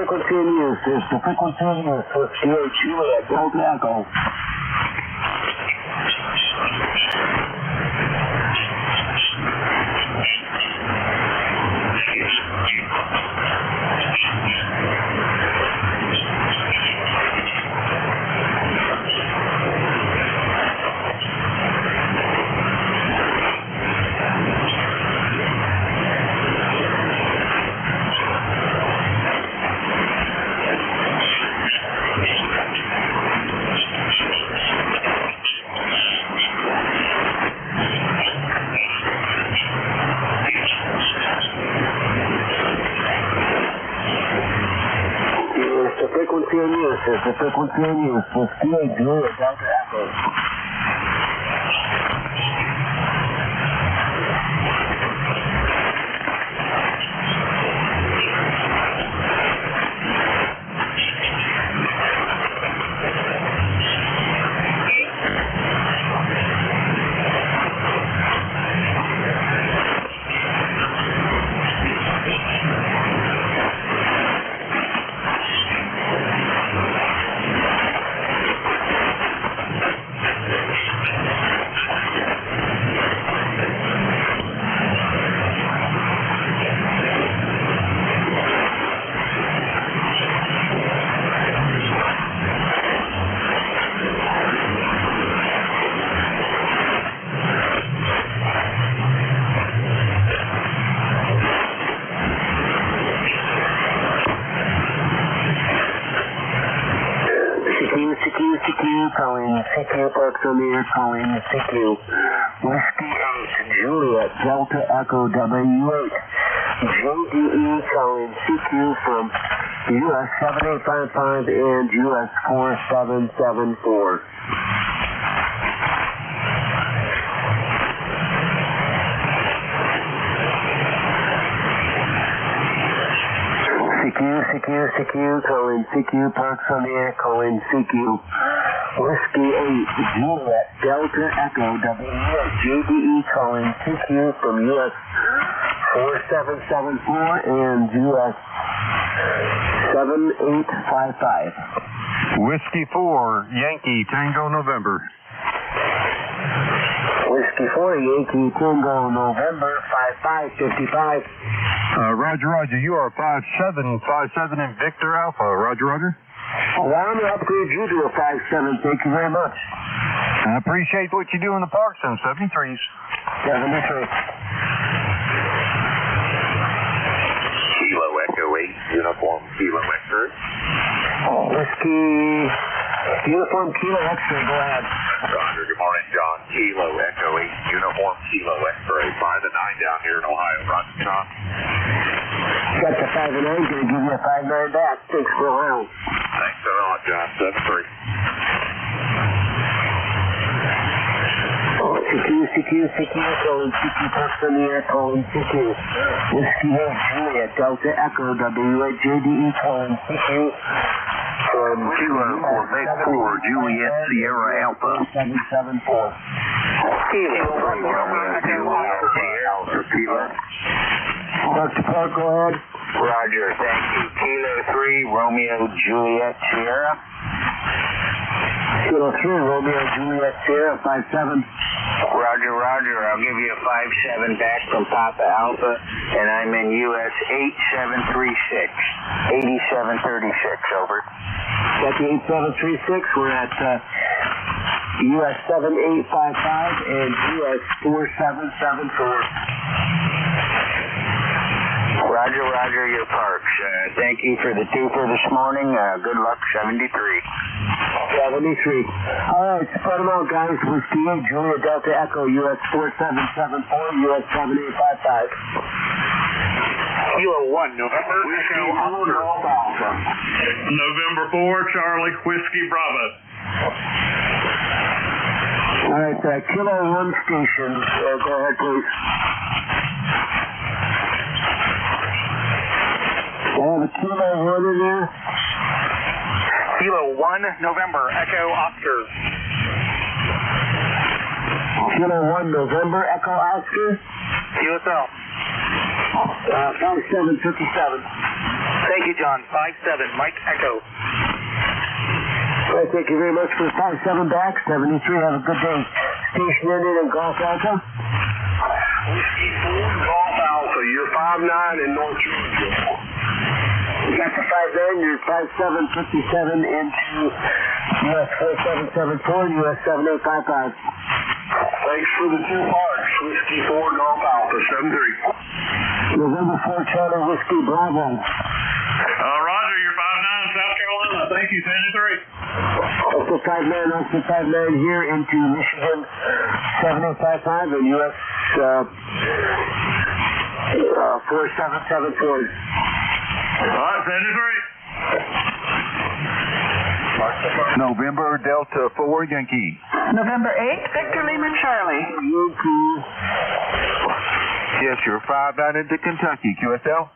frequency in use is the frequency in use with Juliet Delta Echo. Frequency in use is the frequency in use with Juliet Delta Echo. CQ, calling CQ, Parks on the air, calling CQ. Whiskey 8, Juliet, Delta Echo, W8. JDE calling CQ from US 7855 and US 4774. CQ, calling CQ, Parks on the air, calling CQ. Whiskey 8, Juliet, Delta Echo, W8, JDE calling CQ from US 4774 and US 7855. Whiskey 4, Yankee, Tango, November. Whiskey 4, Yankee, Tango, November, 5555. Roger, you are 5757 in Victor Alpha. Roger. Well, I'm going to upgrade you to a 57. Thank you very much. I appreciate what you do in the parks on 73s. 73. Kilo Echo 8, Uniform Kilo X-ray. Whiskey, Uniform Kilo X-ray, go ahead. Roger, good morning, John. Kilo Echo 8, Uniform Kilo X-ray. 5 to 9 down here in Ohio. Roger, John. Got the 5 and 9, going to give you a 5-9 back. Thanks for a while. Thanks a lot, John. 7-3. CQ, calling CQ, Parks on the air, calling CQ. Whiskey 8, Juliet, Delta Echo, W8, JDE, calling CQ. From Kilo Corvette 4, Juliet, Sierra Alpha. 774. Kilo 3, Romeo, Juliet, Sierra Alpha. Kilo. Dr. Park, go ahead. Roger, thank you. Kilo 3, Romeo, Juliet, Sierra. Kilo 3, Romeo, Juliet, Sierra, 57. Roger, I'll give you a 57 back from Papa Alpha, and I'm in US 8736, 8736, over. Got the 8736, we're at US 7855 and US 4774. Roger, your parks. Thank you for the twofer this morning. Good luck, 73. 73. All right, spread them out, guys. Whiskey 8, Juliet, Delta Echo, US 4774, US 7855. Kilo 1, November. Whiskey Alpha. November 4, Charlie, Whiskey Bravo. All right, Kilo 1 station. Go ahead, please. I have a Kilo 1 in there. Kilo 1, November, Echo Oscar. Kilo 1, November, Echo Oscar. QSL. 5757. Thank you, John. 57, Mike Echo. All right, thank you very much for the 57 back. 73, have a good day. Station ending in Golf Alpha. Whiskey 4, Golf Alpha. You're 59 in North Georgia. You got the 59, you're 5757 into US 4774, US 7855. Thanks for the 2 parts. Whiskey 4, Golf Alpha. 73. November 4, Charlie Whiskey Bravo. Roger, you're 59, South Carolina. Thank you, 73. Also 59 here into Michigan 7855 and US 4774. All right, 73. November Delta 4 Yankee. November 8th, Victor Lima Charlie. Yankee. Yes, you're 59 into Kentucky. QSL?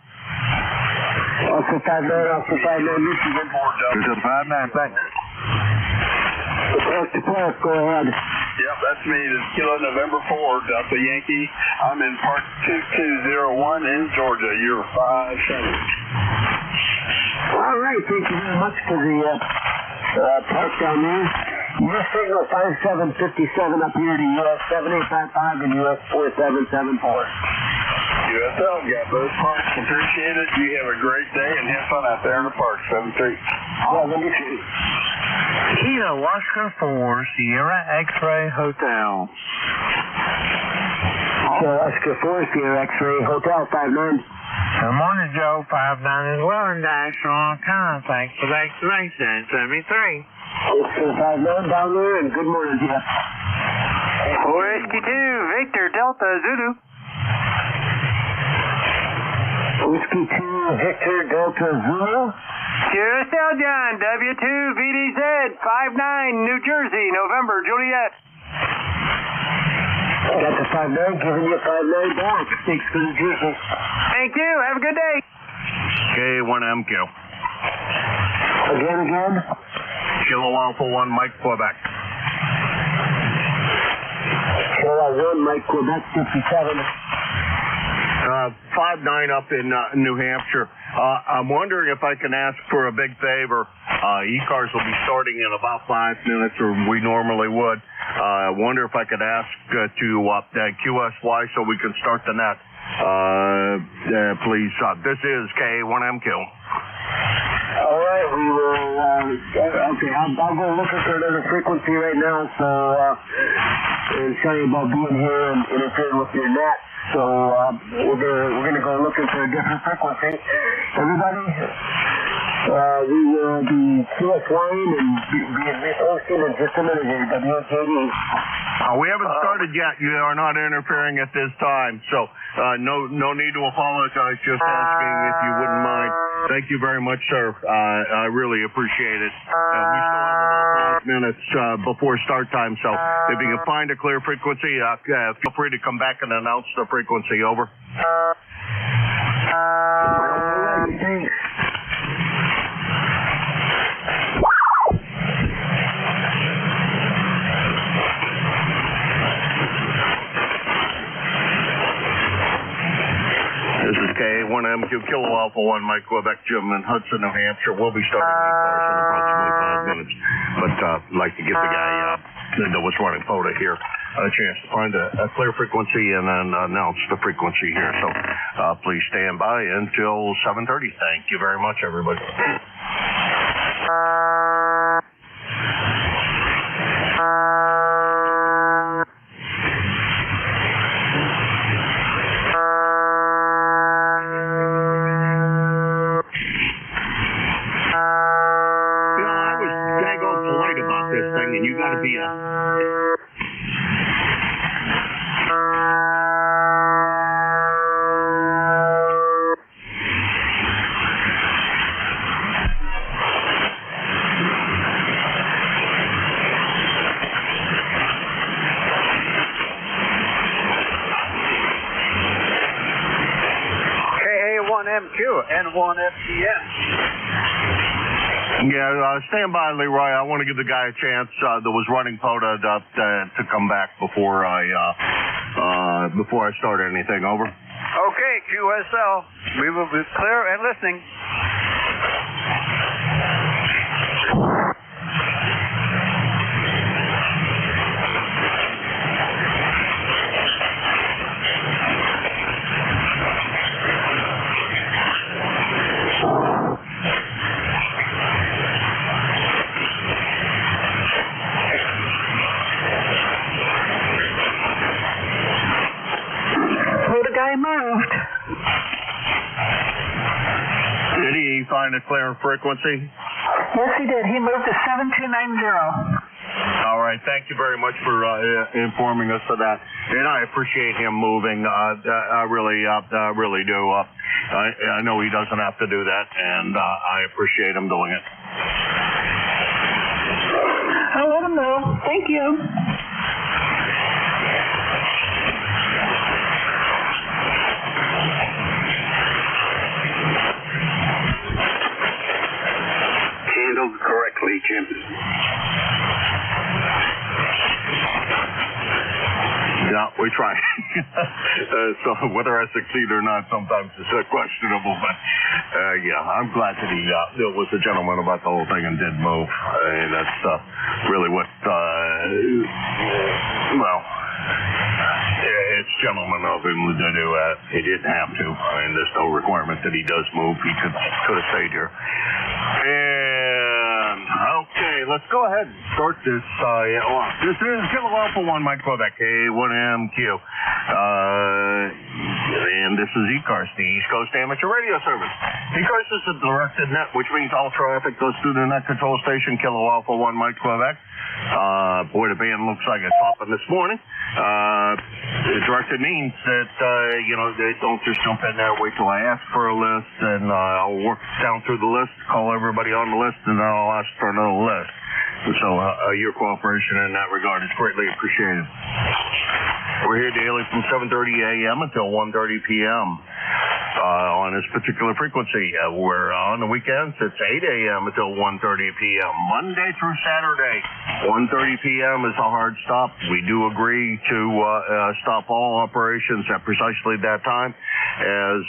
Also 59 Michigan. There's a 59, thanks. Press to press, go ahead. Yep, that's me. This is Kilo November 4, Delta Yankee. I'm in Park 2201 in Georgia. You're 57. All right, thank you very much for the park down there. Your signal 5757 up here to US 7855 and US 4774. USL, got both parks. Appreciate it. You have a great day and have fun out there in the park. 73. Yeah, let me see. Kilo Oscar 4, Sierra X-Ray Hotel. So Oscar 4, Sierra X-Ray Hotel 59. Good morning, Joe. 59 as well, and National Con. Thanks for the activation. 73. It's 59 down there, and good morning to you. Whiskey 2, Victor Delta Zulu. Whiskey 2, Victor Delta Zulu. QSL John, W2 VDZ 59, New Jersey, November, Juliet. Got the 59, giving you 59 back. Thanks for the juices. Thank you. Have a good day. K1MQ. Again. Kilo Alpha 1, Mike Quebec. Kilo 1, Mike Quebec 57. 59 up in New Hampshire. I'm wondering if I can ask for a big favor. ECARS will be starting in about 5 minutes, or we normally would. I wonder if I could ask to QSY so we can start the net. Please. This is K1MQ. All right, we will, okay, I'll go looking for another frequency right now, so, and sorry about being here and interfering with your net. So, we're gonna go looking for a different frequency. Everybody, we will be QSYing and be hosting in just a minute here, WJD. We haven't started yet. You are not interfering at this time, so no need to apologize. Just asking if you wouldn't mind. Thank you very much, sir. I really appreciate it. We still have about 5 minutes before start time, so if you can find a clear frequency, feel free to come back and announce the frequency. Over. Thanks. This is K1MQ, Kilo Alpha 1, Mike Quebec, Jim in Hudson, New Hampshire. We'll be starting ECARS in approximately 5 minutes. But I'd like to give the guy that was running POTA here a chance to find a clear frequency and then announce the frequency here. So please stand by until 7:30. Thank you very much, everybody. And you got to be a... KA1MQ, N1FTN. Yeah, stand by, Leroy. I want to give the guy a chance that was running POTA to come back before I start anything. Over. Okay, QSL. We will be clear and listening. Moved. Did he find a clear frequency? Yes, he did. He moved to 7290. All right. Thank you very much for informing us of that. And I appreciate him moving. I really do. I know he doesn't have to do that, and I appreciate him doing it. I'll let him know. Thank you. Handled correctly, Jim. Yeah, we try. So whether I succeed or not sometimes is questionable, but yeah, I'm glad that he was a gentleman about the whole thing and did move. And that's really what, well, it's gentleman of him to do it. He didn't have to. I mean, there's no requirement that he does move. He could have stayed here. And okay, let's go ahead and start this. This is Kilo Alpha 1 Mike Quebec, A1MQ. And this is ECARS, the East Coast Amateur Radio Service. ECARS is a directed net, which means all traffic goes through the net control station, Kilo Alpha 1 Mike Quebec. Boy, the band looks like it's hopping this morning. Directed means that, they don't just jump in there, wait till I ask for a list, and I'll work down through the list, call everybody on the list, and then I'll ask for another list. So your cooperation in that regard is greatly appreciated. We're here daily from 7:30 a.m. until 1:30 p.m. On this particular frequency. We're on the weekends. It's 8 a.m. until 1:30 p.m. Monday through Saturday. 1:30 p.m. is a hard stop. We do agree to stop all operations at precisely that time, as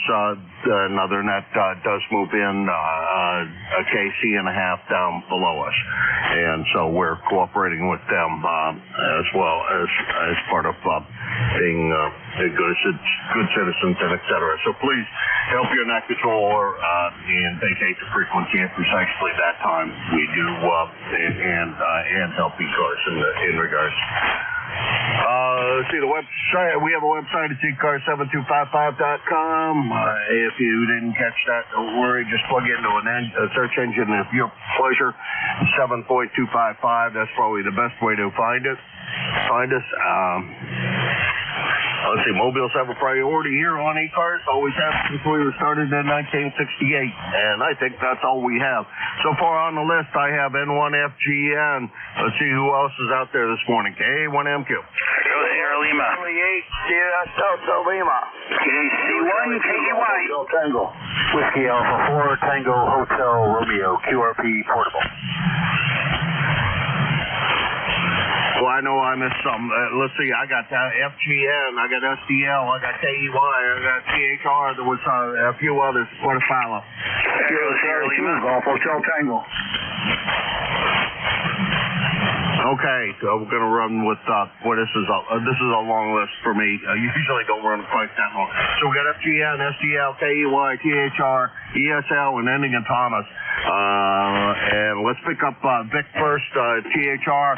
another net does move in a KC and a half down below us. And so we're cooperating with them as well as part of being good citizens and et cetera. So please help your net controller and vacate the frequency at precisely that time. We do and help ECARS in regards. Let's see the website. We have a website. It's ECARS7255.com. If you didn't catch that, don't worry. Just plug into a search engine of your pleasure. 7.255. That's probably the best way to find us. Let's see, mobiles have a priority here on ECARS. Always have since we were started in 1968. And I think that's all we have. So far on the list, I have N1FGN. Let's see who else is out there this morning. K1MQ. Sierra Lima. 28 Sierra Delta Lima. KC1 KY. Tango. Whiskey Alpha 4 Tango Hotel Romeo QRP Portable. Well, I know I missed some. Let's see. I got FGN. I got SDL. I got KEY. I got THR. There was a few others. What a follow. Sierra Lima. Golf Hotel Tango. Okay, so we're going to run with, this is a long list for me. You usually don't run quite that long. So we got FGN, SDL, KEY, THR, ESL, and ending in Thomas. And let's pick up Vic first, THR,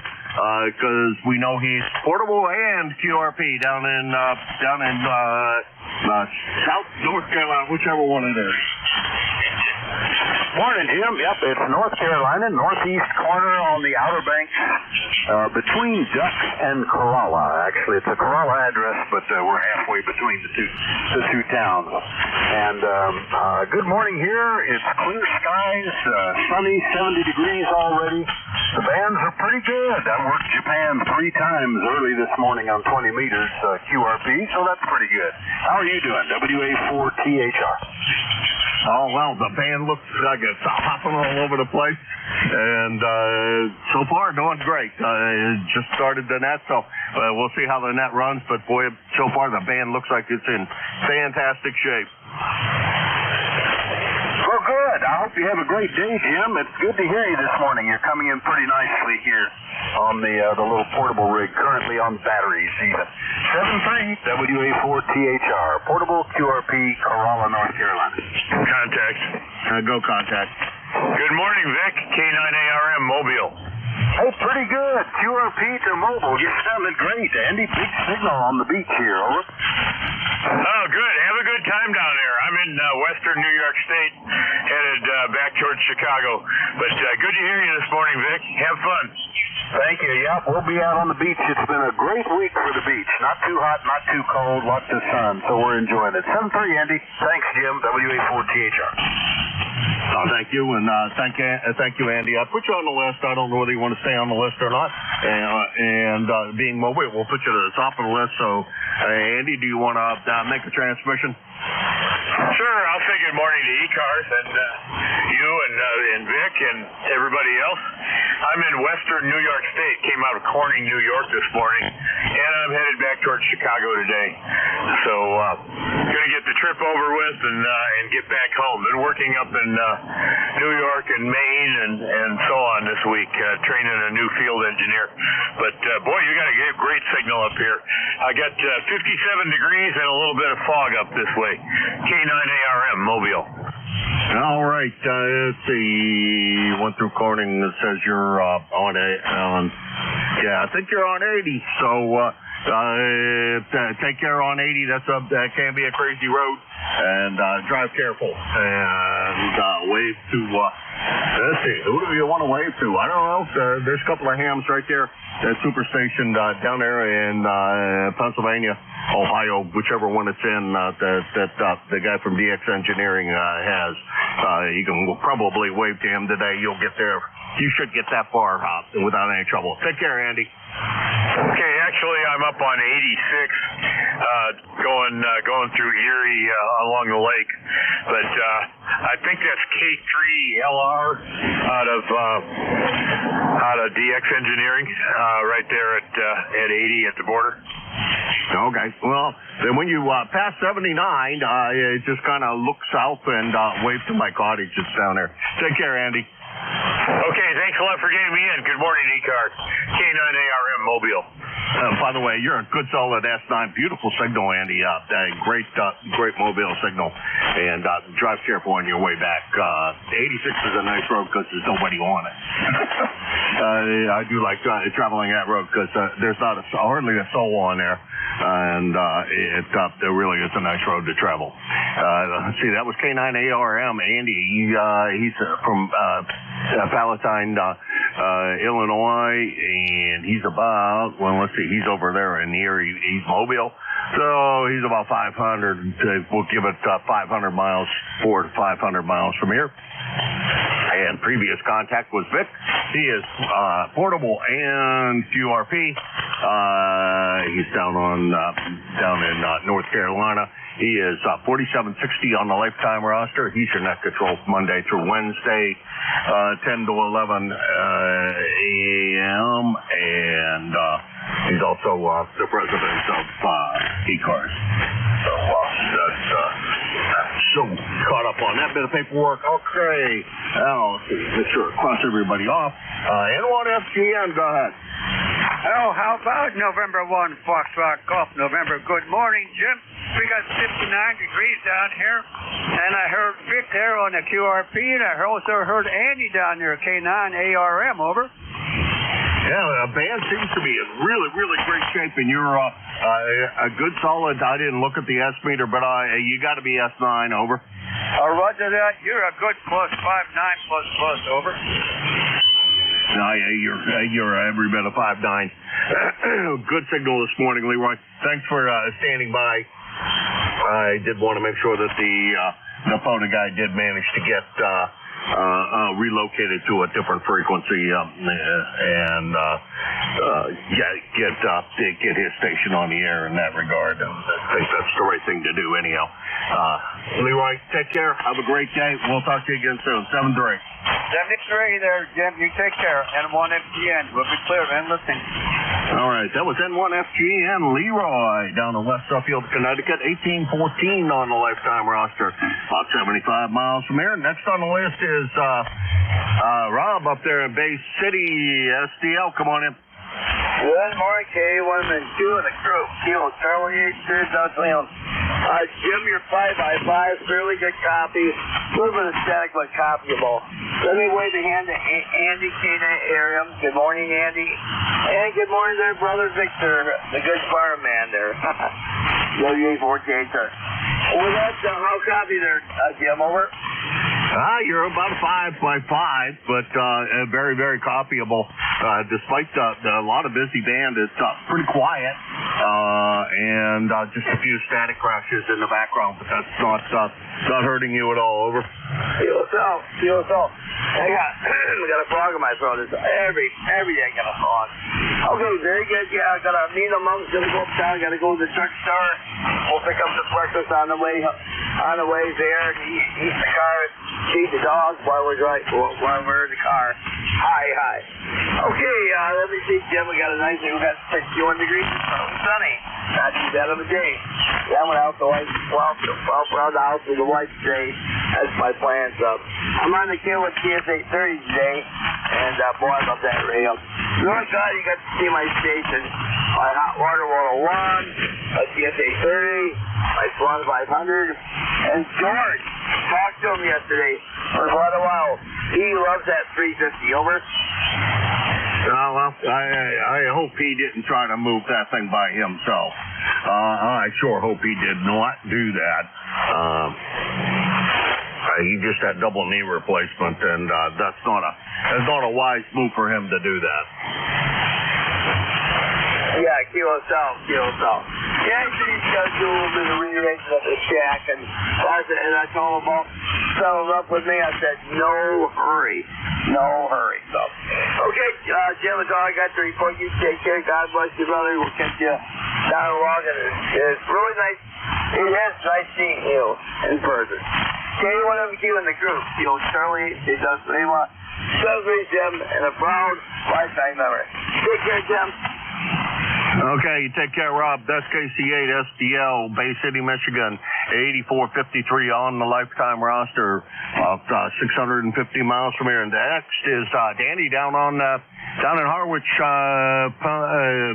because we know he's portable and QRP down in South North Carolina, whichever one it is. Morning, Jim. Yep, it's North Carolina, northeast corner on the Outer Banks, between Duck and Corolla. Actually, it's a Corolla address, but we're halfway between the two towns. And good morning here. It's clear skies, sunny, 70 degrees already. The bands are pretty good. I worked Japan 3 times early this morning on 20 meters QRP, so that's pretty good. How are you doing? WA4THR. Oh, well, the band looks like it's hopping all over the place. And so far, doing great. Just started the net, so we'll see how the net runs. But, boy, so far the band looks like it's in fantastic shape. Well, good. I hope you have a great day, Jim. It's good to hear you this morning. You're coming in pretty nicely here on the little portable rig, currently on batteries even. 73 WA4THR, portable QRP, Corolla, North Carolina. Contact. Go contact. Good morning, Vic. K9ARM Mobile. Hey, pretty good. QRP to mobile. You sounded great, Andy. Big signal on the beach here, over. Oh, good. Have a good time down there. I'm in western New York State, headed back towards Chicago. But good to hear you this morning, Vic. Have fun. Thank you. Yep, we'll be out on the beach. It's been a great week for the beach. Not too hot, not too cold, lots of sun, so we're enjoying it. 7-3, Andy. Thanks, Jim. WA4THR. Thank you, and thank you, Andy. I put you on the list. I don't know whether you want to stay on the list or not. And being mobile, we'll put you to the top of the list. So, Andy, do you want to make a transmission? Sure. I'll say good morning to ECARS and you and Vic and everybody else. I'm in western New York State. Came out of Corning, New York this morning, and I'm headed back towards Chicago today. So, gonna get the trip over with and get back home. Been working up in New York and Maine and so on this week, training a new field engineer. But boy, you got a great signal up here. I got 57 degrees and a little bit of fog up this way. K9ARM Mobile. All right. Let's see. Went through Corning. It says you're on yeah, I think you're on 80. So take care on 80. That can be a crazy road. And drive careful. And wave to. Let's see. Who do you want to wave to? I don't know. There's a couple of hams right there. That superstation down there in Pennsylvania, Ohio, whichever one it's in, that the guy from DX Engineering has. You can probably wave to him today. You'll get there. You should get that far without any trouble. Take care, Andy. Okay, actually, I'm up on 86, going through Erie along the lake, but I think that's K3LR out of DX Engineering, right there at 80 at the border. Okay. Well, then when you pass 79, just kind of look south and wave to my cottage that's down there. Take care, Andy. Okay, thanks a lot for getting me in. Good morning, ECARS. K9ARM Mobile. By the way, you're a good solid S9. Beautiful signal, Andy. Great mobile signal. And drive careful on your way back. 86 is a nice road because there's nobody on it. I do like traveling that road because there's not hardly a soul on there. And it really is a nice road to travel. Let's see, that was K9ARM. Andy, he's from Palatine, Illinois, and he's about, let's see, he's over there in Erie, he's Mobile, so he's about 500, we'll give it 500 miles, 400 to 500 miles from here. And previous contact was Vic. He is portable and QRP. He's down in North Carolina. He is 4760 on the lifetime roster. He's your net control Monday through Wednesday, 10 to 11 a.m. And he's also the president of ECARS. So caught up on that bit of paperwork. Okay. Now, let's see. Make sure to cross everybody off. N1 FGN, go ahead. Oh, how about November 1, Foxtrot Golf, November. Good morning, Jim. We got 59 degrees down here, and I heard Vic there on the QRP, and I also heard Andy down there, K9ARM, over. Yeah, the band seems to be in really, really great shape, and you're a good solid. I didn't look at the S meter, but you got to be S9, over. Roger that. You're a good +59 plus, over. No, you're every bit of 5'9". Good signal this morning, Leroy. Thanks for standing by. I did want to make sure that the photo guy did manage to get relocated to a different frequency and get his station on the air in that regard. I think that's the right thing to do anyhow. Leroy, take care. Have a great day. We'll talk to you again soon. 7-3. 73 there, Jim. You take care. N1 FGN. We'll be clear and listening. All right, that was N1 FGN Leroy down in West Suffield, Connecticut. 1814 on the lifetime roster. About 75 miles from here. Next on the list is Rob up there in Bay City, SDL. Come on in. Good morning, K1 and 2 in the crew. Kilo Charlie 8 South Leon. Jim, your 5x5, fairly good copy. A little bit of static, but copyable. Let me wave a hand to Andy Kena Arium. Good morning, Andy. And good morning there, brother Victor, the good farmman there. W848 there. Well, that's how copy there, Jim, over. You're about a 5x5, but very, very copyable. Despite a lot of busy band, it's pretty quiet, and just a few static crashes in the background, but that's not hurting you at all. Over. Feel so. I got a frog in my throat. It's every day I got a frog. Okay, very good. Yeah, I got a meet amongst gonna go uptown. Got to go to the drugstore. We'll pick up the breakfast on the way there and eat the car. Feed the dogs while we're in the car. Hi. Okay, let me see, Jim. We got a nice day. We got 61 degrees. Sunny. Not too bad of a day. Yeah, I went out the around the house with the wife today. That's my plans. I'm on the kid with TSA 30 today, and boy, I love that radio. Really glad you got to see my station. My Hot Water 101, TSA 30, my Swan 500, and George. Talked to him yesterday for quite a while. He loves that 350. Over. Well, I hope he didn't try to move that thing by himself. I sure hope he did not do that. He just had double knee replacement, and that's not a wise move for him to do that. Yeah, Kilo South. Yeah, he's got to do a little bit of rearranging at the shack, and I told him about settled up with me. I said, no hurry. So, okay, Jim, that's all I got to report. You take care. God bless you, brother. We'll catch you down along, and it's really nice. It is nice seeing you in person. K1MQ in the group. Charlie, it does what he wants. Celebrate Jim and a proud lifetime memory. Take care, Jim. Okay, you take care, Rob. That's KC8 SDL, Bay City, Michigan, 8453 on the lifetime roster, about 650 miles from here. And next is Danny down in Harwich,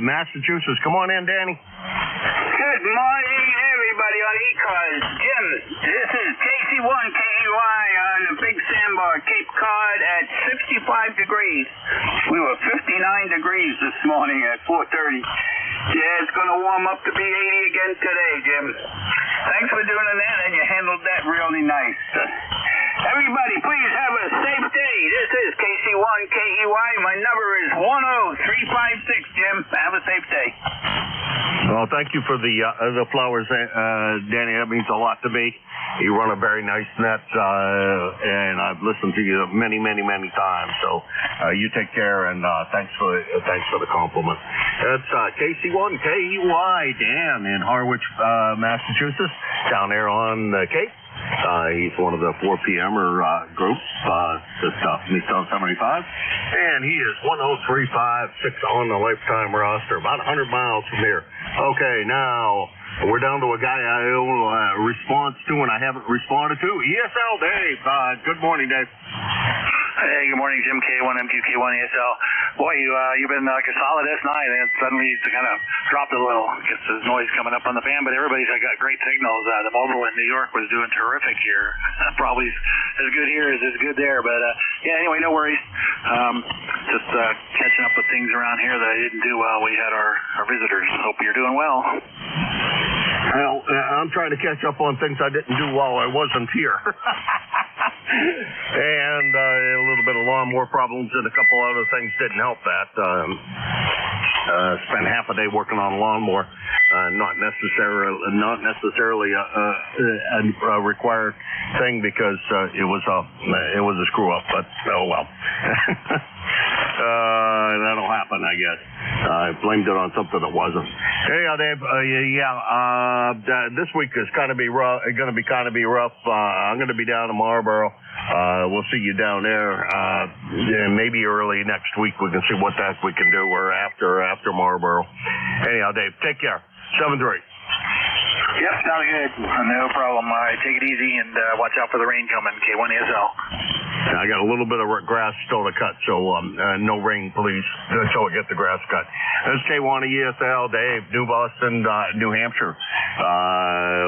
Massachusetts. Come on in, Danny. Good morning, everybody on ECARS. Jim, this is KC1 KUI on the Big Sandbar, Cape Cod at 65 degrees. We were 59 degrees this morning at 4:30. Yeah, it's going to warm up to be 80 again today, Jim. Thanks for doing that, and you handled that really nice. Everybody, please have a safe day. This is KC1 KUI. My number is 10356, Jim. Have a safe day. Well, thank you for the flowers, Danny. That means a lot to me. You run a very nice net, and I've listened to you many, many, many times. So you take care, and thanks for the compliment. That's KC1 KUI, Dan in Harwich, Massachusetts, down there on the Cape. He's one of the 4 p.m.er groups that meets on 75, and he is 10356 on the lifetime roster, about 100 miles from here. Okay, now we're down to a guy I owe a response to and I haven't responded to. ESL Dave. Good morning, Dave. Hey, good morning, Jim. K1MQ, K1 ESL. Boy, you've been like a solid S9, and suddenly it's kind of dropped a little. Gets the noise coming up on the fan, but everybody's got great signals. The mobile in New York was doing terrific here. Probably as good here as is good there, but yeah. Anyway, no worries. Just catching up with things around here that I didn't do while we had our visitors. Hope you're doing well. Well, I'm trying to catch up on things I didn't do while I wasn't here. And a little bit of lawnmower problems and a couple other things didn't help that. Spent half a day working on a lawnmower. not necessarily a required thing because it was a screw up. But oh well. That'll happen, I guess. I blamed it on something that wasn't. Anyhow, Dave, this week is going to be rough. I'm going to be down in Marlboro. We'll see you down there. Maybe early next week we can see what the heck we can do. Or after Marlboro. Anyhow, Dave, take care. 7-3. Yep, sounds good. No problem. Take it easy and watch out for the rain coming. K1ESL. I got a little bit of grass still to cut, so no rain, please, until I get the grass cut. This is K1ESL, Dave, New Boston, New Hampshire.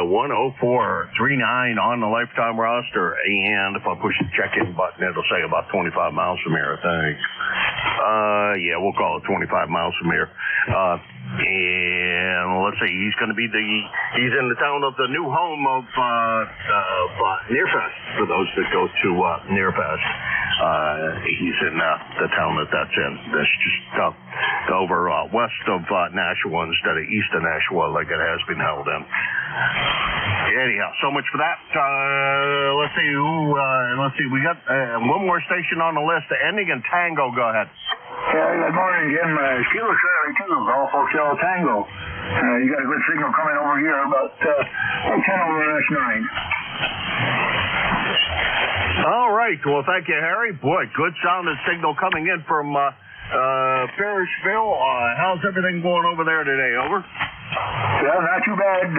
104.39 on the lifetime roster, and if I push the check-in button, it'll say about 25 miles from here, I think. Yeah, we'll call it 25 miles from here. And let's see, he's going to be he's in the town of the new home of Nearfest, for those that go to Nearfest. He's in the town that's in. That's just over west of Nashua instead of east of Nashua like it has been held in. Anyhow, so much for that. Let's see. We got one more station on the list, ending in Tango. Go ahead. Yeah, good morning, Jim. Kilo Charlie 2, Golf Hotel Tango. You got a good signal coming over here about 10 over last 9. All right. Well, thank you, Harry. Boy, good sounding signal coming in from Parrishville. How's everything going over there today? Over? Well, not too bad.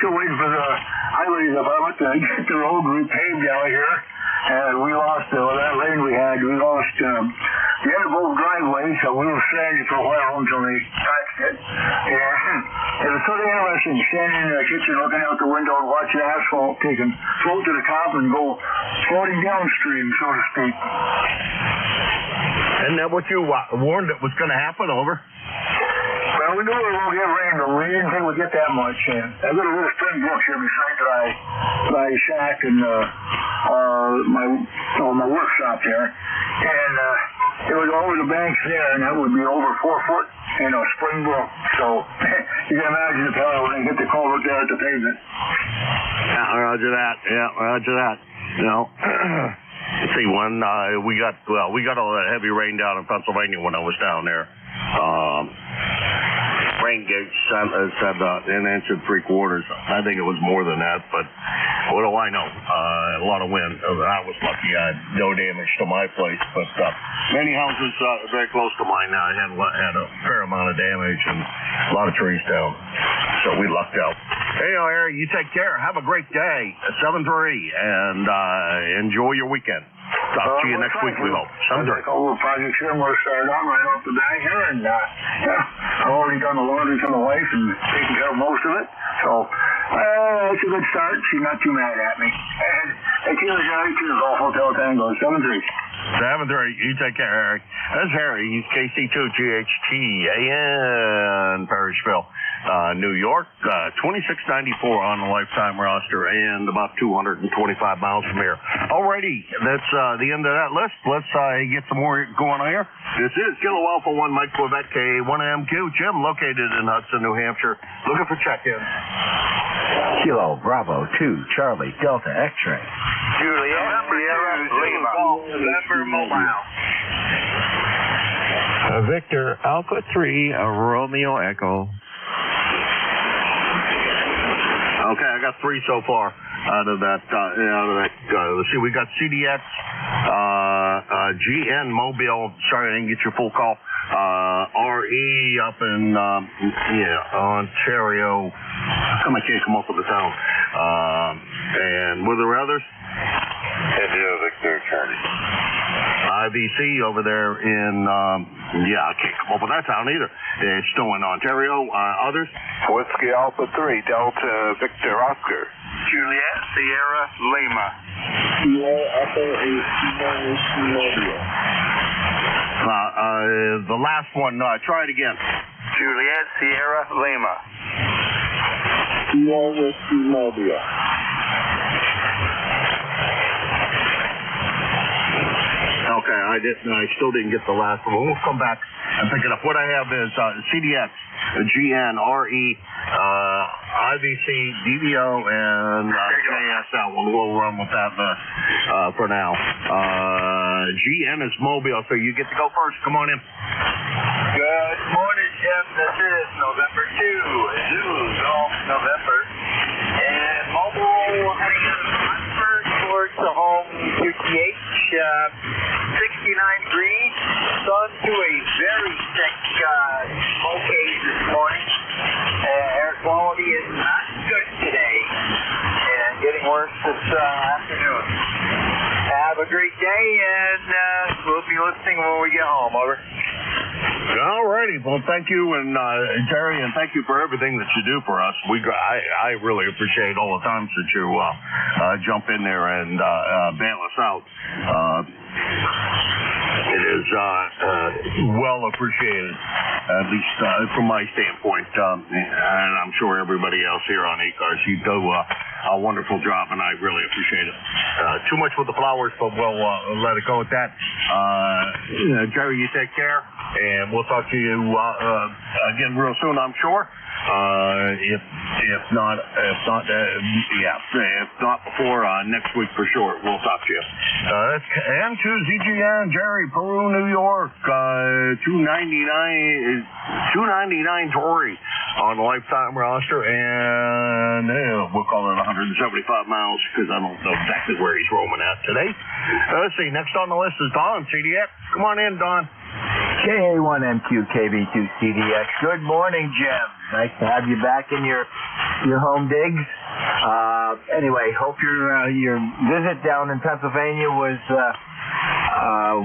Still waiting for the highway department to get the road repaved out here. And we lost that lane we had. We lost the end of both driveways, so we were stranded for a while until they patched it. And it was sort of interesting, standing in the kitchen looking out the window and watching asphalt taking float to the top and go floating downstream, so to speak. Isn't that what you warned it was going to happen? Over? Well, we knew we were going to get rain, but we didn't think we'd get that much. I've got a little spring brook here beside my shack and my workshop there. And it was over the banks there, and that would be over 4 foot in a spring brook. So you can imagine the power when they hit the culvert there at the pavement. Yeah, roger that. You know. Let's see, we got all that heavy rain down in Pennsylvania when I was down there. Rain gauge said an inch and 3/4. I think it was more than that, but what do I know? A lot of wind. I was lucky I had no damage to my place, but many houses very close to mine now had a fair amount of damage and a lot of trees down. So we lucked out. Hey, Harry, you take care. Have a great day. 7-3, and enjoy your weekend. Talk to you next week, we hope. I've got a little project here we're starting on right off the bat here, and I've already done the laundry for the wife and taken care of most of it. So it's a good start. She's not too mad at me. And Kilo Charlie 2, Golf Hotel Tango, 7-3. 7-3. You take care, Harry. That's Harry. He's KC2GHT AN Parrishville, New York. 2694 on the lifetime roster and about 225 miles from here. Alrighty, that's the end of that list. Let's get some more going on here. This is Kilo Alpha 1 Mike Quebec K1MQ. Jim, located in Hudson, New Hampshire. Looking for check-in. Kilo Bravo 2 Charlie Delta X-ray. Juliet Sierra Lima. November Mobile. Victor Alpha 3 Romeo Echo. Okay, I got 3 so far out of that. Let's see, we got CDX, GN Mobile. Sorry, I didn't get your full call. RE up in Ontario. How come I can't come up with the town? And were there others? Victor Charlie. IVC over there in, I can't come up with that town either. It's still in Ontario. Others? Whiskey Alpha 3, Delta Victor Oscar. Juliet Sierra Lima. The last one, try it again. Juliet Sierra Lima. Okay, I still didn't get the last one. We'll come back and pick it up. What I have is CDX, GNRE, IVC, DVO, and KSL. We'll run with that for now. GN is Mobile, so you get to go first. Come on in. Good morning, Jim. This is November 2, Golf November. And Mobile heading in Oxford towards the home QTH. 69 degrees. Sun to a very thick smoke haze this morning. Air quality is not good today. And getting worse this afternoon. Have a great day, and we'll be listening when we get home. Over. All righty. Well, thank you, and Terry, and thank you for everything that you do for us. I really appreciate all the times that you jump in there and bail us out. It is well appreciated, at least from my standpoint, and I'm sure everybody else here on ECARS. You do a wonderful job, and I really appreciate it. Too much with the flowers, but we'll let it go at that. Jerry, you take care, and we'll talk to you again real soon, I'm sure. If not before next week for sure, we'll talk to you. That's M2 ZGN, Jerry, Peru, New York, 299 Tory on the lifetime roster, and we'll call it 175 miles because I don't know exactly where he's roaming at today. Let's see. Next on the list is Don, CDX. Come on in, Don. KA1MQ KB2 CDX. Good morning, Jim. Nice to have you back in your home digs. Anyway, hope your visit down in Pennsylvania was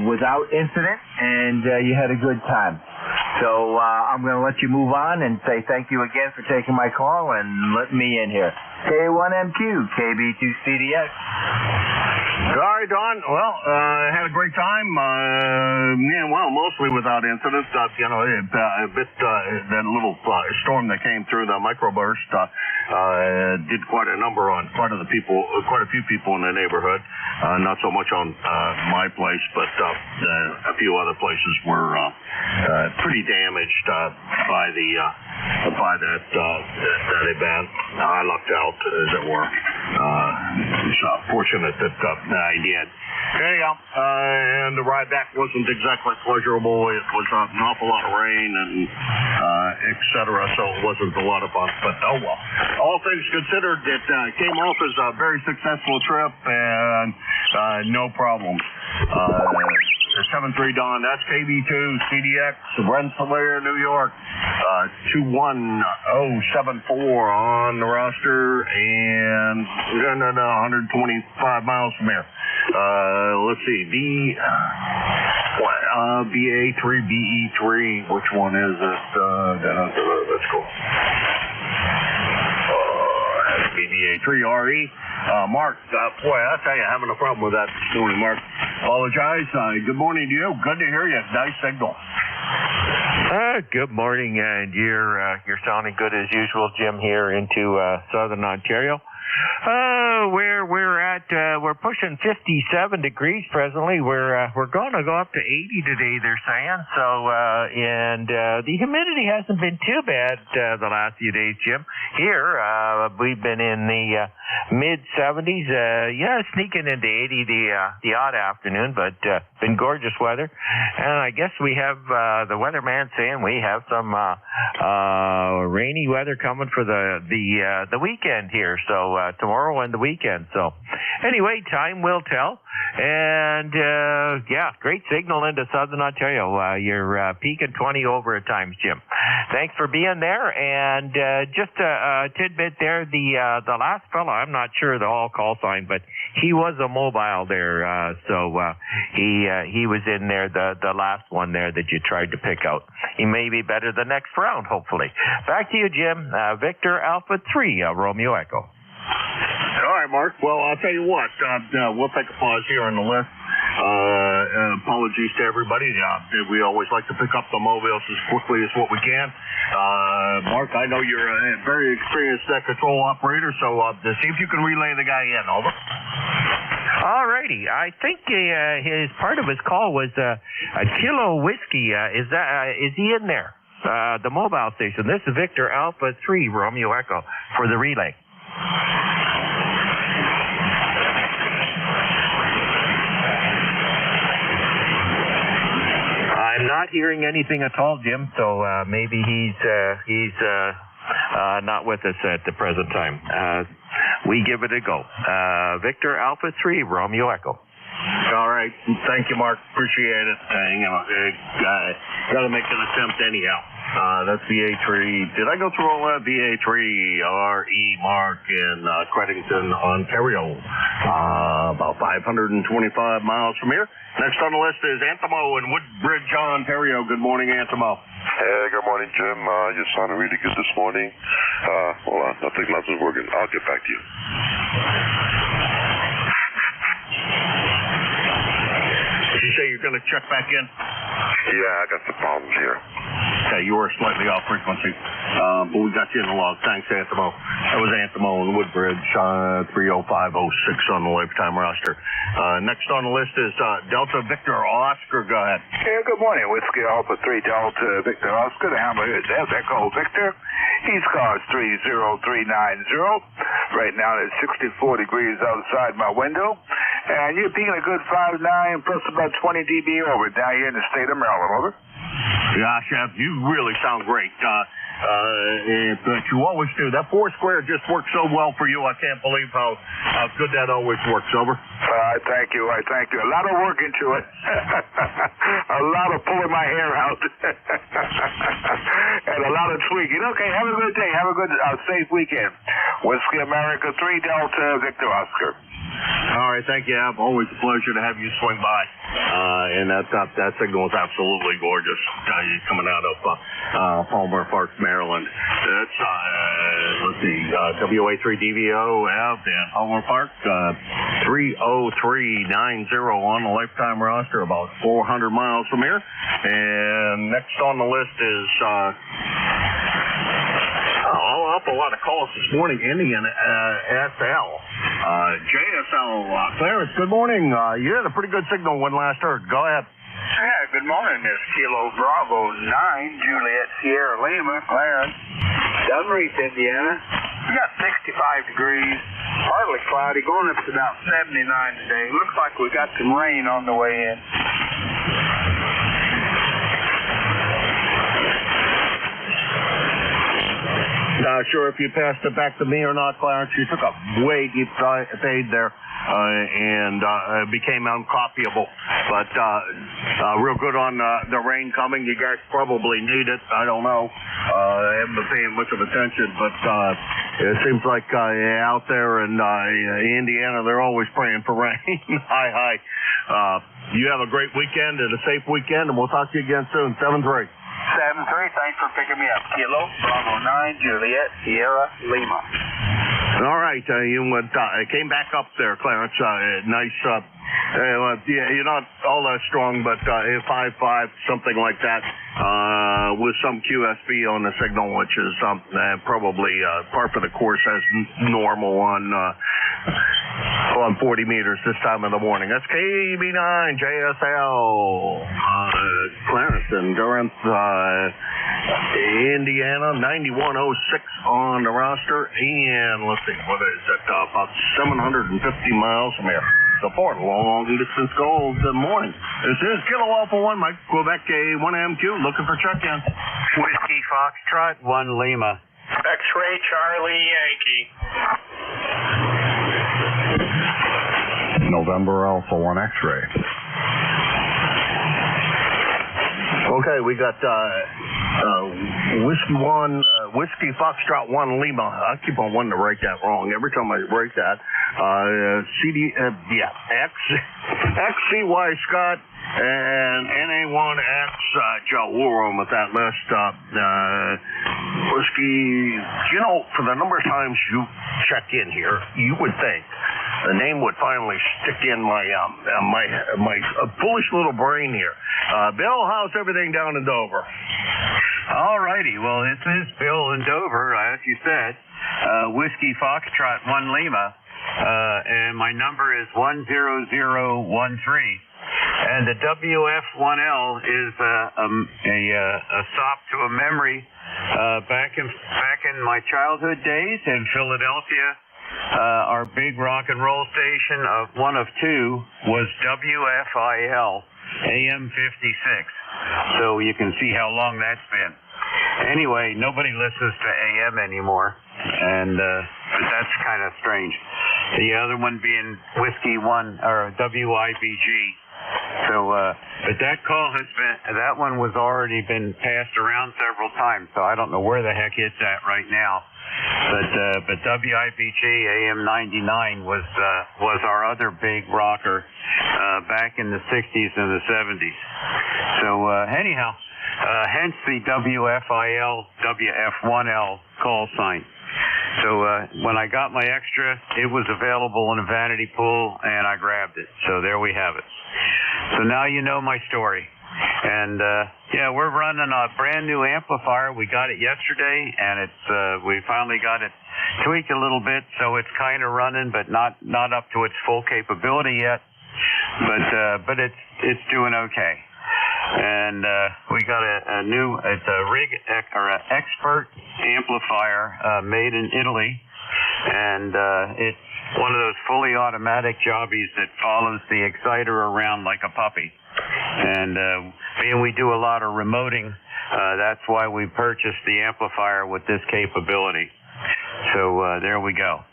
without incident and you had a good time. So I'm going to let you move on and say thank you again for taking my call and letting me in here. KA1MQ KB2 CDX. All right, Don. Well, had a great time. Mostly without incidents. That little storm that came through the microburst did quite a few people in the neighborhood. Not so much on my place, but a few other places were pretty damaged by that event. I lucked out, as it were. It's fortunate that I did. Anyhow, and the ride back wasn't exactly pleasurable. It was an awful lot of rain and et cetera, so it wasn't a lot of fun. But oh well. All things considered, it came off as a very successful trip and no problems. 73 Don, that's KB2 CDX, Rensselaer, New York, 21074 on the roster, and 125 miles from here. Let's see, BA3, BE3, which one is it? Let's go. BBA3RE. Mark, boy, I tell you, having a problem with that this morning, Mark. Apologize. Good morning to you. Good to hear you. Nice signal. Good morning, and you're sounding good as usual, Jim, here into southern Ontario. We're pushing 57 degrees presently. We're going to go up to 80 today, they're saying. So, and the humidity hasn't been too bad the last few days, Jim. Here, we've been in the mid 70s. Sneaking into 80 the odd afternoon, but been gorgeous weather. And I guess we have the weatherman saying we have some rainy weather coming for the weekend here. So tomorrow and the weekend. So anyway, time will tell. And great signal into southern Ontario. You're peaking 20 over at times, Jim. Thanks for being there. And just a tidbit there, the last fellow, I'm not sure the all call sign, but he was a mobile there. He was in there, the last one there that you tried to pick out. He may be better the next round, hopefully. Back to you, Jim. Victor Alpha 3, Romeo Echo. All right, Mark. Well, I'll tell you what. We'll take a pause here on the list. Apologies to everybody. We always like to pick up the mobiles as quickly as what we can. Mark, I know you're a very experienced control operator, so see if you can relay the guy in. Over. All right. righty. I think his part of his call was a Kilo Whiskey. Is he in there? The mobile station. This is Victor Alpha 3 Romeo Echo for the relay. I'm not hearing anything at all, Jim. So maybe he's not with us at the present time. We give it a go. Victor Alpha 3 Romeo Echo. All right. Thank you, Mark. Appreciate it. Got to make an attempt anyhow. That's VA3. Did I go through all that? VA3 RE Mark in Credington, Ontario. About 525 miles from here. Next on the list is Antimo in Woodbridge, Ontario. Good morning, Antimo. Hey, good morning, Jim. You sounded really good this morning. Hold on. Nothing's working. I'll get back to you. Did you say you're going to check back in? Yeah, I got some problems here. Okay, you were slightly off frequency, but we got you in the log. Thanks, Antimo. That was Antimo in Woodbridge, 30506 on the lifetime roster. Next on the list is Delta Victor Oscar. Go ahead. Yeah, good morning. Whiskey Alpha 3 Delta Victor Oscar. The hammer is Echo Victor. ECARS 30390. Right now it's 64 degrees outside my window. And you're being a good 5'9" plus about 20 dB over down here in the state of Maryland. Over. Yeah, Chef, you really sound great. But you always do. That 4 square just works so well for you. I can't believe how good that always works. Over. Thank you. A lot of work into it. A lot of pulling my hair out. And a lot of tweaking. Okay, have a good day. Have a good, safe weekend. Whiskey America 3 Delta Victor Oscar. All right, thank you, Ab. Always a pleasure to have you swing by. And that signal is absolutely gorgeous. Coming out of Palmer Park, Maryland. That's let's see, WA3DVO Ab in Palmer Park, 30390 on the lifetime roster, about 400 miles from here. And next on the list is up a lot of calls this morning. Indian SL. JSL. Clarence, good morning. You had a pretty good signal when last heard. Go ahead. Yeah, good morning. This Kilo Bravo 9, Juliet Sierra Lima, Clarence. Dunreath, Indiana. We got 65 degrees, partly cloudy, going up to about 79 today. Looks like we got some rain on the way in. Not sure if you passed it back to me or not, Clarence. You took a way deep fade there and became uncopyable. But real good on the rain coming. You guys probably need it. I don't know. I haven't been paying much of attention, but it seems like out there in Indiana, they're always praying for rain. Hi. You have a great weekend and a safe weekend, and we'll talk to you again soon. 7-3. 7-3, thanks for picking me up. Kilo, Bravo 9, Juliet, Sierra, Lima. All right, you came back up there, Clarence. Nice. You're not all that strong, but 5'5", something like that, with some QSB on the signal, which is probably par for the course as normal on 40 meters this time of the morning. That's KB9 JSL. Clarence and Durham, Indiana, 9106 on the roster, and let's see, what is it? About 750 miles from here. So far, long distance goal. Good morning. This is Kilo Alpha 1, Mike, Quebec A1MQ, looking for check-in. Whiskey Foxtrot 1 Lima. X-Ray Charlie Yankee. November Alpha 1 X-Ray. Okay, we got Whiskey Foxtrot 1 Lima. I keep on wanting to write that wrong every time I write that. XCY Scott and NA1X Joe. We'll roll with that list. Whiskey, for the number of times you check in here, you would think the name would finally stick in my foolish little brain here. Bill, how's everything down in Dover? All righty. Well, this is Bill in Dover, as you said. Whiskey Foxtrot 1 Lima. and my number is 10013. And the WF1L is a sop to a memory back in my childhood days in Philadelphia. Our big rock and roll station, one of two, was WFIL AM 56. So you can see how long that's been. Anyway, nobody listens to AM anymore, and but that's kind of strange. The other one being Whiskey One or WIBG. So, but that call that one was already been passed around several times, so I don't know where the heck it's at right now. But WIBG AM 99 was our other big rocker back in the 60s and the 70s. So anyhow, hence the WFIL WF1L call sign. So when I got my extra, it was available in a vanity pool, and I grabbed it. So there we have it. So now you know my story. And yeah, we're running a brand new amplifier. We got it yesterday, and it's we finally got it tweaked a little bit, so it's kind of running, but not up to its full capability yet. But it's doing okay. And we got it's a rig or an expert amplifier made in Italy, and it's one of those fully automatic jobbies that follows the exciter around like a puppy. And being we do a lot of remoting, that's why we purchased the amplifier with this capability. So there we go.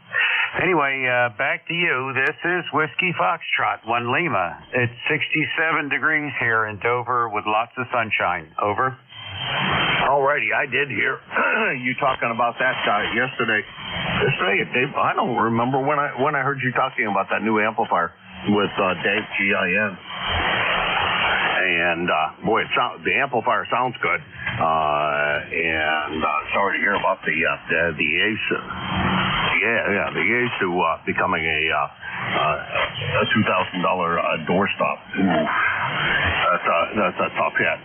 Anyway, back to you. This is Whiskey Foxtrot, 1 Lima. It's 67 degrees here in Dover with lots of sunshine. Over. Alrighty, I did hear you talking about that yesterday. Dave, I don't remember when I heard you talking about that new amplifier with Dave GIN. And boy, the amplifier sounds good. And sorry to hear about the ACE. The ACE to becoming a $2,000 doorstop. That's a tough hit.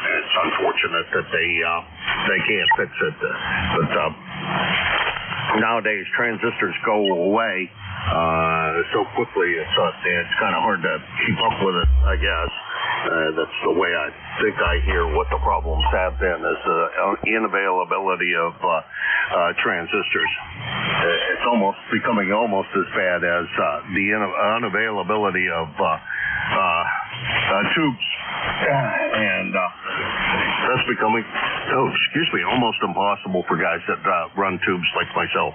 It's unfortunate that they can't fix it. But nowadays transistors go away so quickly. It's kind of hard to keep up with it, I guess. That's the way I think I hear what the problems have been, is the inavailability of transistors. It's almost becoming almost as bad as the unavailability of tubes. And that's becoming, almost impossible for guys that run tubes like myself.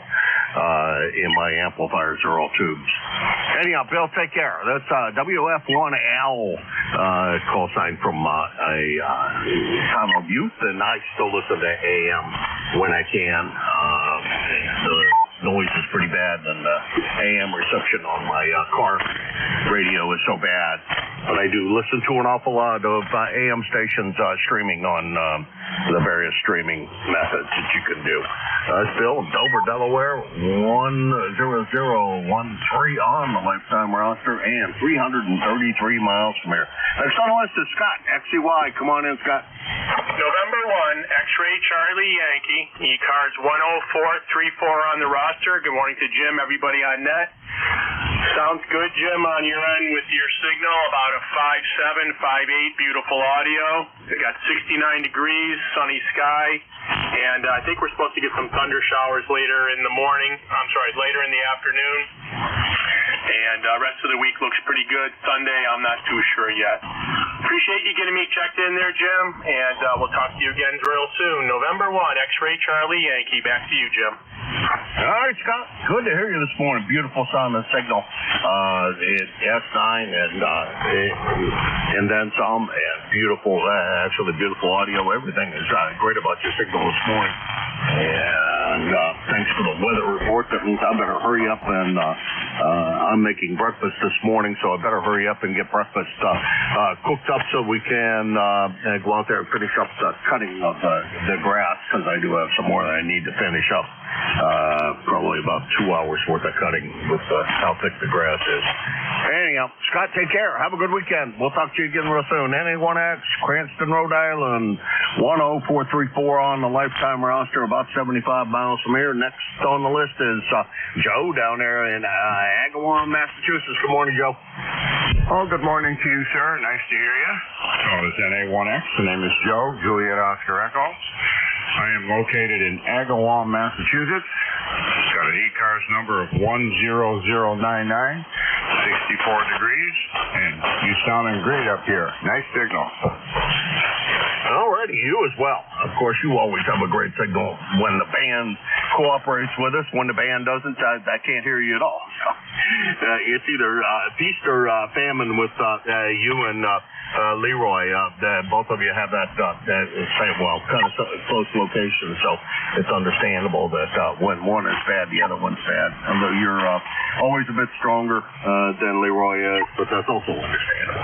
And my amplifiers are all tubes. Anyhow, Bill, take care. That's WF1L call sign from a time of youth, and I still listen to AM when I can. The noise is pretty bad, and the AM reception on my car radio is so bad. But I do listen to an awful lot of AM stations streaming on the various streaming methods that you can do. It's Bill in Dover, Delaware, 10013 on the lifetime roster and 333 miles from here. Next on the list is Scott, XCY. Come on in, Scott. November 1, X-Ray Charlie Yankee, ECARS 10434 on the roster. Good morning to Jim, everybody on net. Sounds good, Jim, on your end with your signal, about a 5.7, 5.8, beautiful audio. We got 69 degrees, sunny sky, and I think we're supposed to get some thunder showers later in the afternoon. And rest of the week looks pretty good. Sunday, I'm not too sure yet. Appreciate you getting me checked in there, Jim, and we'll talk to you again real soon. November 1, X-Ray Charlie Yankee. Back to you, Jim. All right, Scott. Good to hear you this morning. Beautiful sound and signal. It's S9 and then some. And beautiful, actually beautiful audio. Everything is great about your signal this morning. And thanks for the weather report. That means I better hurry up and I'm making breakfast this morning, so I better hurry up and get breakfast cooked up so we can go out there and finish up the cutting of the grass, because I do have some more that I need to finish up. Probably about 2 hours worth of cutting with how thick the grass is. Anyhow, Scott, take care. Have a good weekend. We'll talk to you again real soon. NA1X, Cranston, Rhode Island, 10434 on the lifetime roster, about 75 miles from here. Next on the list is Joe down there in Agawam, Massachusetts. Good morning, Joe. Oh, good morning to you, sir. Nice to hear you. So it's NA1X. The name is Joe, Juliet Oscar Echo. I am located in Agawam, Massachusetts. Got an ECARS number of 10099, 64 degrees, and you sounding great up here. Nice signal. Alrighty, you as well. Of course, you always have a great signal when the band cooperates with us. When the band doesn't, I can't hear you at all. So, it's either feast or famine with you and Leroy. Both of you have that kind of close location, so it's understandable that when one is bad, the other one's bad. Although you're always a bit stronger than Leroy is, but that's also understandable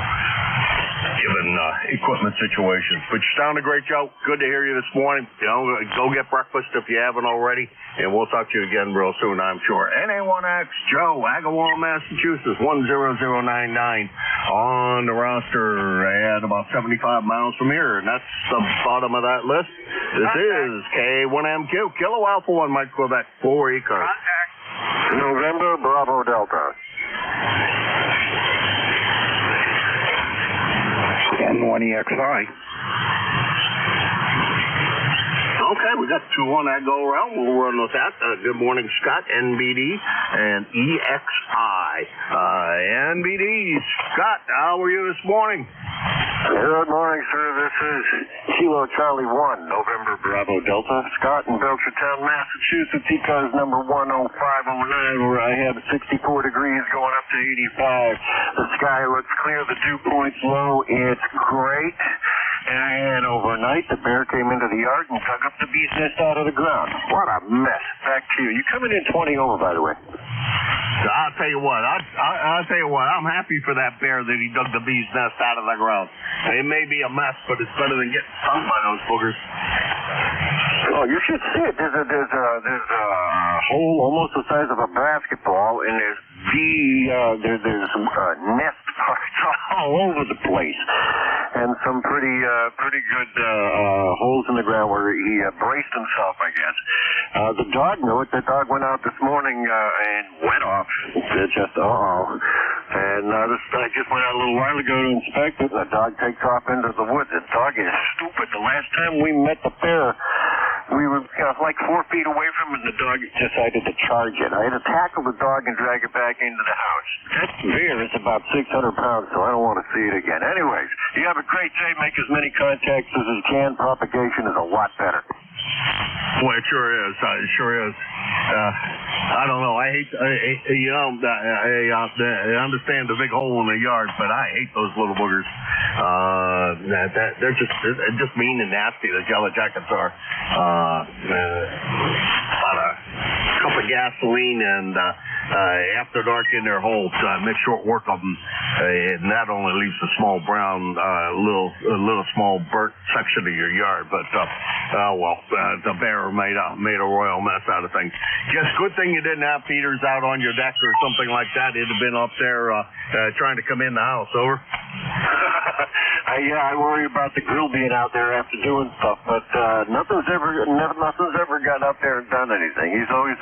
given equipment situations. But you sounded great, Joe. Good to hear you this morning. You know, go get breakfast if you haven't already, and we'll talk to you again real soon, I'm sure. NA1X, Joe, Agawam, Massachusetts, 10099 on the roster at about 75 miles from here, and that's the bottom of that list. This is K1MQ, Kilo Alpha 1, Mike Quebec, 4 ECARS. November, Bravo, Delta. N1EXI. Okay, we got two on that go around. We'll run with that. Good morning, Scott, NBD, and EXI. NBD, Scott, how are you this morning? Good morning, sir. This is Kilo Charlie 1, November Bravo Delta. Scott in Belchertown, Massachusetts, ECARS number 10509, where I have 64 degrees going up to 85. The sky looks clear. The dew point's low. It's great. And overnight, the bear came into the yard and dug up the bee's nest out of the ground. What a mess. Back to you. You coming in 20 over, by the way. I'll tell you what. I'll tell you what. I'm happy for that bear that he dug the bee's nest out of the ground. It may be a mess, but it's better than getting stung by those boogers. Oh, you should see it. There's a hole almost the size of a basketball, and there's nest parts all over the place, and some pretty good holes in the ground where he braced himself, I guess. The dog knew it. The dog went out this morning and went off. And I just went out a little while ago to inspect it, and the dog takes off into the woods. The dog is stupid. The last time we met the bear, we were like 4 feet away from it, and the dog decided to charge it. I had to tackle the dog and drag it back into the house. That bear is about 600 pounds, so I don't want to see it again. Anyways, you have a great day. Make as many contacts as you can. Propagation is a lot better. Well, it sure is. It sure is. I don't know. I understand the big hole in the yard, but I hate those little boogers. They're just mean and nasty. The yellow jackets are. About a cup of gasoline and after dark in their hole. Make short work of them, and that only leaves a small brown, little small burnt section of your yard. But the bear made a royal mess out of things. Just good thing you didn't have feeders out on your deck or something like that. It'd have been up there trying to come in the house. Over. I worry about the grill being out there after doing stuff, but nothing's ever got up there and done anything. He's always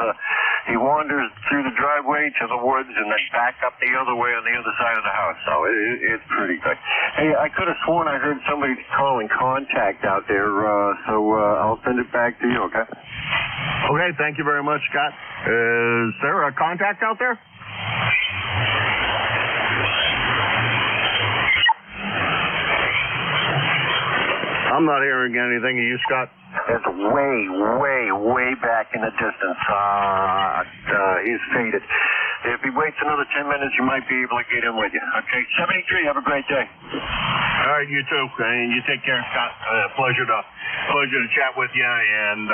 he wanders through the driveway to the woods and then back up the other way on the other side of the house. So it's pretty good. Hey, I could have sworn I heard somebody calling contact out there, so I'll send it back to you. Okay. Okay. Thank you very much, Scott. Is there a contact out there? I'm not hearing anything of you, Scott. It's way back in the distance. He's faded. If he waits another 10 minutes, you might be able to get in with you. Okay, 73, have a great day. All right, you too. And you take care, Scott. Pleasure to chat with you. And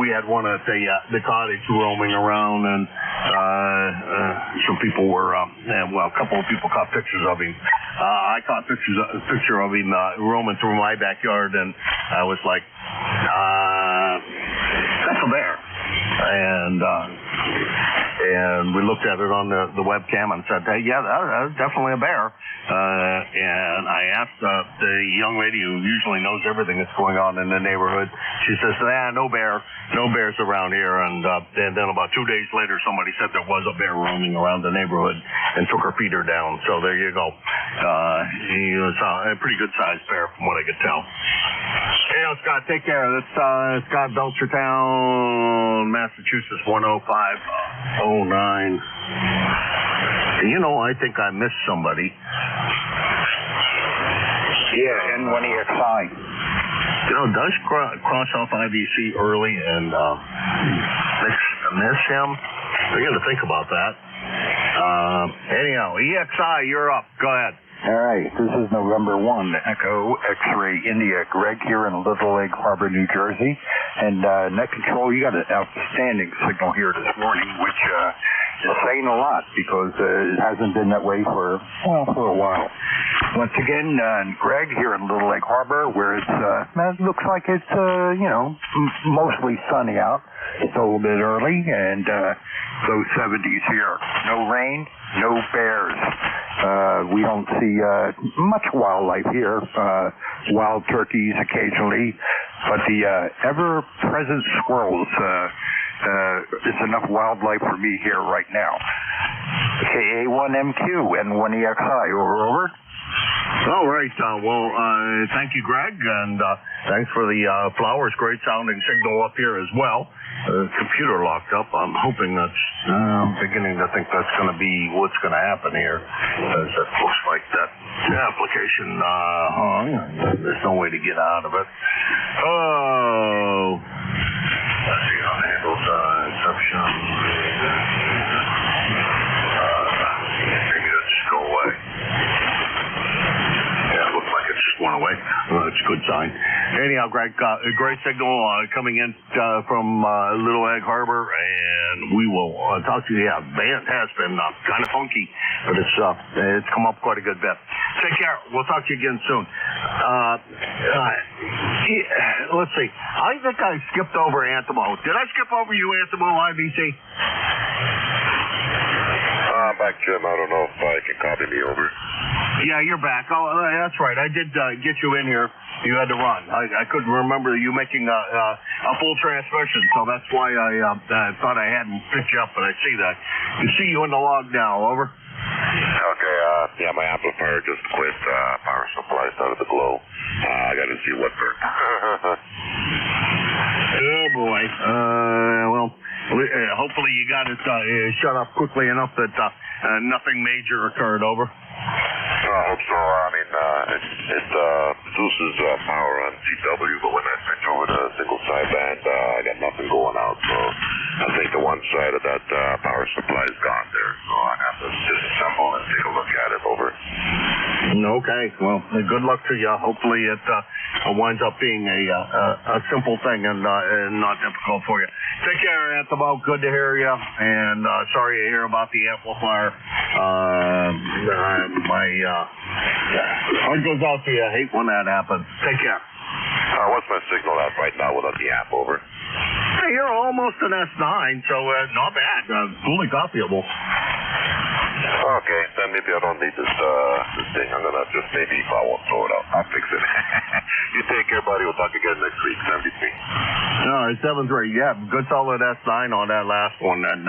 we had one at the cottage roaming around, and some people were, a couple of people caught pictures of him. I caught a picture of him roaming through my backyard, and I was like, that's a bear. And and we looked at it on the webcam and said, hey, yeah, that's definitely a bear. And I asked the young lady who usually knows everything that's going on in the neighborhood. She says, no bears around here. And then about 2 days later, somebody said there was a bear roaming around the neighborhood and took her feeder down. So there you go. He was a pretty good-sized bear from what I could tell. Hey, Scott, take care. That's Scott, Belchertown, Massachusetts, 10509. You know, I think I missed somebody. Yeah, N1EXI. You know, does cross off IBC early and miss him? I got to think about that. Anyhow, EXI, you're up. Go ahead. All right, this is November 1, Echo X-Ray India. Greg here in Little Egg Harbor, New Jersey. And Net Control, you got an outstanding signal here this morning, which is saying a lot because it hasn't been that way for a while. Once again, Greg here in Little Egg Harbor, where it looks like it's, mostly sunny out. It's a little bit early, and low 70s here. No rain, no bears. We don't see much wildlife here. Wild turkeys occasionally, but the ever-present squirrels is enough wildlife for me here right now. KA1MQ and 1EXI, over. All right. Thank you, Greg, and thanks for the flowers. Great sounding signal up here as well. Computer locked up. I'm hoping I'm beginning to think that's going to be what's going to happen here. As it looks like that application hung. There's no way to get out of it. Oh. Let's see how it handles exception. Maybe that'll just go away. Just went away. That's a good sign. Anyhow, Greg, a great signal coming in from Little Egg Harbor, and we will talk to you. Yeah, band has been kind of funky, but it's come up quite a good bit. Take care. We'll talk to you again soon. Let's see. I think I skipped over Antimo. Did I skip over you, Antimo, IBC? Back, Jim. I don't know if I can copy me over. Yeah, you're back. Oh, that's right. I did get you in here. You had to run. I couldn't remember you making a full transmission, so that's why I thought I hadn't picked you up, but I see that. You see you in the log now. Over. Okay. Yeah, my amplifier just quit. Power supply started to glow. I got to see what burnt. Oh boy. Hopefully you got it shut off quickly enough that nothing major occurred. Over. I hope so. I mean, it produces power on CW, but when I switch over to single sideband, I got nothing going out. So I think the one side of that power supply is gone there. So I have to disassemble and take a look at it. Over. Okay. Well, good luck to you. Hopefully it winds up being a simple thing and not difficult for you. Take care, Antimo. Good to hear you. And sorry to hear about the amplifier. My heart goes out to you. I hate when that happens. Take care. What's my signal at right now without the app? Over. Hey, you're almost an S9, so not bad. Fully copyable. Okay, then maybe I don't need this thing. I'm gonna just maybe if I won't throw it out. I'll fix it. You take care, buddy. We'll talk again next week. 73. No, it's 7-3. Yeah, good solid S9 on that last one. And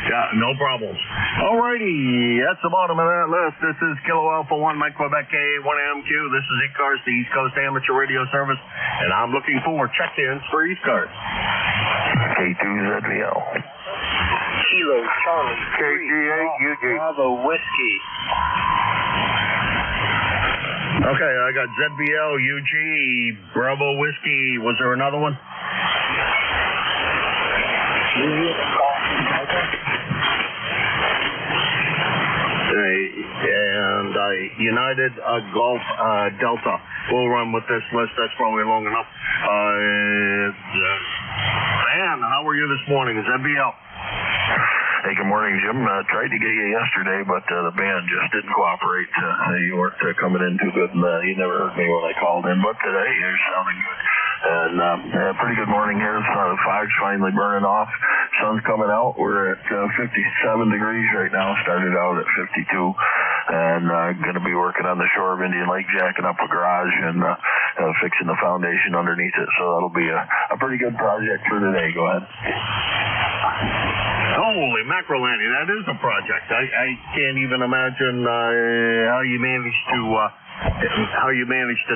yeah, no problems. Alrighty, that's the bottom of that list. This is Kilo Alpha 1 Mike Quebec KA1MQ. This is ECARS, the East Coast Amateur Radio Service, and I'm looking for check-ins for ECARS. K2ZVL. Kilo Charlie 3 Bravo Whiskey. Okay, I got ZBL, UG, Bravo Whiskey. Was there another one? And United Golf Delta. We'll run with this list. That's probably long enough. Man, how were you this morning? Is ZBL? Hey, good morning, Jim. Tried to get you yesterday, but the band just didn't cooperate. You weren't coming in too good, and you never heard me when I called in. But today, you're sounding good. And pretty good morning here. The fire's finally burning off. Sun's coming out. We're at 57 degrees right now. Started out at 52. And going to be working on the shore of Indian Lake, jacking up a garage and fixing the foundation underneath it. So that'll be a pretty good project for today. Go ahead. Holy mackerel, Andy, that is a project. I can't even imagine how you managed to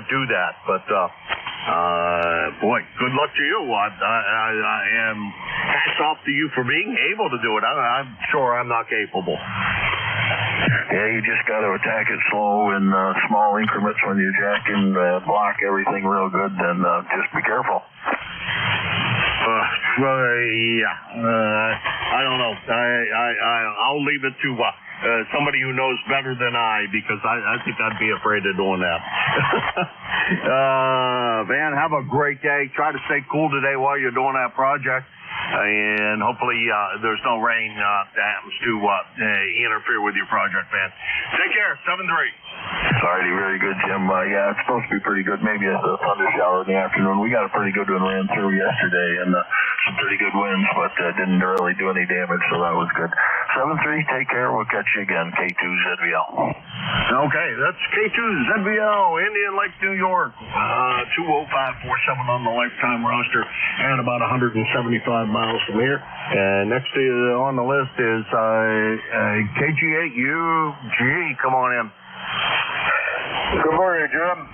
do that. But boy, good luck to you. I am hats off to you for being able to do it. I'm sure I'm not capable. Yeah, you just got to attack it slow in small increments when you jack and block everything real good. Then just be careful. I don't know. I'll leave it to somebody who knows better than I, because I think I'd be afraid of doing that. Man, have a great day. Try to stay cool today while you're doing that project. And hopefully there's no rain that happens to interfere with your project, man. Take care. 7-3. Alrighty, very good, Jim. Yeah, it's supposed to be pretty good. Maybe a thunder shower in the afternoon. We got a pretty good one ran through yesterday, and some pretty good winds, but didn't really do any damage, so that was good. 7-3, take care. We'll catch you again. K2ZVL. Okay, that's K2ZVL, Indian Lake, New York. 20547 on the lifetime roster, and about 175 miles from here. And next on the list is KG8UG. Come on in. Good morning, Jim.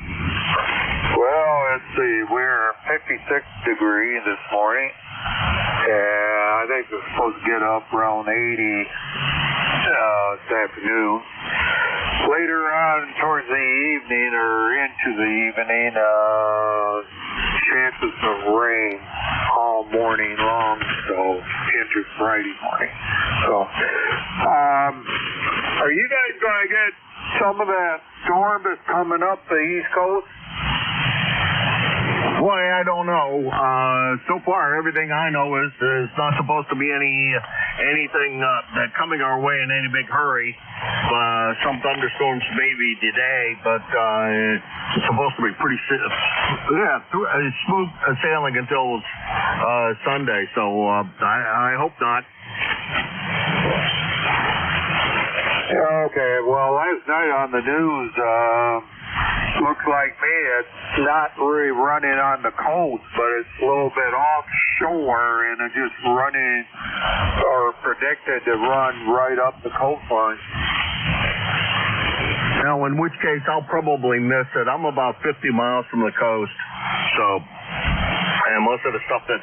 Well, let's see. We're 56 degrees this morning. And I think we're supposed to get up around 80 this afternoon. Later on towards the evening or into the evening, chances of rain all morning long, so into Friday morning. So, are you guys going to get some of that storm that's coming up the East Coast? Boy, I don't know. So far, everything I know is there's not supposed to be anything that coming our way in any big hurry. Some thunderstorms maybe today, but it's supposed to be pretty smooth sailing until Sunday. So I hope not. Okay, well, last night on the news, looks like me, it's not really running on the coast, but it's a little bit offshore, and it's just running, or predicted to run right up the coastline. Now, in which case, I'll probably miss it. I'm about 50 miles from the coast, so, and most of the stuff that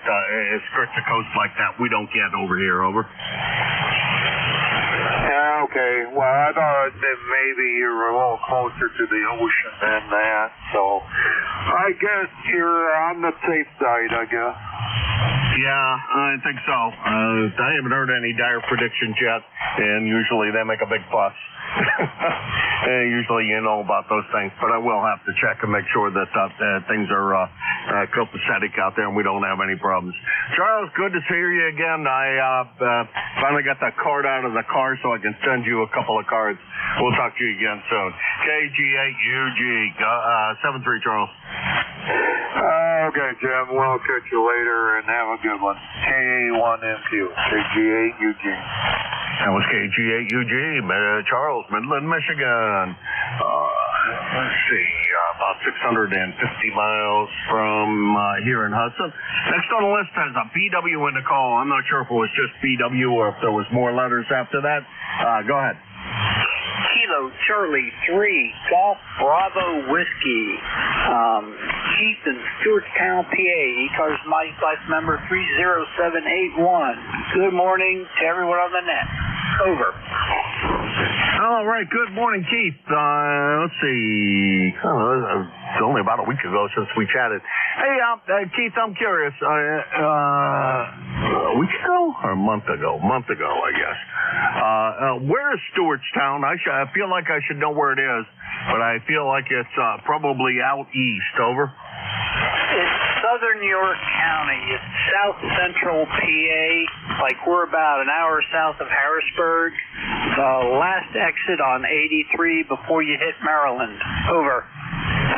skirts the coast like that, we don't get over here, over. Okay, well, I thought that maybe you were a little closer to the ocean than that, so I guess you're on the safe side, I guess. Yeah, I think so. I haven't heard any dire predictions yet, and usually they make a big fuss. Usually you know about those things, but I will have to check and make sure that things are copacetic out there and we don't have any problems. Charles, good to see you again. I finally got that card out of the car so I can send you a couple of cards. We'll talk to you again soon. KG8UG, 7-3, Charles. Okay, Jim, we'll catch you later and have a good one. K1MQ, KG8UG. That was KG8UG, Charles, Midland, Michigan. Let's see, about 650 miles from here in Hudson. Next on the list is a BW in the call. I'm not sure if it was just BW or if there was more letters after that. Go ahead. Kilo Charlie 3 Golf Bravo Whiskey. Keith in Stewartstown, PA. ECARS license number 30781. Good morning to everyone on the net. Over. All right. Good morning, Keith. Let's see. It's only about a week ago since we chatted. Hey, Keith, I'm curious. A week ago or a month ago? Month ago, I guess. Where is Stewartstown? I feel like I should know where it is, but I feel like it's probably out east. Over. It's southern York County. It's south central PA. Like we're about an hour south of Harrisburg. The last exit on 83 before you hit Maryland. Over.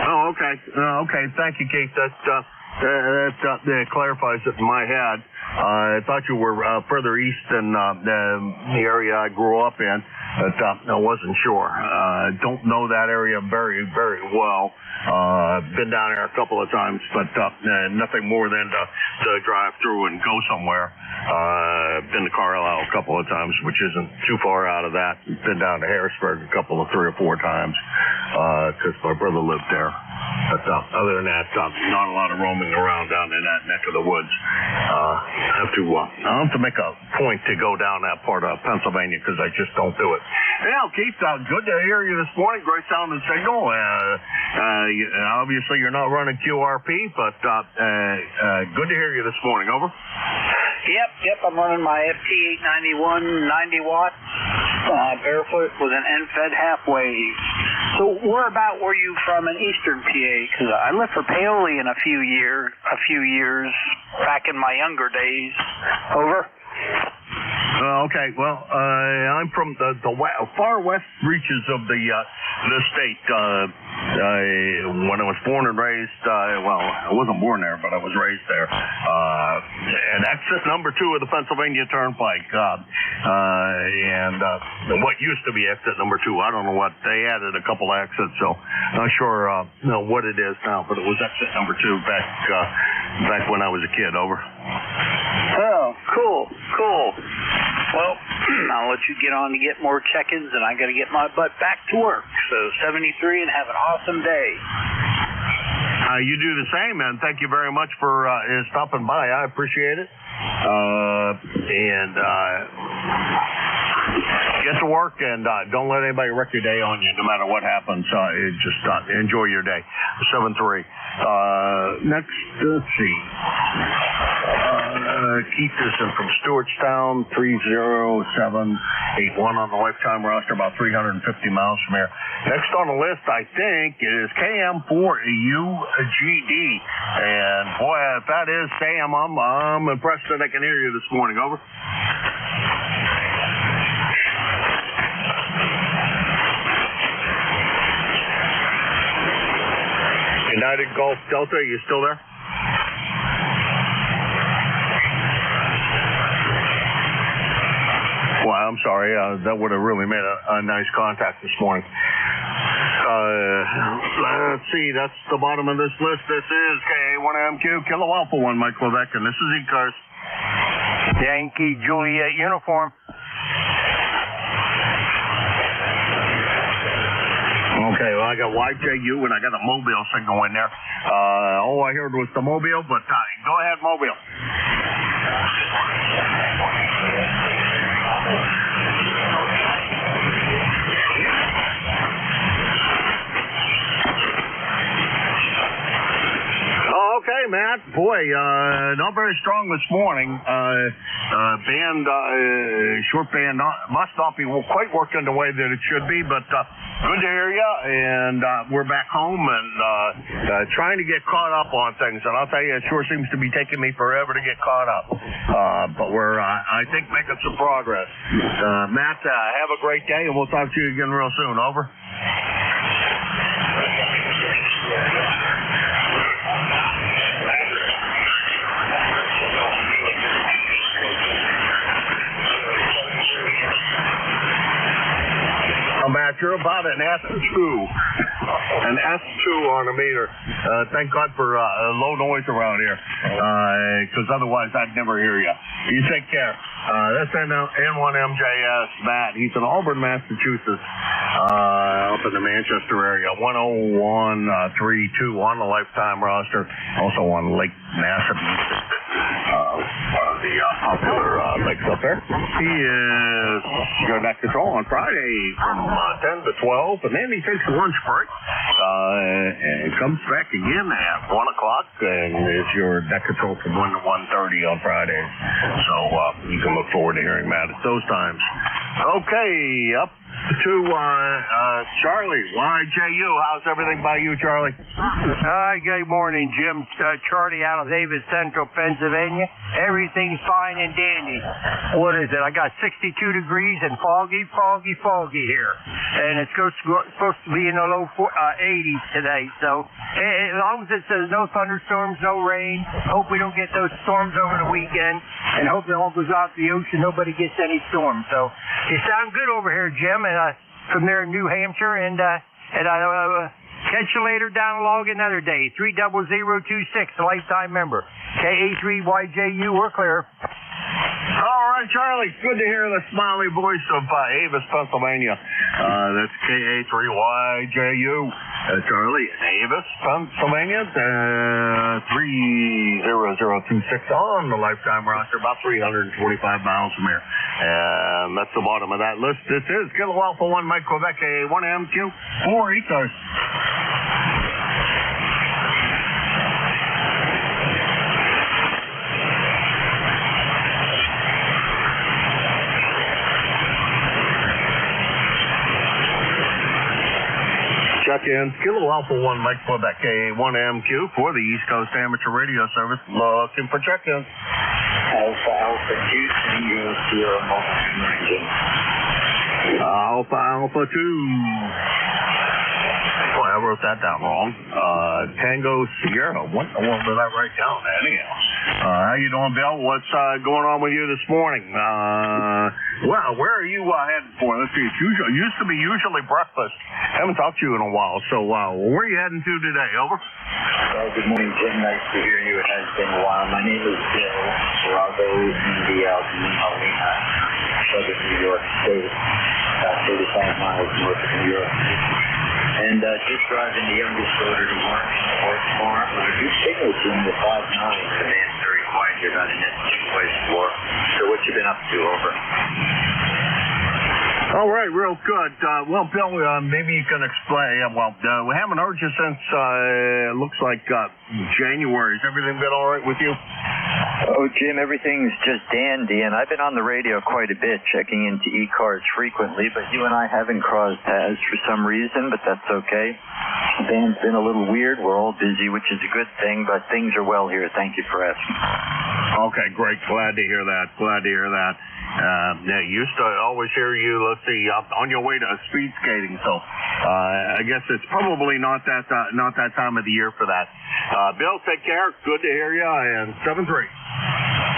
Oh, okay. Okay. Thank you, Keith. That's That clarifies it in my head. I thought you were further east than the area I grew up in, but I wasn't sure. Don't know that area very, very well. Been down there a couple of times, but nothing more than to drive through and go somewhere. Been to Carlisle a couple of times, which isn't too far out of that. Been down to Harrisburg three or four times because my brother lived there. But other than that, not a lot of roaming around down in that neck of the woods. I'll have to make a point to go down that part of Pennsylvania because I just don't do it. Now, Keith, good to hear you this morning. Great sound and signal. Obviously, you're not running QRP, but good to hear you this morning. Over. Yep. I'm running my FT891 90 watt barefoot with an end-fed half wave. So where were you from in Eastern PA? Because I lived for Paoli in a few years back in my younger days. Over. Okay, well, I'm from the far west reaches of the state. When I was born and raised, I wasn't born there, but I was raised there. And exit number 2 of the Pennsylvania Turnpike, and what used to be exit number 2. I don't know what they added a couple exits, so not sure what it is now. But it was exit number 2 back when I was a kid. Over. Oh, cool. Well, I'll let you get on to get more check-ins, and I got to get my butt back to work. So 73 and have an awesome day. You do the same, man. Thank you very much for stopping by. I appreciate it. And get to work, and don't let anybody wreck your day on you, no matter what happens. Just enjoy your day. 7-3. Next, let's see. Keith is in from Stewartstown, 30781 on the lifetime roster, about 350 miles from here. Next on the list, I think, is KM4UGD. And boy, if that is Sam, I'm impressed that I can hear you this morning. Over. United Golf Delta, are you still there? Well, I'm sorry. That would have really made a nice contact this morning. Let's see. That's the bottom of this list. This is KA1MQ, Kilo Alpha 1, Mike Levesque, and this is ECARS. Yankee Juliet uniform. Okay, well, I got YJU and I got a Mobile signal in there. All I heard was the Mobile, but go ahead, Mobile. Okay, Matt. Boy, not very strong this morning. Short band must not be quite working the way that it should be, but good to hear you. And we're back home and trying to get caught up on things. And I'll tell you, it sure seems to be taking me forever to get caught up. But we're, I think, making some progress. Matt, have a great day, and we'll talk to you again real soon. Over. Matt, you're about an S2 on a meter. Thank God for low noise around here, because otherwise I'd never hear you. You take care. That's N1MJS, Matt. He's in Auburn, Massachusetts, up in the Manchester area. 10132 on the lifetime roster, also on Lake Massachusetts. One of the popular lakes up there. He is going back to control on Friday from 10 to 12, and then he takes a lunch break and comes back again at 1 o'clock, and is your deck control from 1 to 1:30 on Fridays. So you can look forward to hearing Matt at those times. Okay, up Charlie, YJU. How's everything by you, Charlie? Good morning, Jim. Charlie out of Davis Central, Pennsylvania. Everything's fine and dandy. What is it? I got 62 degrees and foggy here. And it's supposed to be in the low 80s today. So as long as it says no thunderstorms, no rain, hope we don't get those storms over the weekend. And hope it all goes out to the ocean. Nobody gets any storms. So you sound good over here, Jim. And from there in New Hampshire. And I'll catch you later down along another day. 30026, a lifetime member. KA3YJU, we're clear. All right, Charlie. Good to hear the smiley voice of Avis, Pennsylvania. That's KA3YJU. Charlie in Avis, Pennsylvania. 30026 on the lifetime roster, about 345 miles from here. And that's the bottom of that list. This is Kilo Alpha 1 Mike Quebec, KA1MQ, 4 ECARS. Check in. Kilo Alpha 1 Mike Quebec, KA1MQ for the East Coast Amateur Radio Service. Looking for check-in. Alpha 2, Tango Sierra Mobile engine. Alpha 2. Boy, I wrote that down wrong. Tango Sierra. What the hell did I write down? Anyhow. How you doing, Bill? What's going on with you this morning? Well, where are you heading for? Let's see. It used to be usually breakfast. Haven't talked to you in a while. So where are you heading to today? Over. Good morning, Jim. Nice to hear you. It has been a while. My name is Bill Bravo, India, Lima, southern New York State, 35 miles north of New York. And just driving the youngest daughter to work in the horse farm. You signaled in the 5-9 command very quiet here about a net 2-4. So what you been up to, over? All right, real good. Well, Bill, maybe you can explain. We haven't heard you since, it looks like January. Has everything been all right with you? Oh, Jim, everything's just dandy, and I've been on the radio quite a bit, checking into ECARS frequently, but you and I haven't crossed paths for some reason, but that's okay. The band's been a little weird. We're all busy, which is a good thing, but things are well here. Thank you for asking. Okay, great. Glad to hear that. Yeah, used to always hear you, let's see, on your way to speed skating, so I guess it's probably not that time of the year for that. Bill, take care. Good to hear you, and 7-3.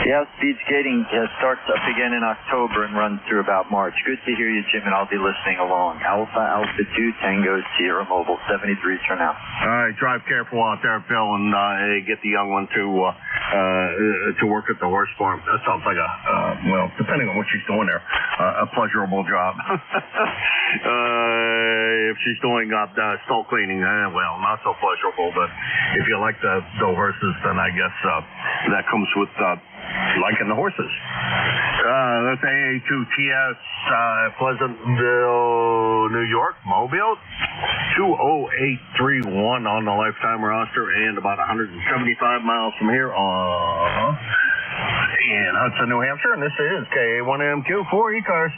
Yeah, speed skating starts up again in October and runs through about March. Good to hear you, Jim, and I'll be listening along. Alpha 2, Tango Sierra Mobile, 73 for now. All right, drive careful out there, Bill, and get the young one to work at the horse farm. That sounds like well, depending on what she's doing there, a pleasurable job. If she's doing stall cleaning, well, not so pleasurable, but if you like the horses, then I guess that comes with liking the horses. That's AA2TS, Pleasantville, New York, Mobile. 20831 on the lifetime roster and about 175 miles from here in Hudson, New Hampshire. And this is KA1MQ for ECARS.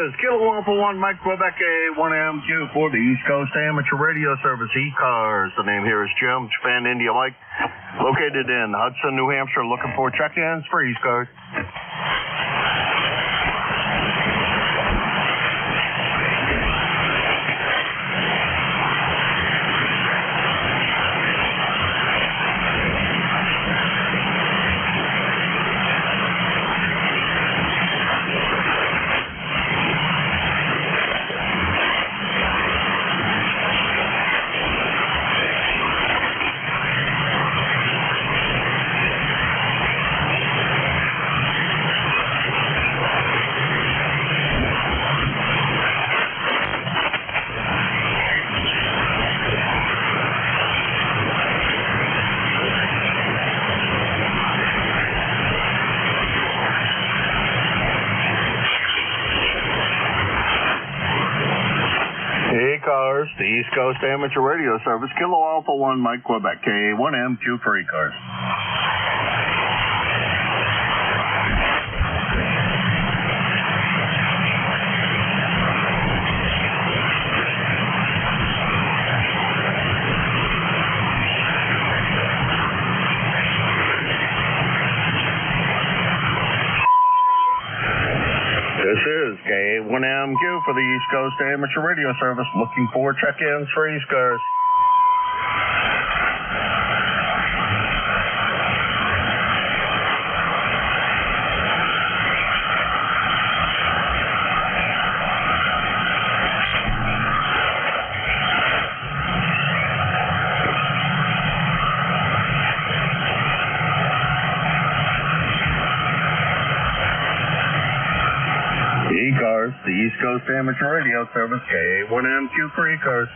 is Kilo Alpha 1 Mike Quebec A1MQ for the East Coast Amateur Radio Service, ECARS. The name here is Jim, Japan India Mike, located in Hudson, New Hampshire, looking for check-ins for ECARS. ECARS, the East Coast Amateur Radio Service, Kilo Alpha 1 Mike Quebec, K1M2 for ECARS. This is K1MQ for the East Coast Amateur Radio Service, looking for check-ins for ECARS. ECARS, the East Coast Amateur Radio Service, K1MQ for ECARS.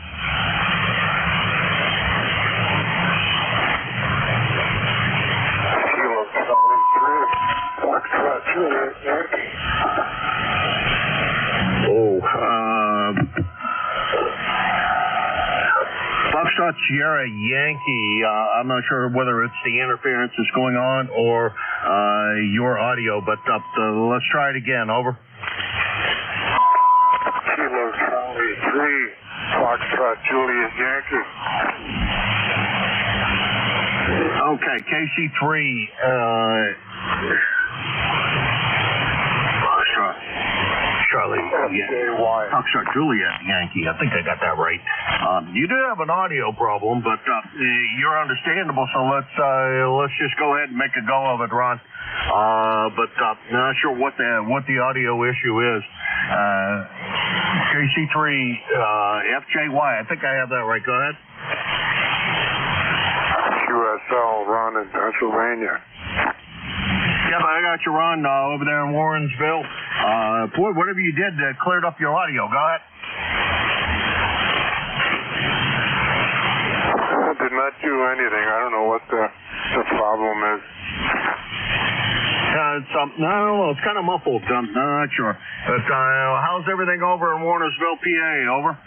Foxtrot Sierra Yankee, I'm not sure whether it's the interference that's going on or your audio, but let's try it again. Over. Kilo Charlie 3, Foxtrot Juliet Yankee. Okay, KC3, Foxtrot Charlie, Foxtrot Juliet Yankee. I think I got that right. You do have an audio problem, but you're understandable, so let's just go ahead and make a go of it, Ron. But not sure what the audio issue is. KC3 FJY. I think I have that right. Go ahead. QSL, Ron in Pennsylvania. Yep, I got you, Ron, over there in Warrensville. Boy, whatever you did cleared up your audio. Go ahead. I did not do anything. I don't know what the problem is. It's I don't know. It's kind of muffled. I'm not sure. But how's everything over in Warrensville, PA? Over.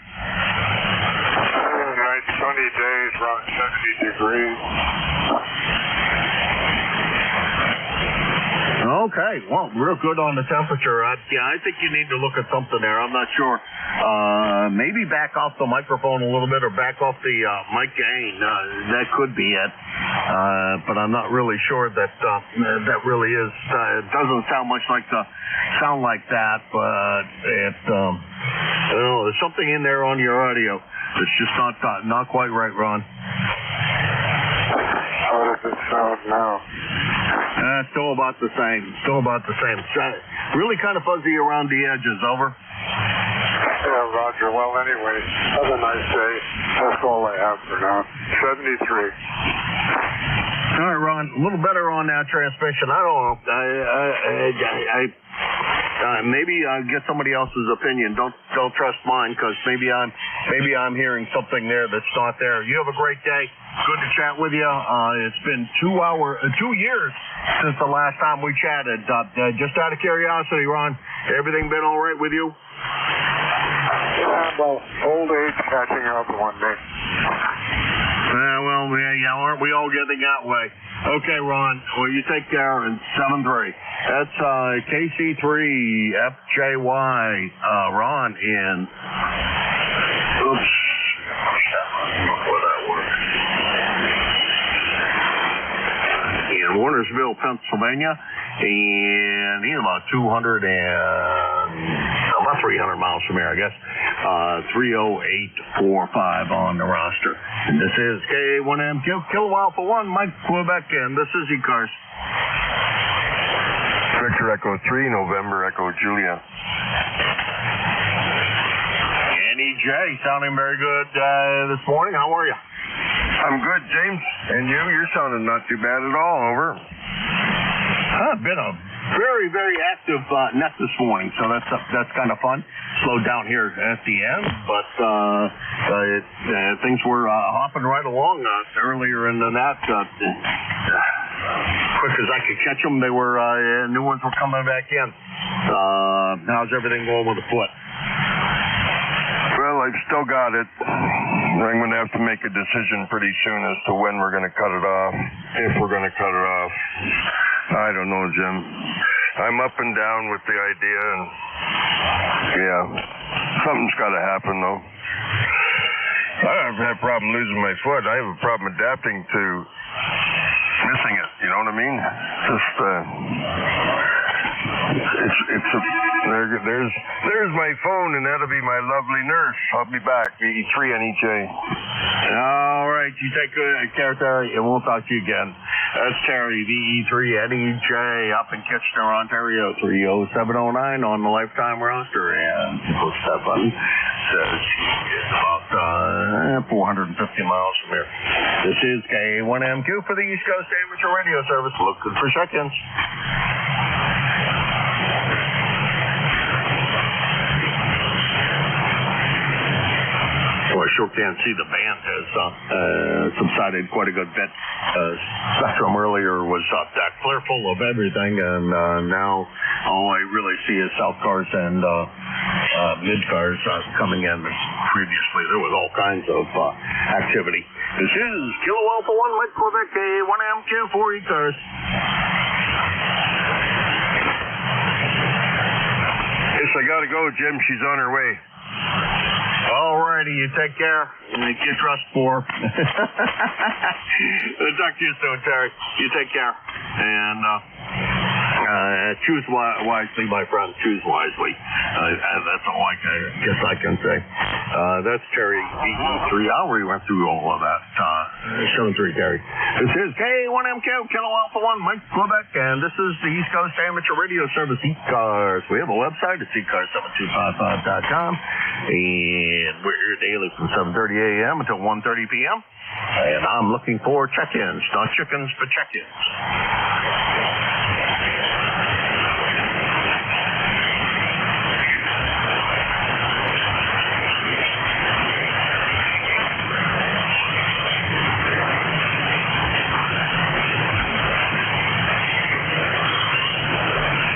Nice sunny days, around 70 degrees. Okay, well, real good on the temperature. I think you need to look at something there. I'm not sure. Maybe back off the microphone a little bit or back off the mic gain. That could be it. But I'm not really sure that that really is. It doesn't sound much like that, but it. I don't know. There's something in there on your audio that's just not quite right, Ron. How does it sound now? Still about the same. Really kind of fuzzy around the edges. Over. Yeah, Roger. Well, anyway, have a nice day. That's all I have for now. 73. All right, Ron. A little better on that transmission. I don't know. Maybe get somebody else's opinion. Don't trust mine, because maybe I'm hearing something there that's not there. You have a great day. Good to chat with you. It's been 2 years since the last time we chatted. Just out of curiosity, Ron, everything been all right with you? Yeah, well, old age catching up one day. Well, aren't we all getting that way? Okay, Ron. Well, you take care. And 7-3. That's KC3FJY. Ron in. Oops. In Warnersville, Pennsylvania, and he's about 300 miles from here, I guess. 30845 on the roster. This is K1MQ, Kilo Alpha 1, Mike Quebec, and this is ECARS. Victor Echo 3, November Echo Julia. NEJ, sounding very good this morning. How are you? I'm good, James. And you? You're sounding not too bad at all, over. Been a very, very active net this morning, so that's kind of fun. Slowed down here at the end, but things were hopping right along earlier in the net. Quick as I could catch them, they were new ones were coming back in. How's everything going with the foot? Well, I've still got it. I'm going to have to make a decision pretty soon as to when we're going to cut it off, if we're going to cut it off. I don't know, Jim. I'm up and down with the idea, and yeah, something's got to happen, though. I don't have a problem losing my foot. I have a problem adapting to missing it. You know what I mean? Just there's my phone, and that'll be my lovely nurse. I'll be back. VE3 NEJ. All right, you take good care, Terry, and we'll talk to you again. That's Terry, VE3 NEJ, up in Kitchener, Ontario, 30709 on the lifetime roster, and 7 says it's about 450 miles from here. This is K1MQ for the East Coast Amateur Radio Service, looking for check-ins. Well, I sure can't see the band has subsided quite a good bit. Spectrum earlier was that clear full of everything, and now all I really see is South Cars and mid cars coming in. Previously, there was all kinds of activity. This is Kilo Alpha 1, Mike Quebec, A1MQ for ECARS. Yes, I gotta go, Jim. She's on her way. All righty, you take care. Get dressed for. Talk to you soon, Terry. You take care. And choose wisely, my friend. Choose wisely. That's all I guess I can say. That's Terry, VE3. I already went through all of that. 7-3, Terry. This is K1MQ, Kilo Alpha 1, Mike Quebec, and this is the East Coast Amateur Radio Service, ECARS. We have a website. It's ECARS7255.com. And we're here daily from 7:30 a.m. until 1:30 p.m. And I'm looking for check-ins, not chickens, but check-ins.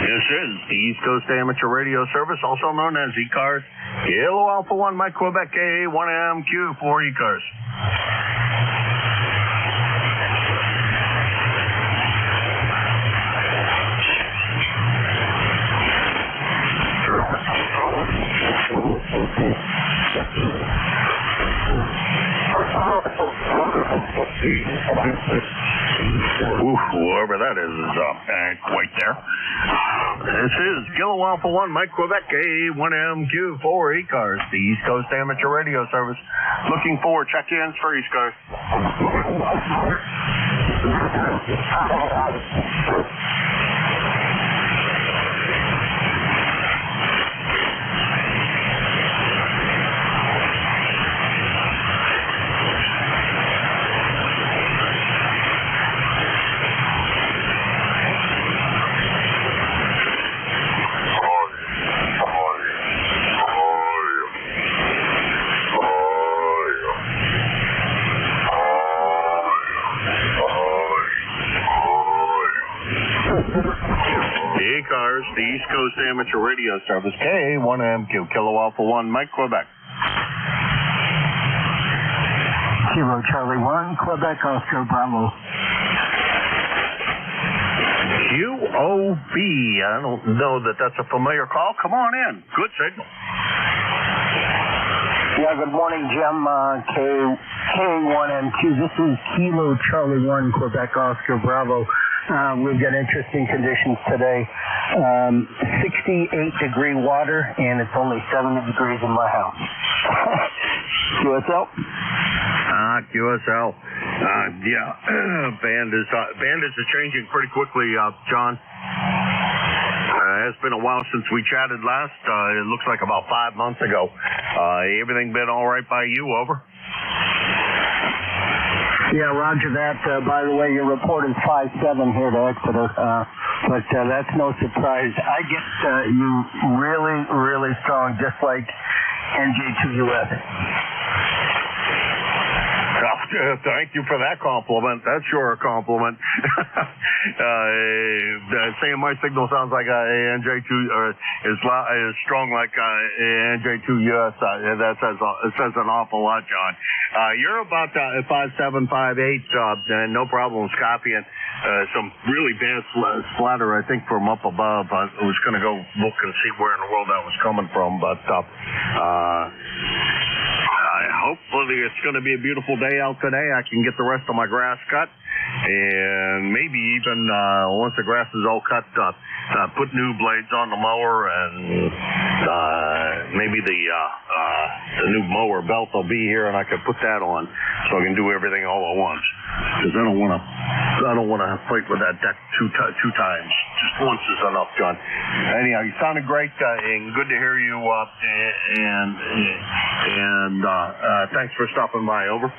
This is the East Coast Amateur Radio Service, also known as ECARS. Kilo Alpha 1, Mike Quebec, A1MQ for ECARS. Whoever that is quite there. This is Kilo Alpha 1, Mike Quebec, A1MQ for ECARS, the East Coast Amateur Radio Service. Looking for check-ins for ECARS. ECARS, the East Coast Amateur Radio Service, K1MQ, Kilo Alpha 1, Mike Quebec. Kilo Charlie 1, Quebec Oscar Bravo. QOB. I don't know that that's a familiar call. Come on in. Good signal. Yeah, good morning, Jim. K1MQ. This is Kilo Charlie 1, Quebec Oscar Bravo. We've got interesting conditions today. 68-degree water, and it's only 70 degrees in my house. QSL? QSL. Bandits are changing pretty quickly, John. It's been a while since we chatted last. It looks like about 5 months ago. Everything been all right by you? Over. Yeah, roger that. By the way, your report is 5-7 here to Exeter, but that's no surprise. I get you really, really strong, just like NJ2US. Thank you for that compliment. That's sure a compliment. Saying my signal sounds like NJ2 is strong like NJ2US. That says an awful lot, John. You're about 5.7, 5.8. No problems copying. Some really bad splatter, I think, from up above. I was going to go look and see where in the world that was coming from, but hopefully it's going to be a beautiful day out today. I can get the rest of my grass cut, and maybe even once the grass is all cut, put new blades on the mower, and maybe the new mower belt will be here, and I can put that on so I can do everything all at once. Because I don't want to fight with that deck two times. Just once is enough, John. Anyhow, you sounded great, and good to hear you. And thanks for stopping by. Over.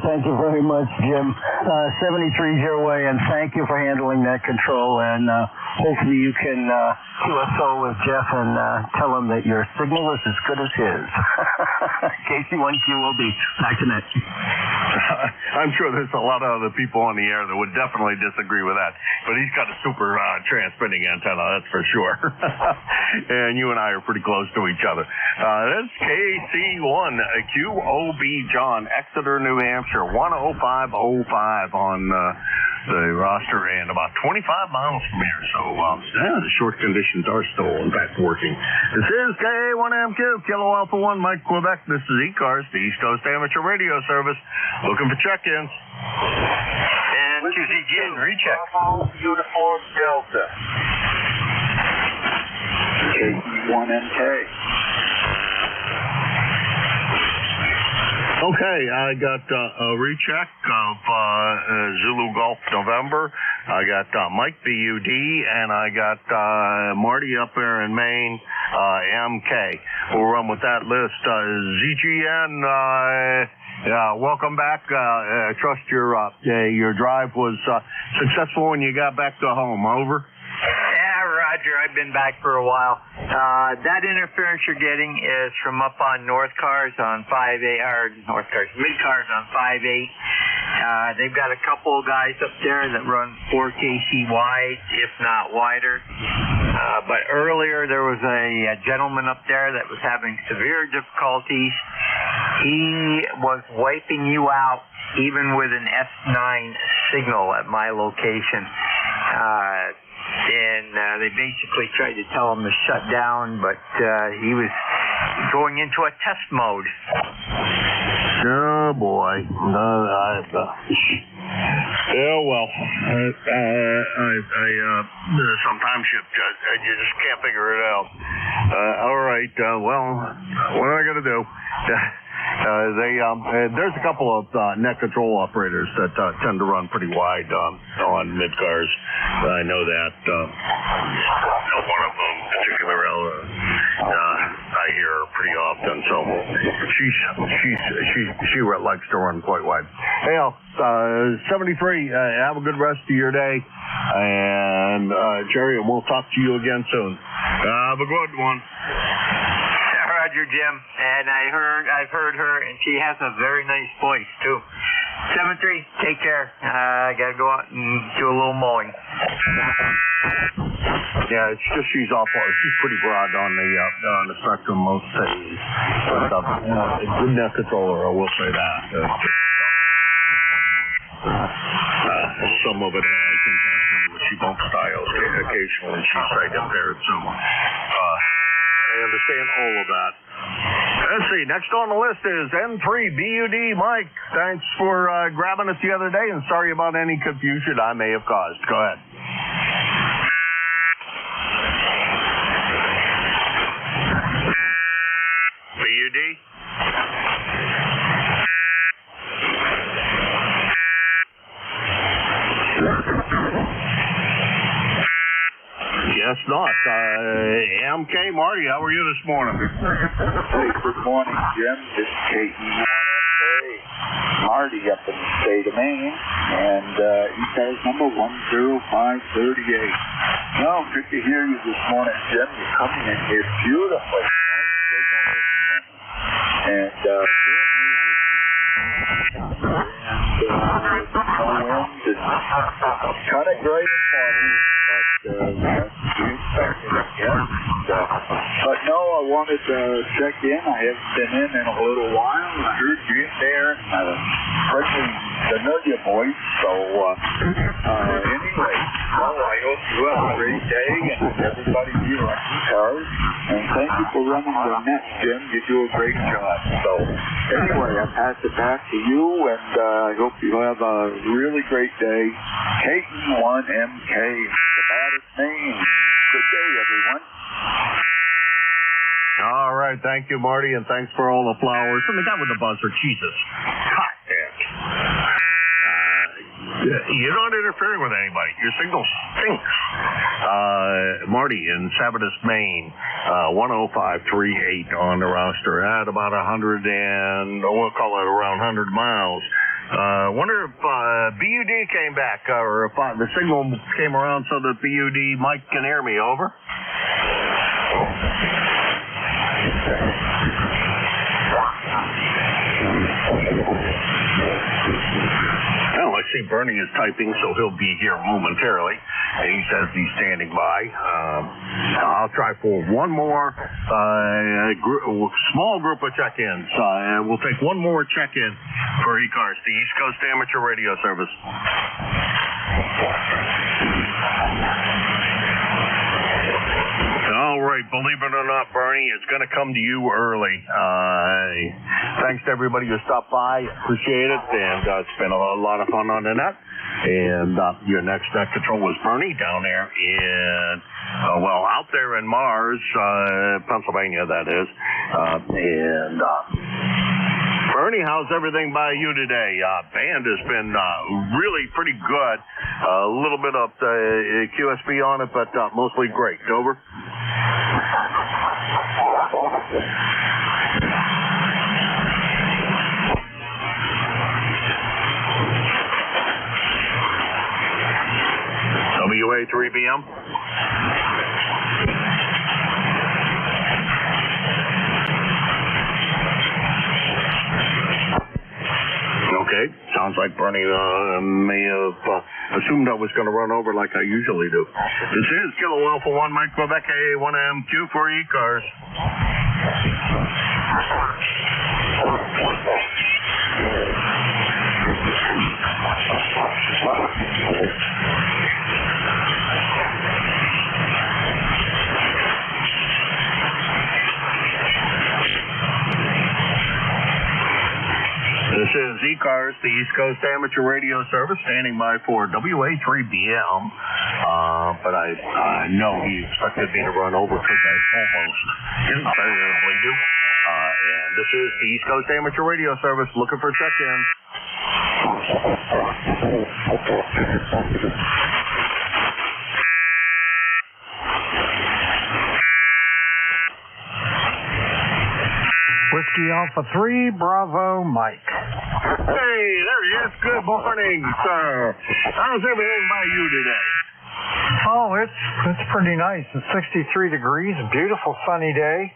Thank you very much, Jim. 7308, and thank you for handling that control. And hopefully you can QSO with Jeff and tell him that your signal is as good as his. KC1QOB. Back to net. I'm sure there's a lot of other people on the air that would definitely disagree with that. But he's got a super transmitting antenna, that's for sure. And you and I are pretty close to each other. That's KC1QOB, John, Exeter, New Hampshire, 10505 on the roster, and about 25 miles from here. So the short conditions are still, in fact, working. This is K1MQ, Kilo Alpha 1, Mike, Quebec. This is ECARS, the East Coast Amateur Radio Service, looking for check-ins. And QCG, recheck. Uniform Delta. K1MK. Okay, I got a recheck of Zulu Golf November. I got Mike BUD, and I got Marty up there in Maine, MK. We'll run with that list. ZGN, welcome back. I trust your drive was successful when you got back to home. Over. Roger, I've been back for a while. That interference you're getting is from up on mid-cars on 5.8. They've got a couple of guys up there that run 4 kc wide, if not wider. But earlier there was a gentleman up there that was having severe difficulties. He was wiping you out even with an S9 signal at my location. And they basically tried to tell him to shut down, but he was going into a test mode. Oh boy. Yeah, well, sometimes you just can't figure it out. All right, well, what am I going to do? There's a couple of net control operators that tend to run pretty wide on mid-cars. I know that. One of them, particularly, I hear her pretty often. So she likes to run quite wide. Hey, 73. Have a good rest of your day, and Jerry, we'll talk to you again soon. Have a good one. Roger, Jim, and I've heard her, and she has a very nice voice too. 73, take care. I gotta go out and do a little mowing. Yeah, it's just she's pretty broad on the spectrum most days. But good net controller, I will say that. Some of it I think has to do with she bump styles occasionally. She's sight impaired, so I understand all of that. Let's see. Next on the list is N3BUD Mike. Thanks for grabbing us the other day, and sorry about any confusion I may have caused. Go ahead. BUD? Guess not. MK Marty, how are you this morning? Hey, good morning, Jim. This is KE1MK. Marty up in the state of Maine, and ECARS number 10538. No, good to hear you this morning, Jim. You're coming in here beautifully. And certainly no wind and kind of gray and foggy, but we expected it, yes. But no, I wanted to check in. I haven't been in a little while, and I heard you in there, and friendly familiar voice. So anyway, well, I hope you have a great day, and everybody here on ECARS. And thank you for running the net, Jim. You do a great job. So anyway, I pass it back to you, and I hope you have a really great day. KE1MK, the baddest name. Good day, everyone. All right, thank you, Marty, and thanks for all the flowers. And the guy with the buzzer, Jesus. Hot damn. You're not interfering with anybody. Your signal stinks. Marty in Sabatus, Maine, 10538 on the roster at about 100 and, we'll call it around 100 miles. Wonder if BUD came back, or if the signal came around so that BUD Mike can hear me. Over. Well, I see Bernie is typing, so he'll be here momentarily. And he says he's standing by. I'll try for one more small group of check-ins. We'll take one more check-in for ECARS, the East Coast Amateur Radio Service. All right, believe it or not, Bernie, it's going to come to you early. Thanks to everybody who stopped by. Appreciate it, and it's been a lot of fun on the net. And your next net control was Bernie down there in, out there in Mars, Pennsylvania, that is. Bernie, how's everything by you today? Band has been really pretty good. A little bit of QSB on it, but mostly great. Over. WA3BM. Okay, sounds like Bernie may have assumed I was going to run over like I usually do. This is Kilo Alpha 1 Mike Quebec A1MQ for ECARS. This is ECARS, the East Coast Amateur Radio Service, standing by for WA3BM. But I know he expected me to run over because I almost invariably do. And this is the East Coast Amateur Radio Service looking for check-in. Whiskey Alpha 3, Bravo, Mike. Hey, there he is. Good morning, sir. How's everything by you today? Oh, it's pretty nice. It's 63 degrees, a beautiful sunny day.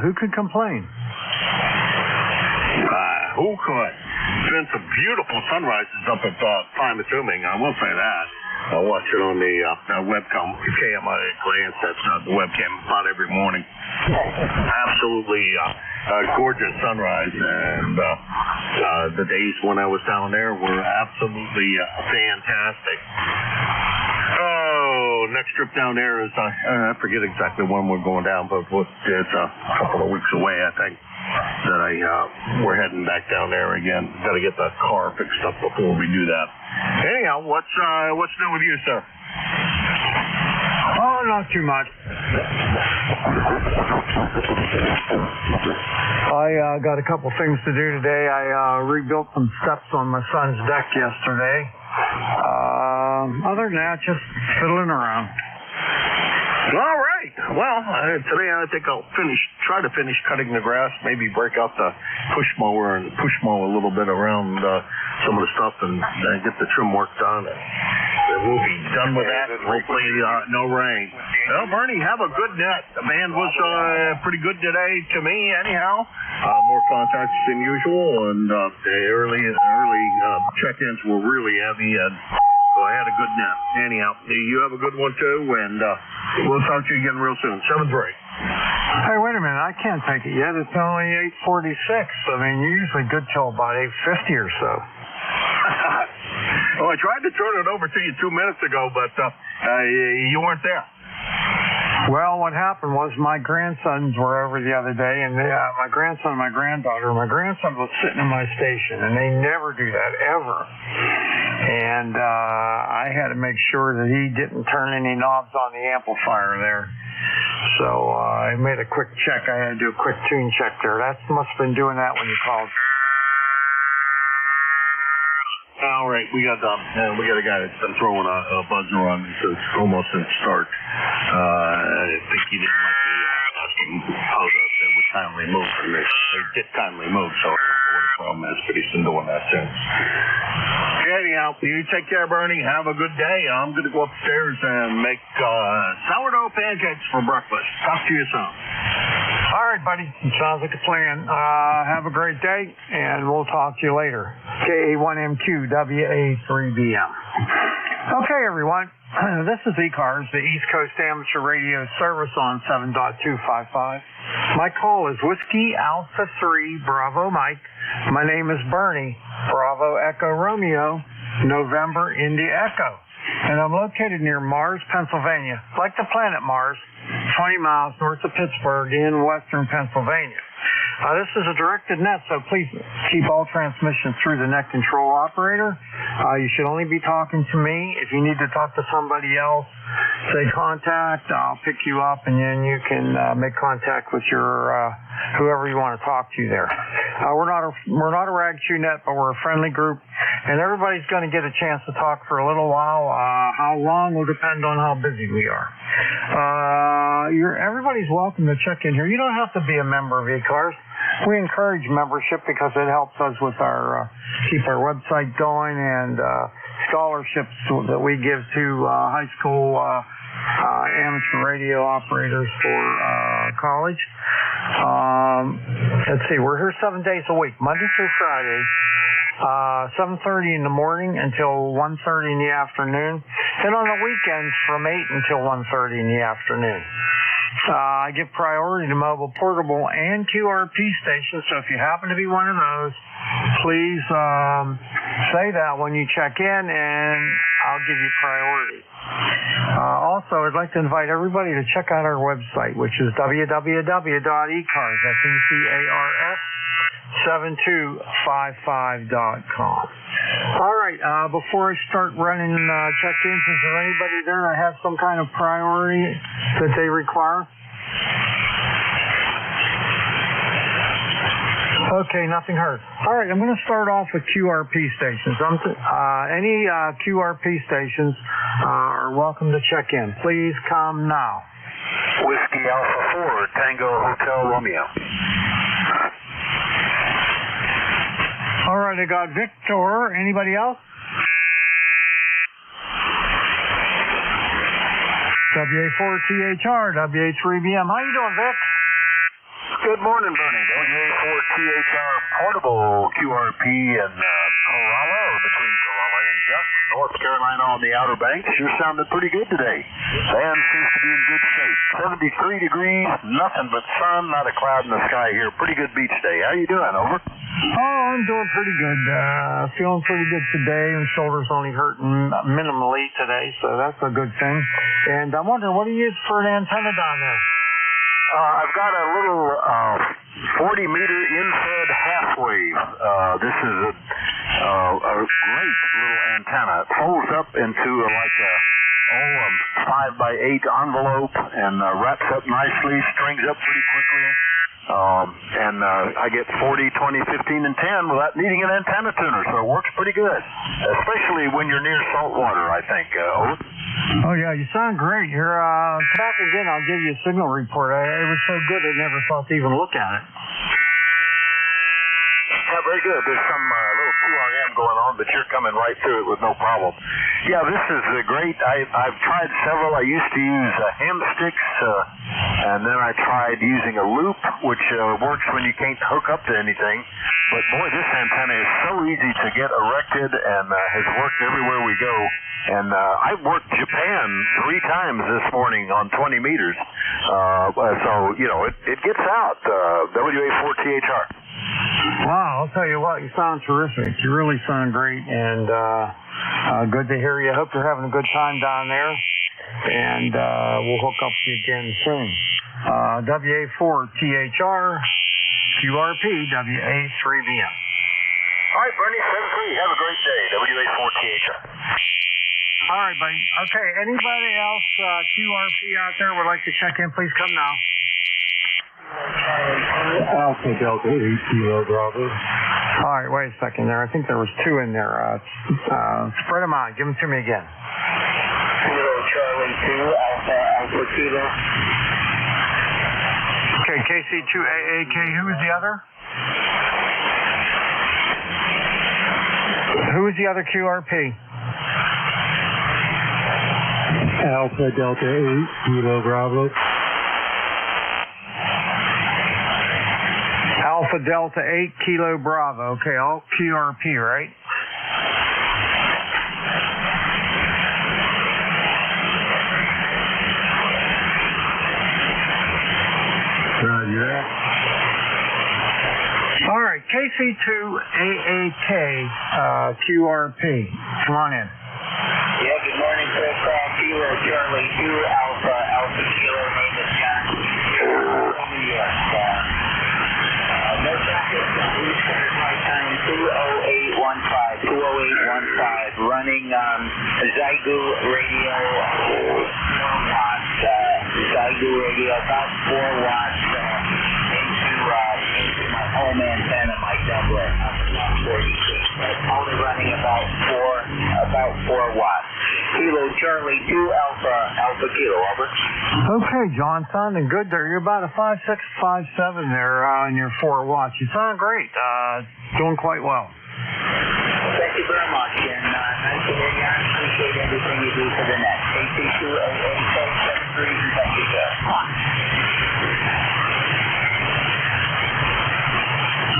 Who could complain? Who could? It's been some beautiful sunrises up at Time Assuming, I will say that. I watch it on the webcam. I glance at the webcam about every morning. Absolutely gorgeous sunrise, and the days when I was down there were absolutely fantastic. Oh, next trip down there is, I forget exactly when we're going down, but it's a couple of weeks away, I think, that we're heading back down there again. Got to get the car fixed up before we do that. Anyhow, what's new with you, sir? Oh, not too much. I got a couple things to do today. I rebuilt some steps on my son's deck yesterday. Other than that, just fiddling around. All right. Well, today I think I'll try to finish cutting the grass, maybe break out the push mower and push mow a little bit around some of the stuff and get the trim work done. And we'll be done with that. Hopefully, no rain. Well, Bernie, have a good net. The band was pretty good today to me, anyhow. More contacts than usual, and the early check-ins were really heavy, and so I had a good net. Anyhow, you have a good one too, and we'll talk to you again real soon. 7-3. Hey, wait a minute. I can't take it yet. It's only 8:46. I mean, you're usually good till about 8:50 or so. Well, I tried to turn it over to you 2 minutes ago, but you weren't there. Well, what happened was my grandsons were over the other day, and my grandson and my granddaughter. My grandson was sitting in my station, and they never do that, ever. And I had to make sure that he didn't turn any knobs on the amplifier there. So I made a quick check. I had to do a quick tune check there. That must have been doing that when you called. All right, we got a guy that's been throwing a buzzer on me, so it's almost in start. I think he didn't like me asking how they would kindly move, and they did kindly move, so I don't know what the problem is, but he's been doing that since. Anyhow, you take care, Bernie. Have a good day. I'm going to go upstairs and make sourdough pancakes for breakfast. Talk to you soon. All right, buddy. Sounds like a plan. Have a great day, and we'll talk to you later. KA1MQ, WA3BM. Okay, everyone. This is ECARS, the East Coast Amateur Radio Service on 7.255. My call is Whiskey Alpha 3 Bravo Mike. My name is Bernie. Bravo Echo Romeo, November India Echo. And I'm located near Mars, Pennsylvania, like the planet Mars, 20 miles north of Pittsburgh in western Pennsylvania. This is a directed net, so please keep all transmissions through the net control operator. You should only be talking to me. If you need to talk to somebody else, say contact. I'll pick you up, and then you can make contact with your whoever you want to talk to there. We're not a rag chew net, but we're a friendly group, and everybody's going to get a chance to talk for a little while. How long will depend on how busy we are. Everybody's welcome to check in here. You don't have to be a member of ECARS. We encourage membership because it helps us with our keep our website going and scholarships that we give to high school amateur radio operators for college. Let's see, we're here 7 days a week, Monday through Friday, 7:30 in the morning until 1:30 in the afternoon, and on the weekends from 8 until 1:30 in the afternoon. I give priority to mobile, portable, and QRP stations, so if you happen to be one of those, please say that when you check in, and I'll give you priority. Also, I'd like to invite everybody to check out our website, which is www.ecars, that's ECARS, 7255.com. All right, before I start running check-ins, is there anybody there that has some kind of priority that they require? Okay, nothing heard. All right, I'm going to start off with QRP stations. Any QRP stations are welcome to check in. Please come now. Whiskey Alpha 4, Tango Hotel Romeo. All right, I got Victor. Anybody else? WA4THR, WA3BM. How you doing, Vic? Good morning, Bernie. WA4THR portable QRP and Corolla, or between Corolla and Jeff, North Carolina on the Outer Banks. You're sounding pretty good today. Van seems to be in good shape. 73 degrees, nothing but sun, not a cloud in the sky here. Pretty good beach day. How you doing? Over. Oh, I'm doing pretty good. Feeling pretty good today. My shoulder's only hurting minimally today, so that's a good thing. And I'm wondering, what do you use for an antenna down there? I've got a little 40-meter infrared half wave. This is a great little antenna. It folds up into like a 5x8 envelope and wraps up nicely, strings up pretty quickly. And I get 40, 20, 15, and 10 without needing an antenna tuner, so it works pretty good, especially when you're near salt water, I think. Over. Oh, yeah, you sound great. You're back again. I'll give you a signal report. It was so good I never thought to even look at it. Yeah, very good. There's some little QRM going on, but you're coming right through it with no problem. Yeah, this is great. I've tried several. I used to use ham sticks, and then I tried using a loop, which works when you can't hook up to anything. But boy, this antenna is so easy to get erected and has worked everywhere we go. And I've worked Japan 3 times this morning on 20 meters. So, you know, it gets out. WA4THR. Wow, I'll tell you what, you sound terrific. You really sound great, and good to hear you. I hope you're having a good time down there, and we'll hook up with you again soon. WA4THR, QRP, WA3BM. All right, Bernie, 7-3. Have a great day. WA4THR. All right, buddy. Okay, anybody else QRP out there would like to check in, please come now. Alpha Delta 8 Kilo Bravo. All right, wait a second there. I think there was 2 in there. Spread them out. Give them to me again. Kilo Charlie 2, Alpha Kilo. Okay, KC2AAK. Who was the other? Who was the other QRP? Alpha Delta 8 Kilo Bravo. Alpha Delta 8 Kilo Bravo. Okay, all QRP, right? Roger that. All right, KC2AAK QRP. Come on in. Yeah, good morning, Chris. Kilo Charlie 2, Alpha Kilo, name is John. New York. No traffic, East Coast Flight time 20815, running Zygu radio 4 watts, Zygu radio about 4 watts into my home antenna, my doubler, 46, but only running about 4 watts. Kilo Charlie 2, Alpha Kilo, over. Okay, John, sounding good there. You're about a 5.6, 5.7 there on your 4 watts. You sound great. Doing quite well. Thank you very much, and nice to hear you. I appreciate everything you do for the net. KC2AAK73, thank you, sir.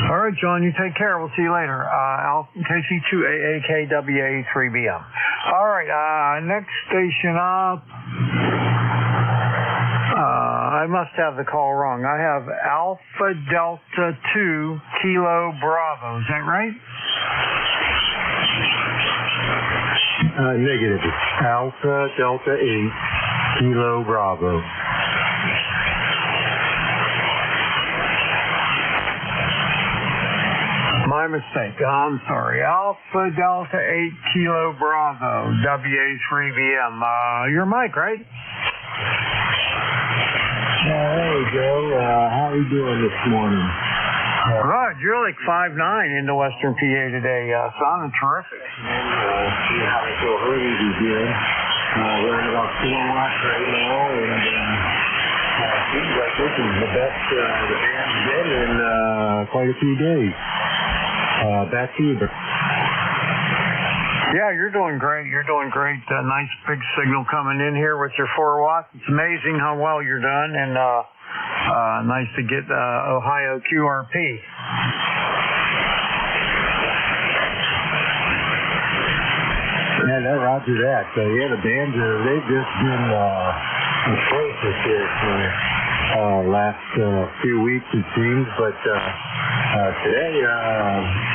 All right, John, you take care. We'll see you later. KC2AAKWA3BM. All right, next station up. I must have the call wrong. I have Alpha Delta 2 Kilo Bravo. Is that right? Negative. Alpha Delta 8 Kilo Bravo. My mistake. I'm sorry. Alpha Delta 8 Kilo Bravo, WA3BM. You're Mike, right? Hey, Joe. How are you doing this morning? Good. You're like 5'9" into Western PA today. Sounding terrific. See how I feel early you did. We're at about 4 watts right now, and it seems like this is the best the band's been in quite a few days. Back to you, Bert. Yeah, you're doing great. You're doing great. Nice big signal coming in here with your 4 watts. It's amazing how well you're done, and nice to get Ohio QRP. Roger that. Yeah, the bands they've just been atrocious here for last few weeks it seems, but today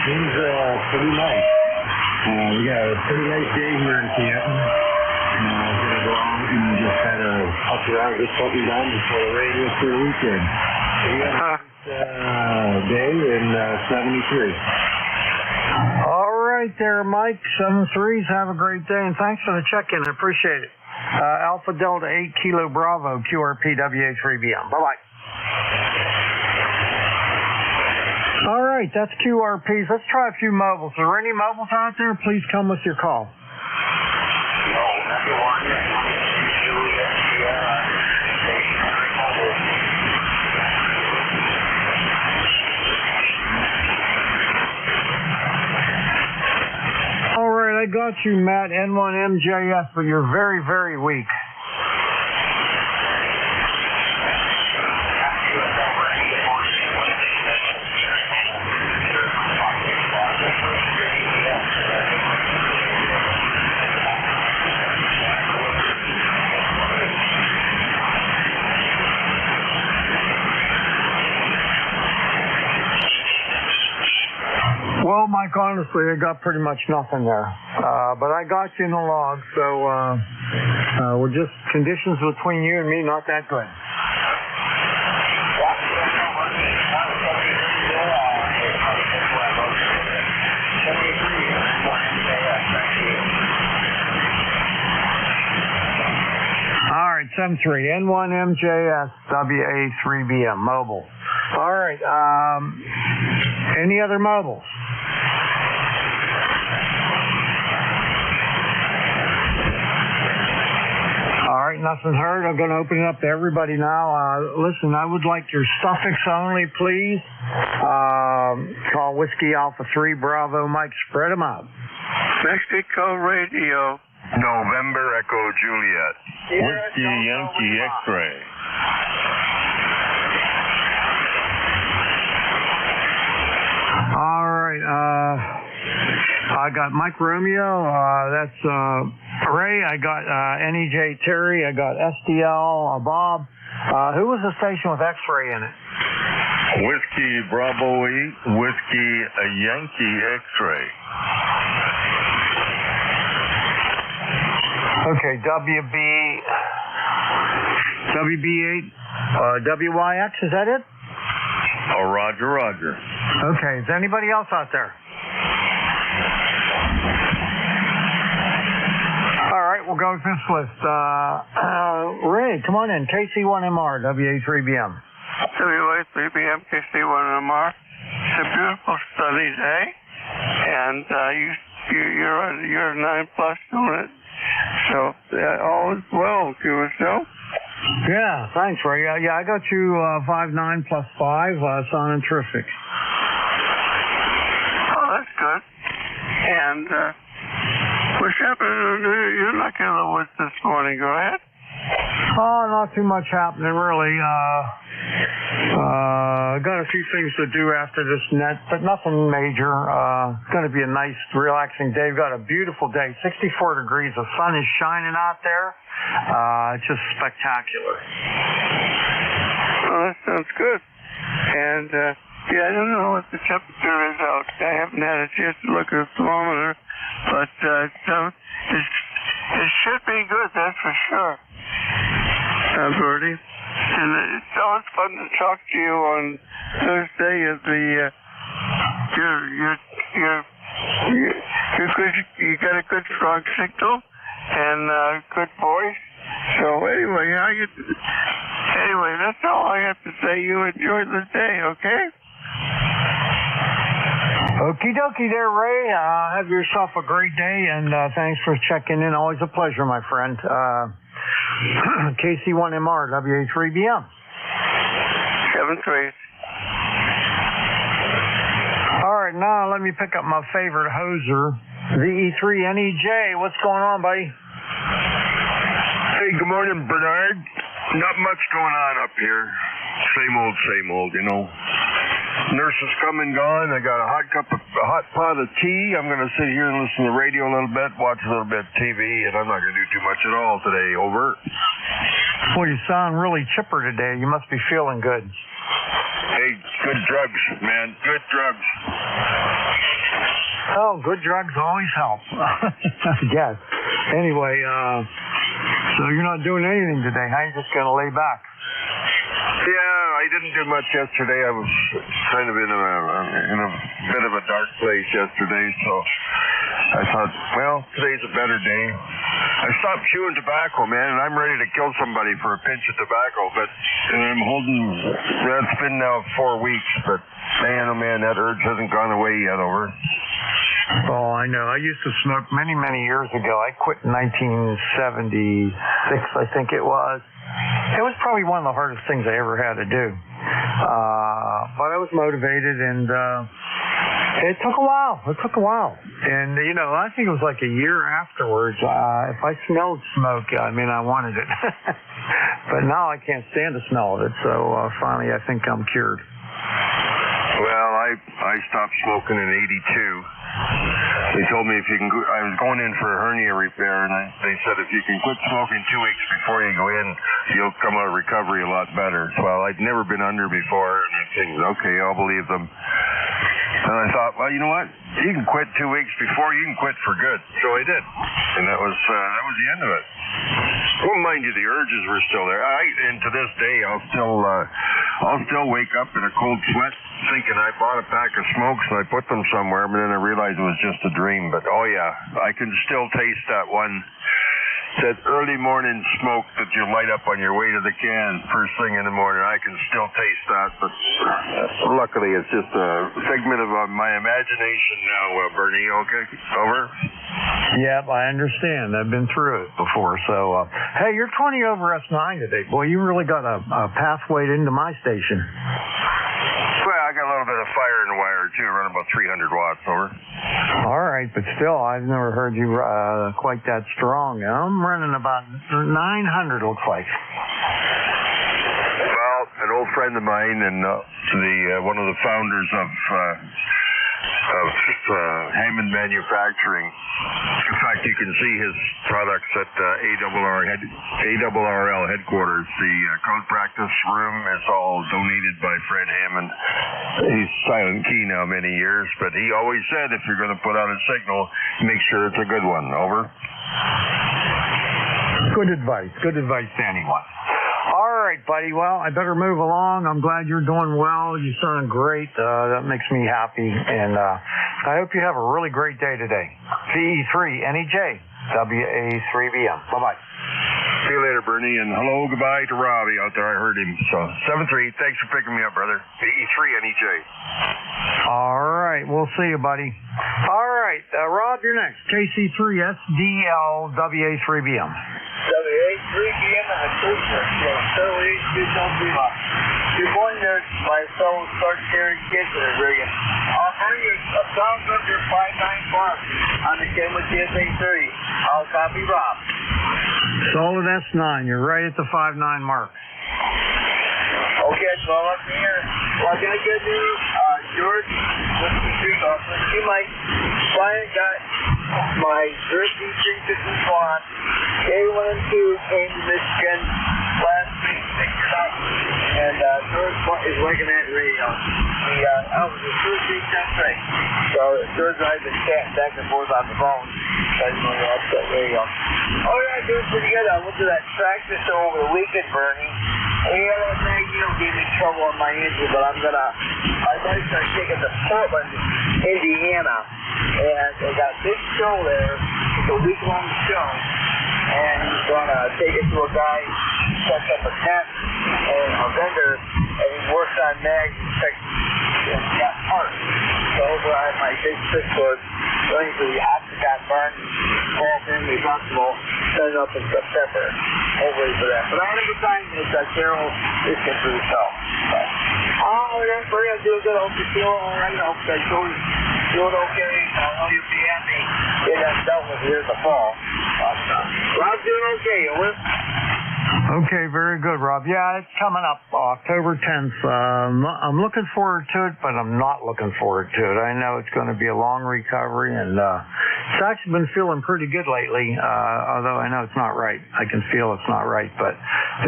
seems pretty nice. We got a pretty nice day here in Canton. I'm gonna go out and just kind of up around, just something down before the rain is for the weekend. We got a nice day in 73. All right there, Mike. 7-3s. Have a great day, and thanks for the check-in. I appreciate it. Alpha Delta 8 Kilo Bravo QRP WA3BM. Bye-bye. All right, that's QRPs. Let's try a few mobiles. Are there any mobiles out there? Please come with your call. All right, I got you, Matt, N1MJS, but you're very, very weak. Well, Mike, honestly, I got pretty much nothing there. But I got you in the log, so we're just conditions between you and me, not that good. All right, 7-3, N1MJS, WA3BM, mobile. All right, any other mobiles? All right, nothing heard. I'm going to open it up to everybody now. Listen, I would like your suffix only, please. Call Whiskey Alpha 3 Bravo Mike. Spread them out. Mexico Radio. November Echo Juliet. Whiskey Yankee X-ray. All right, I got Mike Romeo, that's Ray, I got NEJ Terry, I got SDL Bob. Who was the station with X-ray in it? Whiskey Bravo 8, Whiskey Yankee X-ray. Okay, WB8, WYX, is that it? Oh, Roger, Roger. Okay, is anybody else out there? All right, we'll go with this list. Ray, come on in. KC1MR, WA3BM. WA3BM, KC1MR. It's a beautiful sunny day, and you're a 9+ unit, so all is well with you, yourself. Yeah, thanks, Ray. Yeah, I got you 5-9 + 5, sounding terrific. Oh, that's good. And what's happening? You're not in the woods this morning. Go ahead. Oh, not too much happening, really. Got a few things to do after this net, but nothing major. It's going to be a nice, relaxing day. We've got a beautiful day, 64 degrees. The sun is shining out there. It's just spectacular. Oh, that sounds good. And, yeah, I don't know what the temperature is out. I haven't had a chance to look at the thermometer, but it should be good, that's for sure. Bertie. And it's always fun to talk to you on Thursday at the, you got a good strong signal and good voice. So anyway, that's all I have to say. You enjoy the day, okay? Okie dokie there, Ray. Have yourself a great day, and thanks for checking in. Always a pleasure, my friend. KC1MR, WA3BM. 7-3. All right, now let me pick up my favorite hoser, the E3NEJ. What's going on, buddy? Hey, good morning, Bernard. Not much going on up here. Same old, you know. Nurse has come and gone. I got a hot pot of tea. I'm going to sit here and listen to the radio a little bit, watch a little bit of TV, and I'm not going to do too much at all today. Over. Well, you sound really chipper today. You must be feeling good. Hey, good drugs, man. Good drugs. Oh, good drugs always help. I guess. Anyway, so you're not doing anything today, huh? You're just going to lay back. Yeah, I didn't do much yesterday. I was kind of in a bit of a dark place yesterday, so I thought, well, today's a better day. I stopped chewing tobacco, man, and I'm ready to kill somebody for a pinch of tobacco, but I'm holding, it's been now 4 weeks, but man, oh man, that urge hasn't gone away yet, over. Oh, I know. I used to smoke many, many years ago. I quit in 1976, I think it was. It was probably one of the hardest things I ever had to do. But I was motivated, and it took a while. And, you know, I think it was like a year afterwards. If I smelled smoke, I mean, I wanted it. But now I can't stand the smell of it. So finally, I think I'm cured. Well, I stopped smoking in 82. They told me if you can, I was going in for a hernia repair, and they said if you can quit smoking 2 weeks before you go in, you'll come out of recovery a lot better. Well, I'd never been under before, and I think, okay, I'll believe them. And I thought, well, you know what? You can quit 2 weeks before, you can quit for good. So I did, and that was the end of it. Well, mind you, the urges were still there. And to this day, I'll still wake up in a cold sweat thinking I bought a pack of smokes and I put them somewhere, but then I realized it was just a dream. But oh yeah, I can still taste that early morning smoke that you light up on your way to the can first thing in the morning. I can still taste that, but luckily it's just a figment of my imagination now, Bernie. Okay, over. Yep, I understand. I've been through it before. So, hey, you're 20 over S9 today. Boy, you really got a pathway into my station. Well, I got a little bit of fire in the wire, too, around about 300 watts, over. All right, but still, I've never heard you quite that strong. I'm running about 900, looks like. Well, an old friend of mine and one of the founders of Hammond Manufacturing. In fact, you can see his products at ARRL headquarters. The code practice room is all donated by Fred Hammond. He's silent key now many years, but he always said if you're going to put out a signal, make sure it's a good one. Over. Good advice to anyone. All right, buddy. Well, I better move along. I'm glad you're doing well. You sound great. That makes me happy. And I hope you have a really great day today. VE3NEJ, WA3BM. Bye-bye. See you later, Bernie. And hello, goodbye to Robbie out there. I heard him. So, 7-3. Thanks for picking me up, brother. VE3NEJ. All right. We'll see you, buddy. All right. Rob, you're next. KC3SDL, WA3BM. WA3BM and the Coaster. Good morning there, my fellow Start Sharing kids that are rigging. I'll bring you a sound under 59 bar on the Ken with DSA 30. I'll copy Rob. Solid S9. You're right at the 59 mark. Okay, so up here. Well, I got good news. George, you might finally got my Jersey 350 Swan. K1 and 2 came to Michigan last week, picked it up, and George is working that radio. I was a Thursday thing. So George and I have been chatting back and forth on the phone. I didn't know that radio. Oh yeah, doing pretty good. I went to that tractor show over the weekend, Bernie. And that thing, gave me trouble on my engine, but I'd like to start taking to Portland, Indiana. And they got a big show there. It's a week-long show. And he's going to take it to a guy who sets up a tent and a vendor, and he works on mags and checks and got parts. So over I have my big 6-foot running to the Octagon Barn, Paul Family Festival, setting up in September. Hopefully for that. But I had a good time. It's Carol Biscuit for the show. We're going to do good. I hope you're feeling all right. I hope that Joey's doing okay. I know you'll be happy getting that dealt with here in the fall. Rob's doing okay, you with? Okay, very good, Rob. Yeah, it's coming up October 10th. I'm looking forward to it, but I'm not looking forward to it. I know it's going to be a long recovery, and it's actually been feeling pretty good lately, although I know it's not right. I can feel it's not right, but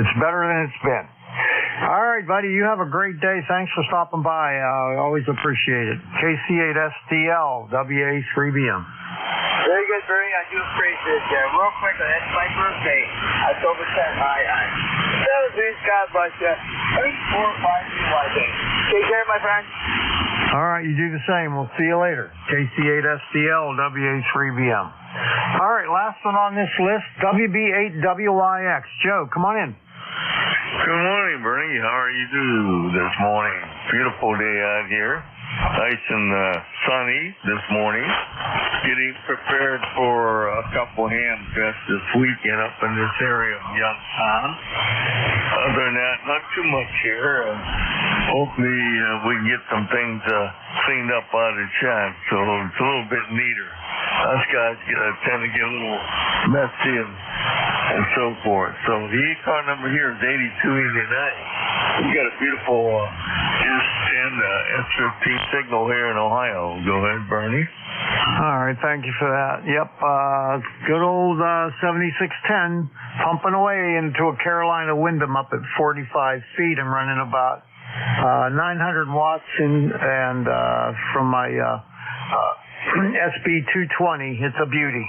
it's better than it's been. All right, buddy, you have a great day. Thanks for stopping by. I always appreciate it. KC8SDL, WA3BM. Very good, Bernie. I do appreciate it. Real quick, that's my birthday, October 10th. That was these guys, but 8, 4, 5, 2, day. Take care, my friend. All right, you do the same. We'll see you later. KC8SDL, WA3BM. All right, last one on this list, WB8WYX. Joe, come on in. Good morning, Bernie. How are you this morning? Beautiful day out here. Nice and sunny this morning. Getting prepared for a couple ham fests this weekend up in this area of Youngstown. Other than that, not too much here. Hopefully we can get some things cleaned up out of the shack, so it's a little bit neater. Us guys tend to get a little messy and so forth. So the ECARS number here is 8289. We got a beautiful S10 S15 signal here in Ohio. Go ahead, Bernie. All right, thank you for that. Yep, good old 7610 pumping away into a Carolina Windham up at 45 feet. I'm running about 900 watts and from my SB220. It's a beauty.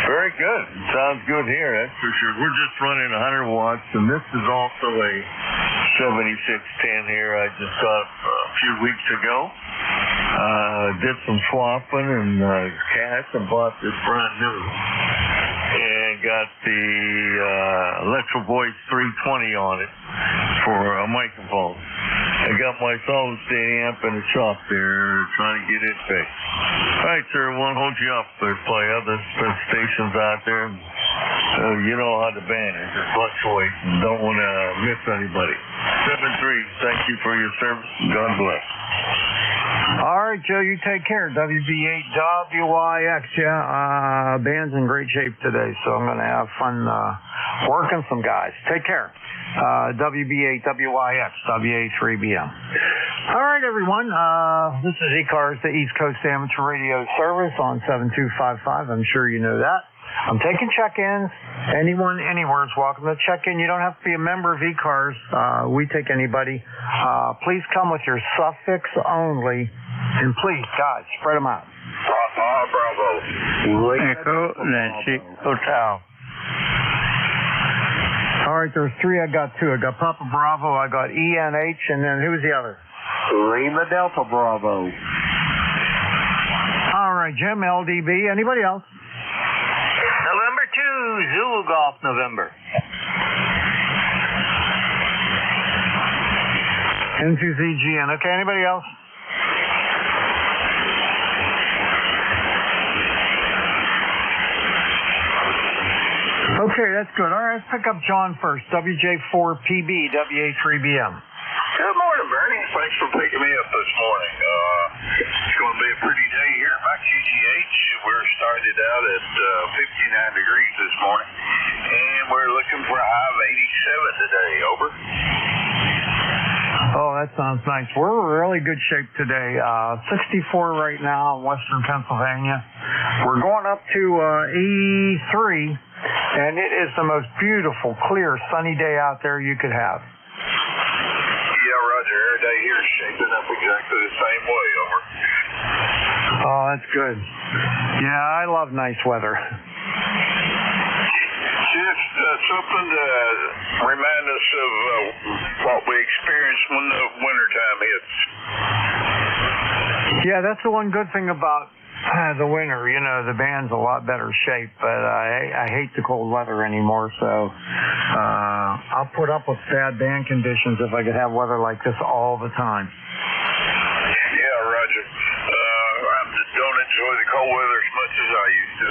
Very good. Sounds good here, that's for sure. We're just running 100 watts, and this is also a 7610 here. I just got a few weeks ago. Did some swapping and cash and bought this brand new. And got the Electro Voice 320 on it for a microphone. I got my solid state amp in the shop there, trying to get it fixed. All right, sir, won't hold you up. There's probably other stations out there. You know how the band is. It fluctuates and don't want to miss anybody. 7-3, thank you for your service. God bless. All right, Joe, you take care. WB8WYX, yeah. Band's in great shape today, so I'm going to have fun working some guys. Take care. WB8WYX, WA3BM. All right, everyone. This is ECARS, the East Coast Amateur Radio Service on 7255. I'm sure you know that. I'm taking check-ins. Anyone, anywhere is welcome to check in. You don't have to be a member of ECARS. We take anybody. Please come with your suffix only. And please, guys, spread them out. Bravo. Echo Nancy Hotel. All right, there's three. I got two. I got Papa Bravo. I got ENH. And then who was the other? Lima Delta Bravo. All right, Jim, LDB. Anybody else? November 2, Zulu Golf, November. N2ZGN. Okay, anybody else? Okay, that's good. All right, let's pick up John first. WJ4PB, WA3BM. Good morning, Bernie. Thanks for picking me up this morning. It's going to be a pretty day here at my QTH. We're started out at 59 degrees this morning, and we're looking for a high of 87 today. Over. Oh, that sounds nice. We're in really good shape today. 64 right now in western Pennsylvania. We're going up to 83, and it is the most beautiful, clear, sunny day out there you could have. Every day here is shaping up exactly the same way. Over. Oh, that's good. Yeah, I love nice weather. Just something to remind us of what we experience when the wintertime hits. Yeah, that's the one good thing about the winter. You know, the band's a lot better shape, but I hate the cold weather anymore, so I'll put up with bad band conditions if I could have weather like this all the time. Yeah, Roger. I don't enjoy the cold weather as much as I used to.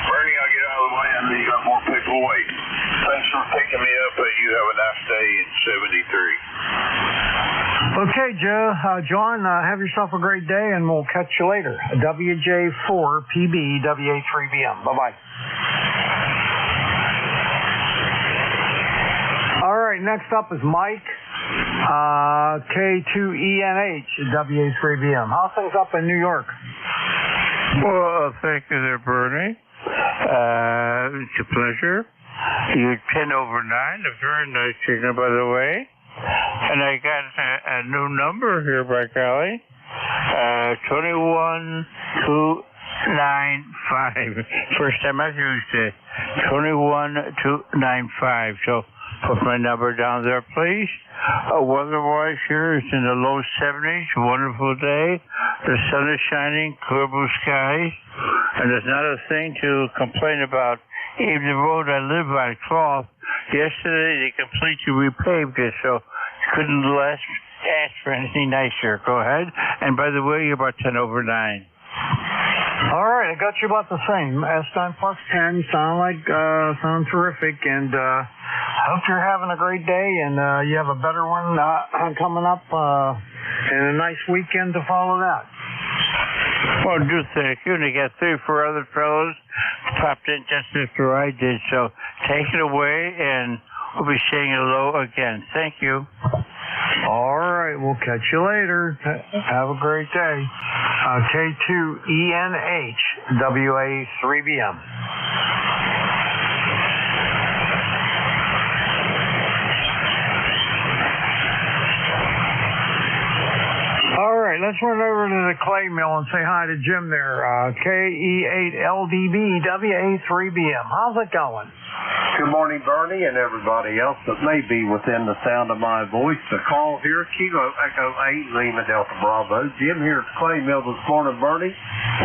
Bernie, I'll get out of the way. I know you got more people waiting. Thanks for picking me up. You have a nice day in 73. Okay, Joe. John, have yourself a great day, and we'll catch you later. WJ4PB, WA3BM. Bye-bye. All right, next up is Mike, K2ENH, WA3BM. How's things up in New York? Well, thank you there, Bernie. It's a pleasure. You're 10 over 9, a very nice signal, by the way. And I got a new number here, by golly. 21295. First time I've used it. 21295. So put my number down there, please. Weather-wise here, it's in the low 70s. Wonderful day. The sun is shining, clear blue skies. And there's not a thing to complain about. Even the road I live on, Cloth, yesterday they completely repaved it, so couldn't ask for anything nicer. Go ahead. And by the way, you're about 10 over 9. All right, I got you about the same. S9 plus 10, sound terrific, and hope you're having a great day, and you have a better one coming up, and a nice weekend to follow that. Well, do thank you. And you got 3 or 4 other fellows popped in just after I did, so take it away, and we'll be saying hello again. Thank you. All right, we'll catch you later. Have a great day. K2ENH, WA3BM. All right, let's run over to the clay mill and say hi to Jim there. KE8LDB, WA3BM. How's it going? Good morning, Bernie, and everybody else that may be within the sound of my voice. The call here, Kilo Echo 8, Lima Delta Bravo. Jim here at the clay mill this morning, Bernie.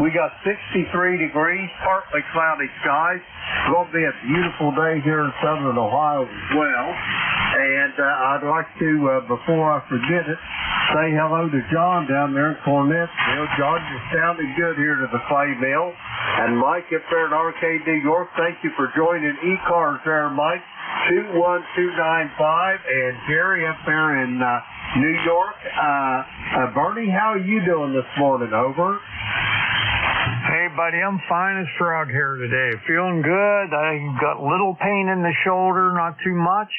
We got 63 degrees, partly cloudy skies. It's going to be a beautiful day here in southern Ohio as well. And I'd like to, before I forget it, say hello to John down there in Cornettsville. John, you're sounding good here to the clay mill. And Mike up there in Arcade, New York, thank you for joining ECARS there, Mike. 21295. And Jerry up there in New York. Bernie, how are you doing this morning? Over. Hey, buddy, I'm fine as frog here today. Feeling good. I got a little pain in the shoulder, not too much.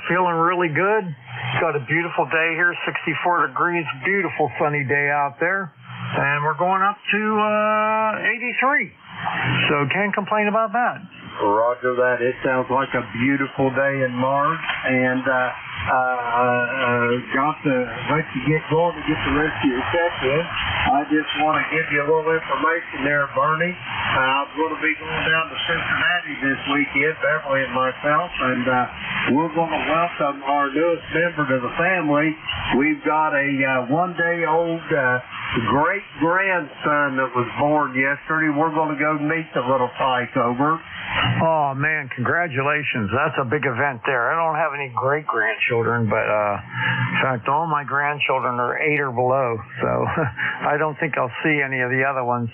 Feeling really good. Got a beautiful day here, 64 degrees, beautiful sunny day out there. And we're going up to 83. So can't complain about that. Roger that. It sounds like a beautiful day in March. And got to let you get going to get the rest of your check in. I just want to give you a little information there, Bernie. I'm going to be going down to Cincinnati this weekend, Beverly and myself, and we're going to welcome our newest member to the family. We've got a one-day-old great-grandson that was born yesterday. We're going to go meet the little tyke over. Oh, man, congratulations. That's a big event there. I don't have any great-grandchildren, but in fact, all my grandchildren are 8 or below, so I don't think I'll see any of the other ones.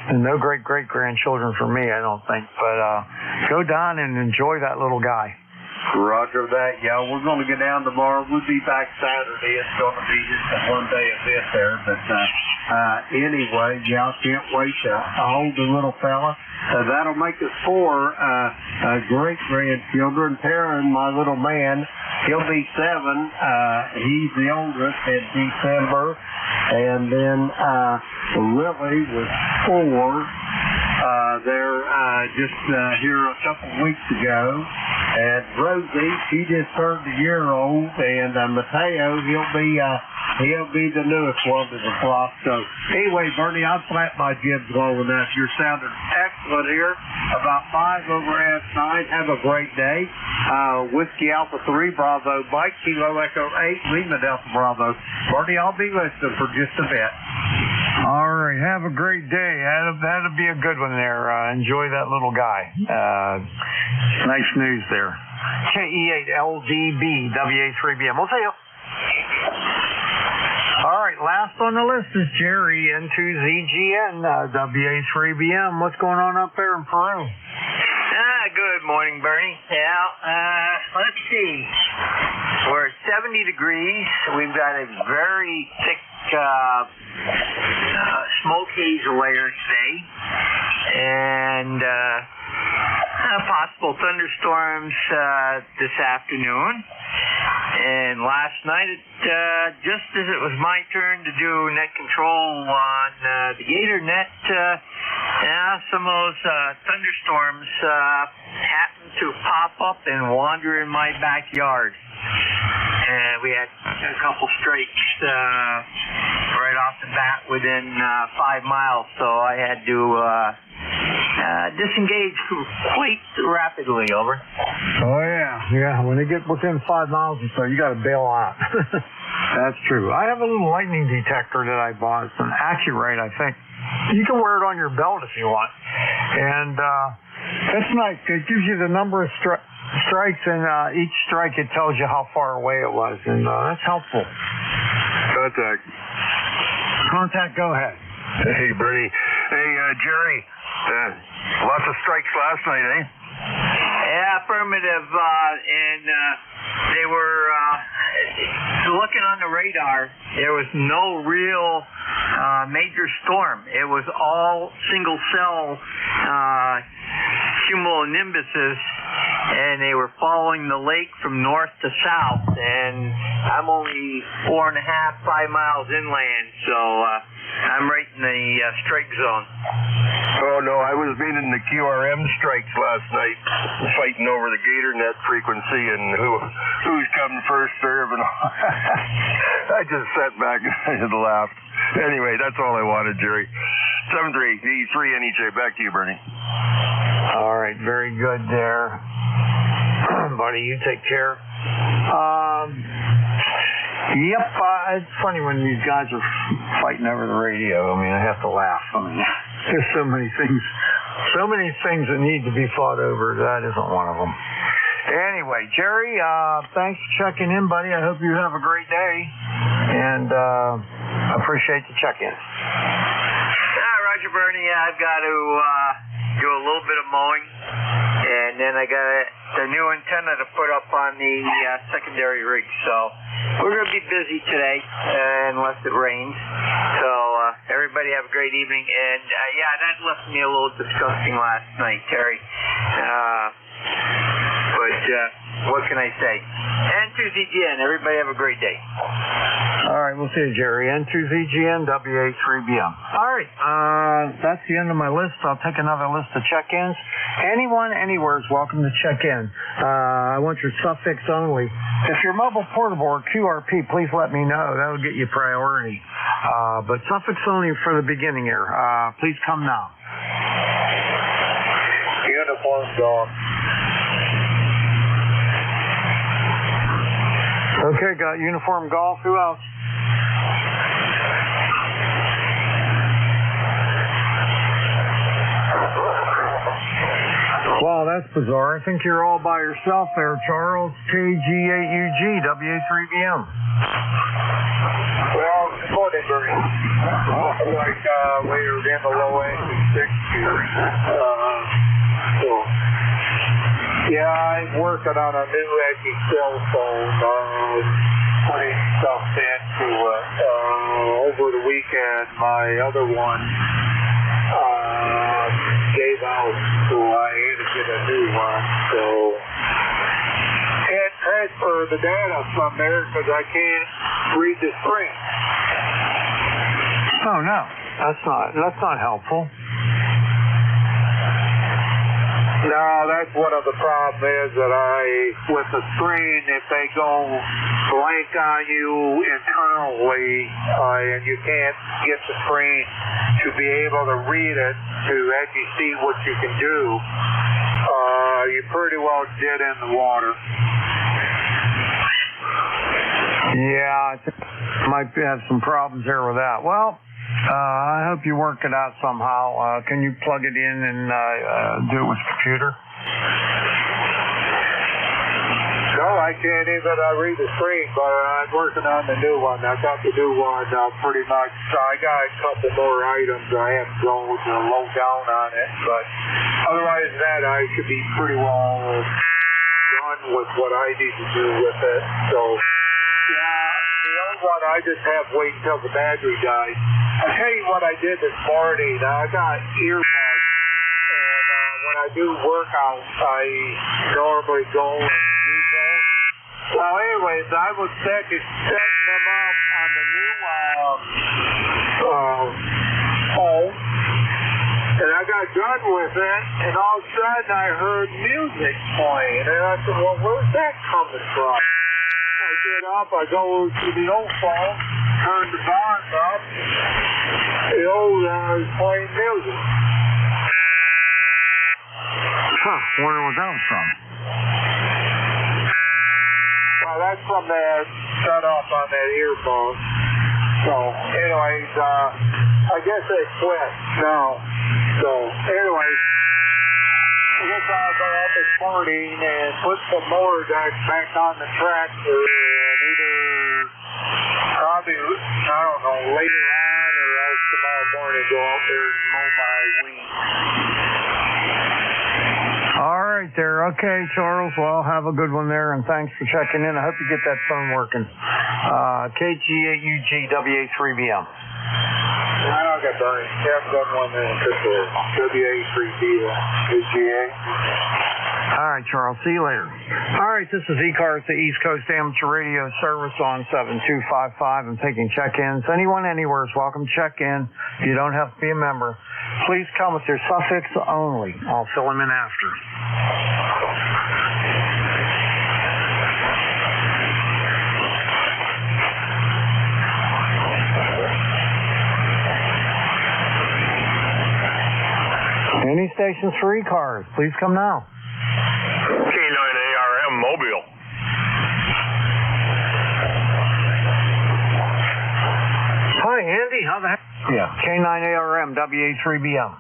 And no great-great-grandchildren for me, I don't think. But go down and enjoy that little guy. Roger that. Yeah, we're going to get down tomorrow. We'll be back Saturday. It's going to be just a one-day event there. But anyway, yeah, I can't wait to hold the little fella. That'll make us 4 great-grandchildren. Perrin, my little man, he'll be 7. He's the oldest in December. And then Lily was 4. They're just here a couple weeks ago. And Rosie, she just turned a year old. And Mateo, he'll be the newest one to the flock. So anyway, Bernie, I'll flap my jibs low enough. You're sounding excellent here. About 5 over S9. Have a great day. Whiskey Alpha 3, Bravo Mike, Kilo Echo 8, Lima Delta Bravo. Bernie, I'll be listening for just a bit. All right, have a great day. That'll be a good one there. Enjoy that little guy. Nice news there. KE8LDB, WA3BM. We'll see you. All right, last on the list is Jerry, N2ZGN, WA3BM. What's going on up there in Peru? Good morning, Bernie. Yeah, let's see. We're at 70 degrees. We've got a very thick smoke haze layer today. And possible thunderstorms this afternoon. And last night, just as it was my turn to do net control on the Gator net, some of those thunderstorms happened to pop up and wander in my backyard. And we had a couple strikes right off the bat within 5 miles, so I had to disengage quite rapidly. Over. Oh yeah. When they get within 5 miles or so, you got to bail out. That's true. I have a little lightning detector that I bought. It's an Accurate, I think. You can wear it on your belt if you want, and it's nice. It gives you the number of strikes, and each strike it tells you how far away it was, and that's helpful. Contact. Go ahead. Hey, Bernie. Hey, Jerry. Lots of strikes last night, eh? Yeah, affirmative. And they were looking on the radar. There was no real major storm. It was all single cell cumulonimbuses, and they were following the lake from north to south. And I'm only 4.5, 5 miles inland, so I'm right in the strike zone. Oh no, I was meaning the QRM strikes last night, fighting over the Gator net frequency and who's coming first serve and all. I just sat back and laughed. Anyway, that's all I wanted, Jerry. 738-3 NEJ. Back to you, Bernie. All right, very good there, buddy. You take care. Yep, it's funny when these guys are fighting over the radio. I mean, I have to laugh. I mean, there's so many things that need to be fought over. That isn't one of them. Anyway, Jerry, thanks for checking in, buddy. I hope you have a great day, and appreciate the check-in. Roger, Bernie. I've got to do a little bit of mowing, and then I got the new antenna to put up on the secondary rig. So we're going to be busy today unless it rains. So everybody have a great evening. And that left me a little disgusting last night, Terry. But what can I say? N2ZGN, everybody have a great day. All right, we'll see you, Jerry. N2ZGN, WA3BM. All right, that's the end of my list. I'll take another list of check-ins. Anyone, anywhere is welcome to check in. I want your suffix only. If you're mobile, portable, or QRP, please let me know. That'll get you priority. But suffix only for the beginning here. Please come now. Uniform golf. Okay, got uniform golf. Who else? Wow, that's bizarre. I think you're all by yourself there, Charles. KG8UG, WA3BM. Well, good morning, Bernie. Like we were in the low end of 60. Yeah, I'm working on a new edgy cell phone, putting stuff into it. Over the weekend, my other one gave out, so I had to get a new one. So can't transfer the data from there because I can't read the screen. Oh no, that's not helpful. No, that's one of the problems is that with the screen, if they go blank on you internally, and you can't get the screen to be able to read it to actually see what you can do, you're pretty well dead in the water. Yeah, I think might have some problems there with that. Well, I hope you work it out somehow. Can you plug it in and do it with the computer? No, I can't even read the screen, but I'm working on the new one. I got the new one pretty much. I got a couple more items I have to go to low down on it, but otherwise than that, I should be pretty well done with what I need to do with it. So, yeah, the old one, I just have to wait until the battery dies. I'll tell you what I did this morning. I got earbuds, and when I do workouts, I normally go and use those. So anyways, I was setting them up on the new phone, and I got done with it, and all of a sudden I heard music playing, and I said, well, where's that coming from? I get up, I go to the old phone, turn the volume up, the old is playing music. Huh, wonder what that was from. Well, that's from that shut off on that earphone. So, anyways, I guess they quit now. So, anyways, I guess I'll go out this morning and put some more decks back on the tractor and either probably, I don't know, later on or else tomorrow morning go out there and mow my weeds. All right there. Okay, Charles. Well, have a good one there, and thanks for checking in. I hope you get that phone working. KG8UG WA3BM. I don't get Bernie. You haven't done one there. WA3B, UGA. All right, Charles. See you later. All right, this is ECARS, the East Coast Amateur Radio Service on 7255. I'm taking check-ins. Anyone, anywhere is welcome to check in. You don't have to be a member. Please come with your suffix only. I'll fill them in after. Any stations for ECARS, please come now. K9ARM Mobile. Hi, Andy. How the heck? Yeah. K9ARM WA3BM.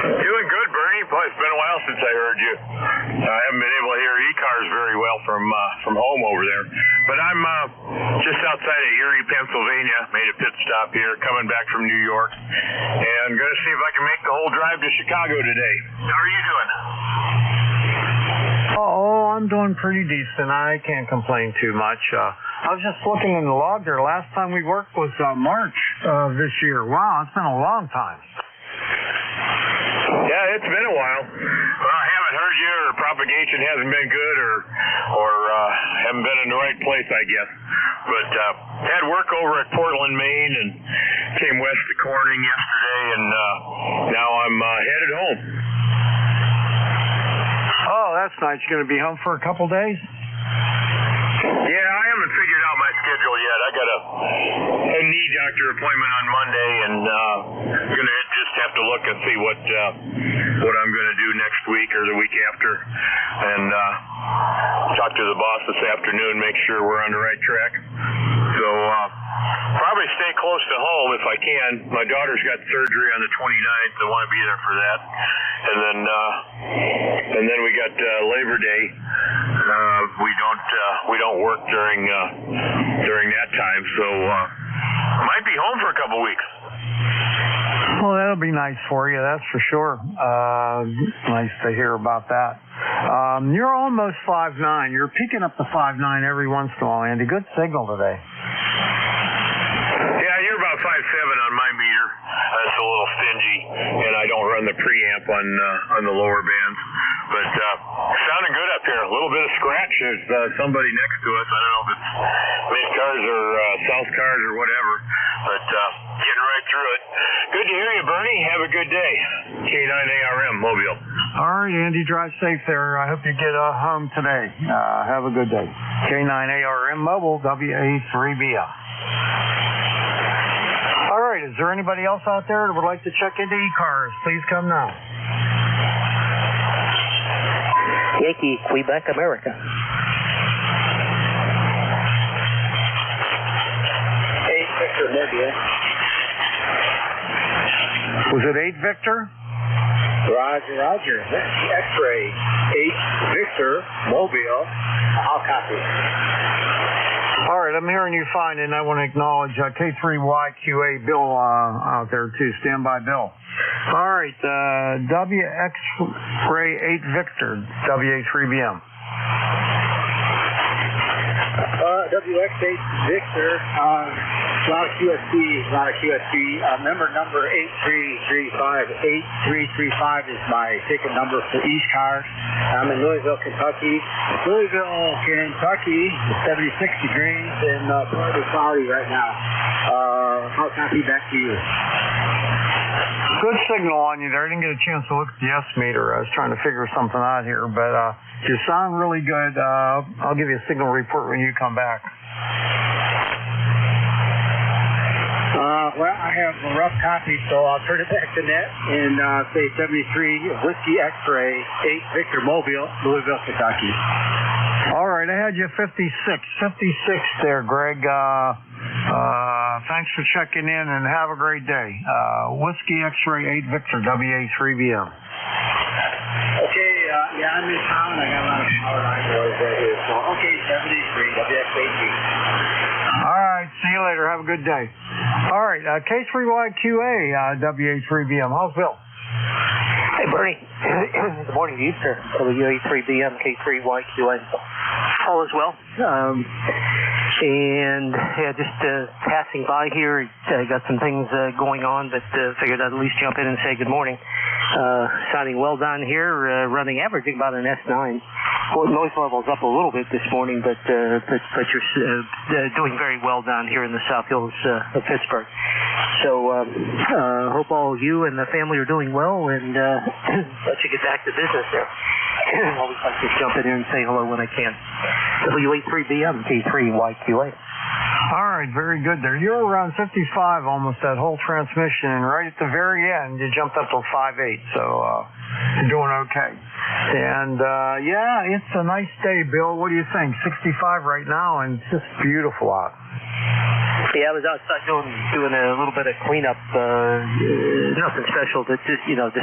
Doing good, Bernie. Boy, it's been a while since I heard you. I haven't been able to hear ECARS very well from home over there. But I'm just outside of Erie, Pennsylvania. Made a pit stop here, coming back from New York. And going to see if I can make the whole drive to Chicago today. How are you doing? Oh, I'm doing pretty decent. I can't complain too much. I was just looking in the log there. Last time we worked was March of this year. Wow, it's been a long time. Yeah, it's been a while. Well, I haven't heard you, or propagation hasn't been good, or haven't been in the right place, I guess. But had work over at Portland, Maine, and came west to Corning yesterday, and now I'm headed home. Oh, that's nice. You're going to be home for a couple days? Yeah, I haven't figured out my schedule yet. I got a knee doctor appointment on Monday, and gonna just have to look and see what I'm gonna do next week or the week after, and talk to the boss this afternoon, make sure we're on the right track. So probably stay close to home if I can. My daughter's got surgery on the 29th. I want to be there for that, and then we got Labor Day. We don't work during that time, so might be home for a couple weeks. Well, that'll be nice for you, that's for sure. Nice to hear about that. You're almost 5'9". You're picking up the 5'9" every once in a while, Andy. Good signal today. Yeah, you're about 5'7" on my meter. That's a little stingy, and I don't run the preamp on the lower bands. But sounding good up here. A little bit of scratch. There's somebody next to us. I don't know if it's mid-cars or south cars or whatever. But getting right through it. Good to hear you, Bernie. Have a good day. K9ARM Mobile. All right, Andy. Drive safe there. I hope you get home today. Have a good day. K9ARM Mobile, WA3BM. All right. Is there anybody else out there that would like to check into ECARS? Please come now. Yankee, Quebec, America. 8 Victor, Libya. Was it 8 Victor? Roger, Roger. X-ray. 8 Victor, Mobile. I'll copy. All right, I'm hearing you fine, and I want to acknowledge K3YQA Bill out there, too. Stand by, Bill. All right, WX-Ray 8 Victor, WA3BM. WX8 Victor, lot of QSC. Member number 8335. 8335 is my ticket number for ECARS. I'm in Louisville, Kentucky. Louisville, Kentucky, 76 degrees and partly cloudy right now. I'll copy back to you. Good signal on you there. I didn't get a chance to look at the S meter. I was trying to figure something out here, but you sound really good. I'll give you a signal report when you come back. Well, I have a rough copy, so I'll turn it back to net and say 73 Whiskey X-Ray 8 Victor Mobile, Louisville, Kentucky. All right, I had you 56 there, Greg. Thanks for checking in and have a great day. Whiskey X-Ray 8 Victor WA3BM. Okay, yeah, I'm in town. I got a lot of power line boys right here. So, okay, 73 WX8. All right, see you later. Have a good day. All right, K3YQA WA3BM. How's Bill? Hey, Bernie. Good morning to you, sir. WA3BM, K3YQA. All is well. And yeah, just passing by here, got some things going on, but figured I'd at least jump in and say good morning. Sounding well down here, running averaging about an S9. Well, noise level's up a little bit this morning, but you're doing very well down here in the South Hills of Pittsburgh. So hope all of you and the family are doing well, and let you get back to business there. I always like to jump in here and say hello when I can. WA3BM, K3YQA. All right, very good there. You're around 55 almost that whole transmission, and right at the very end, you jumped up to 5.8, so you're doing okay. And, yeah, it's a nice day, Bill. What do you think? 65 right now, and it's just beautiful out. Yeah, I was outside doing a little bit of cleanup, nothing special, but just picking up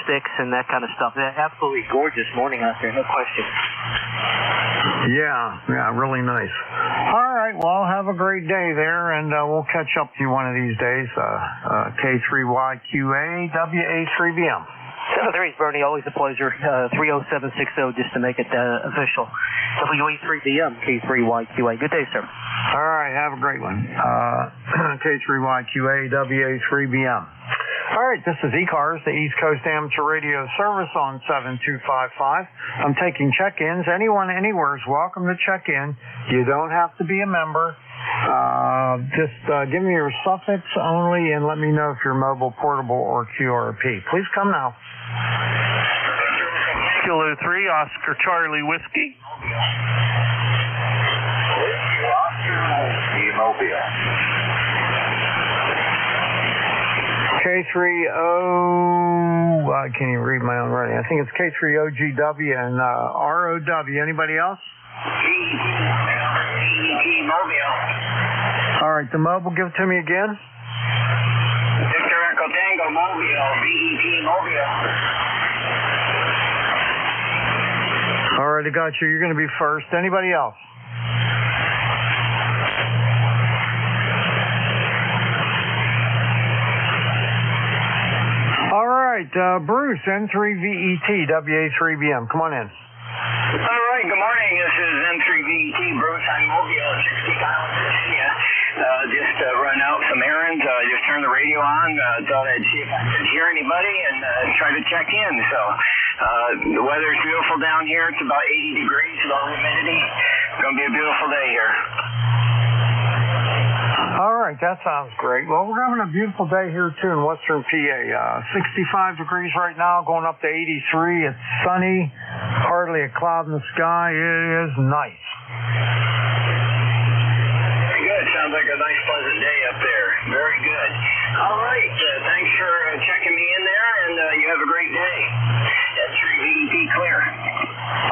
sticks and that kind of stuff. Absolutely gorgeous morning out there, no question. Yeah, really nice. All right, well, have a great day there, and we'll catch up to you one of these days. K3YQA, WA3BM. 7-3, Bernie, always a pleasure. 30760 just to make it official. WA3BM, K3YQA. Good day, sir. All right, have a great one. K3YQA, WA3BM. All right, this is ECARS, the East Coast Amateur Radio Service on 7255. I'm taking check-ins. Anyone, anywhere is welcome to check in. You don't have to be a member. Just give me your suffix only and let me know if you're mobile, portable, or QRP. Please come now. Kilo 3, Oscar Charlie Whiskey. K30, I can't even read my own writing. I think it's K30GW and ROW. Anybody else? Mobile. All right, the mobile, give it to me again. Victor Echo Tango Mobile, VET Mobile. All right, I got you. You're going to be first. Anybody else? All right, Bruce, N3VET, WA3BM. Come on in. All right, good morning. This is N3VET, Bruce. I'm Mobile, 60 Collins, Virginia. Just run out some errands. Just turned the radio on. Thought I'd see if I could hear anybody and try to check in. So the weather's beautiful down here. It's about 80 degrees, low humidity. It's going to be a beautiful day here. All right, that sounds great. Well, we're having a beautiful day here, too, in western PA. 65 degrees right now, going up to 83. It's sunny, hardly a cloud in the sky. It is nice. Very good. Sounds like a nice, pleasant day up there. Very good. All right. Thanks for checking me in there, and you have a great day. That's 3VET clear.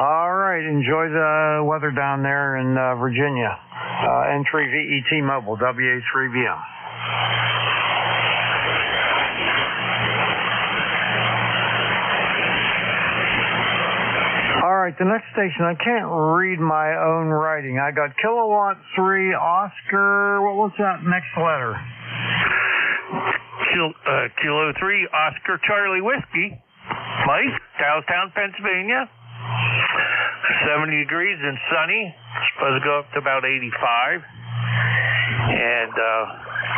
All right. Enjoy the weather down there in Virginia. N3VET Mobile, WA3BM. All right, the next station, I can't read my own writing. I got Kilowatt 3, Oscar, what was that next letter? Kilo 3, Oscar Charlie Whiskey. Mike, Charlestown, Pennsylvania. 70 degrees and sunny. Supposed to go up to about 85. And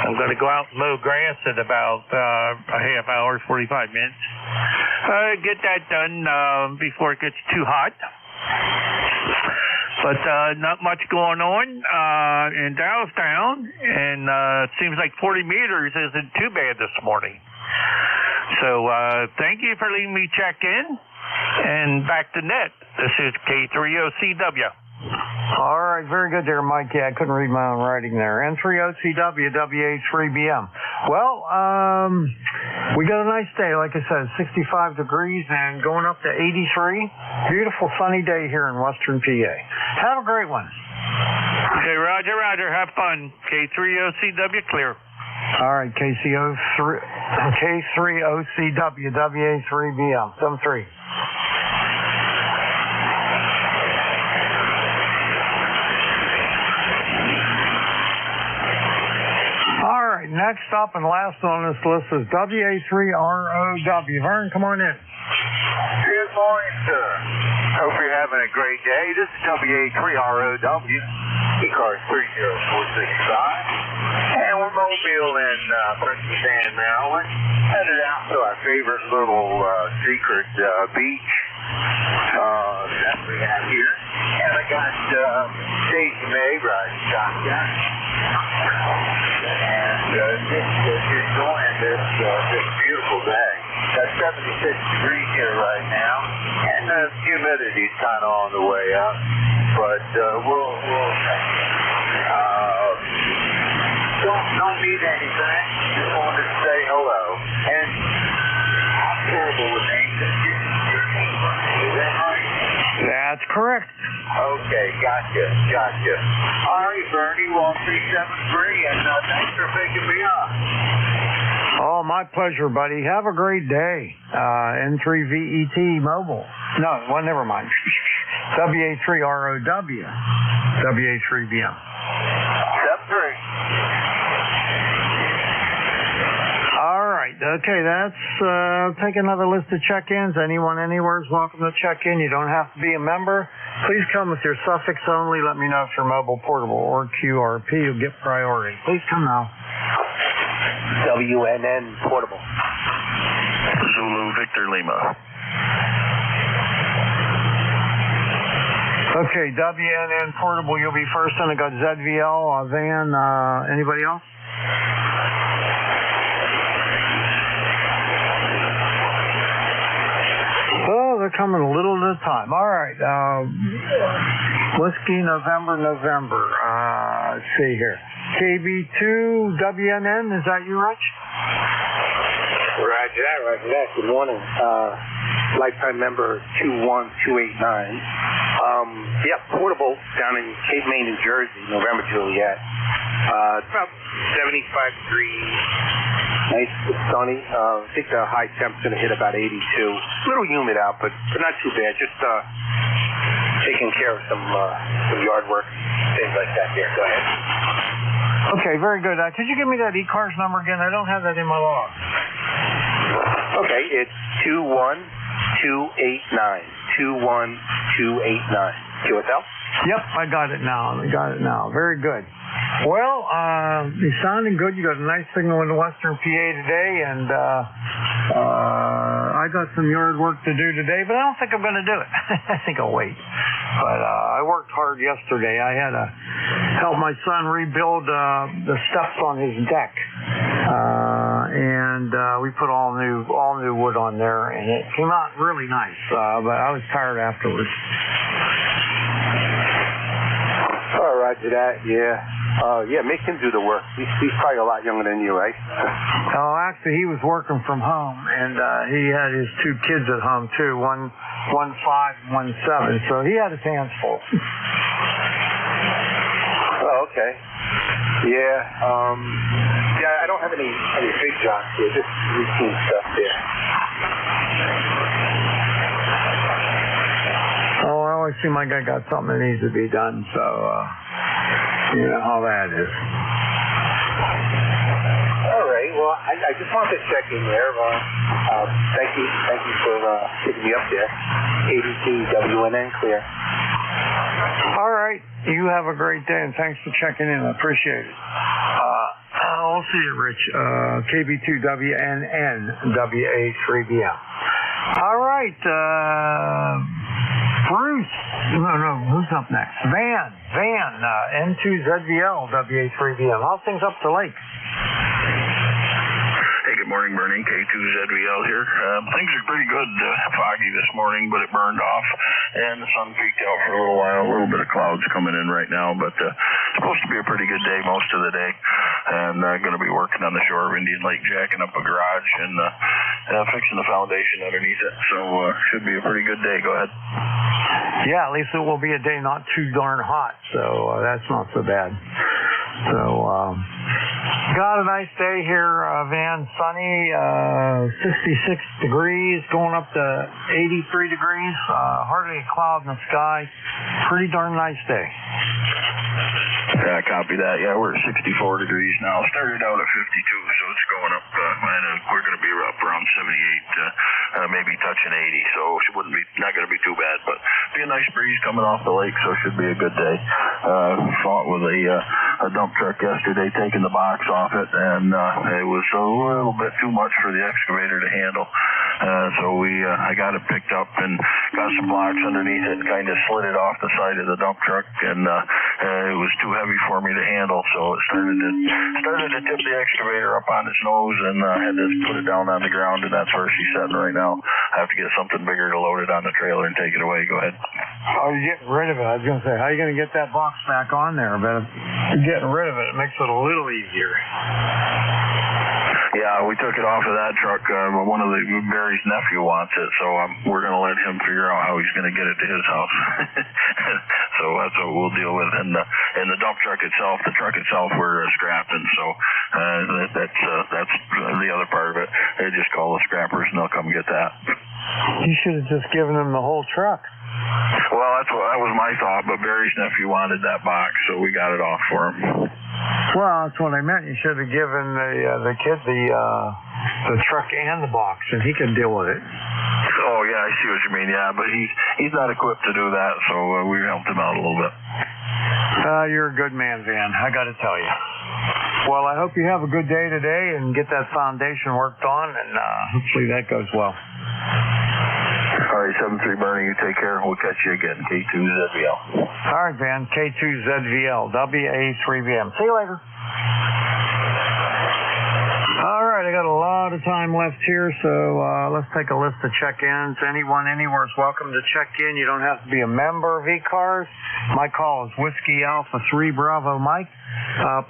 I'm going to go out and mow grass in about a half hour, 45 minutes. Get that done before it gets too hot. But not much going on in Doylestown, and it seems like 40 meters isn't too bad this morning. So thank you for letting me check in, and back to net. This is K3OCW. All right, very good there, Mike. Yeah, I couldn't read my own writing there. N3OCW, WA3BM. Well, we got a nice day, like I said, 65 degrees and going up to 83. Beautiful sunny day here in Western PA. Have a great one. Okay, Roger, Roger. Have fun. K3OCW clear. All right, K3OCW, WA3BM. 7-3. Next up and last on this list is WA3ROW. Vern, come on in. Good morning, sir. Hope you're having a great day. This is WA3ROW, ECARS 30465. And we're mobile in Princeton Sand, Maryland. Headed out to our favorite little secret beach that we have here. And I got Stacey May riding shotgun. And just enjoying this beautiful day. It's 76 degrees here right now, and the humidity's kind of on the way up. But we'll don't need anything. Just wanted to say hello. And I'm terrible with names. Is that right? That's correct. Okay, gotcha. All right, Bernie, 1373, and thanks for picking me up. Oh, my pleasure, buddy. Have a great day. N3VET Mobile. No, well, never mind. WA3ROW. WA3BM. 7-3. All right. Okay, that's take another list of check-ins. Anyone anywhere is welcome to check in. You don't have to be a member. Please come with your suffix only. Let me know if you're mobile, portable, or QRP. You'll get priority. Please come now. WNN Portable. Zulu Victor Lima. Okay, WNN Portable, you'll be first, and I got ZVL, Van, anybody else? Oh, they're coming a little at a time. All right, Whiskey November. Let's see here. KB2 WNN, is that you, Rich? Roger that. Good morning. Lifetime member 21289. Portable down in Cape May, New Jersey, November Juliet. About 75 degrees. Nice, sunny. I think the high temp's going to hit about 82. A little humid out, but not too bad. Just taking care of some yard work, things like that there. Go ahead. Okay, very good. Could you give me that ECARS number again? I don't have that in my log. Okay, it's 21289. 21289. QSL? Yep, I got it now. Very good. Well, you're sounding good. You got a nice signal in Western PA today, and I got some yard work to do today, but I don't think I'm going to do it. I think I'll wait. But I worked hard yesterday. I had to help my son rebuild the steps on his deck, and we put all new wood on there, and it came out really nice. But I was tired afterwards. Oh, roger that. Yeah, make him do the work. He's probably a lot younger than you, right? Oh, actually, he was working from home, and he had his two kids at home too. One 5 and 1 7. So he had his hands full. Oh, okay. Yeah. I don't have any big jobs here. Just routine stuff there. Oh, I always seem like I got something that needs to be done. So you know how that is. All right. Well, I just wanted to check in there. Thank you for picking me up there. 82 WNN clear. All right. You have a great day, and thanks for checking in. I appreciate it. I'll see you, Rich. KB2WNN, WA3BM. All right. Bruce. No. Who's up next? Van, N2ZVL, WA3BM. How's things up the lake? Hey, good morning, Bernie. K2ZVL here. Things are pretty good. Foggy this morning, but it burned off, and the sun peeked out for a little while. A little bit of clouds coming in right now, but supposed to be a pretty good day most of the day. And going to be working on the shore of Indian Lake, jacking up a garage and fixing the foundation underneath it. So should be a pretty good day. Go ahead. Yeah, at least it will be a day not too darn hot, so that's not so bad. So, got a nice day here, Van. Sunny, 66 degrees, going up to 83 degrees. Hardly a cloud in the sky. Pretty darn nice day. Yeah, copy that. Yeah, we're at 64 degrees now. Started out at 52, so it's going up. And we're going to be up around 78, maybe touching 80. So it wouldn't be not going to be too bad, but be a nice breeze coming off the lake, so it should be a good day. Fought with a dump truck yesterday, taking the box off it, and it was a little bit too much for the excavator to handle. So I got it picked up and got some blocks underneath it and kind of slid it off the side of the dump truck, and it was too heavy for me to handle, so it started to tip the excavator up on its nose, and I had to put it down on the ground, and that's where she's sitting right now. I have to get something bigger to load it on the trailer and take it away. Go ahead. Oh, you're getting rid of it. I was going to say, how are you going to get that box back on there? But if you're getting rid of it, it makes it a little easier. Yeah, we took it off of that truck. One of Barry's nephew wants it, so we're going to let him figure out how he's going to get it to his house. So that's what we'll deal with. And the dump truck itself, the truck itself, we're scrapping. So that's the other part of it. They just call the scrappers and they'll come get that. You should have just given them the whole truck. Well, that was my thought, but Barry's nephew wanted that box, so we got it off for him. Well, that's what I meant. You should have given the kid the truck and the box, and he can deal with it. Oh yeah, I see what you mean. Yeah, but he's not equipped to do that, so we helped him out a little bit. You're a good man, Van. I got to tell you. Well, I hope you have a good day today and get that foundation worked on, and hopefully that goes well. All right, 73 Bernie, you take care. We'll catch you again. K2ZVL. All right, Van. K2ZVL, WA3BM. See you later. All right, I got a lot of time left here, so let's take a list of check-ins. Anyone, anywhere is welcome to check in. You don't have to be a member of ECARS. My call is Whiskey Alpha 3 Bravo Mike.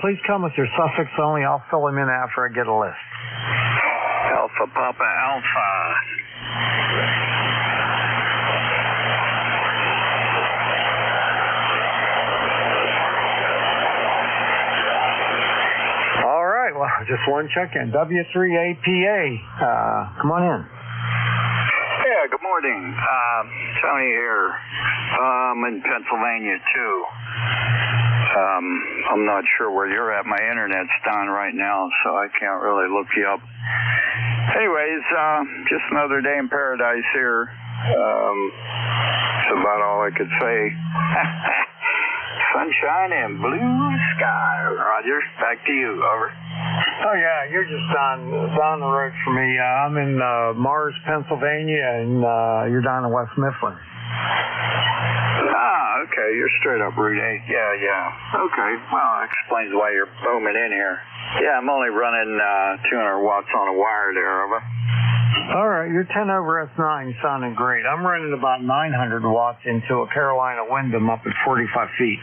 Please come with your suffix only. I'll fill them in after I get a list. Alpha Papa Alpha. Well, just one check-in. W3APA. Come on in. Yeah, good morning. Tony here. I'm in Pennsylvania, too. I'm not sure where you're at. My internet's down right now, so I can't really look you up. Anyways, just another day in paradise here. That's about all I could say. Sunshine and blue sky. Roger, back to you. Over. Oh, yeah, you're just down the road from me. I'm in Mars, Pennsylvania, and you're down in West Mifflin. Ah, okay, you're straight up Route 8. Yeah. Okay, well, that explains why you're booming in here. Yeah, I'm only running 200 watts on a wire there, over. All right, your 10 over S9 sounding great. I'm running about 900 watts into a Carolina Wyndham up at 45 feet.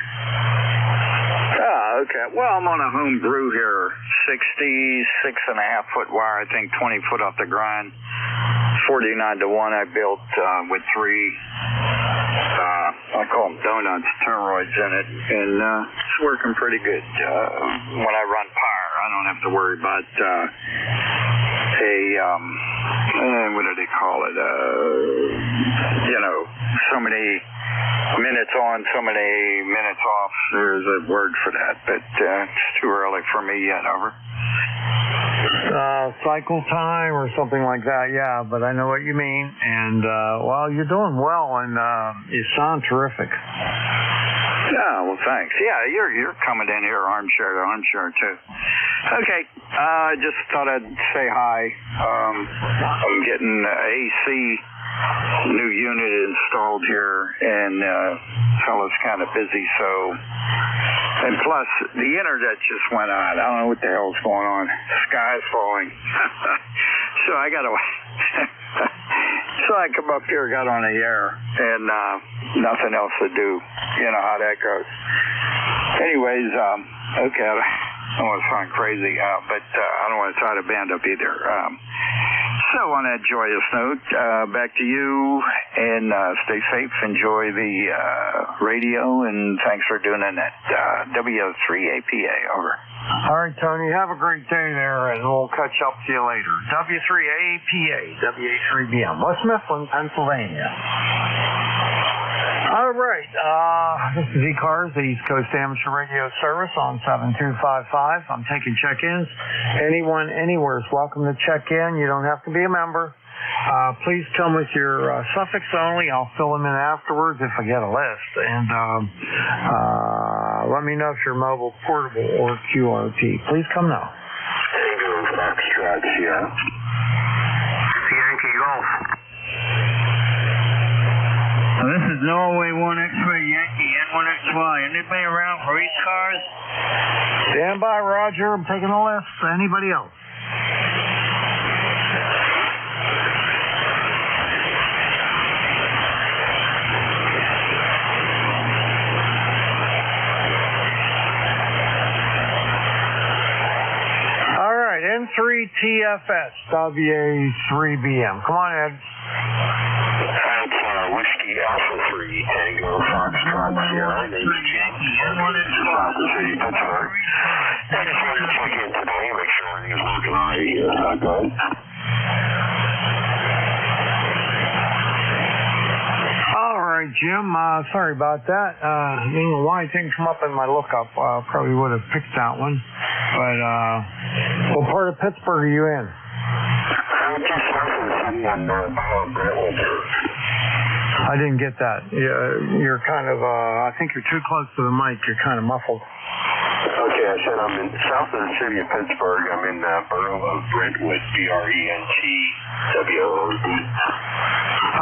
Ah, okay. Well, I'm on a home brew here. 66.5-foot wire, I think 20 foot off the grind. 49 to 1 I built with 3, I call them donuts, toroids in it. And it's working pretty good. When I run power, I don't have to worry about what do they call it? So many minutes on, so many minutes off. There's a word for that, but it's too early for me yet, over. Cycle time or something like that, yeah, but I know what you mean. And, well, you're doing well, and you sound terrific. Yeah, well, thanks. Yeah, you're coming in here armchair to armchair, too. Okay, just thought I'd say hi. I'm getting AC new unit installed here, and fella's kind of busy, so... And plus, the internet just went on. I don't know what the hell's going on. The sky's falling. So I got to... So I come up here, got on the air, and nothing else to do. You know how that goes. Anyways, okay, I don't want to sound crazy, but I don't want to tie the band up either. So on that joyous note, back to you, and stay safe, enjoy the radio, and thanks for doing it at W3APA, over. All right, Tony, have a great day there, and we'll catch up to you later. W3APA, WA3BM, West Mifflin, Pennsylvania. All right, this is ECARS, the East Coast Amateur Radio Service on 7255. I'm taking check-ins. Anyone, anywhere is welcome to check in. You don't have to be a member. Please come with your suffix only. I'll fill them in afterwards if I get a list. And let me know if you're mobile, portable, or QRT. Please come now. Tango Foxtrot Sierra. Yankee Golf. This is Norway 1 X-ray Yankee N1XY. Anybody around for ECARS? Stand by, Roger. I'm taking a list. Anybody else? All right, N3TFS, WA3BM. Come on, Ed. Whiskey Alpha 3 Tango Foxtrot Sierra. Name's Yankee N1XY. South of City, Pittsburgh. I just wanted to check in today, make sure everything is working all right here. Good. All right, Jim. Sorry about that. I don't know why it didn't come up in my lookup. Probably would have picked that one. But what part of Pittsburgh are you in? I'm just south of the city on Brentwood. I didn't get that. You're kind of, I think you're too close to the mic. You're kind of muffled. Okay, I said I'm in south of the city of Pittsburgh. I'm in the borough of Brentwood, BRENTWOOD.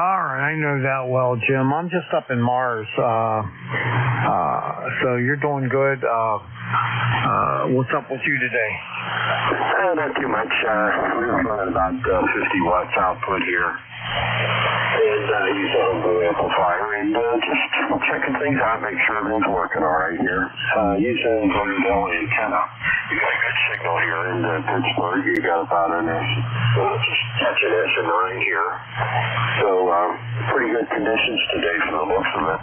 All right, I know that well, Jim. I'm just up in Mars. So you're doing good. What's up with you today? Not too much. We're running about 50 watts output here. And use a homebrew amplifier and just checking things out, make sure everything's working all right here. Using Vertigo antenna. You got a good signal here in Pittsburgh. You got about an just touching S9 here. So pretty good conditions today from the looks of it.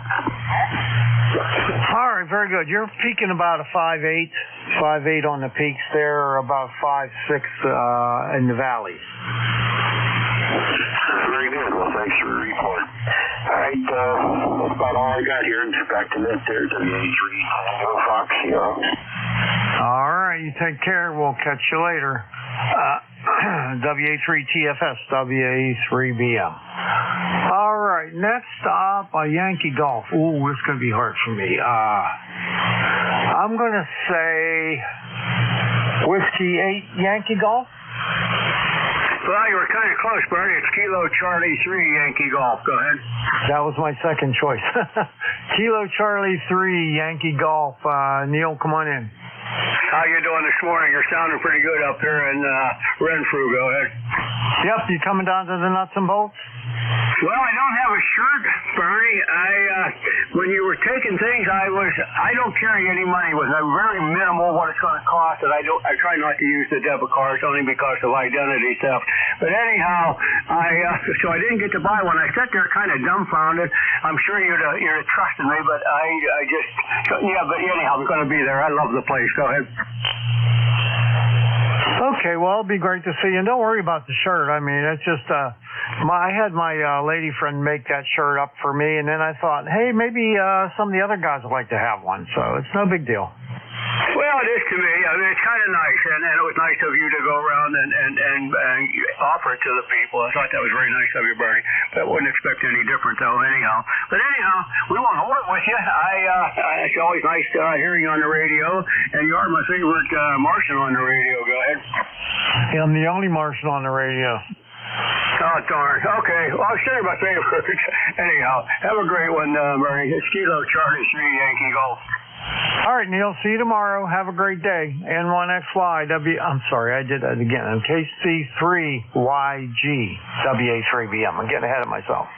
All right, very good. You're peaking about a 5.8 on the peaks there, or about 5.6 in the valleys. Very good. Well, thanks for the report. All right, that's about all I got here. And back to that there, WA3 Fox, you know. All right, you take care. We'll catch you later. WA3TFS, WA3BM. All right, next up, Yankee Golf. Ooh, this is going to be hard for me. I'm going to say Whiskey 8 Yankee Golf. Well, you were kind of close, Bernie. It's Kilo Charlie 3 Yankee Golf. Go ahead. That was my second choice. Kilo Charlie 3 Yankee Golf. Neil, come on in. How you doing this morning? You're sounding pretty good up here in Renfrew. Go ahead. Yep, you coming down to the nuts and bolts? Well, I don't have a shirt, Bernie. When you were taking things, I don't carry any money with me. Very minimal what it's going to cost, and I try not to use the debit cards only because of identity theft. But anyhow, so I didn't get to buy one. I sat there kind of dumbfounded. I'm sure you'd have trusted me, but but anyhow, I'm going to be there. I love the place. Go ahead. Okay, well, it'll be great to see you. And don't worry about the shirt. I mean, it's just, I had my lady friend make that shirt up for me, and then I thought, hey, maybe some of the other guys would like to have one. So it's no big deal. Well, it is to me. I mean, it's kind of nice, and it was nice of you to go around and offer it to the people. I thought that was very nice of you, Bernie. But I wouldn't expect any different, though, anyhow. But anyhow, we won't hold it with you. It's always nice hearing you on the radio, and you are my favorite Martian on the radio. Go ahead. Yeah, I'm the only Martian on the radio. Oh, darn. Okay. Well, I'll show you my favorites. Anyhow, have a great one, Bernie. It's Kilo Charlie 3 Yankee Golf. All right, Neil. See you tomorrow. Have a great day. N1XY I'm sorry, I did that again. KC3YG WA3BM. I'm getting ahead of myself.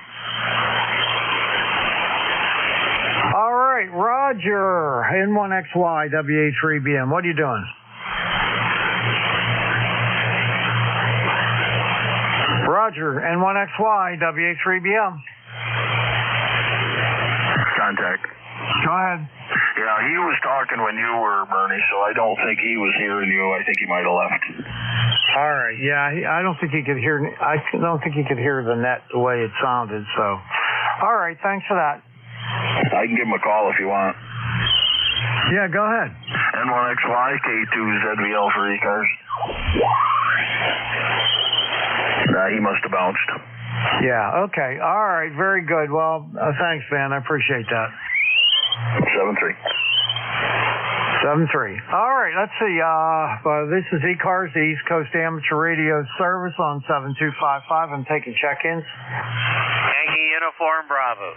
All right, Roger. N1XY WA3BM. What are you doing? Roger. N1XY WA3BM. Contact. Go ahead. Yeah, he was talking when you were, Bernie, so I don't think he was hearing you. I think he might have left. All right. Yeah, I don't think he could hear. I don't think he could hear the net the way it sounded. So, all right. Thanks for that. I can give him a call if you want. Yeah, go ahead. N1XY K2ZVL for ECARS. He must have bounced. Yeah. Okay. All right. Very good. Well, thanks, man. I appreciate that. 7-3. All right, let's see. This is ECARS, the East Coast Amateur Radio Service on 7255. I'm taking check-ins. Yankee Uniform Bravo.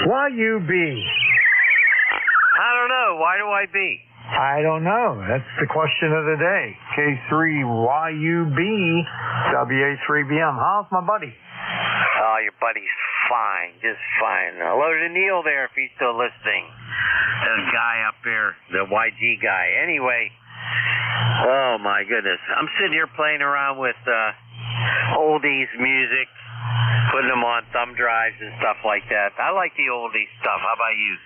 Why you be? I don't know. Why do I be? I don't know. That's the question of the day. K3YUB WA3BM. How's my buddy? Oh, your buddy's fine. Just fine. Hello to Neil there if he's still listening. That guy up there, the YG guy. Anyway, oh my goodness. I'm sitting here playing around with oldies music, putting them on thumb drives and stuff like that. I like the oldies stuff. How about you?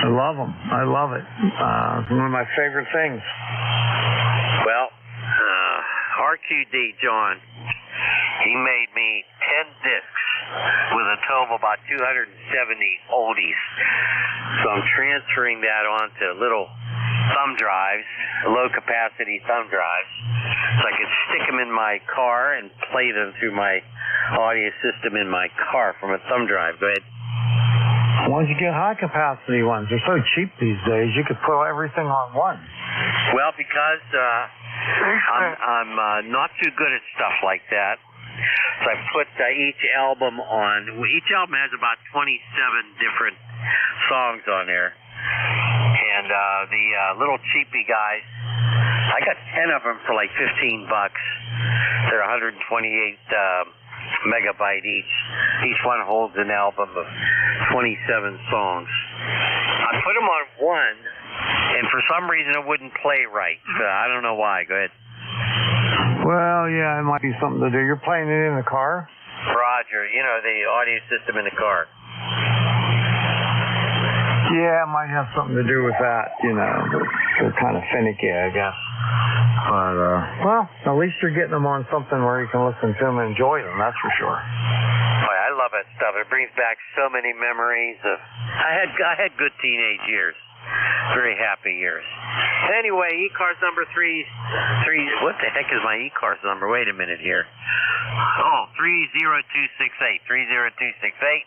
I love them. I love it. It's one of my favorite things. Well, RQD John, he made me 10 discs with a total of about 270 oldies. So I'm transferring that onto little thumb drives, low-capacity thumb drives, so I can stick them in my car and play them through my audio system in my car from a thumb drive. Go ahead. Why don't you get high-capacity ones? They're so cheap these days. You could put everything on one. Well, because I'm not too good at stuff like that. So I put each album on. Each album has about 27 different songs on there. And the little cheapy guys, I got 10 of them for like $15. They're 128 megabyte each. Each one holds an album of 27 songs. I put them on one, and for some reason it wouldn't play right. I don't know why. Go ahead. Well, yeah, it might be something to do. You're playing it in the car? Roger, you know, the audio system in the car. Yeah, it might have something to do with that, you know. They're kind of finicky, I guess. But, well, at least you're getting them on something where you can listen to them and enjoy them, that's for sure. Boy, I love that stuff. It brings back so many memories of... I had good teenage years. Very happy years. Anyway, ECARS number 3... What the heck is my ECARS number? Wait a minute here. Oh, 30268. 30268.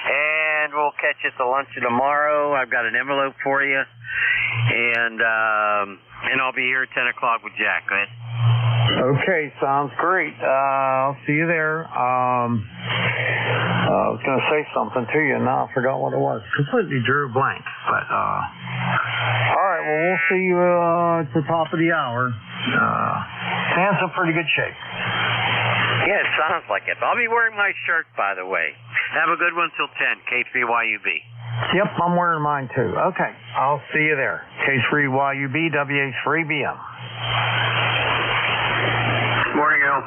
And we'll catch you at the lunch tomorrow. I've got an envelope for you. And I'll be here at 10 o'clock with Jack. Go ahead. Okay, sounds great. I'll see you there. I was going to say something to you, and now I forgot what it was. Completely drew a blank. But, all right, well, we'll see you at the top of the hour. Hands in pretty good shape. Yeah, it sounds like it. I'll be wearing my shirt, by the way. Have a good one till 10, K3YUB. Yep, I'm wearing mine too. Okay, I'll see you there. K3YUB, WA3BM. Morning, Al.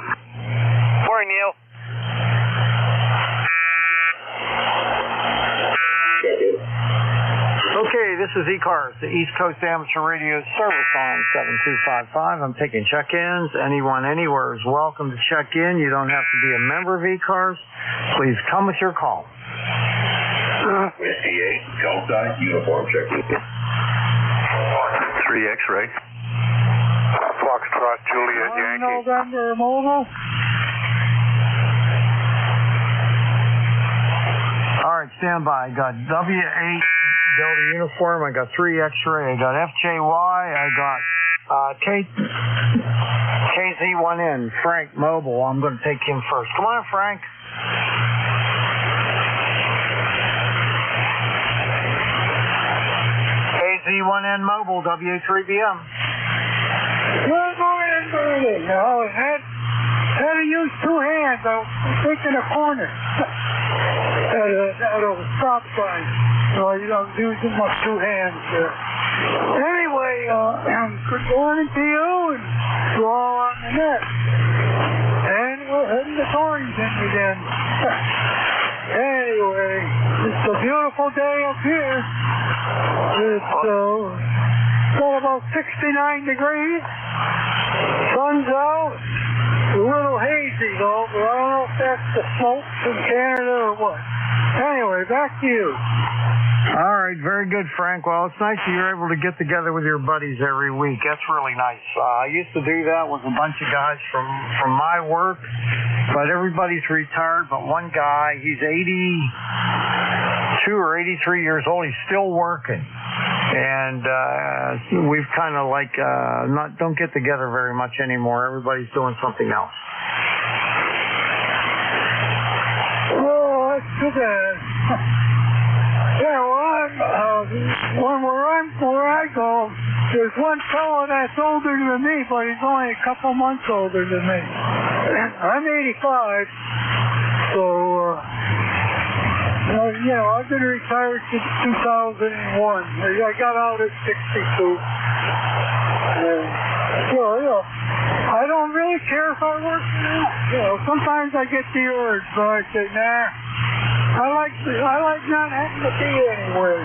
Morning, Neil. Okay, this is ECARS, the East Coast Amateur Radio Service on 7255. I'm taking check-ins. Anyone, anywhere is welcome to check in. You don't have to be a member of ECARS. Please come with your call. Whiskey 8, Delta, uniform check. 3 X-ray. Foxtrot, Juliet, Yankee. November, mobile. All right, stand by. I got W8 Delta uniform. I got 3 X-ray. I got FJY. I got KZ1N. Frank, mobile. I'm going to take him first. Come on, Frank. KZ1N mobile, W3BM. Good morning, Bernie. No, I had to use 2 hands. I was taking a corner at a stop sign. So I was using my 2 hands there. Anyway, good morning to you and to all on the net. And we're heading to Torrington again. Anyway, it's a beautiful day up here. It's got about 69 degrees. Sun's out. A little hazy though, but I don't know if that's the smoke from Canada or what. Anyway, back to you. All right, very good, Frank. Well, it's nice that you're able to get together with your buddies every week. That's really nice. I used to do that with a bunch of guys from my work, but everybody's retired. But one guy, he's 82 or 83 years old. He's still working, and we've kind of like don't get together very much anymore. Everybody's doing something else. Oh, that's too bad. Yeah, well, where I go, there's one fellow that's older than me, but he's only a couple months older than me. I'm 85, so, I've been retired since 2001. I got out at 62. I don't really care if I work or not. Sometimes I get the urge, but I say, nah. I like not having to be anywhere.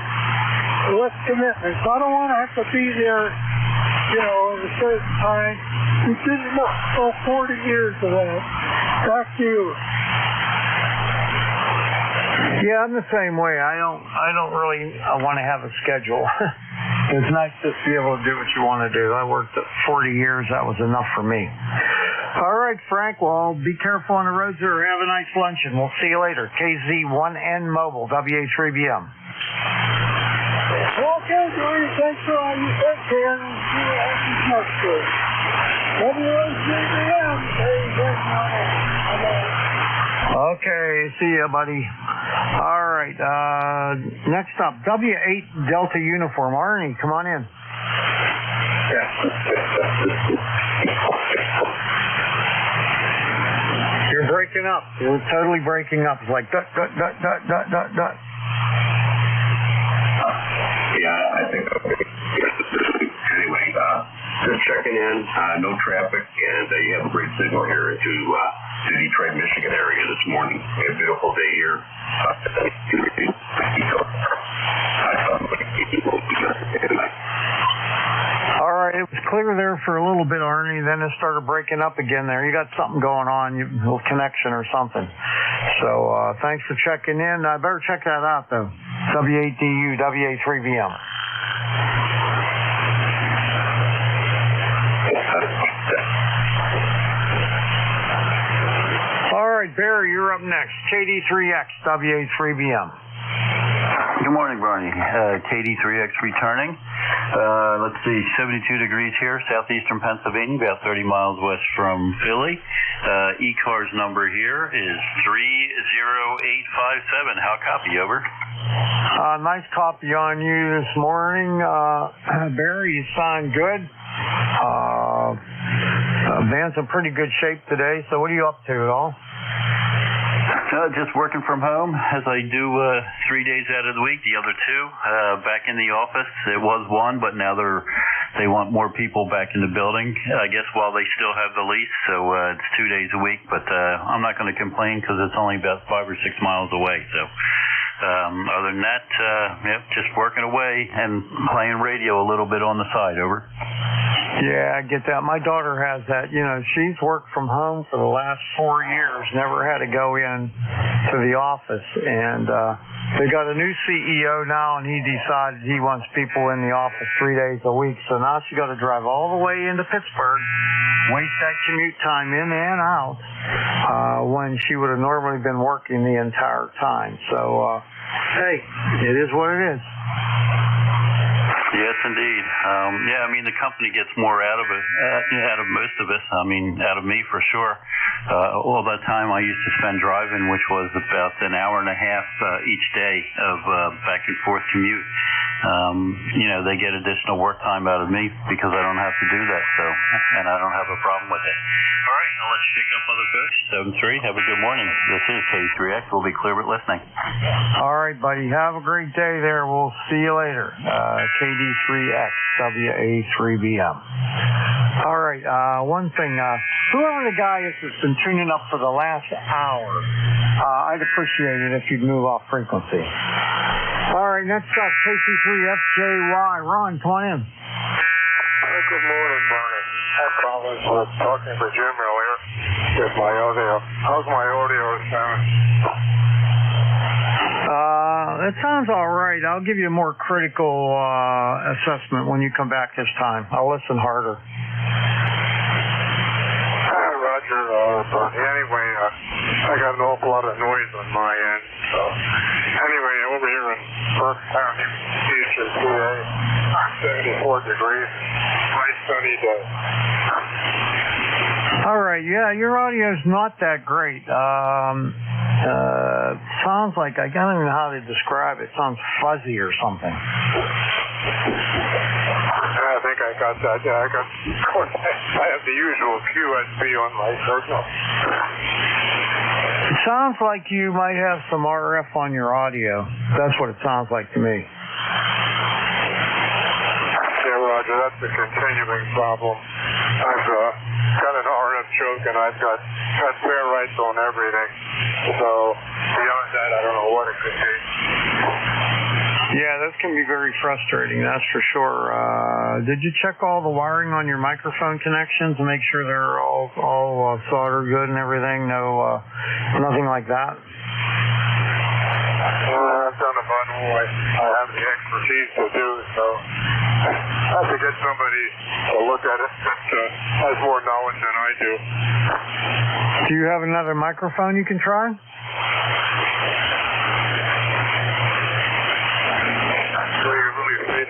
Less commitment. So I don't want to have to be there, at a certain time. We did about 40 years of that. Back to you. Yeah, I'm the same way. I don't really want to have a schedule. It's nice to be able to do what you want to do. I worked 40 years. That was enough for me. All right, Frank. Well, be careful on the roads there. Have a nice luncheon. We'll see you later. KZ1N Mobile, WA3BM. Okay, Joey. Thanks for all you said, Ken. WA3BM. Okay, see ya, buddy. All right, next up, W8 Delta Uniform. Arnie, come on in. You're breaking up. You're totally breaking up. It's like dot, dot, dot, dot, dot, dot, dot. Yeah, I think anyway, just checking in, no traffic, and you have a great signal here into the Detroit, Michigan area this morning. We have a beautiful day here. All right, it was clear there for a little bit, Arnie, then it started breaking up again there. You got something going on, a little connection or something. So thanks for checking in. I better check that out, though. W8DU, WA3BM. All right, Barry, you're up next. KD3X, WA3BM. Good morning, Barney. KD3X returning. Let's see, 72 degrees here, southeastern Pennsylvania, about 30 miles west from Philly. ECARS number here is 30857. How copy, over? Nice copy on you this morning. Barry, you sound good. Van's in pretty good shape today, so what are you up to at all? Just working from home, as I do 3 days out of the week. The other 2 back in the office. It was 1, but now they want more people back in the building. I guess while they still have the lease, so it's 2 days a week. But I'm not going to complain because it's only about 5 or 6 miles away. So other than that, just working away and playing radio a little bit on the side. Over. Yeah, I get that. My daughter has that. You know, she's worked from home for the last 4 years, never had to go in to the office. And they got a new CEO now, and he decided he wants people in the office 3 days a week. So now she got to drive all the way into Pittsburgh, waste that commute time in and out, when she would have normally been working the entire time. So, hey, it is what it is. Yes, indeed. Yeah, I mean, the company gets more out of it, out of most of us. I mean, out of me for sure. All that time I used to spend driving, which was about an hour and a half each day of back and forth commute. You know, they get additional work time out of me because I don't have to do that. So, and I don't have a problem with it. All right, now let's pick up other folks. 73, have a good morning. This is K3X. We'll be clear with listening. All right, buddy. Have a great day there. We'll see you later. KD3X, WA3BM. All right, one thing. Whoever the guy is that's been tuning up for the last hour, I'd appreciate it if you'd move off frequency. All right, next up, KC3FJY. Ron, come on in. Good morning, Bernie. I was talking to Jim earlier with my audio. How's my audio sound? It sounds all right. I'll give you a more critical assessment when you come back this time. I'll listen harder. Roger. Anyway, I got an awful lot of noise on my end. So, anyway, over here in Burke County, PA, 74 degrees. Nice sunny day. All right, yeah, your audio's not that great. Sounds like, I don't even know how to describe it. Sounds fuzzy or something. I think I got that. Yeah, I have the usual QSB on my signal. It sounds like you might have some RF on your audio. That's what it sounds like to me. Yeah, Roger, that's a continuing problem. I've got an RF choke and I've got fair rights on everything. So beyond that, I don't know what it could be. Yeah, that can be very frustrating, that's for sure. Did you check all the wiring on your microphone connections and make sure they're all soldered good and everything? No, nothing like that? I've done a bundle. I have the expertise to do so. I have to get somebody to look at it that has more knowledge than I do. Do you have another microphone you can try?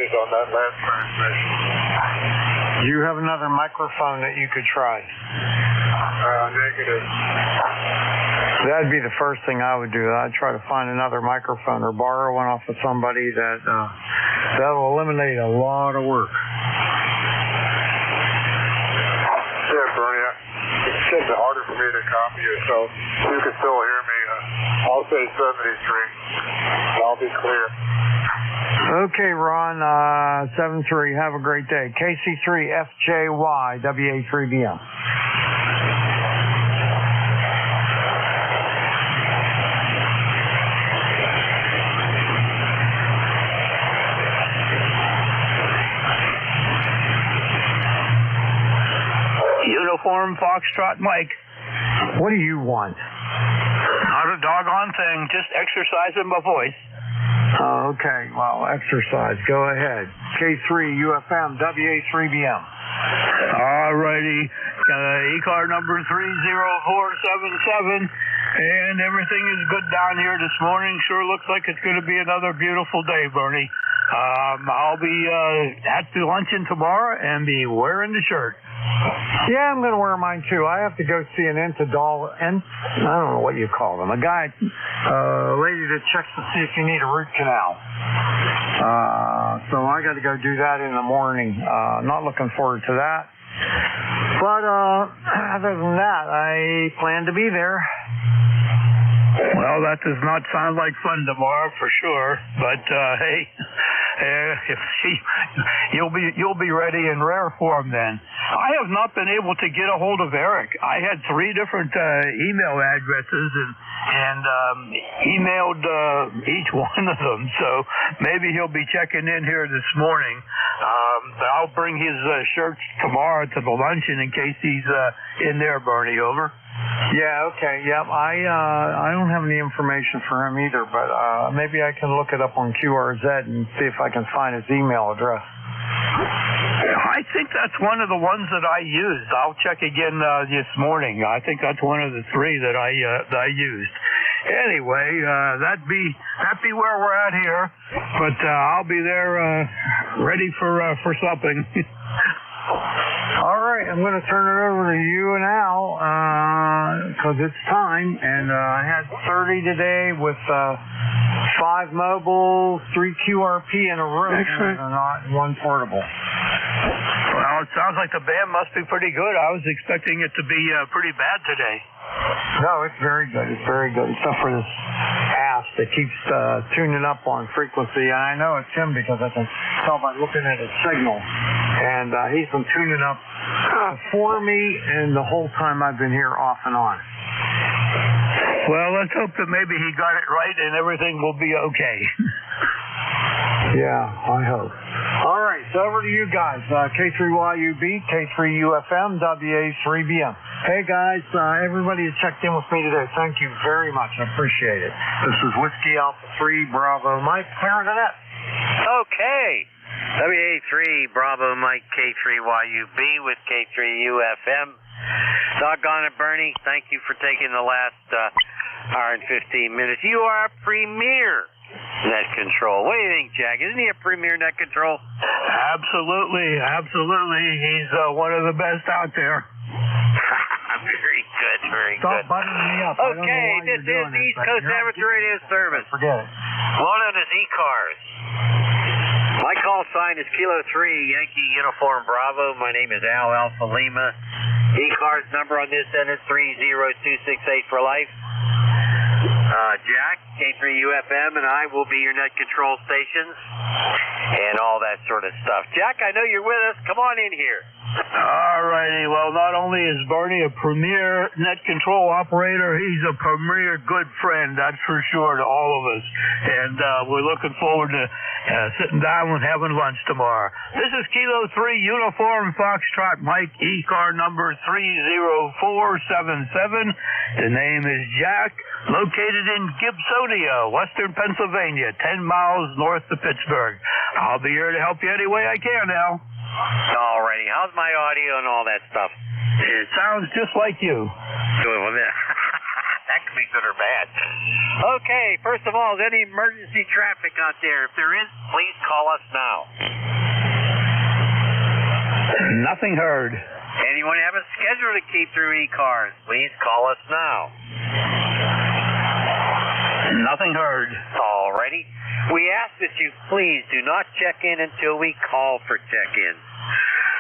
On that last transmission. Do you have another microphone that you could try? Negative. That'd be the first thing I would do. I'd try to find another microphone or borrow one off of somebody that'll eliminate a lot of work. Yeah, Bernie, it's getting harder for me to copy you, so you can still hear me. I'll say 73. I'll be clear. Okay, Ron, 7-3. Have a great day. KC3FJY, WA3BM. Uniform Foxtrot Mike. What do you want? Not a doggone thing, just exercising my voice. Okay, well, exercise. Go ahead. K3 UFM WA3BM. All righty. ECAR number 30477. And everything is good down here this morning. Sure looks like it's going to be another beautiful day, Bernie. I'll be at the luncheon tomorrow and be wearing the shirt. Yeah, I'm going to wear mine too. I have to go see an I don't know what you call them. A guy, lady that checks to see if you need a root canal. So I got to go do that in the morning. Not looking forward to that. But other than that, I plan to be there. Well, that does not sound like fun tomorrow for sure. But hey, you'll be ready in rare form then. I have not been able to get a hold of Eric. I had 3 different email addresses and emailed each one of them. So maybe he'll be checking in here this morning. I'll bring his shirts tomorrow to the luncheon in case he's in there, Bernie. Over. Yeah, okay, yep. I don't have any information for him either, but maybe I can look it up on QRZ and see if I can find his email address. I think that's one of the ones that I used. I'll check again this morning. I think that's one of the three that I used. Anyway, that'd be where we're at here. But I'll be there ready for something. All right, I'm going to turn it over to you and Al because it's time. And I had 30 today with 5 mobile, 3 QRP in a room, and 1 portable. Well, it sounds like the band must be pretty good. I was expecting it to be pretty bad today. No, it's very good. It's very good, except for this ass that keeps tuning up on frequency. And I know it's him because I can tell by looking at his signal. And he's been tuning up for me, and the whole time I've been here off and on. Well, let's hope that maybe he got it right and everything will be okay. Yeah, I hope. All right, so over to you guys. K3YUB, K3UFM, WA3BM. Hey guys, everybody that checked in with me today, thank you very much. I appreciate it. This is Whiskey Alpha 3 Bravo Mike, clearing the net. Okay. WA3 Bravo Mike K3YUB with K3UFM. Doggone it, Bernie. Thank you for taking the last hour and 15 minutes. You are a premier net control. What do you think, Jack? Isn't he a premier net control? Absolutely, absolutely. He's one of the best out there. Very good, very Stop good. buttering me up. Okay, this is East Coast Amateur Radio Service. Forget it. Well known as ECARS. My call sign is Kilo 3 Yankee Uniform Bravo. My name is Al Alpha Lima. ECARS number on this end is 30268 for life. Jack, K3UFM, and I will be your net control stations and all that sort of stuff. Jack, I know you're with us. Come on in here. All righty. Well, not only is Bernie a premier net control operator, he's a premier good friend, that's for sure, to all of us. And we're looking forward to sitting down and having lunch tomorrow. This is Kilo 3 Uniform Foxtrot Mike, ECAR number 30477. The name is Jack, located in Gibsonia, Western Pennsylvania, 10 miles north of Pittsburgh. I'll be here to help you any way I can, Al. Alrighty. How's my audio and all that stuff? It sounds just like you. Good. Well, that could be good or bad. Okay, first of all, is any emergency traffic out there? If there is, please call us now. Nothing heard. Anyone have a schedule to keep through ECARS? Please call us now. Nothing heard. Alrighty. We ask that you please do not check in until we call for check-in.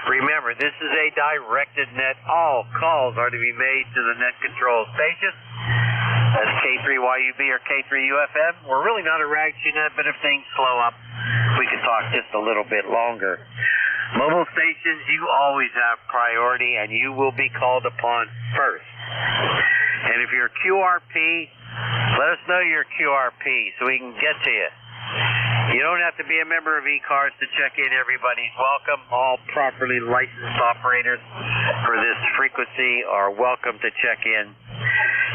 Remember, this is a directed net. All calls are to be made to the net control station. That's K3YUB or K3UFM. We're really not a rag net, but if things slow up, we can talk just a little bit longer. Mobile stations, you always have priority, and you will be called upon first. And if you're QRP, let us know you're QRP so we can get to you. You don't have to be a member of ECARS to check in. Everybody's welcome. All properly licensed operators for this frequency are welcome to check in.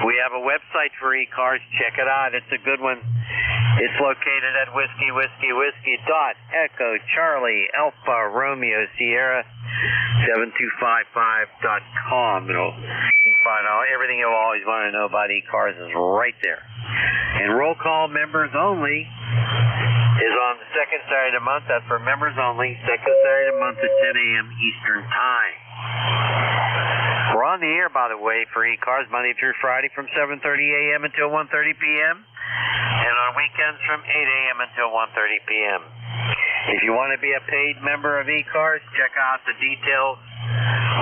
We have a website for ECARS. Check it out. It's a good one. It's located at whiskey.Echo Charlie Alpha Romeo Sierra 7255.com. You can find out everything you'll always want to know about ECARS is right there. And roll call members only is on the second Saturday of the month. That's for members only. Second Saturday of the month at 10 a.m. Eastern Time. We're on the air, by the way, for ECARS Monday through Friday from 7:30 a.m. until 1:30 p.m. and on weekends from 8 a.m. until 1:30 p.m. If you want to be a paid member of ECARS, check out the details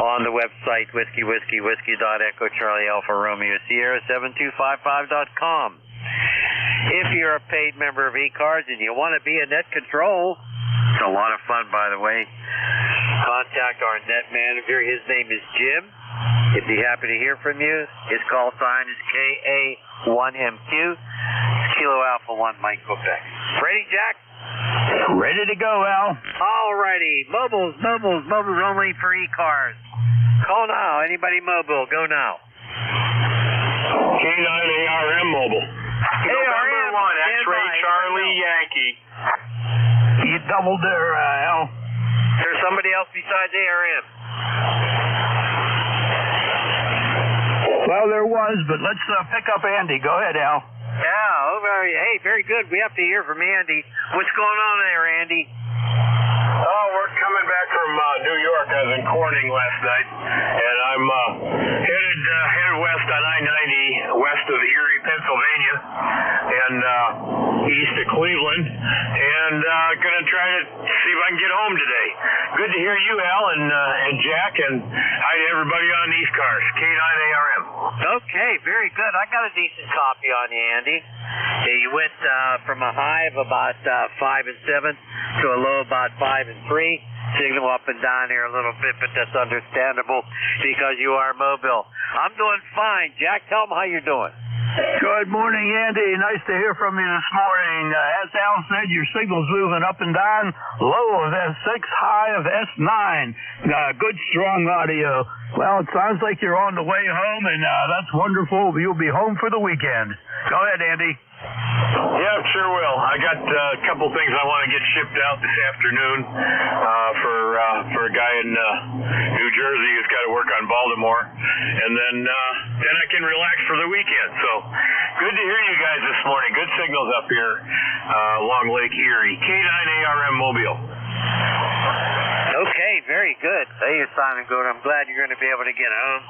on the website whiskey.Echo Charlie Alpha Romeo Sierra 7255.com. If you're a paid member of ECARS and you want to be a net control, it's a lot of fun, by the way. Contact our net manager. His name is Jim. He'd be happy to hear from you. His call sign is KA1MQ. It's Kilo Alpha 1 Mike Quebec. Ready, Jack? Ready to go, Al. Alrighty. Mobiles only for ECARS. Call now. Anybody mobile, go now. K9 ARM mobile. ARM, November 1, X-ray Charlie Yankee. You doubled there, Al. There's somebody else besides ARM. Well, there was, but let's pick up Andy. Go ahead, Al. Yeah, hey, very good. We have to hear from Andy. What's going on there, Andy? Oh, we're coming back from New York. I was in Corning last night, and I'm headed west on I-90, west of Erie, Pennsylvania, and east of Cleveland, and going to try to see if I can get home today. Good to hear you, Al, and Jack, and hi to everybody on ECARS, K9 ARM. Okay, very good. I got a decent copy on you, Andy. You went from a high of about 5 and 7 to a low about 5 and 3. Signal up and down here a little bit, but that's understandable because you are mobile. I'm doing fine. Jack, tell them how you're doing. Good morning, Andy. Nice to hear from you this morning. As Al said, your signal's moving up and down. Low of S6, high of S9. Good, strong audio. Well, it sounds like you're on the way home, and that's wonderful. You'll be home for the weekend. Go ahead, Andy. Yeah, sure will. I got a couple things I want to get shipped out this afternoon for a guy in New Jersey who's got to work on Baltimore, and then I can relax for the weekend. So good to hear you guys this morning. Good signals up here along Lake Erie. K9 ARM Mobile. Okay, very good. Hey, you're sounding good. I'm glad you're going to be able to get home.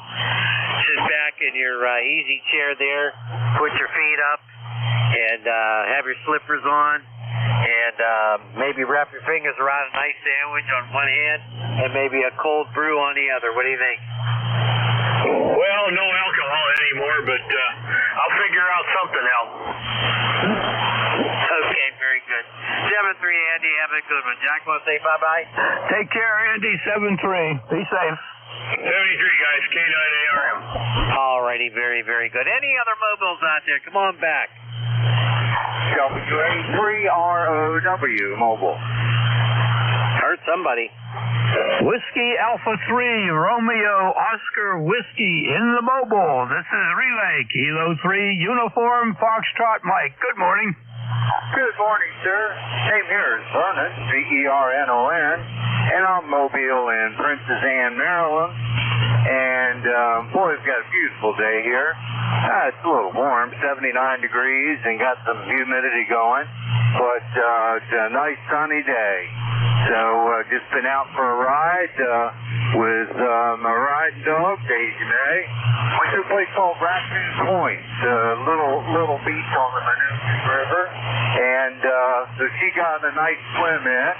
Sit back in your easy chair there, put your feet up, and have your slippers on, and maybe wrap your fingers around a nice sandwich on one hand, and maybe a cold brew on the other. What do you think? Well, no alcohol anymore, but I'll figure out something else. Okay, very good. 7-3, Andy. Have a good one. Jack, want to say bye-bye? Take care, Andy. 7-3. Be safe. 73, guys. K9 ARM. Alrighty, very, very good. Any other mobiles out there? Come on back. WA3ROW mobile. Heard somebody. Whiskey Alpha 3, Romeo Oscar Whiskey in the mobile. This is Relay, Kilo 3, Uniform Foxtrot Mike. Good morning. Good morning, sir. Name here is Vernon, VERNON, and I'm mobile in Princess Anne, Maryland. And, boy, we've got a beautiful day here. It's a little warm, 79 degrees, and got some humidity going. But it's a nice sunny day. So just been out for a ride with my riding dog, Daisy May. Went to a place called Raccoon Point, little beach on the Manuka River. And so she got a nice swim in,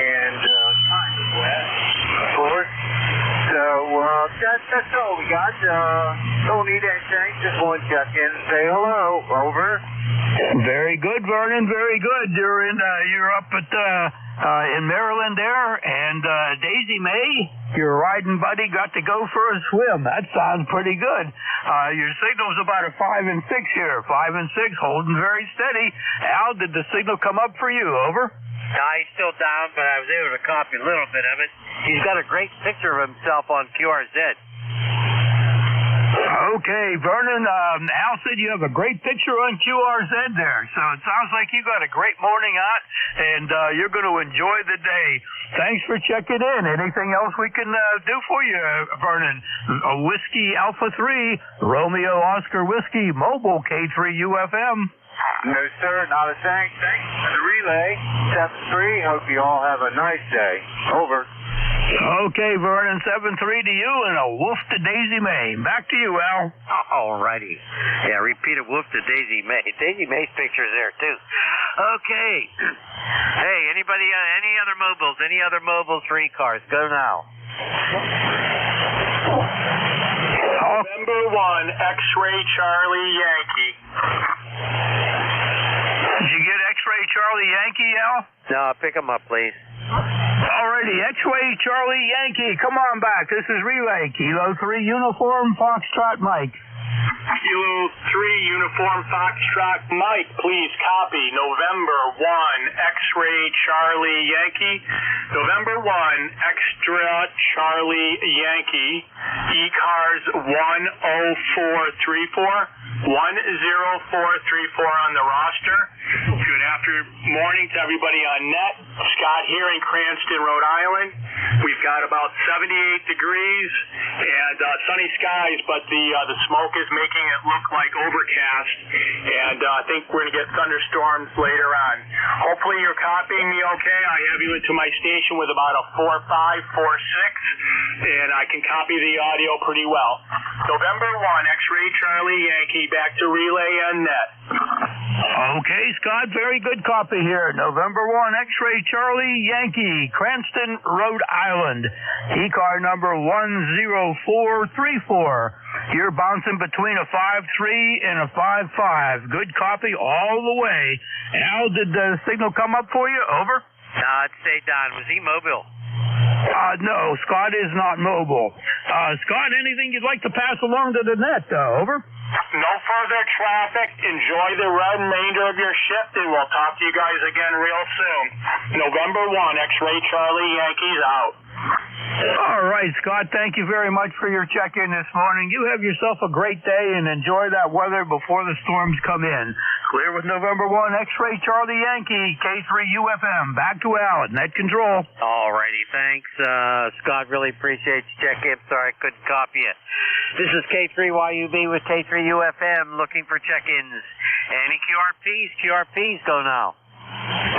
and kind of wet, of course. So that's all we got. Don't need anything. Just want to check in and say hello. Over. Very good, Vernon. Very good. You're up at in Maryland there, and Daisy May, your riding buddy, got to go for a swim. That sounds pretty good. Your signal's about a 5 and 6 here. 5 and 6, holding very steady. Al, did the signal come up for you? Over. No, he's still down, but I was able to copy a little bit of it. He's got a great picture of himself on QRZ. Okay, Vernon, Al said you have a great picture on QRZ there, so it sounds like you got a great morning out, and you're going to enjoy the day. Thanks for checking in. Anything else we can do for you, Vernon? A Whiskey Alpha 3, Romeo Oscar Whiskey, Mobile K3 UFM. No, sir, not a thing. Thanks for the relay. 7-3. Hope you all have a nice day. Over. Okay, Vernon, 7-3 to you, and a woof to Daisy May. Back to you, Al. Alrighty. Yeah, repeat a woof to Daisy May. Daisy May's picture's there, too. Okay. Hey, anybody, any other mobiles? Any other mobiles for ECARS? Go now. November 1, X-ray Charlie Yankee. Did you get X-ray Charlie Yankee, Al? No, pick him up, please. Alrighty, X-ray Charlie Yankee, come on back. This is Relay, Kilo 3 Uniform Foxtrot Mike. Kilo 3 Uniform Foxtrot Mike, please copy November 1 X-Ray Charlie Yankee. November 1 Extra Charlie Yankee. ECARS 10434. 10434 on the roster. Good morning to everybody on net. Scott here in Cranston, Rhode Island. We've got about 78 degrees and sunny skies, but the smoke is making it look like overcast, and I think we're going to get thunderstorms later on. Hopefully you're copying me okay. I have you into my station with about a 4546, and I can copy the audio pretty well. November 1, X-Ray Charlie Yankee, back to relay and net. Okay, Scott, very good copy here. November 1, X-Ray Charlie Yankee, Cranston, Rhode Island. ECAR number 10434. You're bouncing between a 5-3 and a 5-5. Good copy all the way. Al, did the signal come up for you? Over? No, it stayed down. Was he mobile? No, Scott is not mobile. Scott, anything you'd like to pass along to the net? Over? No further traffic. Enjoy the remainder of your shift, and we'll talk to you guys again real soon. November 1, X-Ray Charlie Yankees out. All right, Scott, thank you very much for your check-in this morning. You have yourself a great day and enjoy that weather before the storms come in. Clear with November 1, X-Ray Charlie Yankee, K3UFM. Back to Al at Net Control. All righty, thanks. Scott, really appreciate you checking in. Sorry I couldn't copy it. This is K3YUB with K3UFM looking for check-ins. Any QRPs? QRPs go now.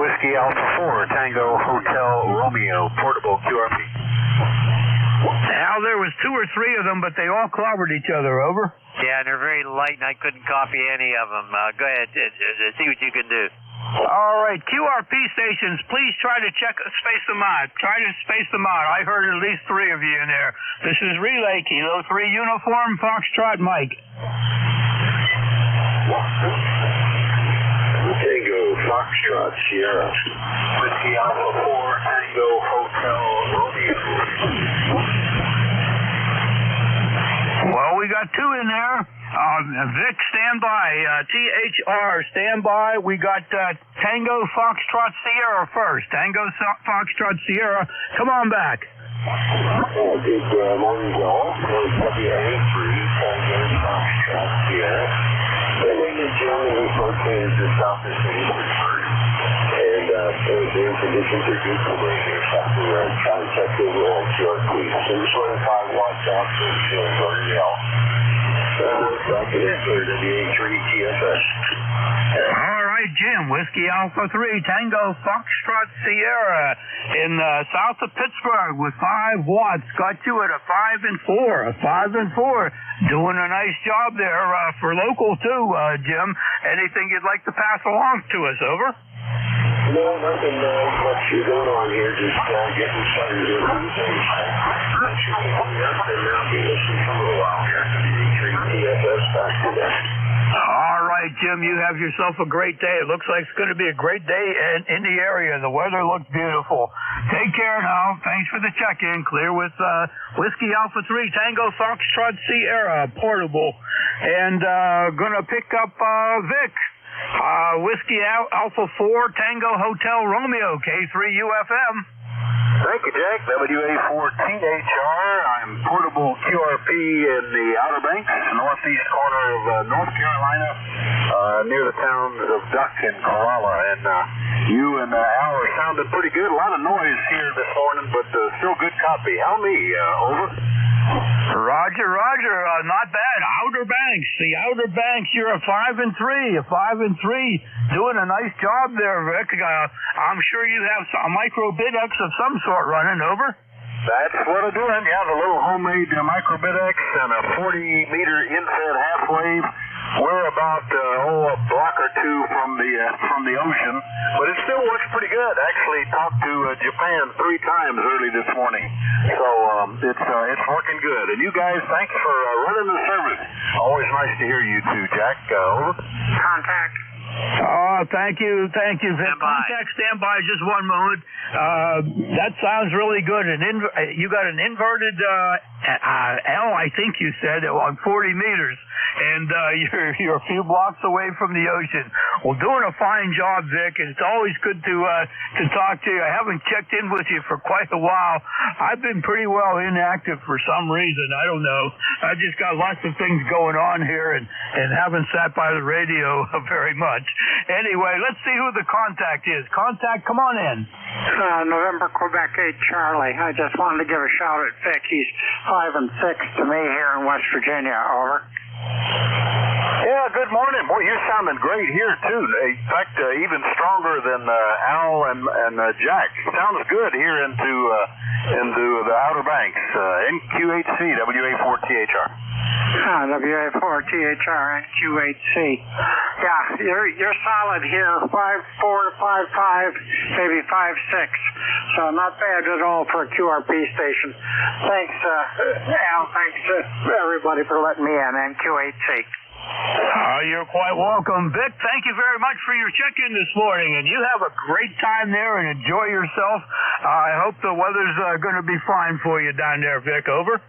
Whiskey Alpha 4, Tango Hotel Romeo, portable QRP. Al, there was 2 or 3 of them, but they all clobbered each other. Over. Yeah, and they're very light, and I couldn't copy any of them. Go ahead, see what you can do. All right, QRP stations, please try to space them out. Try to space them out. I heard at least 3 of you in there. This is Relay Kilo 3 Uniform Foxtrot Mike. Tango Foxtrot Sierra. Whiskey Alpha 4 Tango Hotel Romeo. Well, we got 2 in there. Vic, stand by. THR, stand by. We got Tango Foxtrot Sierra first. Tango Foxtrot Sierra. Come on back. Good morning, y'all. WA3 Tango Foxtrot Sierra. And then the gentleman is located just south of St. Pittsburgh. And the conditions are good for radio traffic. We're trying to check the overall QRP. So just 25 watts out for the feeling very well. All right, Jim. Whiskey Alpha 3 Tango Foxtrot Sierra in south of Pittsburgh with 5 watts. Got you at a 5 and 4. A 5 and 4. Doing a nice job there for local too, Jim. Anything you'd like to pass along to us? Over. No, nothing much going on here. Just getting started to do things. I should be up and now be listening for a little while here. TFS back to that. All right, Jim, you have yourself a great day. It looks like it's going to be a great day in the area. The weather looks beautiful. Take care now. Thanks for the check-in. Clear with Whiskey Alpha 3 Tango Foxtrot Sierra portable. And going to pick up Vic. Whiskey Alpha 4 Tango Hotel Romeo, K3UFM. Thank you, Jack. WA14HR. I'm portable QRP in the Outer Banks, northeast corner of North Carolina, near the towns of Duck and Corolla. And you and Al are sounding pretty good. A lot of noise here this morning, but still good copy. How me? Over. Roger. Not bad. Outer Banks. The Outer Banks. You're a 5 and 3. A 5 and 3. Doing a nice job there, Rick. I'm sure you have a micro BidX of some sort running. Over. That's what I'm doing. Yeah, the little homemade micro BidX and a 40-meter infrared half wave. We're about a block or 2 from the ocean, but it still works pretty good. Actually, talked to Japan 3 times early this morning, so it's working good. And you guys, thanks for running the service. Always nice to hear you too, Jack. Over. Contact. Oh, thank you, Vic. Contact standby just one moment. That sounds really good. You got an inverted L, I think you said, on 40 meters, and you're a few blocks away from the ocean. Well, doing a fine job, Vic, and it's always good to talk to you. I haven't checked in with you for quite a while. I've been pretty well inactive for some reason. I don't know. I just got lots of things going on here and haven't sat by the radio very much. Anyway, let's see who the contact is. Contact, come on in. November Quebec 8 Charlie. I just wanted to give a shout at Vic. He's 5 and 6 to me here in West Virginia. Over. Yeah, good morning. Boy, you're sounding great here, too. In fact, even stronger than Al and Jack. Sounds good here into the Outer Banks. NQ8C, WA4THR. WA4THR, NQ8C. Yeah, you're solid here, 5'4" to 5'5", maybe 5'6". So not bad at all for a QRP station. Thanks, Al. Thanks to everybody for letting me in, NQ8C. You're quite welcome, Vic. Thank you very much for your check-in this morning, and you have a great time there and enjoy yourself. I hope the weather's going to be fine for you down there, Vic. Over.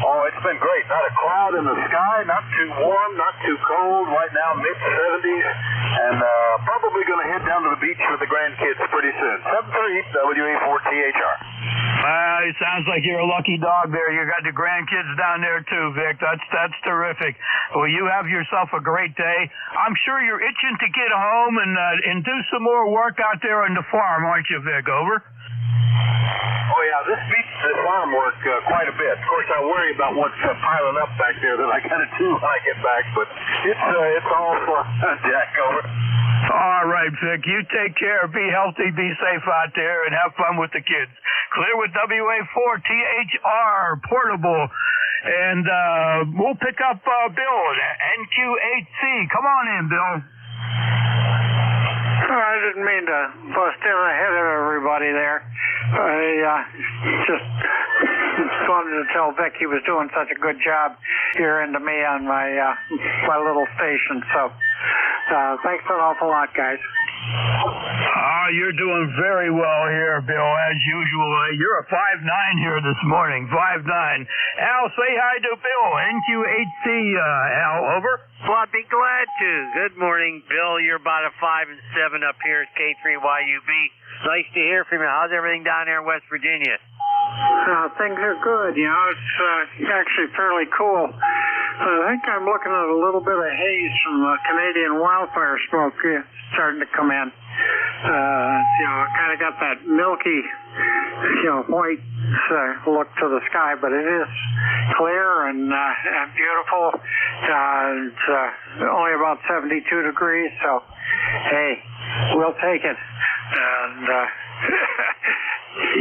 Oh, it's been great. Not a cloud in the sky, not too warm, not too cold. Right now, mid-70s, and probably going to head down to the beach with the grandkids pretty soon. 7:30 WA4THR. It sounds like you're a lucky dog there. You got the grandkids down there too, Vic. That's terrific. Well, you have yourself a great day. I'm sure you're itching to get home and do some more work out there on the farm, aren't you, Vic? Over. Oh, yeah, this beats the farm work quite a bit. Of course, I worry about what's piling up back there that I got to do when I get back, but it's all fun. Jack, over. All right, Vic, you take care. Be healthy, be safe out there, and have fun with the kids. Clear with WA4THR, portable. And we'll pick up Bill at NQ8C. Come on in, Bill. I didn't mean to bust in ahead of everybody there. I just wanted to tell Vic he was doing such a good job hearing to me on my little station. So thanks an awful lot, guys. You're doing very well here, Bill, as usual. You're a 5'9" here this morning, 5'9". Al, say hi to Bill, NQ8C, Al, over. Well, I'd be glad to. Good morning, Bill. You're about a 5 and 7 up here at K3YUB. Nice to hear from you. How's everything down there in West Virginia? Things are good. You know, it's actually fairly cool. I think I'm looking at a little bit of haze from the Canadian wildfire smoke starting to come in. Kind of got that milky, white look to the sky, but it is clear and beautiful. It's only about 72 degrees, so hey, we'll take it. And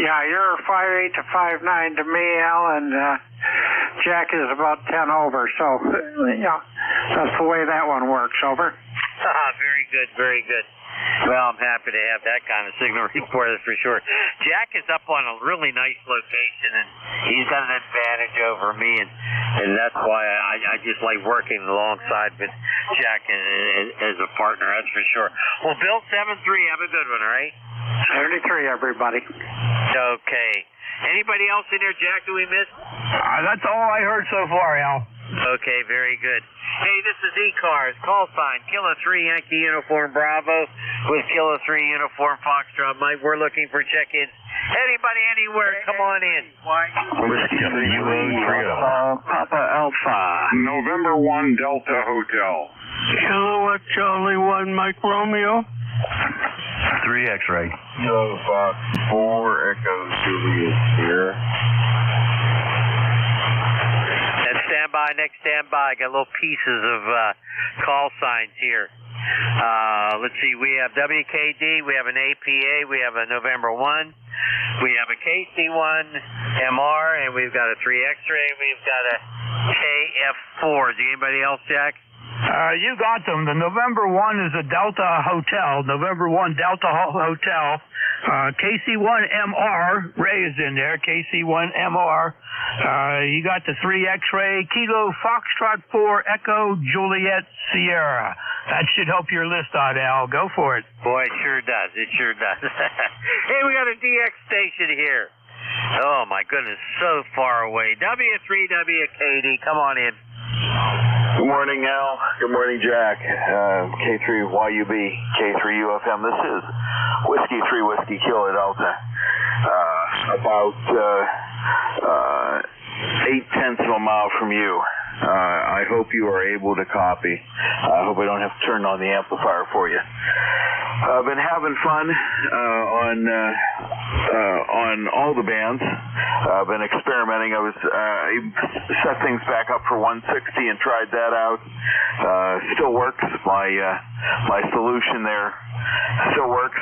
yeah, you're 5'8" to 5'9" to me, Al, and Jack is about 10 over. So that's the way that one works. Over. Very good, very good. Well, I'm happy to have that kind of signal report for sure. Jack is up on a really nice location, and he's got an advantage over me, and that's why I just like working alongside with Jack as a partner, that's for sure. Well, Bill, 7-3, have a good one, all right? 73, everybody. Okay. Anybody else in there, Jack, do we miss? That's all I heard so far, Al. Okay, very good. Hey, this is ECARS. Call sign, Kilo 3 Yankee Uniform Bravo with Kilo 3 Uniform Foxtrot. Mike, we're looking for check-ins. Anybody, anywhere, come on in. Papa Alpha, November 1 Delta Hotel. Kilowatt Charlie 1 Mike Romeo. 3 X-ray. So Fox 4 Echo Juliet here. Standby, next standby. Got little pieces of call signs here. Let's see, we have WKD, we have an APA, we have a November 1, we have a KC1 MR, and we've got a 3 X-ray, we've got a KF4. Is anybody else, Jack? You got them. The November 1 is a Delta Hotel. November 1 Delta Hotel. KC1MR, Ray is in there, KC1MR. You got the 3 X-ray, Kilo Foxtrot 4 Echo Juliet Sierra. That should help your list out, Al. Go for it. Boy, it sure does. It sure does. Hey, we got a DX station here. Oh, my goodness, so far away. W3WKD, come on in. Good morning, Al. Good morning, Jack. K3YUB, K3UFM. This is Whiskey 3 Whiskey Kilo Delta. About 0.8 of a mile from you. I hope you are able to copy. I hope I don't have to turn on the amplifier for you. I've been having fun on all the bands. I've been experimenting. I set things back up for 160 and tried that out. Still works. My solution there still works.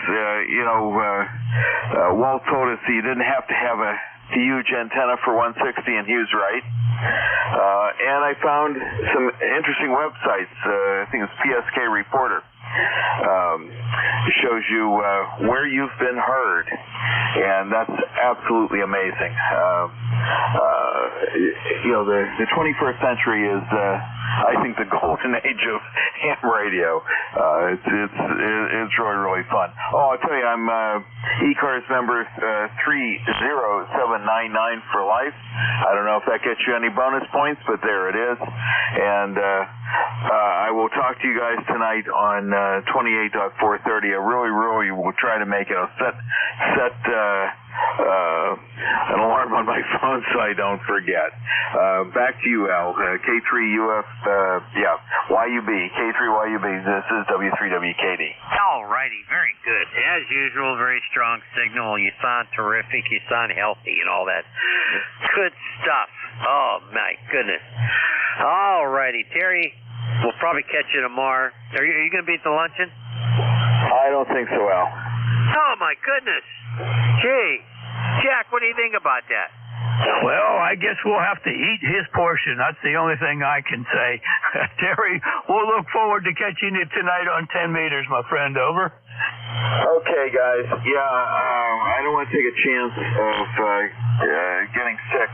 Walt told us you didn't have to have a huge antenna for 160, and he was right. And I found some interesting websites. I think it's PSK Reporter. It shows you where you've been heard, and that's absolutely amazing. The 21st century is, I think, the golden age of ham radio. It's really fun. Oh, I'll tell you, I'm ECARS member 30799 for life. I don't know if that gets you any bonus points, but there it is. And I will talk to you guys tonight on 28.430. I really will try to make it. I'll set an alarm on my phone so I don't forget. Back to you, Al. YUB, K3YUB. This is W3WKD. All righty, very good. As usual, very strong signal. You sound terrific. You sound healthy and all that. Good stuff. Oh, my goodness. All righty, Terry, we'll probably catch you tomorrow. Are you going to be at the luncheon? I don't think so, Al. Oh, my goodness. Gee, Jack, what do you think about that? Well, I guess we'll have to eat his portion. That's the only thing I can say. Terry, we'll look forward to catching you tonight on 10 meters, my friend. Over. Okay, guys. Yeah, I don't want to take a chance of getting sick.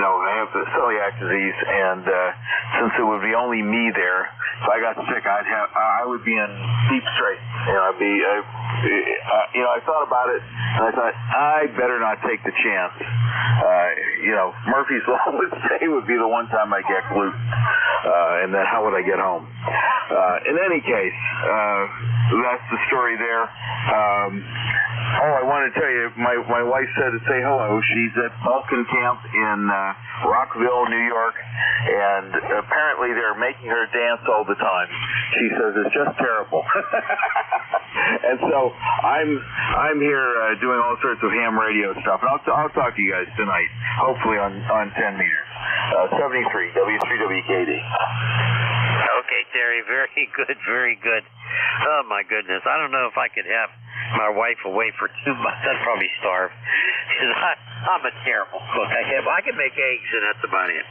I have the celiac disease, and since it would be only me there, if I got sick, I would be in deep straits. I thought about it, and I thought I better not take the chance. Murphy's Law would say would be the one time I get gluten, and then how would I get home? In any case, that's the story there. I want to tell you, my wife said to say hello. She's at Vulcan Camp in Rockville, New York, and apparently they're making her dance all the time. She says it's just terrible. And so I'm here doing all sorts of ham radio stuff, and I'll talk to you guys tonight, hopefully on 10 meters. 73 W3WKD. Okay, Terry, very good, very good. Oh, my goodness. I don't know if I could have my wife away for 2 months. I'd probably starve. Because I'm a terrible cook. I can make eggs, and that's about it.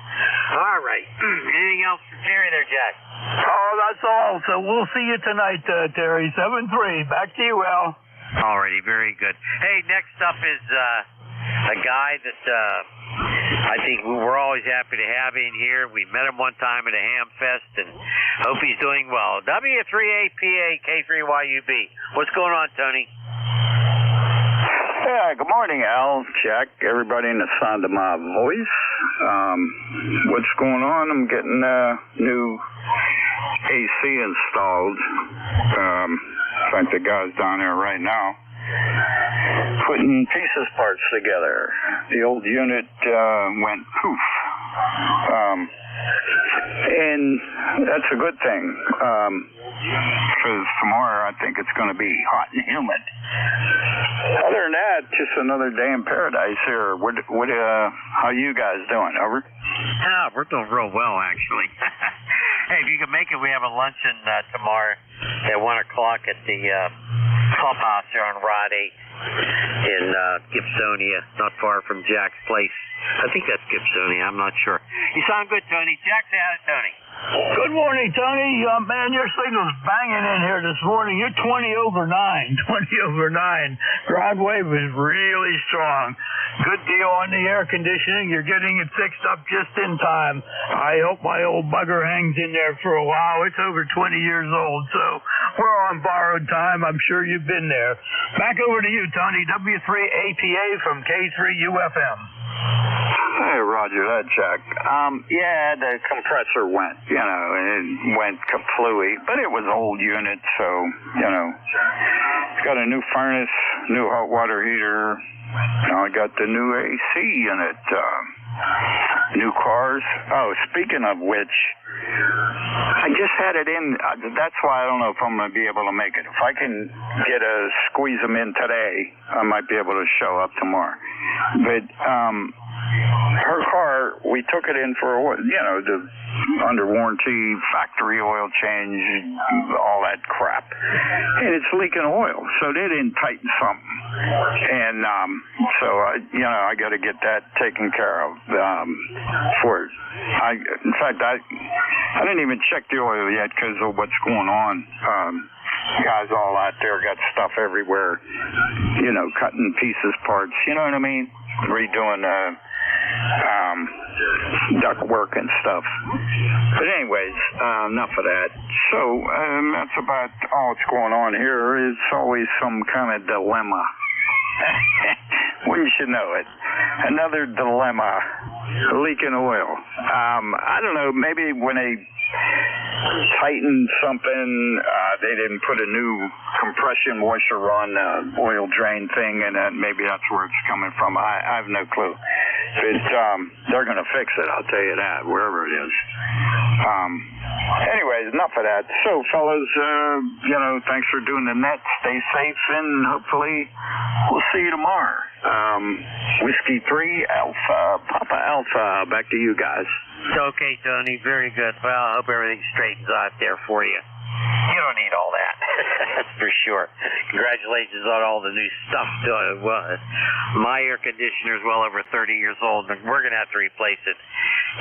All right. Anything else for Terry there, Jack? Oh, that's all. So we'll see you tonight, Terry. 7-3. Back to you, Al. All righty. Very good. Hey, next up is a guy that I think we're always happy to have in here. We met him one time at a ham fest, and hope he's doing well. W3APA K3YUB. What's going on, Tony? Yeah, good morning, Al, Jack, everybody in the sound of my voice. What's going on? I'm getting new AC installed. In fact, the guy's down there right now putting parts together. The old unit went poof. And that's a good thing, because tomorrow I think it's going to be hot and humid. Other than that, just another day in paradise here. How you guys doing? Over? We're doing real well, actually. Hey, if you can make it, we have a luncheon tomorrow at 1 o'clock at the clubhouse here on Rod 8 in Gibsonia, not far from Jack's place. I think that's Gibsonia. I'm not sure. You sound good, Tony. Jack, say hi to Tony. Good morning, Tony. Man, your signal's banging in here this morning. You're 20 over 9. 20 over 9. Ground wave is really strong. Good deal on the air conditioning. You're getting it fixed up just in time. I hope my old bugger hangs in there for a while. It's over 20 years old, so we're on borrowed time. I'm sure you've been there. Back over to you, Tony. W3APA from K3UFM. Hey, Roger that, Jack. Yeah, the compressor went, it went kaplooey, but it was old unit, so, it's got a new furnace, new hot water heater. Now I got the new AC unit, new cars. Oh, speaking of which, I just had it in. That's why I don't know if I'm going to be able to make it. If I can squeeze them in today, I might be able to show up tomorrow. But, her car, we took it in for, the under warranty, factory oil change, all that crap. And it's leaking oil, so they didn't tighten something. And so, I got to get that taken care of for it. In fact, I didn't even check the oil yet because of what's going on. Guys all out there got stuff everywhere, cutting pieces, parts, you know what I mean? Redoing duct work and stuff. But anyways, enough of that. So that's about all that's going on here. It's always some kind of dilemma. Wouldn't you know it? Another dilemma. Leaking oil. I don't know, maybe when they tightened something, they didn't put a new compression washer on the oil drain thing, and maybe that's where it's coming from. I have no clue. They're going to fix it, I'll tell you that, wherever it is. Anyways, enough of that. So, fellas, thanks for doing the net. Stay safe, and hopefully we'll see you tomorrow. Whiskey 3, Alpha, Papa Alpha. Back to you guys. Okay, Tony. Very good. Well, I hope everything straightens out there for you. You don't need all that. That's for sure. Congratulations on all the new stuff. My air conditioner is well over 30 years old, and we're going to have to replace it.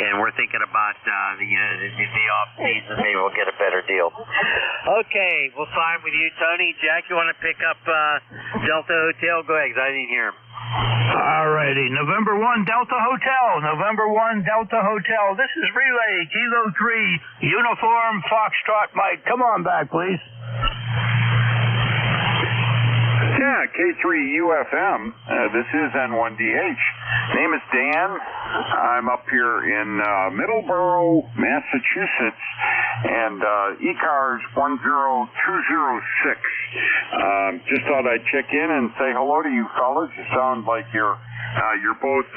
And we're thinking about the off-season. Maybe we'll get a better deal. Okay, we'll sign with you, Tony. Jack, you want to pick up Delta Hotel? Go ahead, because I didn't hear him. All righty. November 1, Delta Hotel. November 1, Delta Hotel. This is Relay, Kilo 3, Uniform, Foxtrot Mike. Come on back, please. Yeah, K3UFM. This is N1DH. Name is Dan. I'm up here in Middleborough, Massachusetts, and ECARS 10206. Just thought I'd check in and say hello to you fellas. You sound like you're both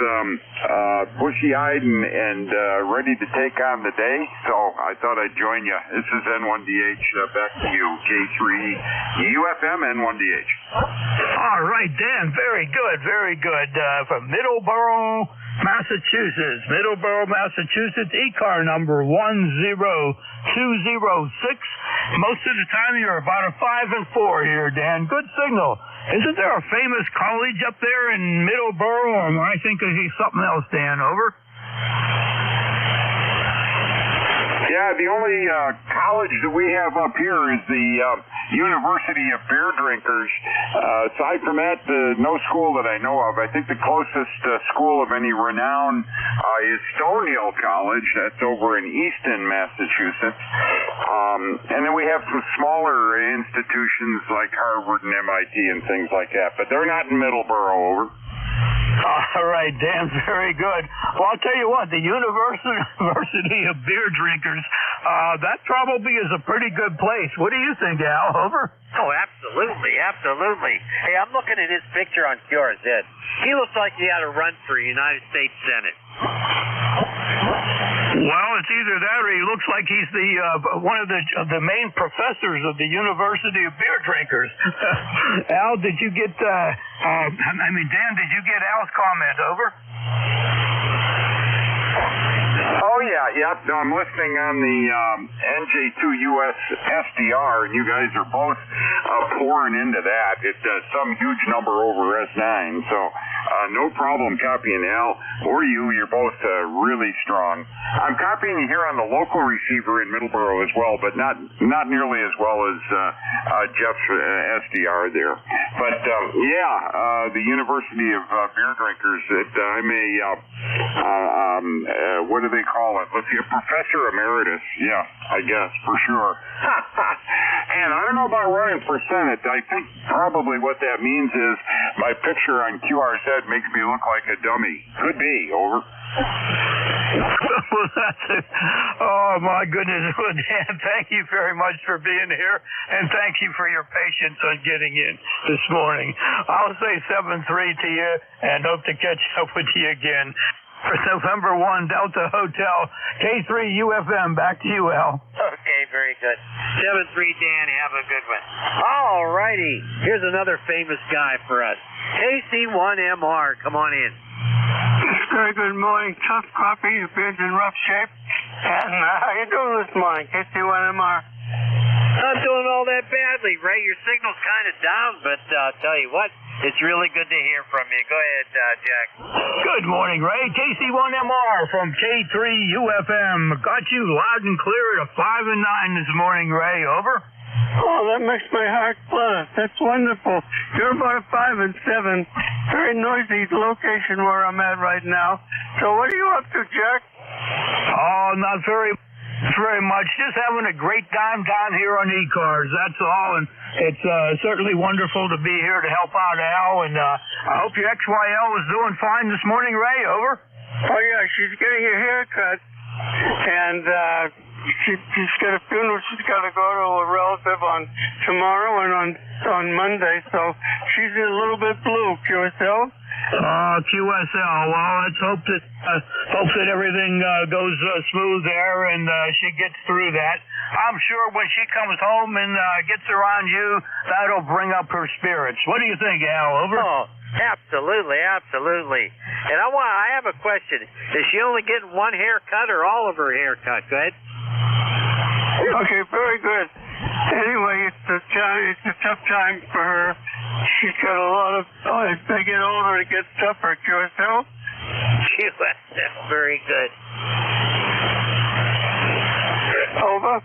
bushy-eyed and ready to take on the day, so I thought I'd join you. This is N1DH. Back to you, K3UFM, N1DH. All right, Dan. Very good, very good. From Middleborough, Massachusetts. Middleborough, Massachusetts, ECAR number 10206. Most of the time you're about a 5 and 4 here, Dan. Good signal. Isn't there a famous college up there in Middleborough, or am I thinking of something else, Dan? Over? Yeah, the only college that we have up here is the University of Beer Drinkers. Aside from that, no school that I know of. I think the closest school of any renown is Stonehill College. That's over in Easton, Massachusetts. And then we have some smaller institutions like Harvard and MIT and things like that. But they're not in Middleborough, over. All right, Dan, very good. Well, I'll tell you what, the University of Beer Drinkers, that probably is a pretty good place. What do you think, Al? Over? Oh, absolutely, absolutely. Hey, I'm looking at his picture on QRZ. He looks like he had a run for United States Senate. Well, it's either that or he looks like he's the one of the main professors of the University of Beer Drinkers. Al, did you get, Dan, did you get Al's comment? Over? Oh, yeah. No, I'm listening on the NJ2US SDR, and you guys are both pouring into that. It's some huge number over S9. So No problem copying Al or you. You're both really strong. I'm copying you here on the local receiver in Middleborough as well, but not nearly as well as Jeff's SDR there. But the University of Beer Drinkers. I'm a what do they call it? Let's see, a professor emeritus. Yeah, I guess for sure. And I don't know about running for Senate. I think probably what that means is my picture on QRZ makes me look like a dummy. Could be. Over. Oh, my goodness. Well, Dan, thank you very much for being here, and thank you for your patience on getting in this morning. I'll say 7-3 to you, and hope to catch up with you again. For November 1, Delta Hotel, K3 UFM. Back to you, Al. Okay, very good. 7-3, Dan. Have a good one. All righty. Here's another famous guy for us. KC1MR. Come on in. Very good morning. Tough coffee. Your beard's in rough shape. And how you doing this morning, KC1MR? Not doing all that badly, Ray. Your signal's kind of down, but I'll tell you what, it's really good to hear from you. Go ahead, Jack. Good morning, Ray. KC1MR from K3 UFM. Got you loud and clear at a 5 and 9 this morning, Ray. Over. Oh, that makes my heart flutter. That's wonderful. You're about a 5 and 7. Very noisy location where I'm at right now. So what are you up to, Jack? Oh, not very much. Just having a great time down here on ECARS. That's all. And it's certainly wonderful to be here to help out Al. And I hope your XYL is doing fine this morning, Ray. Over. Oh, yeah. She's getting her hair cut. And she's got a funeral. She's got to go to a relative on tomorrow and on Monday. So she's a little bit blue. QSL? QSL. Well, let's hope that everything goes smooth there and she gets through that. I'm sure when she comes home and gets around you, that'll bring up her spirits. What do you think, Al? Over. Oh, absolutely, absolutely. And I have a question. Is she only getting one haircut or all of her haircut? Go ahead. Okay, very good. Anyway, it's a tough time for her. She's got a lot of. As they get older, it gets tougher. QSL? QSL, very good. Over.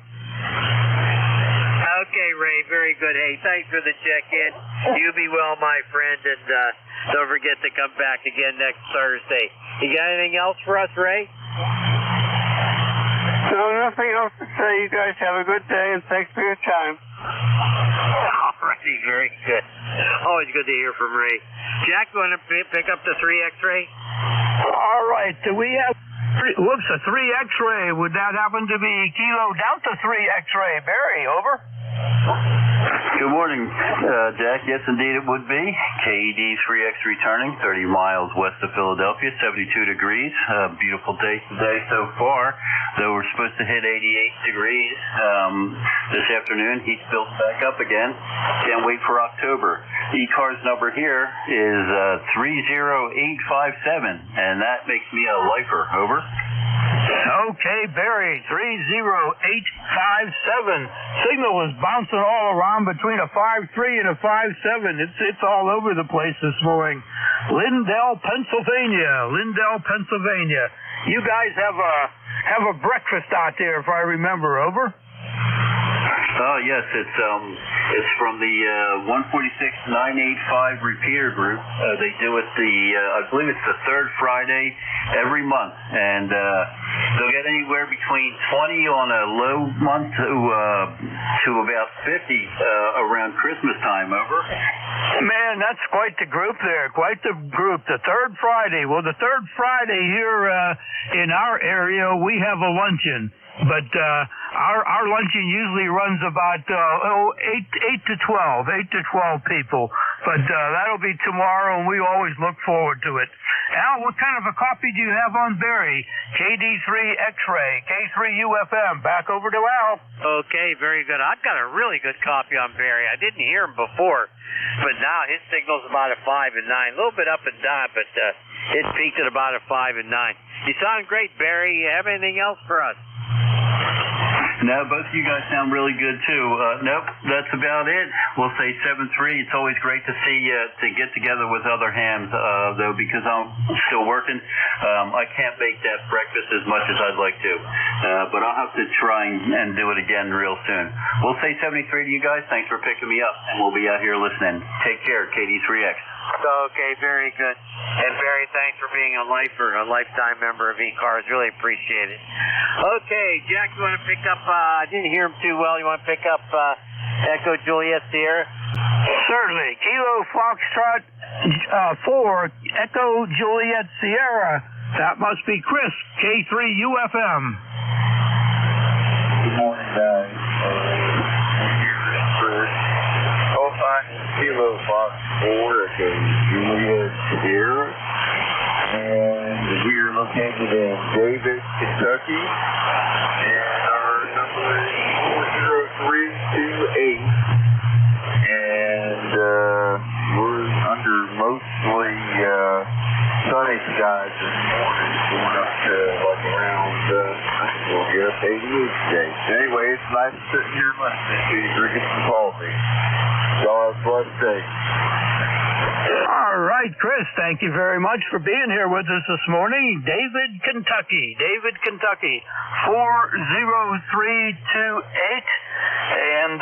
Okay, Ray, very good. Hey, thanks for the check-in. You be well, my friend, and don't forget to come back again next Thursday. You got anything else for us, Ray? No, nothing else to say. You guys have a good day, and thanks for your time. All righty, very good. Always good to hear from Ray. Jack, you want to pick up the 3 X-ray? All right. Do we have a 3 X-ray? Would that happen to be Kilo Delta 3 X-ray? Barry, over. Good morning, Jack. Yes, indeed it would be. KED 3X returning, 30 miles west of Philadelphia, 72 degrees. Beautiful day today so far, though we're supposed to hit 88 degrees this afternoon. Heat's built back up again. Can't wait for October. ECARS number here is 30857, and that makes me a lifer. Over. Okay, Barry, 30857. Signal is bouncing all around between a 5.3 and a 5.7. It's all over the place this morning. Lindell, Pennsylvania. You guys have a breakfast out there, if I remember. Over. Oh yes, it's from the 146-985 repeater group. They do it I believe it's the third Friday every month, and they'll get anywhere between 20 on a low month to about 50 around Christmas time. Over. Man, that's quite the group there. Quite the group. The third Friday. Well, the third Friday here in our area, we have a luncheon. But our luncheon usually runs about 8 to 12 people. But that'll be tomorrow, and we always look forward to it. Al, what kind of a copy do you have on Barry? KD3 X-ray, K3 UFM. Back over to Al. Okay, very good. I've got a really good copy on Barry. I didn't hear him before, but now his signal's about a 5 and 9. A little bit up and down, but it peaked at about a 5 and 9. You sound great, Barry. You have anything else for us? No, both of you guys sound really good, too. Nope, that's about it. we'll say 7-3. It's always great to see to get together with other hams, though, because I'm still working. I can't make that breakfast as much as I'd like to, but I'll have to try and do it again real soon. We'll say 73 to you guys. Thanks for picking me up, and we'll be out here listening. Take care, KD3X. Okay, very good. And Barry, thanks for being a lifetime member of ECARS. Really appreciate it. Okay, Jack, you want to pick up, I didn't hear him too well. You want to pick up Echo Juliet Sierra? Certainly. Kilo Foxtrot 4, Echo Juliet Sierra. That must be Chris, K3UFM. Good morning, guys. Chris. Kilo Fox 4, Echo Juliet Sierra. And we are located in David, Kentucky. And our number is 40328. And we're under mostly sunny skies this morning, going up to like around, I think we'll get up 88 today. Anyway, it's nice sitting here listening to you, drinking some coffee. Y'all have a blessed day. All right, Chris, thank you very much for being here with us this morning. David, Kentucky, 40328. And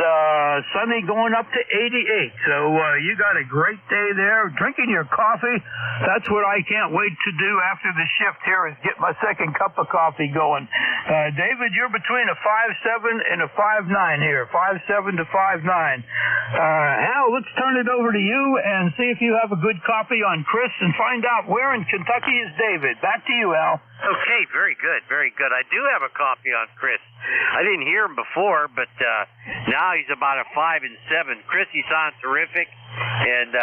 sunny going up to 88. So you got a great day there, drinking your coffee. That's what I can't wait to do after the shift here, is get my second cup of coffee going. David, you're between a 5'7" and a 5'9" here, 5'7" to 5'9". Hal, let's turn it over to you and see if you have a good copy on Chris and find out where in Kentucky is David. Back to you, Al. Okay, very good, very good. I do have a copy on Chris. I didn't hear him before, but now he's about a 5 and 7. Chris, you sound terrific, and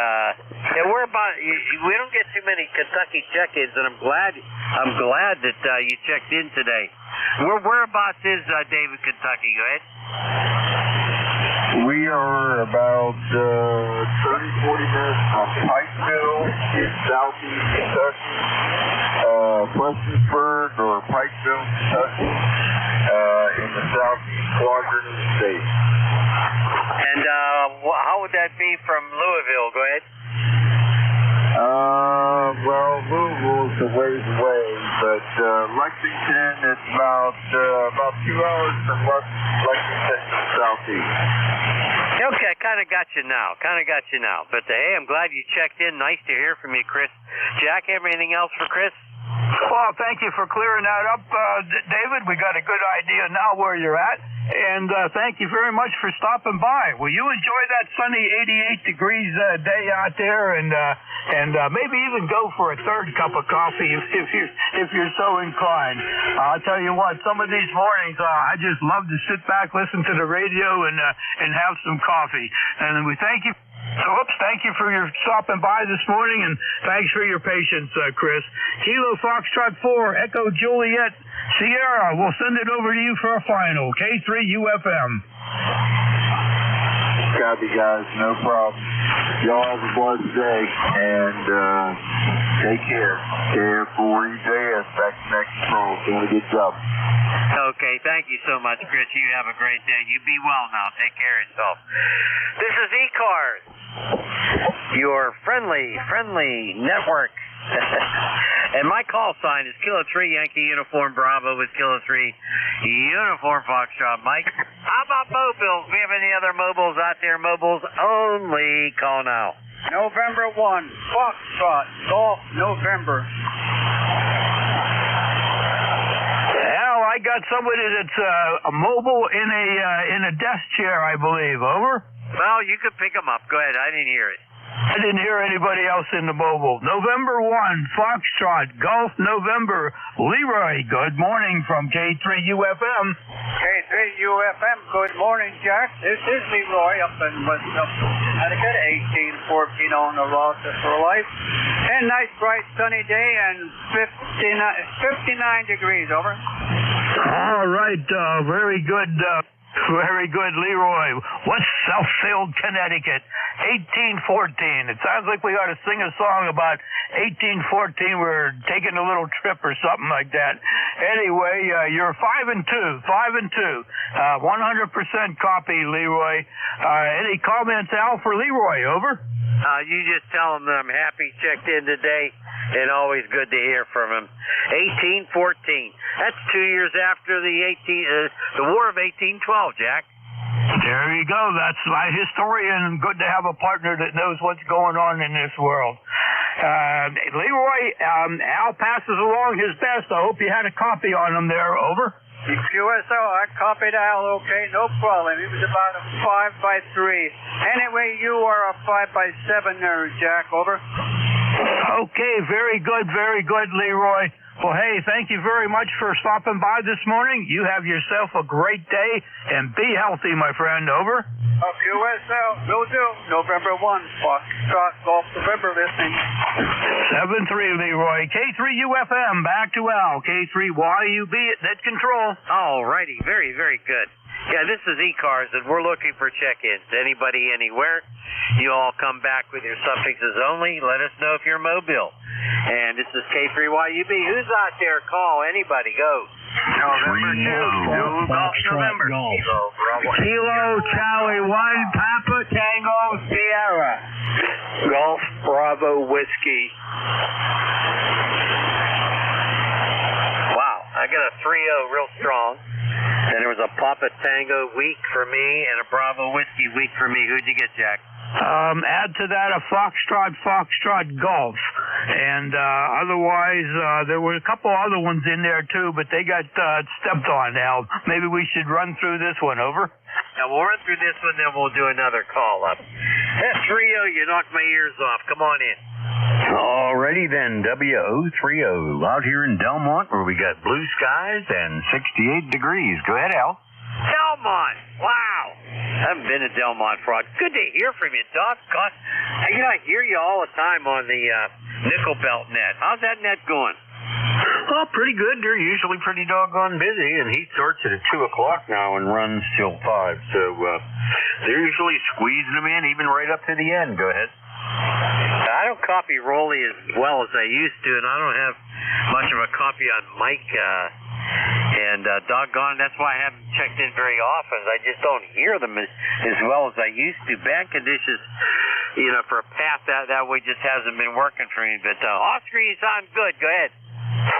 we're about. We don't get too many Kentucky check-ins, and I'm glad that you checked in today. Whereabouts is David, Kentucky? Go ahead. We are about 30-40 minutes from Pikeville in southeast Kentucky, Prestonsburg or Pikeville, Kentucky, in the southeast quadrant of the state. And how would that be from Louisville? Go ahead. Well, Louisville's a ways away, but Lexington, it's about 2 hours from Lexington to the southeast. Okay, I kind of got you now. But hey, I'm glad you checked in. Nice to hear from you, Chris. Jack, anything else for Chris? Well, thank you for clearing that up, David. We got a good idea now where you're at. And thank you very much for stopping by. Will you enjoy that sunny 88 degrees day out there, and maybe even go for a third cup of coffee if you're so inclined. I'll tell you what, some of these mornings I just love to sit back, listen to the radio, and have some coffee. And we thank you. Thank you for your stopping by this morning, and thanks for your patience, Chris. Kilo Foxtrot 4, Echo Juliet Sierra. We'll send it over to you for a final. K3UFM. Copy, guys. No problem. Y'all have a blessed day, and take care. KF4EJS back to next control. Doing a good job. Okay, thank you so much, Chris. You have a great day. You be well now. Take care of yourself. This is ECARS, your friendly network. And my call sign is Kilo 3 Yankee Uniform Bravo with Kilo 3 Uniform Foxtrot Mike. How about mobiles? We have any other mobiles out there? Mobiles only. Call now. November 1, Foxtrot, Golf, November. I got somebody that's a mobile in a desk chair, I believe. Over? Well, you could pick them up. Go ahead. I didn't hear it. I didn't hear anybody else in the mobile. November 1, Foxtrot, Golf, November. Leroy, good morning from K3UFM. K3UFM, good morning, Jack. This is Leroy up in Connecticut, 1814 on the roster for life. And nice, bright, sunny day, and 59 degrees, over. All right, very good. Very good, Leroy. What's Southfield, Connecticut? 1814. It sounds like we ought to sing a song about 1814. We're taking a little trip or something like that. Anyway, you're 5-2. 5-2. 100% copy, Leroy. Any comments, Al, for Leroy? Over. You just tell him that I'm happy checked in today, and always good to hear from him. 1814. That's 2 years after the War of 1812, Jack. There you go. That's my historian. Good to have a partner that knows what's going on in this world. Leroy, Al passes along his best. I hope you had a copy on him there. Over. QSO, I copied Al, okay, no problem. He was about a 5x3. Anyway, you are a 5x7 there, Jack, over. Okay, very good, Leroy. Well, hey, thank you very much for stopping by this morning. You have yourself a great day, and be healthy, my friend, over. QSO, will do. November 1, Foxtrot Golf November listening. 7-3, Leroy. K3UFM, back to Al. K3YUB at net control. All righty, very, very good. Yeah, this is ECARS, and we're looking for check-ins. Anybody, anywhere. You all come back with your suffixes only. Let us know if you're mobile. And this is K3YUB. Who's out there? Call anybody. Go. November 2. Golf November. Kilo Charlie 1, Papa Tango Sierra. Golf Bravo Whiskey. Wow, I got a 3-0 real strong. And there was a Papa Tango week for me and a Bravo Whiskey week for me. Who'd you get, Jack? Add to that a Foxtrot Golf. And otherwise, there were a couple other ones in there, too, but they got stepped on now. Maybe we should run through this one. Over. Now, we'll run through this one, then we'll do another call-up. That 3-0, you knocked my ears off. Come on in. Alrighty then, WO30 out here in Delmont, where we got blue skies and 68 degrees. Go ahead, Al. Delmont! Wow! I haven't been to Delmont for a while. Good to hear from you, Doc. God, I hear you all the time on the Nickel Belt net. How's that net going? Well, pretty good. They're usually pretty doggone busy, and he starts at 2 o'clock now and runs till 5. So they're usually squeezing them in, even right up to the end. Go ahead. I don't copy Rolly as well as I used to, and I don't have much of a copy on Mike. And doggone, that's why I haven't checked in very often. I just don't hear them as well as I used to. Bad conditions, for a path that way just hasn't been working for me. But Oscar, you sound good. Go ahead.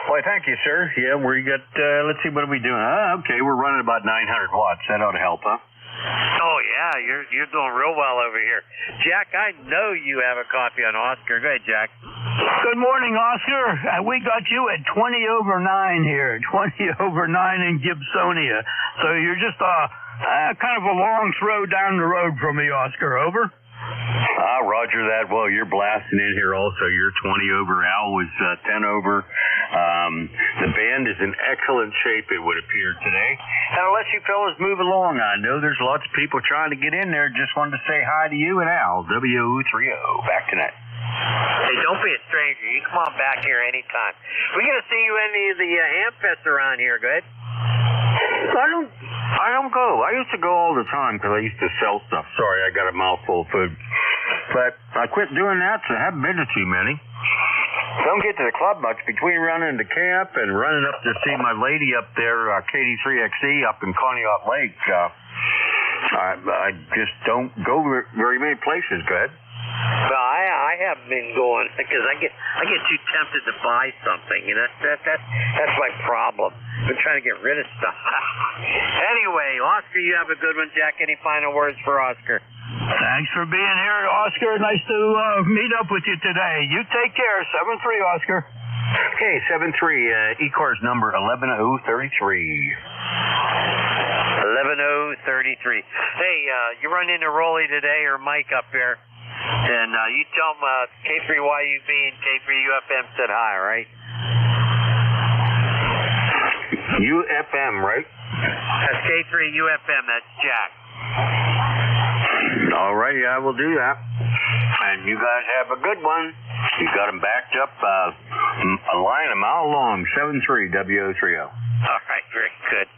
Why, thank you, sir. Yeah, we got, let's see, what are we doing? Okay, we're running about 900 watts. That ought to help, huh? Oh, yeah, you're doing real well over here. Jack, I know you have a copy on Oscar. Go ahead, Jack. Good morning, Oscar. We got you at 20/9 here, 20/9 in Gibsonia. So you're just kind of a long throw down the road from me, Oscar. Over. Roger that. Well, you're blasting in here also. You're 20 over. Al was 10 over. The band is in excellent shape, it would appear, today. And I'll let you fellas move along. I know there's lots of people trying to get in there. Just wanted to say hi to you and Al. WO30. Back tonight. Hey, don't be a stranger. You come on back here anytime. We're going to see you any of the Hamfests around here. Go ahead. I don't go. I used to go all the time because I used to sell stuff. Sorry, I got a mouthful of food. But I quit doing that, so I haven't been to too many. Don't get to the club much between running to camp and running up to see my lady up there, KD3XE, up in Conneaut Lake. I just don't go very many places. Go ahead. Well, I haven't been going because I get too tempted to buy something, and that's my problem. I've been trying to get rid of stuff. Anyway, Oscar, you have a good one. Jack, any final words for Oscar? Thanks for being here, Oscar. Nice to meet up with you today. You take care. 7-3, Oscar. Okay, 7-3. ECARS number 11033. 11033. Hey, you run into Rolly today or Mike up there, and you tell them K3YUB and K3UFM said hi, right? UFM, right? That's K3UFM. That's Jack. All right, I will do that. And you guys have a good one. You got them backed up a line a mile long. 7-3 WO30. All right, very good.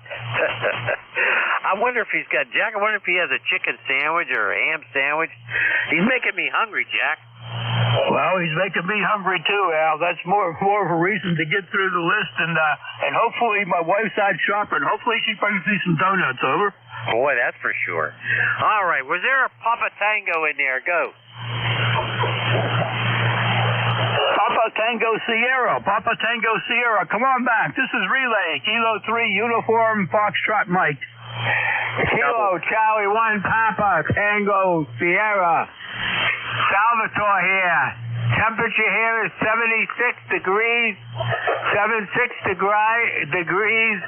I wonder if he's got, Jack, I wonder if he has a chicken sandwich or a ham sandwich. He's making me hungry, Jack. Well, he's making me hungry too, Al. That's more of a reason to get through the list, and hopefully my wife's out shopping. Hopefully she brings me some donuts. Over. Boy, that's for sure. All right, was there a Papa Tango in there? Go. Papa Tango Sierra. Papa Tango Sierra. Come on back. This is Relay. Kilo 3 Uniform Foxtrot Mike. Kilo Charlie 1 Papa Tango Sierra. Salvatore here. Temperature here is 76 degrees, 76 degrees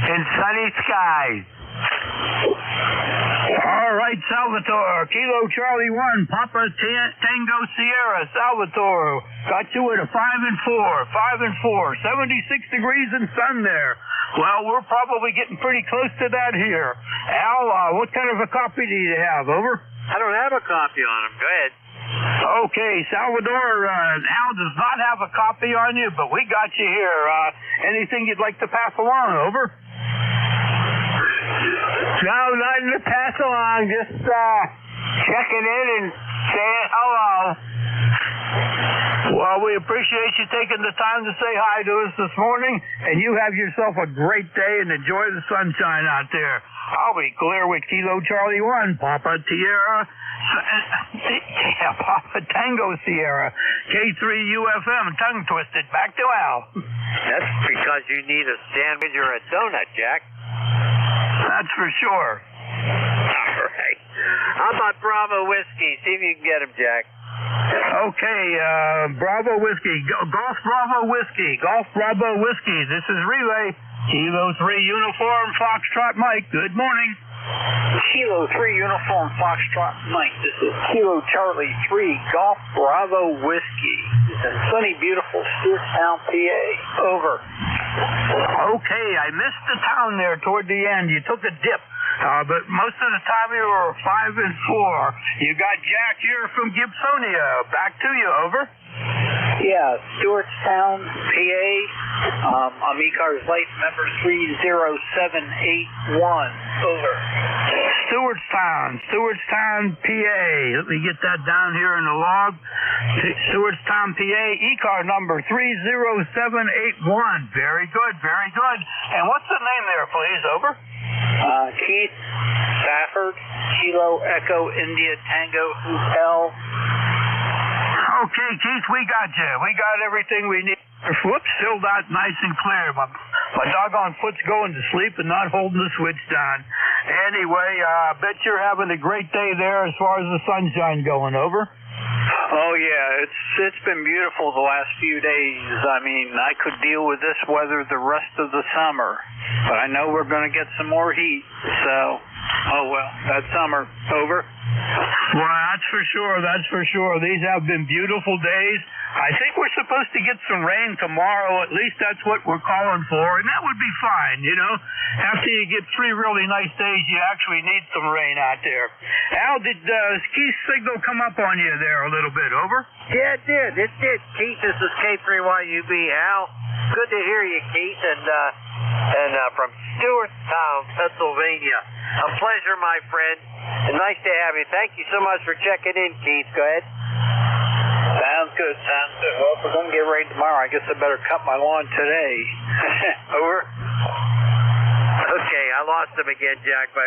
in sunny skies. All right, Salvatore. Kilo Charlie 1, Papa Tango Sierra. Salvatore got you at a 5 and 4, 5 and 4, 76 degrees in sun there. Well, we're probably getting pretty close to that here. Al, what kind of a copy do you have? Over. I don't have a copy on him. Go ahead. Okay, Salvador, Al does not have a copy on you, but we got you here. Anything you'd like to pass along? Over. No, nothing to pass along. Just checking in and saying hello. Well, we appreciate you taking the time to say hi to us this morning, and you have yourself a great day and enjoy the sunshine out there. I'll be clear with Kilo Charlie 1, Papa Papa Tango Sierra, K3 UFM, tongue twisted. Back to Al. That's because you need a sandwich or a donut, Jack. That's for sure. All right. How about Bravo Whiskey? See if you can get him, Jack. Okay, Bravo Whiskey. Golf Bravo Whiskey. Golf Bravo Whiskey. This is Relay. Kilo 3 Uniform Foxtrot Mike. Good morning. Kilo 3 Uniform Foxtrot Mike. This is Kilo Charlie 3 Golf Bravo Whiskey. This is sunny, beautiful Stewartstown, PA. Over. Okay, I missed the town there toward the end. You took a dip. But most of the time you were 5 and 4. You got Jack here from Gibsonia. Back to you. Over. Yeah, Stewartstown, PA. I'm ECARS Light member 30781. Over. Stewartstown, PA. Let me get that down here in the log. Stewartstown, PA. ECAR number 30781. Very good, very good. And what's the name there, please? Over. Keith Stafford, Kilo Echo India Tango Hotel. Okay, Keith, we got you. We got everything we need. Whoops, still not nice and clear. My doggone foot's going to sleep and not holding the switch down. Anyway, I bet you're having a great day there as far as the sunshine going. Over. Oh yeah, it's been beautiful the last few days. I mean, I could deal with this weather the rest of the summer, but I know we're going to get some more heat. So, oh well, that's summer. Over. Well, that's for sure. That's for sure. These have been beautiful days. I think we're supposed to get some rain tomorrow. At least that's what we're calling for, and that would be fine, you know. After you get 3 really nice days, you actually need some rain out there. Al, did Keith's signal come up on you there a little bit? Over? Yeah, it did. It did. Keith, this is K3YUB. Al, good to hear you, Keith, and from Stewartstown, Pennsylvania. A pleasure, my friend, and nice to have you. Thank you so much for checking in, Keith. Go ahead. Sounds good, sounds good. Well, if we're going to get rain tomorrow, I guess I better cut my lawn today. Over. Okay, I lost him again, Jack, but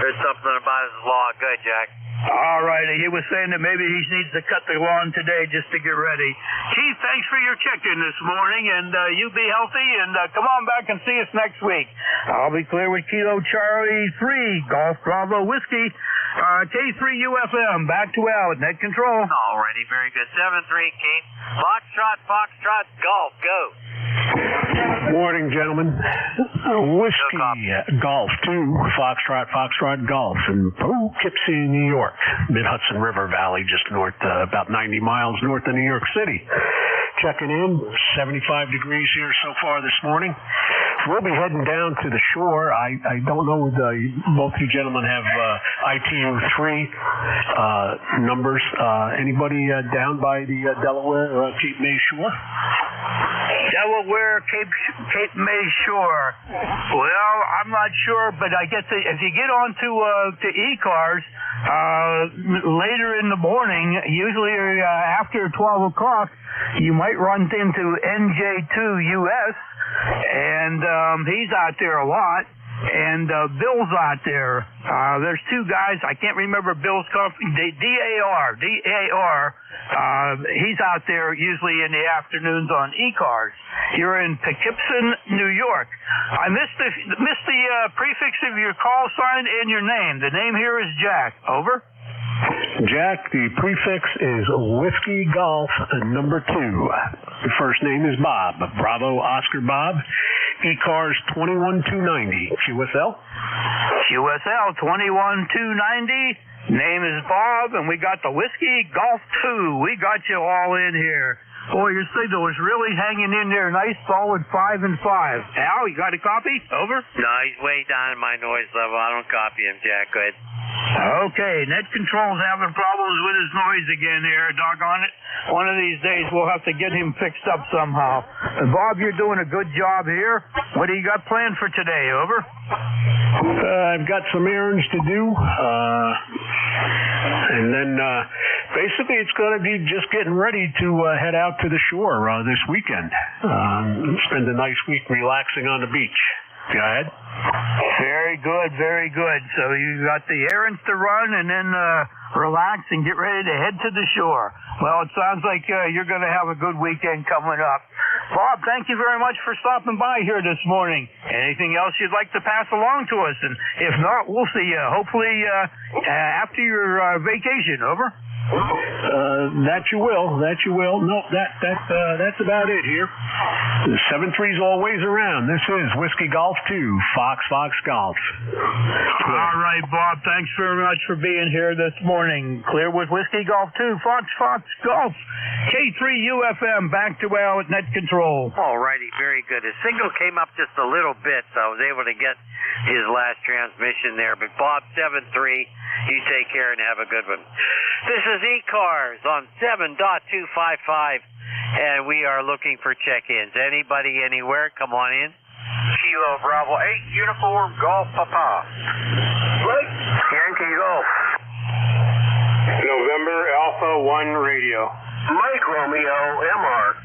there's something about his lawn. Good, Jack. All right, he was saying that maybe he needs to cut the lawn today just to get ready. Keith, thanks for your check-in this morning, and you be healthy, and come on back and see us next week. I'll be clear with Kilo Charlie 3, Golf Bravo Whiskey, K3 UFM, back to Al at net control. All righty, very good. 7-3, Keith. Foxtrot, Golf, go. Morning, gentlemen. Whiskey Golf 2, Foxtrot Golf in Poughkeepsie, New York, Mid-Hudson River Valley, just north, about 90 miles north of New York City. Checking in, 75 degrees here so far this morning. We'll be heading down to the shore. I don't know, both you gentlemen have ITU 3 numbers. Anybody down by the Delaware or Cape May shore? Delaware, Cape May Shore. Well, I'm not sure, but I guess if you get onto to ECARS later in the morning, usually after 12 o'clock, you might run into NJ2US, and he's out there a lot. And Bill's out there. There's two guys. I can't remember Bill's company. DAR. He's out there usually in the afternoons on ECARS. You're in Poughkeepsie, New York. I missed the prefix of your call sign and your name. The name here is Jack. Over. Jack, the prefix is Whiskey Golf number 2. Your first name is Bob. Bravo Oscar Bob. ECARS 21290. QSL? QSL 21290. Name is Bob, and we got the Whiskey Golf 2. We got you all in here. Boy, your signal is really hanging in there. Nice, solid 5 and 5. Al, you got a copy? Over? No, he's way down in my noise level. I don't copy him, Jack. Go ahead. Okay, net control's having problems with his noise again here. Doggone it. One of these days we'll have to get him fixed up somehow. Bob, you're doing a good job here. What do you got planned for today? Over? I've got some errands to do. And then basically it's going to be just getting ready to head out to the shore this weekend. Spend a nice week relaxing on the beach. Go ahead. Very good, very good. So you got the errands to run and then relax and get ready to head to the shore. Well, it sounds like you're going to have a good weekend coming up. Bob, thank you very much for stopping by here this morning. Anything else you'd like to pass along to us? And if not, we'll see you hopefully after your vacation. Over. That you will. No, that's about it here. The 7-3's always around. This is Whiskey Golf 2, Fox Golf. All right, Bob. Thanks very much for being here this morning. Clear with Whiskey Golf 2, Fox Golf. K3UFM, back to Al at net control. All righty, very good. His signal came up just a little bit, so I was able to get his last transmission there. But Bob, 7-3, you take care and have a good one. This is ECARS on 7.255, and we are looking for check-ins. Anybody, anywhere, come on in. Kilo Bravo 8, Uniform Golf Papa. Yankee Golf. November Alpha 1 Radio. Mike Romeo, MR.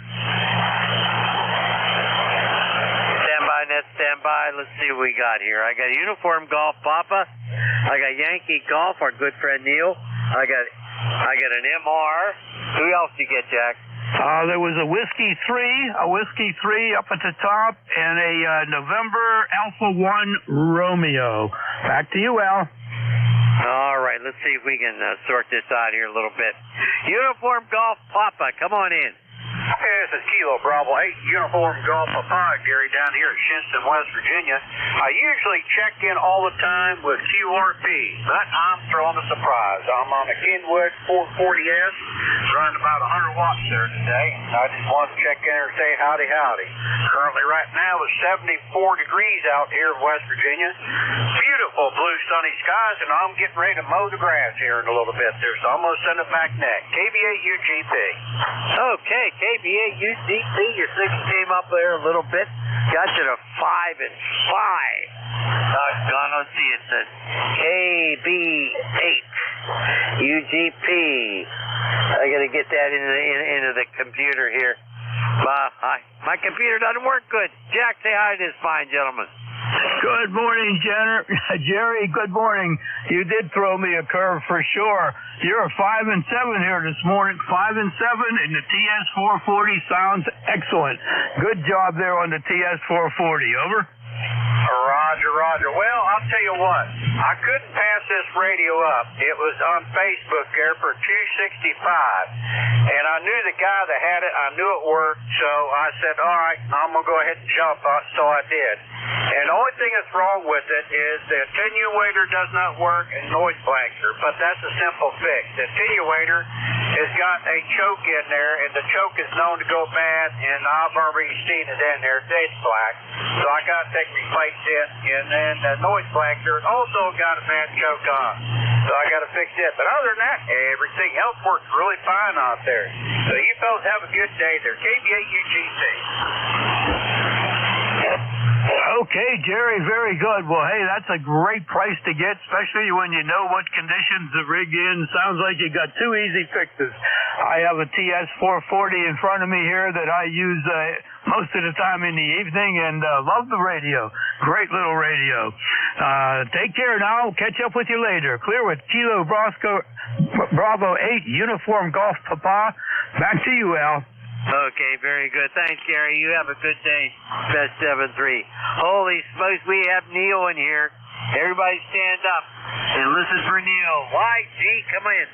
Stand by. Let's see what we got here. I got Uniform Golf Papa. I got Yankee Golf, our good friend Neil. I got an MR. Who else you get, Jack? There was a Whiskey 3 up at the top, and a November Alpha 1 Romeo. Back to you, Al. All right, let's see if we can sort this out here a little bit. Uniform Golf Papa, come on in. Hey, this is Kilo Bravo 8, Uniform Golf Papa, Gary, down here at Shinston, West Virginia. I usually check in all the time with QRP, but I'm throwing a surprise. I'm on a Kenwood 440S, running about 100 watts there today. I just wanted to check in and say howdy. Currently right now it's 74 degrees out here in West Virginia. Beautiful blue sunny skies, and I'm getting ready to mow the grass here in a little bit there, so I'm going to send it back next. KBA-UGP. Okay, KBA-UGP, your signal came up there a little bit. Got you to 5 and 5. Let's see, it says KB8 UGP. I got to get that into the computer here. My computer doesn't work good. Jack, say hi to this fine gentleman. Good morning, Jerry. Good morning. You did throw me a curve for sure. You're 5 and 7 here this morning. 5 and 7, and the TS440 sounds excellent. Good job there on the TS440. Over. Roger. Well, I'll tell you what. I couldn't pass this radio up. It was on Facebook there for 265. And I knew the guy that had it. I knew it worked. So I said, all right, I'm going to go ahead and jump. So I did. And the only thing that's wrong with it is the attenuator does not work and noise blanker. But that's a simple fix. The attenuator has got a choke in there, and the choke is known to go bad, and I've already seen it in there, dead black. So I got to replace it, and then the noise collector also got a bad choke on. So I got to fix it. But other than that, everything else works really fine out there. So you fellas have a good day there. KBAUGC. Okay, Jerry, very good. Well, hey, that's a great price to get, especially when you know what conditions the rig in. Sounds like you got two easy fixes. I have a TS440 in front of me here that I use most of the time in the evening, and love the radio. Great little radio. Take care now. Catch up with you later. Clear with Kilo Bravo 8 Uniform Golf Papa. Back to you, Al. Okay, very good. Thanks, Gary. You have a good day. Best 7-3. Holy smokes, we have Neil in here. Everybody stand up and listen for Neil. YG, come in.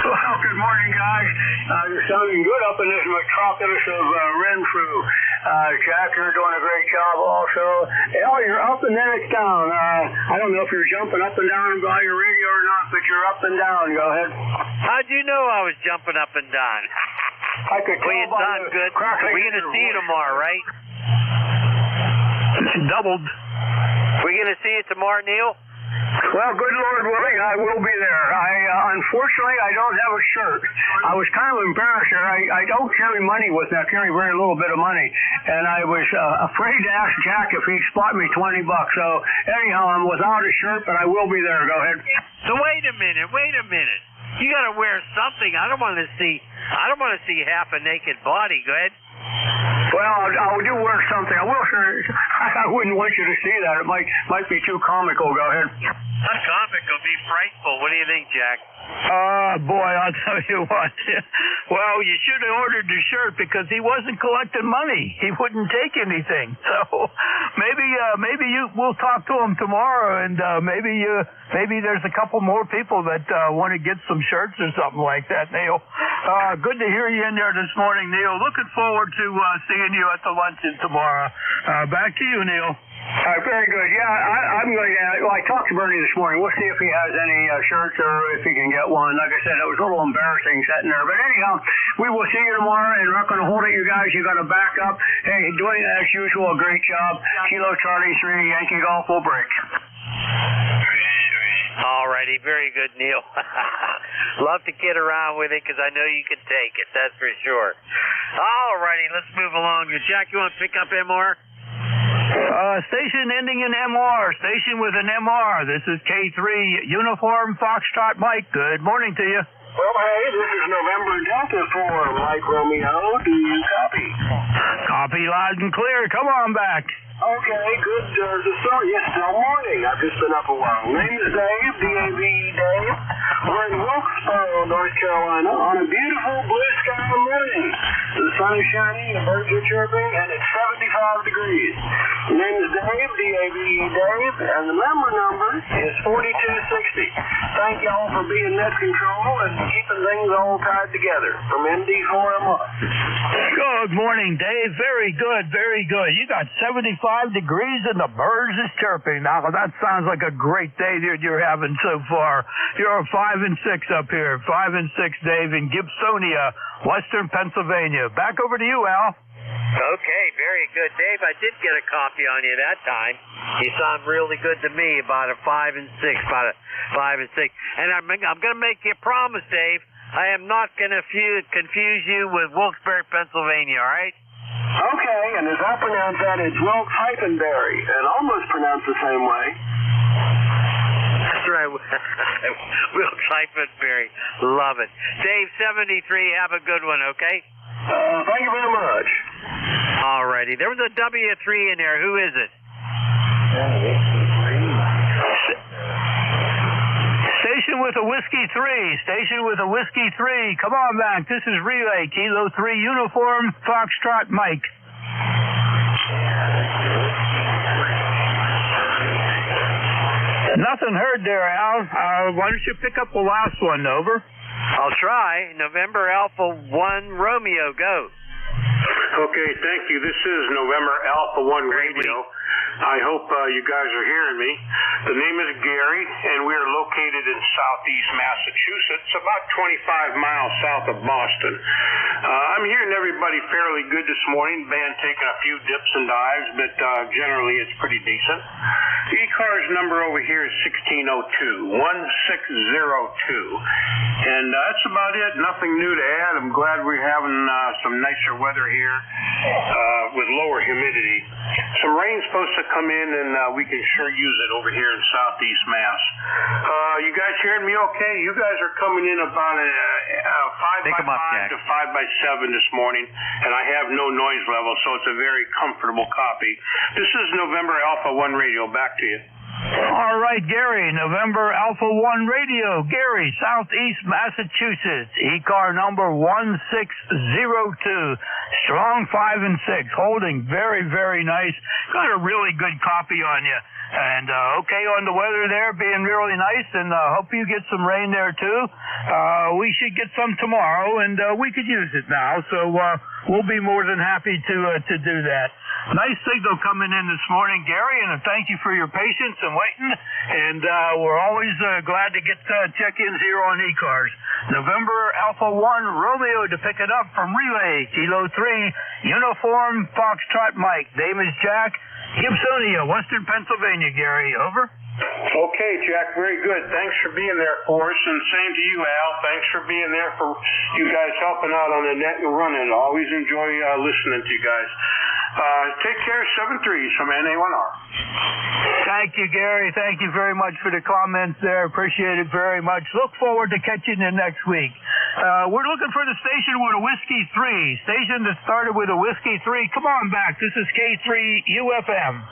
Well, good morning, guys. You're sounding good up in this metropolis of Renfrew. Jack, you're doing a great job also. Al, you're up and then it's down. I don't know if you're jumping up and down by your radio or not, but you're up and down. Go ahead. How'd you know I was jumping up and down? I could tell it's by not the good. We're going to see you tomorrow, right? Doubled. We're going to see you tomorrow, Neil? Well, good Lord willing, I will be there. Unfortunately, I don't have a shirt. I was kind of embarrassed here. I don't carry money with me. I carry very little bit of money. And I was afraid to ask Jack if he'd spot me $20. So, anyhow, I'm without a shirt, but I will be there. Go ahead. So, wait a minute. You got to wear something. I don't want to see half a naked body. Go ahead. Well, I do wear something. I will, sir. I wouldn't want you to see that. It might be too comical. Go ahead. Not comical, be frightful. What do you think, Jack? Boy, I'll tell you what. Well, you should have ordered the shirt because he wasn't collecting money. He wouldn't take anything. So maybe we'll talk to him tomorrow, and maybe there's a couple more people that want to get some shirts or something like that, Neil. Good to hear you in there this morning, Neil. Looking forward to seeing you at the luncheon tomorrow. Back to you, Neil. Very good. Yeah, I'm going to. Well, I talked to Bernie this morning. We'll see if he has any shirts or if he can get one. Like I said, it was a little embarrassing sitting there. But anyhow, we will see you tomorrow, and we're not going to hold it, you guys. You got to back up. Hey, doing as usual, a great job. Kilo Charlie 3, Yankee Golf will break. All righty, very good, Neil. Love to kid around with it because I know you can take it. That's for sure. All righty, let's move along. Jack, you want to pick up MR? Station ending in MR. Station with an MR. This is K3 Uniform Foxtrot Mike. Good morning to you. Well, hey, this is November Delta for Mike Romeo. Do you copy? Copy loud and clear. Come on back. Okay, good. Yes, still morning. I've just been up a while. Name is Dave, D-A-V, Dave. We're in Wilkesboro, North Carolina, on a beautiful blue sky morning. The sun is shining, the birds are chirping, and it's 75 degrees. The name is Dave, D-A-V, Dave, and the member number is 4260. Thank y'all for being net control and keeping things all tied together. From MD4MR. Good morning, Dave. Very good, very good. You got 75 degrees and the birds is chirping. Now, that sounds like a great day that you're having so far. You're 5 and 6 up here. 5 and 6, Dave, in Gibsonia, Western Pennsylvania. Back over to you, Al. Okay, very good. Dave, I did get a copy on you that time. You sound really good to me about a 5 and 6, about a 5 and 6. And I'm going to make you a promise, Dave. I am not going to confuse you with Wilkes-Barre, Pennsylvania, all right? Okay, and as I pronounce that, it's Wilkes-Berry, and almost pronounced the same way. That's right. Wilkes-Berry. Love it. Dave, 73, have a good one, okay? Thank you very much. All righty. There was a W3 in there. Who is it? Station with a Whiskey 3. Station with a Whiskey 3. Come on back. This is Relay, Kilo 3, Uniform, Foxtrot, Mike. Nothing heard there, Al. Why don't you pick up the last one, over? I'll try. November Alpha 1 Romeo, go. Okay, thank you. This is November Alpha 1 Radio. I hope you guys are hearing me. The name is Gary, and we are located in southeast Massachusetts, about 25 miles south of Boston. I'm hearing everybody fairly good this morning. Band taking a few dips and dives, but generally it's pretty decent. ECARS number over here is 1602, 1602. And that's about it. Nothing new to add. I'm glad we're having some nicer weather here with lower humidity. Some rain's supposed to come in, and we can sure use it over here in southeast Mass. You guys hearing me okay? You guys are coming in about a 5 by 5 to 5 by 7 this morning, and I have no noise level, so it's a very comfortable copy. This is November Alpha 1 Radio. Back to you. All right, Gary, November Alpha 1 Radio, Gary, Southeast Massachusetts, ECAR number 1602, strong 5 and 6, holding very, very nice. Got a really good copy on you. And okay on the weather there, being really nice, and hope you get some rain there too. We should get some tomorrow, and we could use it now, so we'll be more than happy to do that. Nice signal coming in this morning, Gary, and thank you for your patience and waiting. And we're always glad to get check-ins here on ECARS. November Alpha 1 Romeo to pick it up from Relay, Kilo 3, Uniform Foxtrot Mike. Name is Jack, Gibsonia, Western Pennsylvania, Gary. Over. Okay, Jack, very good. Thanks for being there for us, and same to you, Al. Thanks for being there for you guys helping out on the net and running. Always enjoy listening to you guys. Take care, 7-3 from NA1R. Thank you, Gary. Thank you very much for the comments there. Appreciate it very much. Look forward to catching you next week. We're looking for the station with a Whiskey 3. Station that started with a Whiskey 3. Come on back. This is K3 UFM.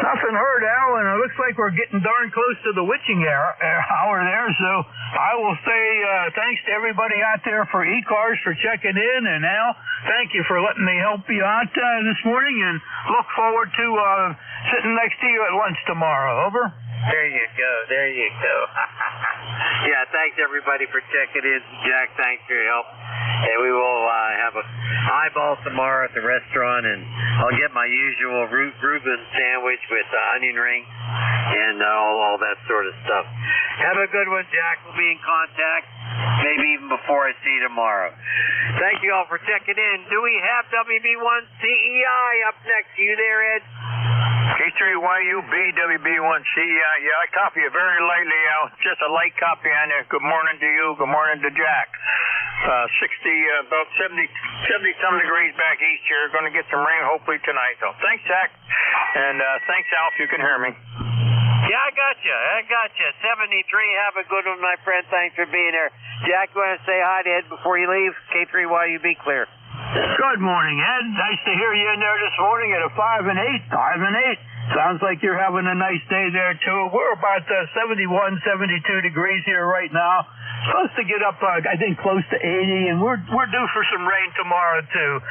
Nothing heard, Al, and it looks like we're getting darn close to the witching hour there, so I will say thanks to everybody out there for ECARS for checking in, and Al, thank you for letting me help you out this morning, and look forward to sitting next to you at lunch tomorrow. Over. There you go. There you go. Yeah, thanks everybody for checking in. Jack, thanks for your help. And we will have a eyeball tomorrow at the restaurant, and I'll get my usual Reuben sandwich with onion ring and all that sort of stuff. Have a good one, Jack. We'll be in contact, maybe even before I see you tomorrow. Thank you all for checking in. Do we have WB1 CEI up next? You there, Ed? K3YUB WB1 CEI. Yeah, I copy it very lightly, Al. Just a light copy on it. Good morning to you. Good morning to Jack. 70-some degrees back east here. Going to get some rain hopefully tonight. So thanks, Jack. And thanks, Al, if you can hear me. Yeah, I got you. 73. Have a good one, my friend. Thanks for being here. Jack, you want to say hi to Ed before you leave? K3YUB clear. Good morning, Ed. Nice to hear you in there this morning at a 5 and 8. 5 and 8. Sounds like you're having a nice day there, too. We're about 71, 72 degrees here right now. Supposed to get up, I think, close to 80, and we're due for some rain tomorrow, too.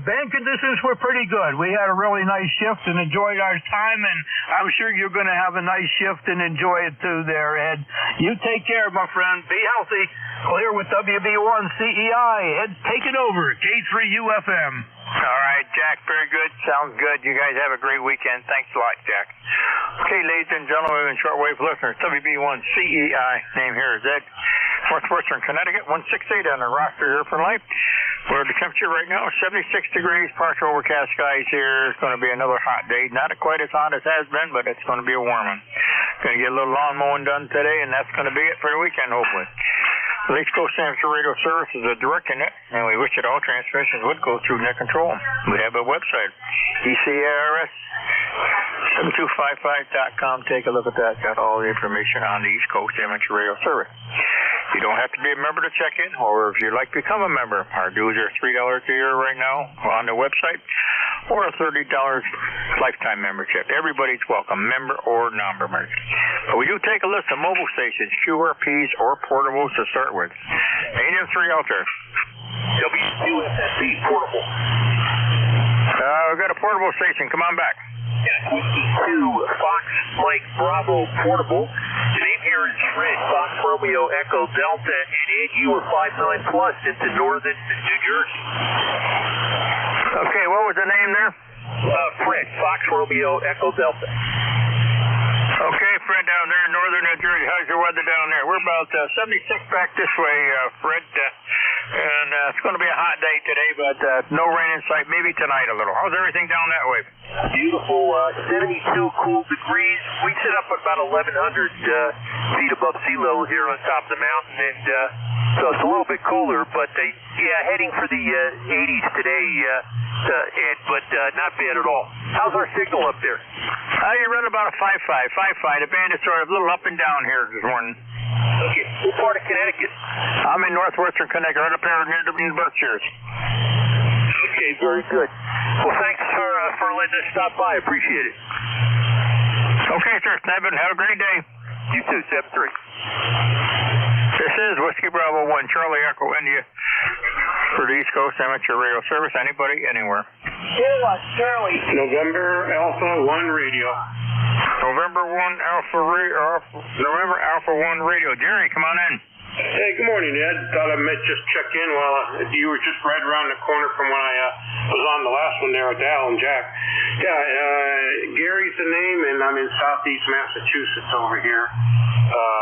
Band conditions were pretty good. We had a really nice shift and enjoyed our time, and I'm sure you're going to have a nice shift and enjoy it, too, there, Ed. You take care, my friend. Be healthy. Clear with WB1 CEI. Ed's taking over. K3UFM. All right, Jack, very good. Sounds good. You guys have a great weekend. Thanks a lot, Jack. Okay, ladies and gentlemen and shortwave listeners, WB1 CEI, name here is Ed, Northwestern Connecticut, 168 on the roster here for life. Where the temperature right now is 76 degrees, partial overcast skies here. It's going to be another hot day. Not quite as hot as has been, but it's going to be a warm one. Going to get a little lawn mowing done today, and that's going to be it for the weekend, hopefully. The East Coast Amateur Radio Service is a direct net, and we wish that all transmissions would go through net control. We have a website, ECARS7255.com. Take a look at that. Got all the information on the East Coast Amateur Radio Service. You don't have to be a member to check in, or if you'd like to become a member, our dues are $3 a year right now on the website, or a $30 lifetime membership. Everybody's welcome, member or non-member. But we do take a list of mobile stations, QRPs or portables to start with. AM3 out there. WUSSB portable. We've got a portable station. Come on back. Yeah, Whiskey 2, Fox Mike Bravo portable. The name here is Fred, Fox Romeo Echo Delta, and Ed, you are 59 plus into northern New Jersey. Okay, what was the name there? Fred, Fox Romeo Echo Delta. Okay, Fred, down there in northern New Jersey. How's your weather down there? We're about 76 back this way, Fred. And it's going to be a hot day today, but no rain in sight. Maybe tonight a little. How's everything down that way? Beautiful, 72 cool degrees. We sit up at about 1,100 feet above sea level here on top of the mountain, and so it's a little bit cooler, but heading for the 80s today, but not bad at all. How's our signal up there? You run about a 5.5. The bandits are a little up and down here this morning. Okay. What part of Connecticut? I'm in northwestern Connecticut, right up here near the Berkshires. Okay, very good. Well, thanks for letting us stop by. Appreciate it. Okay, sir. Snevin, have a great day. You too, 7-3. This is Whiskey Bravo 1, Charlie Echo, India, for the East Coast Amateur Radio Service. Anybody, anywhere. Charlie. November Alpha 1 Radio. November Alpha 1 Radio. Jerry, come on in. Hey, good morning, Ed. Thought I might just check in while you were just right around the corner from when I was on the last one there with Al and Jack. Yeah, Gary's the name, and I'm in southeast Massachusetts over here,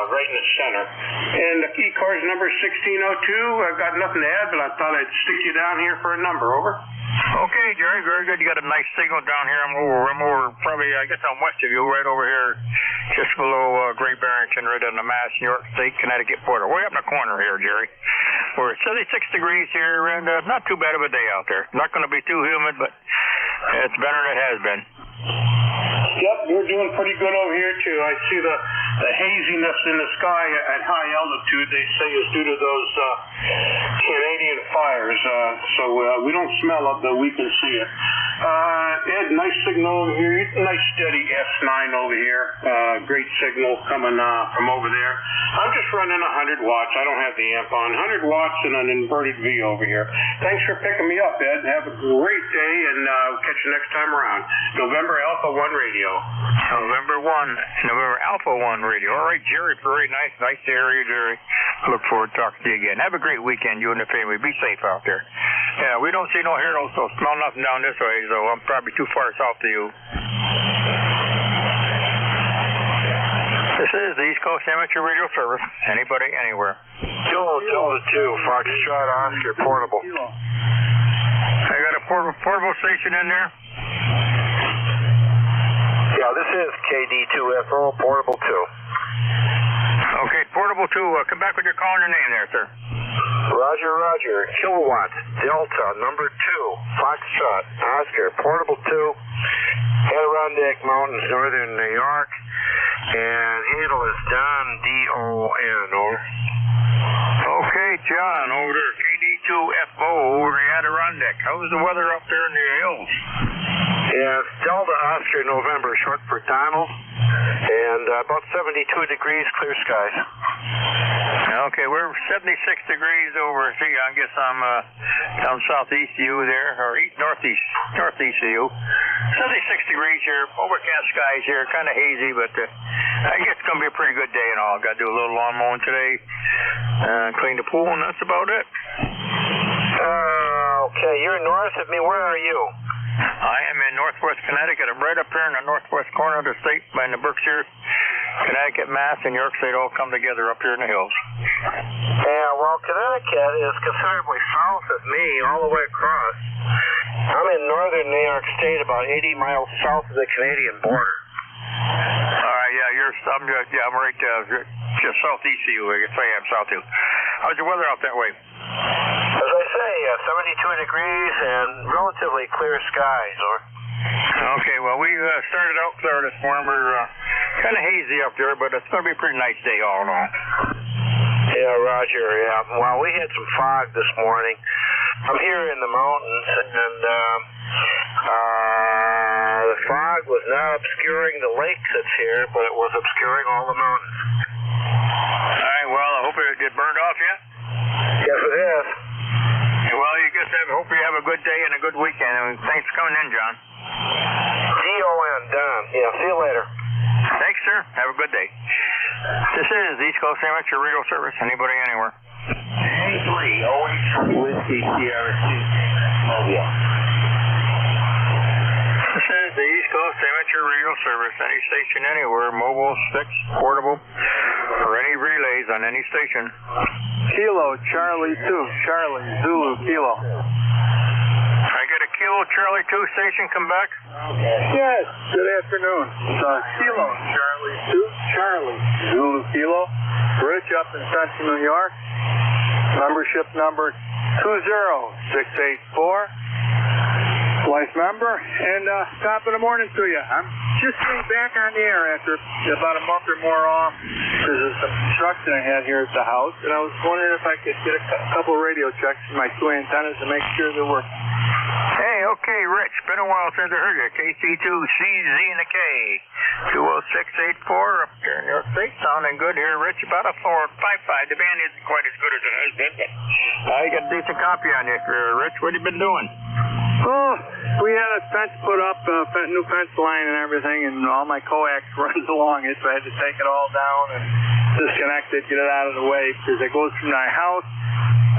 right in the center. And the ECARS number 1602. I've got nothing to add, but I thought I'd stick you down here for a number. Over. Okay, Jerry, very good. You got a nice signal down here. I'm over probably, I guess I'm west of you, right over here, just below Great Barrington, right on the Mass, New York State, Connecticut border. Way up in the corner here, Jerry. We're at 76 degrees here, and not too bad of a day out there. Not going to be too humid, but it's better than it has been. Yep, we're doing pretty good over here, too. I see the haziness in the sky at high altitude, they say, is due to those Canadian fires. So we don't smell it, but we can see it. Ed, nice signal over here. Nice steady S9 over here. Great signal coming from over there. I'm just running 100 watts. I don't have the amp on. 100 watts and an inverted V over here. Thanks for picking me up, Ed. Have a great day, and catch you next time around. November Alpha 1 Radio. November Alpha 1 Radio. All right, Jerry, very nice to hear you, Jerry. Look forward to talking to you again. Have a great weekend, you and the family. Be safe out there. Yeah, we don't see no heroes, so smell nothing down this way, so I'm probably too far south to you. This is the East Coast Amateur Radio Service. Anybody, anywhere. Joel 2, Foxtrot Oscar, portable. I got a portable station in there. Yeah, this is KD2FO, portable 2. Okay, portable 2. Come back with your call and your name there, sir. Roger. Kilowatt, Delta, number 2, Foxtrot, Oscar, portable 2, Adirondack Mountains, northern New York, and handle is Don, D-O-N, over. Okay, John, over there, KD2FO, over the Adirondack. How's the weather up there in the hills? Yeah, it's Delta Oscar November, short for Donald, and about 72 degrees, clear skies. Okay, we're 76 degrees over. See, I guess I'm down southeast of you there, or northeast of you. 76 degrees here, overcast skies here, kind of hazy, but I guess it's going to be a pretty good day and all. Got to do a little lawn mowing today, clean the pool, and that's about it. Okay, you're north of me. Where are you? I am in northwest Connecticut. I'm right up here in the northwest corner of the state by the Berkshires. Connecticut, Mass, and New York State all come together up here in the hills. Yeah, well, Connecticut is considerably south of me, all the way across. I'm in northern New York State, about 80 miles south of the Canadian border. All right, I'm right just southeast of you. I guess I am south of you. How's your weather out that way? As I say, 72 degrees and relatively clear skies, or? Okay, well, we started out clear this morning. We're kind of hazy up there, but it's going to be a pretty nice day all in all. Yeah, Roger, yeah. Well, we had some fog this morning. I'm here in the mountains, and the fog was not obscuring the lake that's here, but it was obscuring all the mountains. All right, well, I hope it burned off yet? Yes, it is. Well, hope you have a good day and a good weekend, and thanks for coming in, John. D-O-N, Don. Yeah, see you later. Thanks, sir. Have a good day. This is the East Coast Amateur Radio Service. Anybody, anywhere. Hey, 3, always Whiskey, Sierra 2, Mobile. amateur radio service, any station anywhere, mobile, fixed, portable, or any relays on any station. Kilo Charlie 2, Charlie Zulu Kilo. I get a Kilo Charlie 2 station come back? Yes, good afternoon. Kilo Charlie 2, Charlie Zulu Kilo. Rich up in Central New York. Membership number 20684. Life member, and top of the morning to you. I'm just getting back on the air after about a month or more off because of some construction I had here at the house, and I was wondering if I could get a couple of radio checks for my 2 antennas to make sure they work. Hey, okay, Rich. Been a while since I heard you. KC2CZ and a K. 20684 up there in New York State. Sounding good here, Rich. About a 455. The band isn't quite as good as it has been, but I got a decent copy on you, Rich. What have you been doing? Oh, we had a fence put up, new fence line and everything, and all my coax runs along it, so I had to take it all down and disconnect it, get it out of the way, because it goes from my house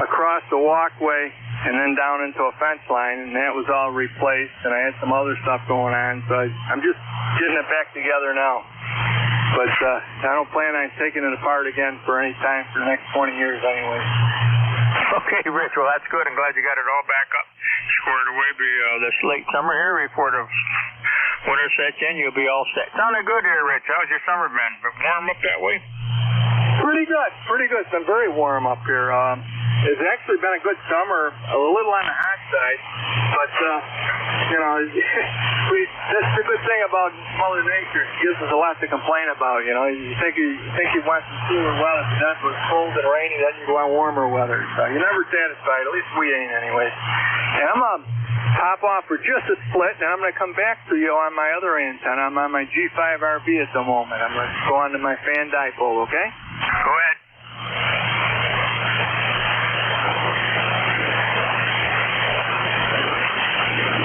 across the walkway and then down into a fence line, and that was all replaced, and I had some other stuff going on, so I'm just getting it back together now. But I don't plan on taking it apart again for any time for the next 20 years anyway. Okay, Rich. Well, that's good. I'm glad you got it all back up, squared away. This late summer here before the winter sets in, you'll be all set. Sounded good here, Rich. How's your summer been? Warm up that way? Pretty good. It's been very warm up here. It's actually been a good summer, a little on the hot side, but that's the good thing about Mother Nature. It gives us a lot to complain about. You think you want some cooler weather, but then when it's cold and rainy, then you want warmer weather. So you're never satisfied. At least we ain't, anyways. And I'm gonna hop off for just a split, and I'm gonna come back to you on my other antenna. I'm on my G5RB at the moment. I'm gonna go on to my fan dipole. Okay? Go ahead.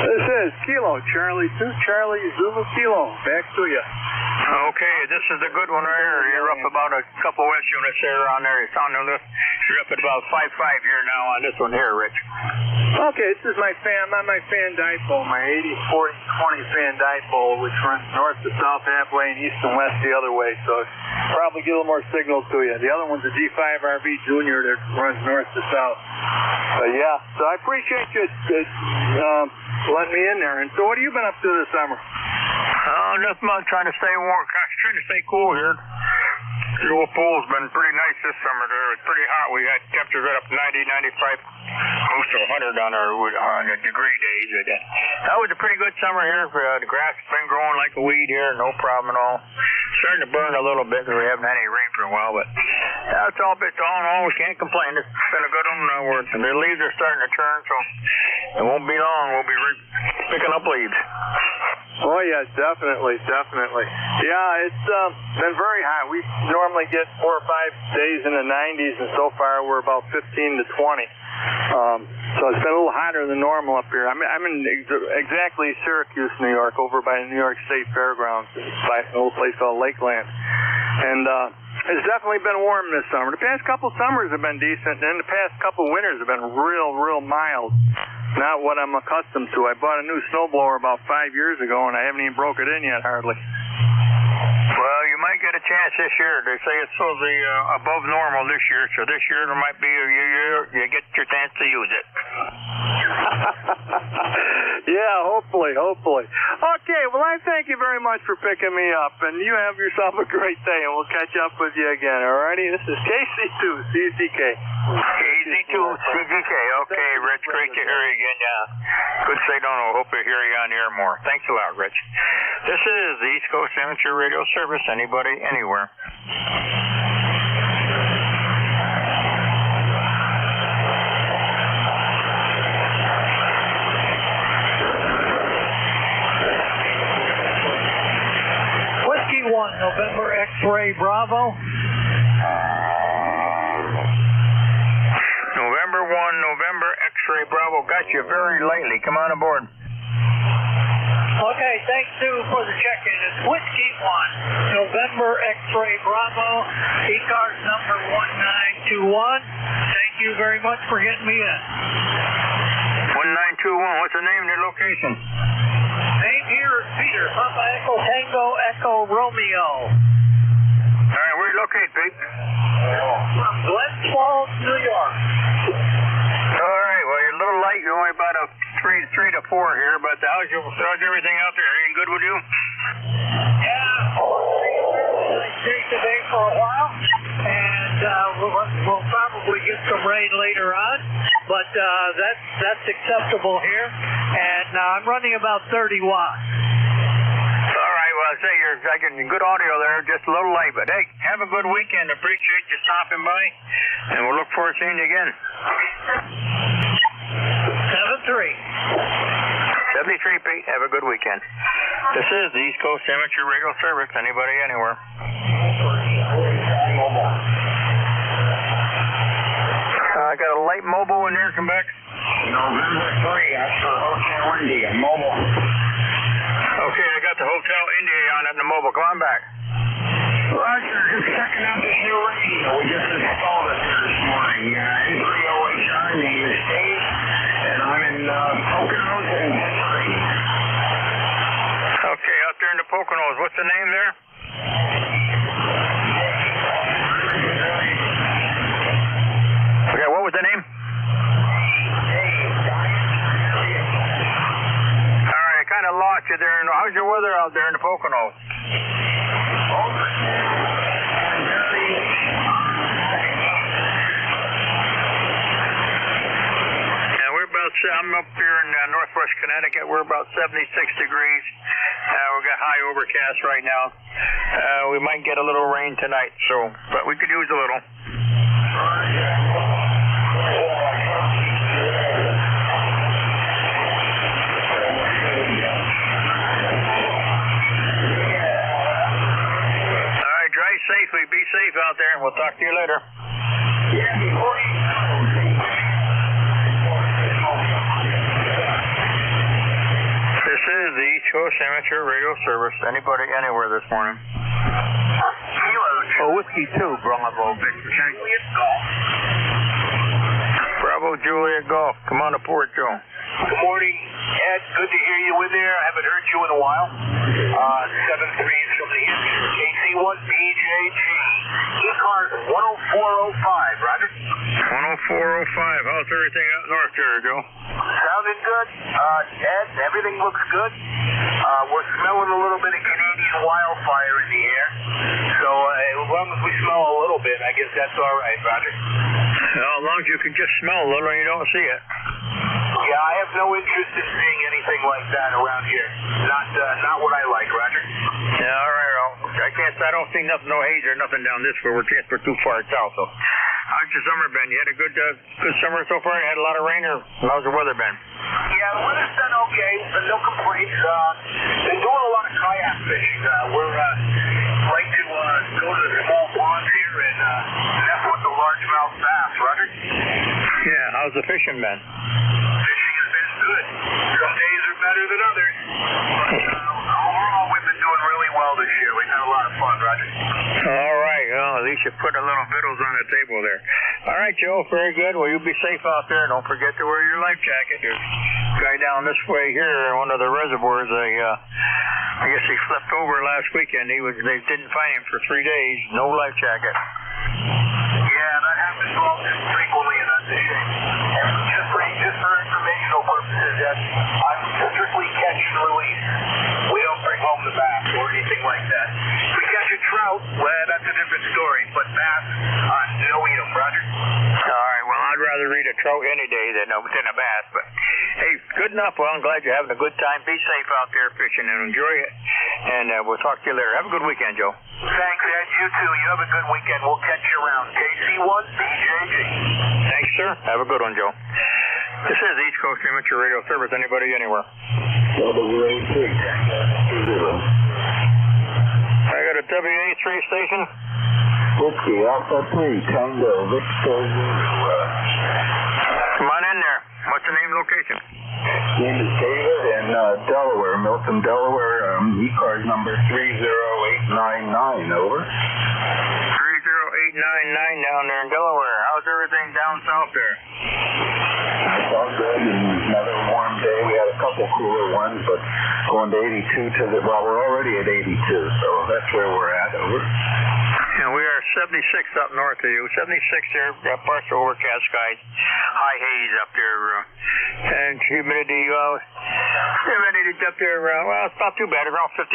This is Kilo Charlie 2, Charlie Zulu Kilo. Back to you. Okay, this is the good one right here. You're up about a couple West units there on there. It's on the list. You're up at about 5.5 here now on this one here, Rich. Okay, this is my fan. I'm on my fan dipole, my 80-40-20 fan dipole, which runs north to south halfway and east and west the other way. So probably get a little more signal to you. The other one's a G5RB Junior that runs north to south. But yeah, so I appreciate you letting me in there. And so what have you been up to this summer? Nothing much. Trying to stay warm. Trying to stay cool here. The old pool's been pretty nice this summer. It's pretty hot. We had temperatures right up to 90, 95, close to 100 on the degree days. That was a pretty good summer here. The grass has been growing like a weed here. No problem at all. Starting to burn a little bit because we haven't had any rain for a while, but that's all in all, we can't complain. It's been a good one. The leaves are starting to turn, so it won't be long. We'll be picking up leaves. Oh, yeah, definitely. Yeah, it's been very hot. We normally get 4 or 5 days in the 90s, and so far we're about 15 to 20. So it's been a little hotter than normal up here. I'm in exactly Syracuse, New York, over by the New York State Fairgrounds, by an old place called Lakeland. And it's definitely been warm this summer. The past couple summers have been decent, and the past couple winters have been real mild. Not what I'm accustomed to. I bought a new snowblower about 5 years ago, and I haven't even broke it in yet, hardly. Well, you might get a chance this year. They say it's supposed to be above normal this year, so this year there might be a year you get your chance to use it. Yeah, hopefully. Okay, well, I thank you very much for picking me up, and you have yourself a great day, and we'll catch up with you again, alrighty? This is KC2CZK. KC2CZK. Okay, Rich, great to hear you again. Good to say don't know. Hope to hear you on the air more. Thanks a lot, Rich. This is the East Coast Amateur Radio Service. Anybody, anywhere. Whiskey 1, November X-Ray Bravo. November 1, November X-Ray Bravo. Got you very lately. Come on aboard. Okay, thanks, Sue, for the check-in. It's Whiskey 1, November X-Ray Bravo, ECARS number 1921. Thank you very much for getting me in. 1921, what's the name of the location? Name here is Roger. Papa Echo Tango Echo Romeo. All right, where you located, Pete? Glens Falls, New York. All right, well, you're a little late. You're only about a 3 to 4 here, but how's everything out there? Everything good with you? Yeah. Nice day today for a while, and we'll probably get some rain later on, but that's acceptable here, and I'm running about 30 watts. All right, well, I say you're getting good audio there, just a little late, but hey, have a good weekend. Appreciate you stopping by, and we'll look forward to seeing you again. 73, Pete. Have a good weekend. This is the East Coast Amateur Radio Service. Anybody, anywhere. I got a light mobile in there. Come back. November 3, that's for Hotel India, mobile. Okay, I got the Hotel India on it in the mobile. Come on back. Roger, just checking out this new radio. We just installed it here this morning. N3OHR, name is Dave, and I'm in Poconos and Henry. Okay, out there in the Poconos. What's the name there? Okay, what was the name? All right, I kind of lost you there. How's your weather out there in the Poconos? I'm up here in northwest Connecticut. We're about 76 degrees. We've got high overcast right now. We might get a little rain tonight, but we could use a little. All right, drive safely. Be safe out there, and we'll talk to you later. This is the East Coast Amateur Radio Service. Anybody, anywhere this morning. Oh, Whiskey 2, Bravo Victor. Bravo Juliet Golf. Come on aboard, Joe. Good morning, Ed. Good to hear you in there. I haven't heard you in a while. 7-3 from the KC1BJG. ECARS 10405, Roger. 10405. How's everything out north there, Joe? Sounding good. Ed, everything looks good. We're smelling a little bit of Canadian wildfire in the air. So as long as we smell a little bit, I guess that's all right, Roger. As long as you can just smell a little and you don't see it. Yeah, I have no interest in seeing anything like that around here. Not what I like, Roger. Yeah, all right. I don't see nothing, no haze or nothing down this way. We're too far south. So, how's your summer been? You had a good summer so far? You had a lot of rain, or how's the weather been? Yeah, the weather's been okay. No complaints. Been doing a lot of kayak fishing. We're like to go to the small ponds here and mess with the largemouth bass, Roger. Yeah, how's the fishing been? Fishing has been good. Some days are better than others. But overall, we've been doing really well this year. We've had a lot of fun, Roger. All right. Well, at least you put a little victuals on the table there. All right, Joe. Very good. Well, you be safe out there. Don't forget to wear your life jacket. There's a guy down this way here, one of the reservoirs. I guess he flipped over last weekend. They didn't find him for 3 days. No life jacket. Yeah, that happens frequently, and that's a shame. And just for informational purposes, I'm strictly catch and release. We don't bring home the bass or anything like that. If we catch a trout, well, that's a different story. But bass, no eat them, Roger. All right. Well, I'd rather eat a trout any day than a bass. But hey, good enough. Well, I'm glad you're having a good time. Be safe out there fishing and enjoy it. And we'll talk to you later. Have a good weekend, Joe. Thanks, Ed. You too. You have a good weekend. We'll catch you around. KC1BJG. Thanks, sir. Have a good one, Joe. This is East Coast Amateur Radio Service. Anybody, anywhere. I got a WA3 station. Whiskey Alpha 3, Tango, Victor. Come on in there. What's the name and location? Name is David in Delaware, Milton, Delaware. ECARS number 30899, over. 30899 down there in Delaware. How's everything down south there? It's all good. Another warm day. We had a couple cooler ones, but going to 82 we're already at 82, so that's where we're at. Over. And we are 76 up north of you. 76 there, partial overcast skies, high haze up there, and humidity up there. Well, it's not too bad. Around 57%.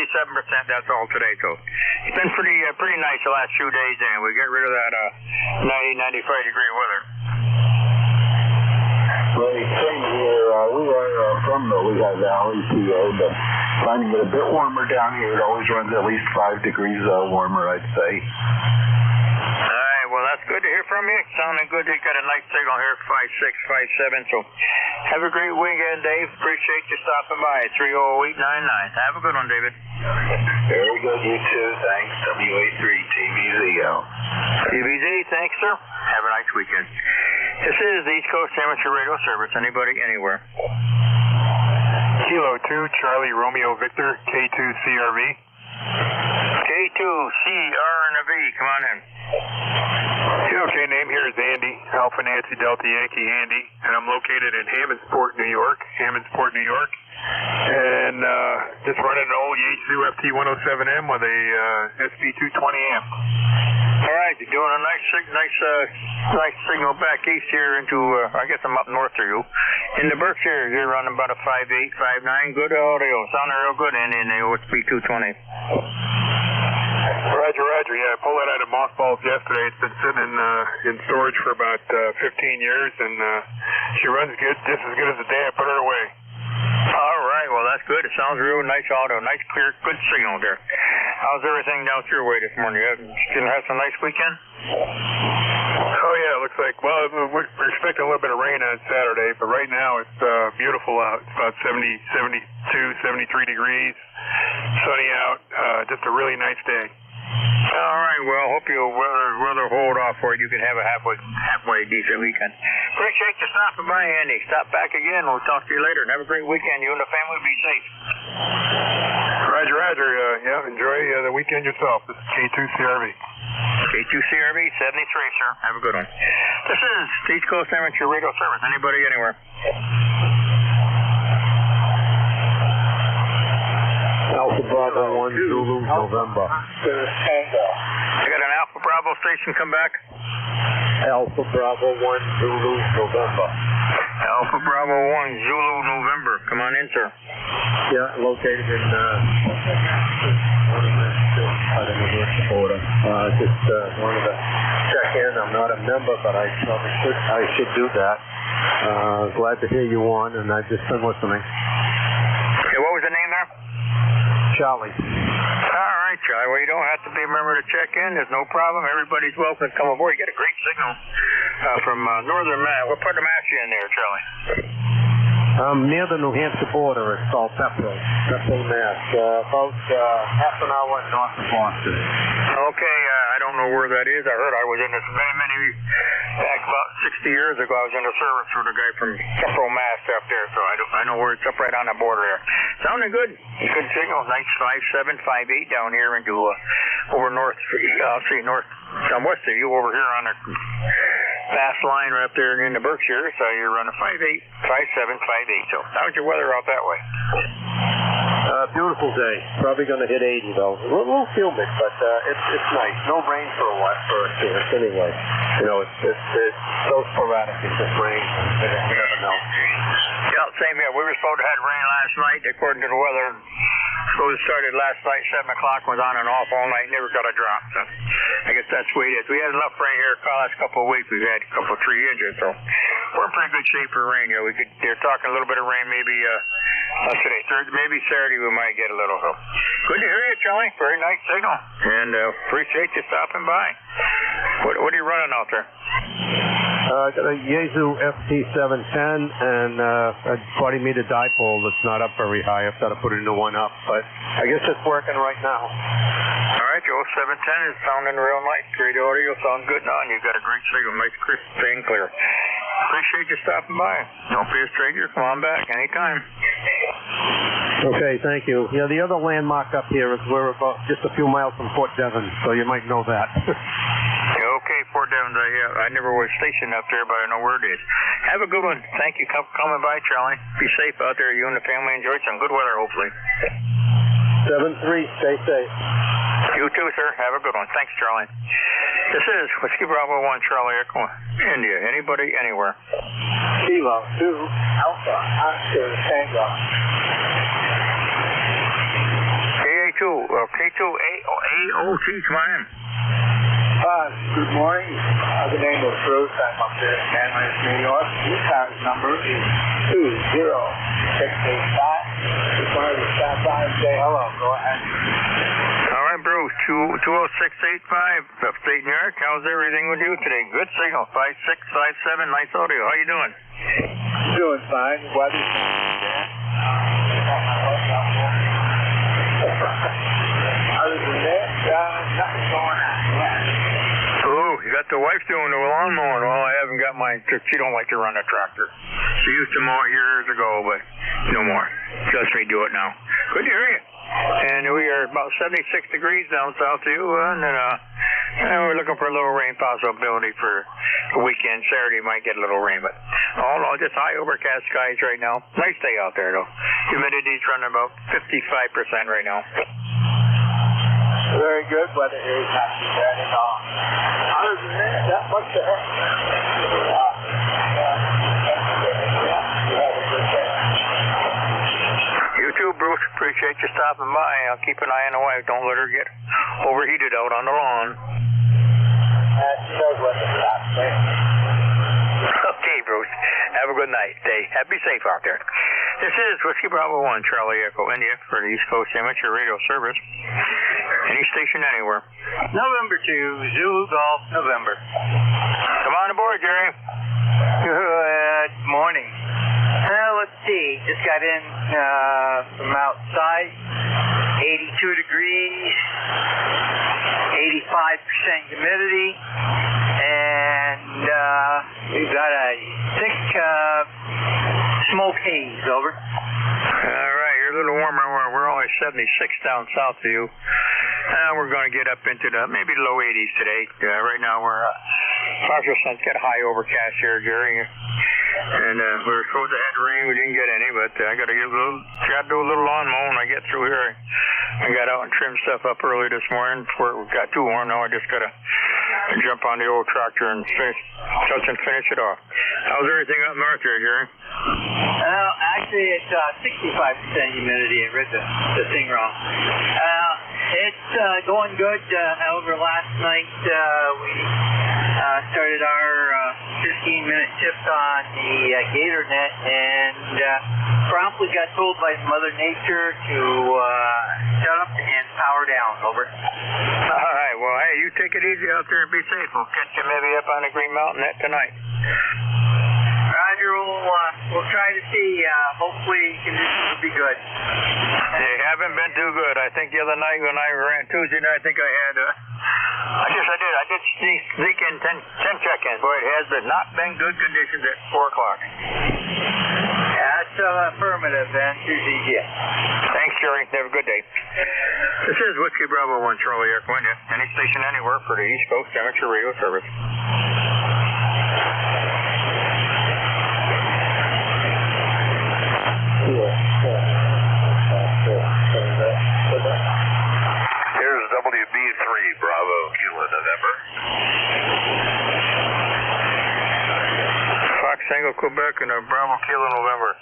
That's all today. So it's been pretty nice the last few days. And we get rid of that 90, 95 degree weather. Well, same here. We are from the Lehigh Valley, PA, but finding it a bit warmer down here. It always runs at least 5 degrees warmer, I'd say. All right, well, that's good to hear from you. Sounding good. You got a nice signal here, 5.6, 5.7. So have a great weekend, Dave. Appreciate you stopping by at 30899. Have a good one, David. Very good. You too. Thanks. WA3 TVZ. TVZ, thanks, sir. Have a nice weekend. This is the East Coast Amateur Radio Service. Anybody, anywhere. Kilo 2, Charlie Romeo Victor, K2 CRV. K2 CRV, come on in. Okay, name here is Andy, Alpha Nancy Delta Yankee Andy, and I'm located in Hammondsport, New York. And just running an old Yaesu FT107M with a SB220 amp. All right, you're doing a nice signal back east here into, I guess I'm up north of you. In the Berkshires, you're running about a 5.8, 5.9. Good audio. Sounding real good, Andy, in the OSB220. Roger. Yeah, I pulled that out of mothballs yesterday. It's been sitting in storage for about 15 years, and she runs good, just as good as the day I put her away. All right, well, that's good. It sounds real nice audio. Nice, clear, good signal there. How's everything down your way this morning? You gonna have some nice weekend? Oh, yeah, it looks like, well, we're expecting a little bit of rain on Saturday, but right now it's beautiful out. It's about 70, 72, 73 degrees, sunny out, just a really nice day. All right, well, hope your weather hold off for you. You can have a halfway decent weekend. Appreciate you stopping by, Andy. Stop back again. We'll talk to you later. And have a great weekend. You and the family be safe. Roger. Yeah, enjoy the weekend yourself. This is K2 CRV. K2 CRV, 73, sir. Have a good one. This is East Coast Amateur Radio Service. Anybody, anywhere. Alpha Bravo 1 Zulu November. I got an Alpha Bravo station come back. Alpha Bravo 1 Zulu November. Alpha Bravo 1 Zulu November. Come on in, sir. Yeah, located in border. Just wanted to check in. I'm not a member, but I should do that. Glad to hear you on, and I've just been listening. Okay, what was the name there? Charlie. All right, Charlie. Well, you don't have to be a member to check in. There's no problem. Everybody's welcome to come aboard. You get a great signal from northern Mass. What part of Mass are you in there, Charlie? Near the New Hampshire border. It's called Pepperell, Mass. About half an hour north of Boston. Okay, I don't know where that is. I heard I was in this many back about 60 years ago. I was in the service with a guy from Pepperell, Mass. Up there, so I know where it's up right on the border there. Sounding good. Good signal. Nice 5.7, 5.8 down here into over north. West of you over here on the fast line right up there in the Berkshires. So you're running 5.8, 5.7, 5.8. So how's your weather out that way? Beautiful day. Probably going to hit 80 though. A little humid, but it's nice. No rain for a while for us here. Anyway, you know it's so sporadic. It's just rain. You never know. Yeah, same here. We were supposed to have rain last night, according to the weather. Supposed to started last night, 7 o'clock, was on and off all night, never got a drop. So I guess that's the way it is. We had enough rain here the last couple of weeks. We've had a couple of 3 inches, so we're in pretty good shape for rain here. They're talking a little bit of rain maybe today, Thursday, maybe Saturday we might get a little. So good to hear you, Charlie. Very nice signal, and appreciate you stopping by. What are you running out there? I got a Yaesu FT710 and a 40-meter dipole that's not up very high. I've got to put a new one up, but I guess it's working right now. All right, your 710 is sounding real nice. Great audio, sounds good on. You've got a great signal, nice, crisp, and clear. Appreciate you stopping by. Don't be a stranger. Come on back anytime. Okay, thank you. Yeah, the other landmark up here is we're about just a few miles from Fort Devon, so you might know that. Okay, Fort Devon. I never was stationed up there, but I know where it is. Have a good one. Thank you for coming by, Charlie. Be safe out there. You and the family enjoy some good weather, hopefully. 7-3, stay safe. You too, sir. Have a good one. Thanks, Charlie. This is Whiskey Bravo 1, Charlie Echo, India. Anybody, anywhere. Kilo 2, Alpha, Oscar, Tango. K2, AOT, come on in. Good morning. The name is Bruce. I'm up there in Manhurst, New York. ECARS number is 20685. Just wanted to stop by and say hello. Go ahead. All right, Bruce, 20685, upstate New York. How's everything with you today? Good signal, 5657, nice audio. How you doing? Doing fine. Weather. Other than that, nothing going on. Oh, you got the wife doing the lawn mowing. Well, I haven't got mine. She don't like to run a tractor. She used to mow it years ago, but no more. Just me do it now. Good to hear you. And we are about 76 degrees down south of you, and then we're looking for a little rain possibility for the weekend. Saturday might get a little rain, but all in all, just high overcast skies right now. Nice day out there, though. Humidity's running about 55% right now. Very good. Weather here is not too bad at all. Other than that, not much to have. You too, Bruce. Appreciate you stopping by. I'll keep an eye on the wife. Don't let her get overheated out on the lawn. Okay, Bruce. Have a good night. Be safe out there. This is Whiskey Bravo 1, Charlie Echo, India, for the East Coast Amateur Radio Service. Any station anywhere. November 2, Zulu Golf, November. Come on aboard, Jerry. Good morning. Let's see. Just got in from outside. 82 degrees, 85% humidity, and we've got a thick smoke haze. Over. All right, you're a little warmer. We're only 76 down south of you. We're going to get up into the maybe low 80s today. Right now we're 5% got a high overcast here, Jerry. And we were supposed to have rain. We didn't get any, but I got to do a little lawn mowing when I get through here. I got out and trimmed stuff up early this morning before it got too warm. Now I just got to jump on the old tractor and finish it off. How's everything up north there, Jerry? Actually, it's 65% humidity. I read the thing wrong. It's going good. However, last night we started our 15-minute shift on the gator net and promptly got told by Mother Nature to shut up and power down. Over. All right. Well, hey, you take it easy out there and be safe. We'll catch you maybe up on the Green Mountain net tonight. Roger. We'll try to see. Hopefully conditions will be good. They haven't been too good. I think the other night when I ran Tuesday night, I think I had I did sneak in 10 check-ins. Boy, it has not been good conditions at 4 o'clock. That's affirmative, then. Tuesday, yeah. Thanks, Jerry. Have a good day. This is Whiskey Bravo 1, Charlie Echo, India. Any station anywhere for the East Coast Amateur Radio Service. Here's WB3, Bravo, Kilo, November. Fox Tango, Quebec, and a Bravo, Kilo, November.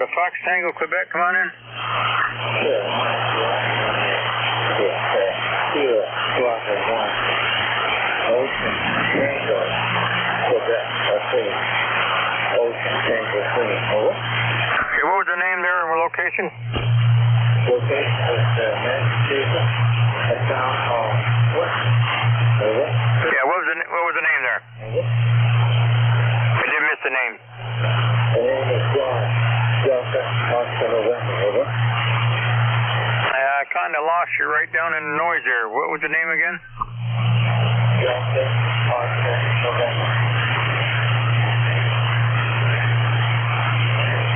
The Fox Tango, Quebec, come on in. Okay, what was the name there and what location? Location is Massachusetts, a town called what? Yeah, what was the name there? I did miss the name. The name is John. Delta, Oscar, November. Over. I kind of lost you right down in the noise there. What was the name again? Delta, Oscar, November.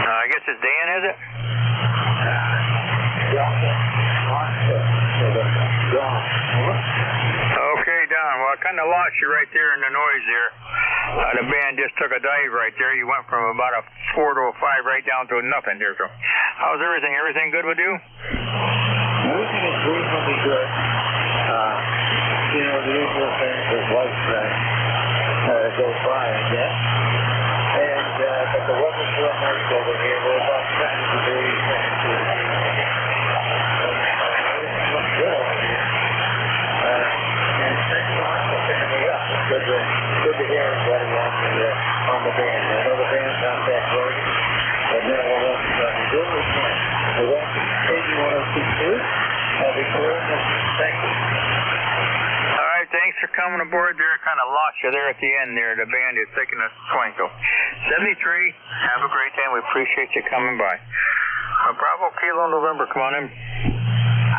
I guess it's Dan, is it? Delta, Oscar, November. John. Okay, Don. Well, I kind of of lost you right there in the noise there. The band just took a dive right there. You went from about a 4 to a 5 right down to nothing there. So, how's everything? Everything good with you? Everything is reasonably good. You know, the usual things that life goes by, I guess. And, but the weather's real nice over here. We're about 70 degrees. Looks good over here. And thanks so much for picking me up. It's good to hear everybody on the band. I know the band's not that great, but then we'll do what we can. We won't continue 102.2. I'll be clear. Thank you. All right, thanks for coming aboard there. Kind of lost you there at the end there. The band is taking a twinkle. 73, have a great day. We appreciate you coming by. Bravo Kilo November, come on in.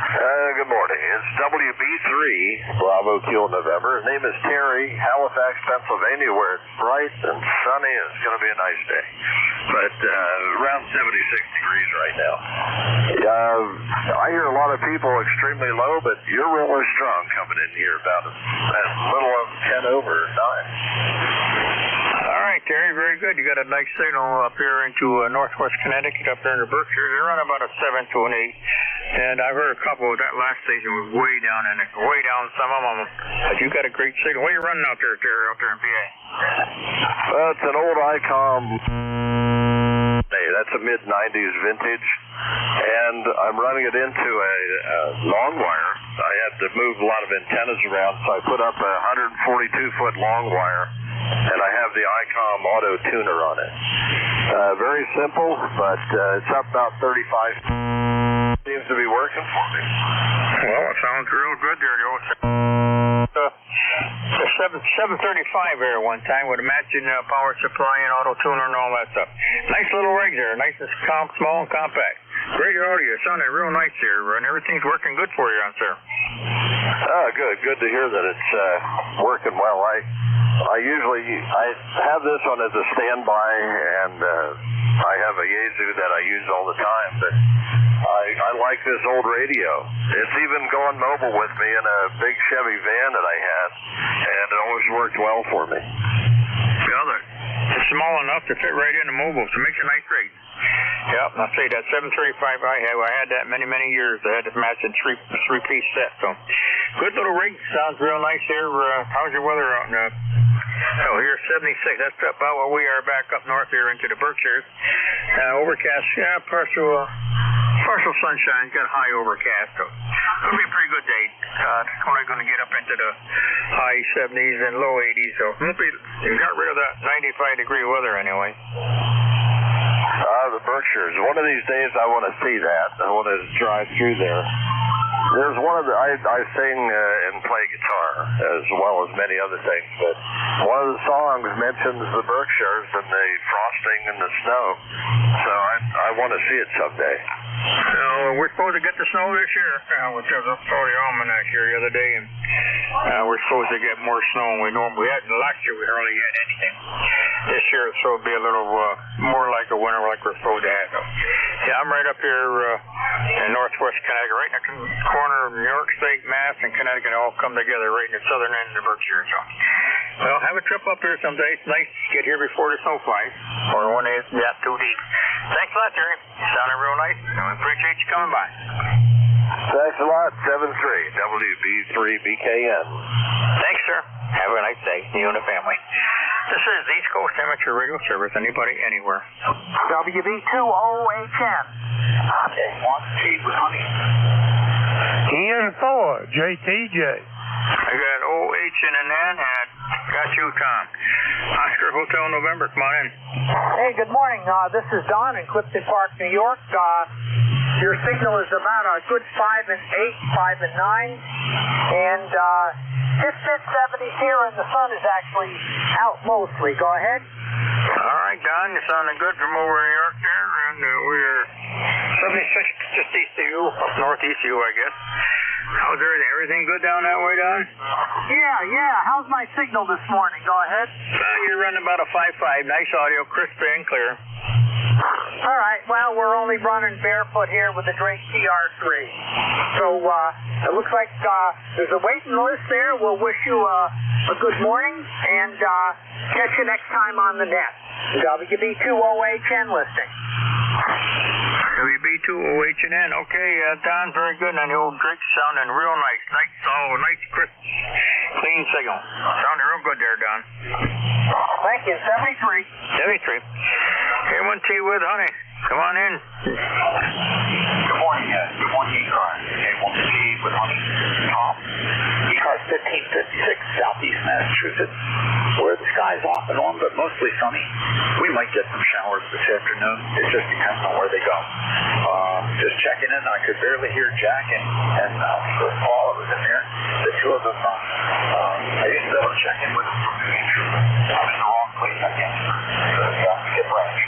Good morning. It's WB3, Bravo Kilo November. His name is Terry, Halifax, Pennsylvania, where it's bright and sunny. It's going to be a nice day. But around 76 degrees right now. I hear a lot of people extremely low, but you're really strong coming in here about as little as 10 over 9. All right, Terry, very good. You got a nice signal up here into northwest Connecticut, up there in the Berkshires. They're on about a 7 to an 8. And I've heard a couple of that last station was way down in it, way down some of them. But you got a great signal. What are you running out there, Terry, out there in PA? It's an old ICOM. Hey, that's a mid-90s vintage. And I'm running it into a long wire. I had to move a lot of antennas around, so I put up a 142-foot long wire. And I have the ICOM auto tuner on it. Very simple, but it's up about 35. Seems to be working for me. Well, it sounds real good there. The 735 there one time with a matching power supply and auto tuner and all that stuff. Nice little rig there. Nice and small and compact. Great audio. It sounded real nice there, and everything's working good for you, sir. Good. Good to hear that it's working well. I have this one as a standby, and I have a Yaesu that I use all the time, but I like this old radio. It's even going mobile with me in a big Chevy van that I had, and it always worked well for me. Yeah, it's small enough to fit right in the mobile, so it makes a nice rig. Yep, I say that 735 I had that many years. I had to match a three-piece set, so good little rig. Sounds real nice here. How's your weather out in here 76. That's about where we are back up north here into the Berkshires. Overcast, partial sunshine. Got high overcast, so it'll be a pretty good day. It's only going to get up into the high 70s and low 80s, so you got rid of that 95-degree weather anyway. The Berkshires. One of these days I want to see that. I want to drive through there. There's one of the, I sing and play guitar as well as many other things, but one of the songs mentions the Berkshires and the frosting and the snow. So I want to see it someday. So we're supposed to get the snow this year. I saw the almanac here the other day, and we're supposed to get more snow than we normally had. Last year we hardly had anything. This year it's supposed to be a little more like a winter like we're supposed to have. So, yeah, I'm right up here in northwest Connecticut, right in the corner of New York State, Mass, and Connecticut all come together right in the southern end of the Berkshires. So, well, have a trip up here someday. It's nice to get here before the snow flies, or when it's not too deep. Thanks a lot, Terry. Sounded real nice. I appreciate you coming by. Thanks a lot. 73 WB3BKN. Thanks, sir. Have a nice day. You and the family. This is the East Coast Amateur Radio Service. Anybody, anywhere. WB2OHN. Okay, Ian Thor, JTJ. I got OH and an N, and got you, Tom. Oscar Hotel November, come on in. Hey, good morning. This is Don in Clifton Park, New York. Your signal is about a good 5 and 8, 5 and 9. And just mid-70s here, and the sun is actually out mostly. Go ahead. All right, Don, you sounding good from over in New York there, and we're 76 just east of you, up northeast of you, I guess. How's everything? Everything good down that way, Don? Yeah. How's my signal this morning? Go ahead. You're running about a 5.5. Nice audio, crisp and clear. All right. Well, we're only running barefoot here with the Drake TR3. So It looks like there's a waiting list there. We'll wish you a good morning and catch you next time on the net. WB2OHN listing. WB2OHN. Okay, Don, very good. And the old Drake sounding real nice. Nice, crisp, clean signal. Sounding real good there, Don. Thank you. 73. 73. K1T with Honey. Come on in. Good morning, ECARS. K1T with Honey. Tom. ECARS 1556, Southeast Massachusetts, where the sky's off and on, but mostly sunny. We might get some showers this afternoon. It just depends on where they go. Just checking in. I could barely hear Jack and Paul was in there. The two of them, I used to be able to check in with them from New Hampshire. I'm in the wrong place, I guess. Get ready.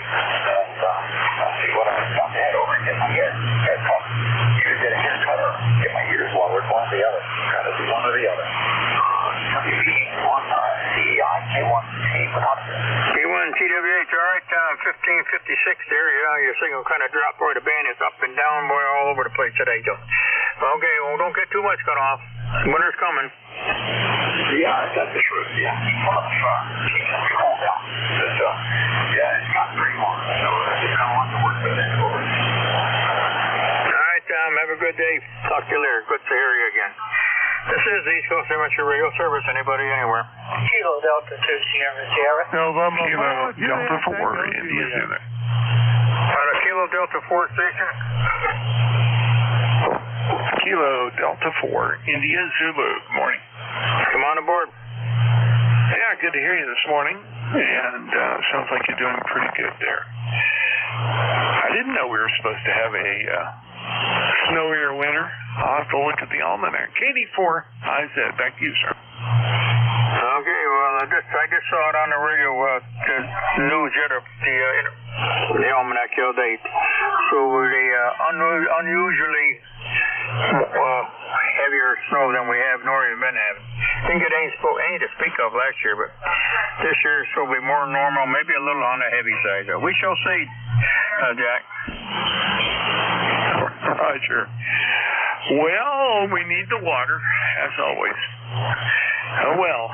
And see what I'm about to head over and get my haircut. Either get a haircut or get my ears watered, one or the other. Gotta do one or the other. WB1 CEI, K1T with Hunter. K1TWH, all right, 1556 there. Your signal kind of dropped where the band is up and down, boy, all over the place today, Joe. Okay, well, don't get too much cut off. Winter's coming. Yeah, that's the truth, yeah. Well, keep it cool down. It's gotten pretty warm, so just kind of want to work with it. All right, Tom, have a good day. Talk to you later. Good to hear you again. This is the East Coast Amateur Radio Service. Anybody, anywhere? Kilo Delta 2 Sierra Sierra. Kilo Delta 4, India Zulu. Kilo Delta 4 station. Kilo Delta 4, India Zulu. Good morning. Come on aboard. Yeah, good to hear you this morning. And sounds like you're doing pretty good there. I didn't know we were supposed to have a snowier winter. I'll have to look at the almanac. KD4, IZ, back to you, sir. Okay, well, I just saw it on the radio, the news yet, the almanac the other day. So the unusually heavier snow than we have nor even been having. Didn't get any to speak of last year, but this year will be more normal, maybe a little on the heavy side. We shall see, Jack. Roger. Well, we need the water, as always. Oh, well.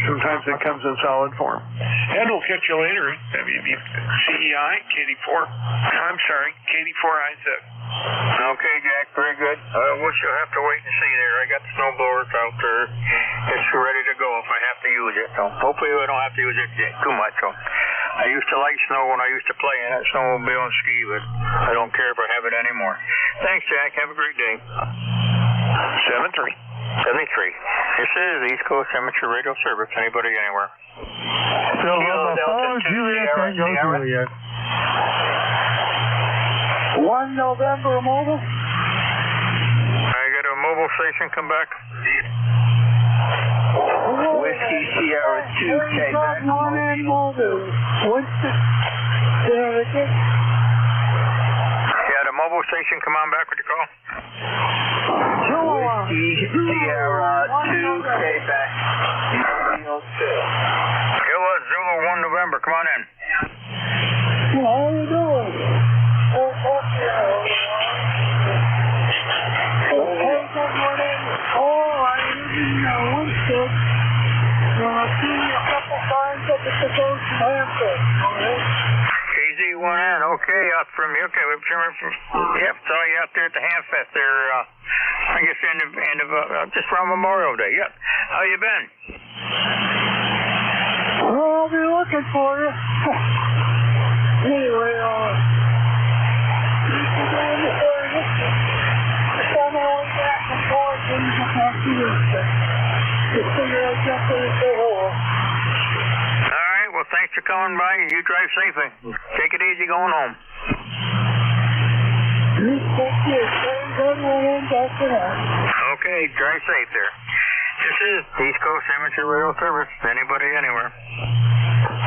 Sometimes it comes in solid form. And we'll catch you later. CEI, KD4. I'm sorry, KD4IZ. Okay, Jack, very good. I wish you'll have to wait and see there. I got the snow blowers out there. It's ready to go if I have to use it. So hopefully I don't have to use it too much. So I used to like snow when I used to play in that snowmobile and ski, but I don't care if I have it anymore. Thanks, Jack. Have a great day. 73. 73. This is East Coast Amateur Radio Service. Anybody, anywhere? Kilo Delta 2 Sierra Sierra. 1 November mobile. I got a mobile station. Come back. Whiskey Sierra 2 Quebec. One in mobile. What's the Yeah, the mobile station. Come on back with your call. Whiskey Sierra 2 Quebec. It was Zulu 1 November. Come on in. How you doing? KZ1N, okay, out from you. Okay, yep, saw you out there at the Hamfest there. I guess end of just around Memorial Day. Yep. How you been? Well, I'll be looking for you. Anyway, Alright, well, thanks for coming by. You drive safely. Take it easy going home. Okay, drive safe there. This is East Coast Amateur Radio Service. Anybody, anywhere.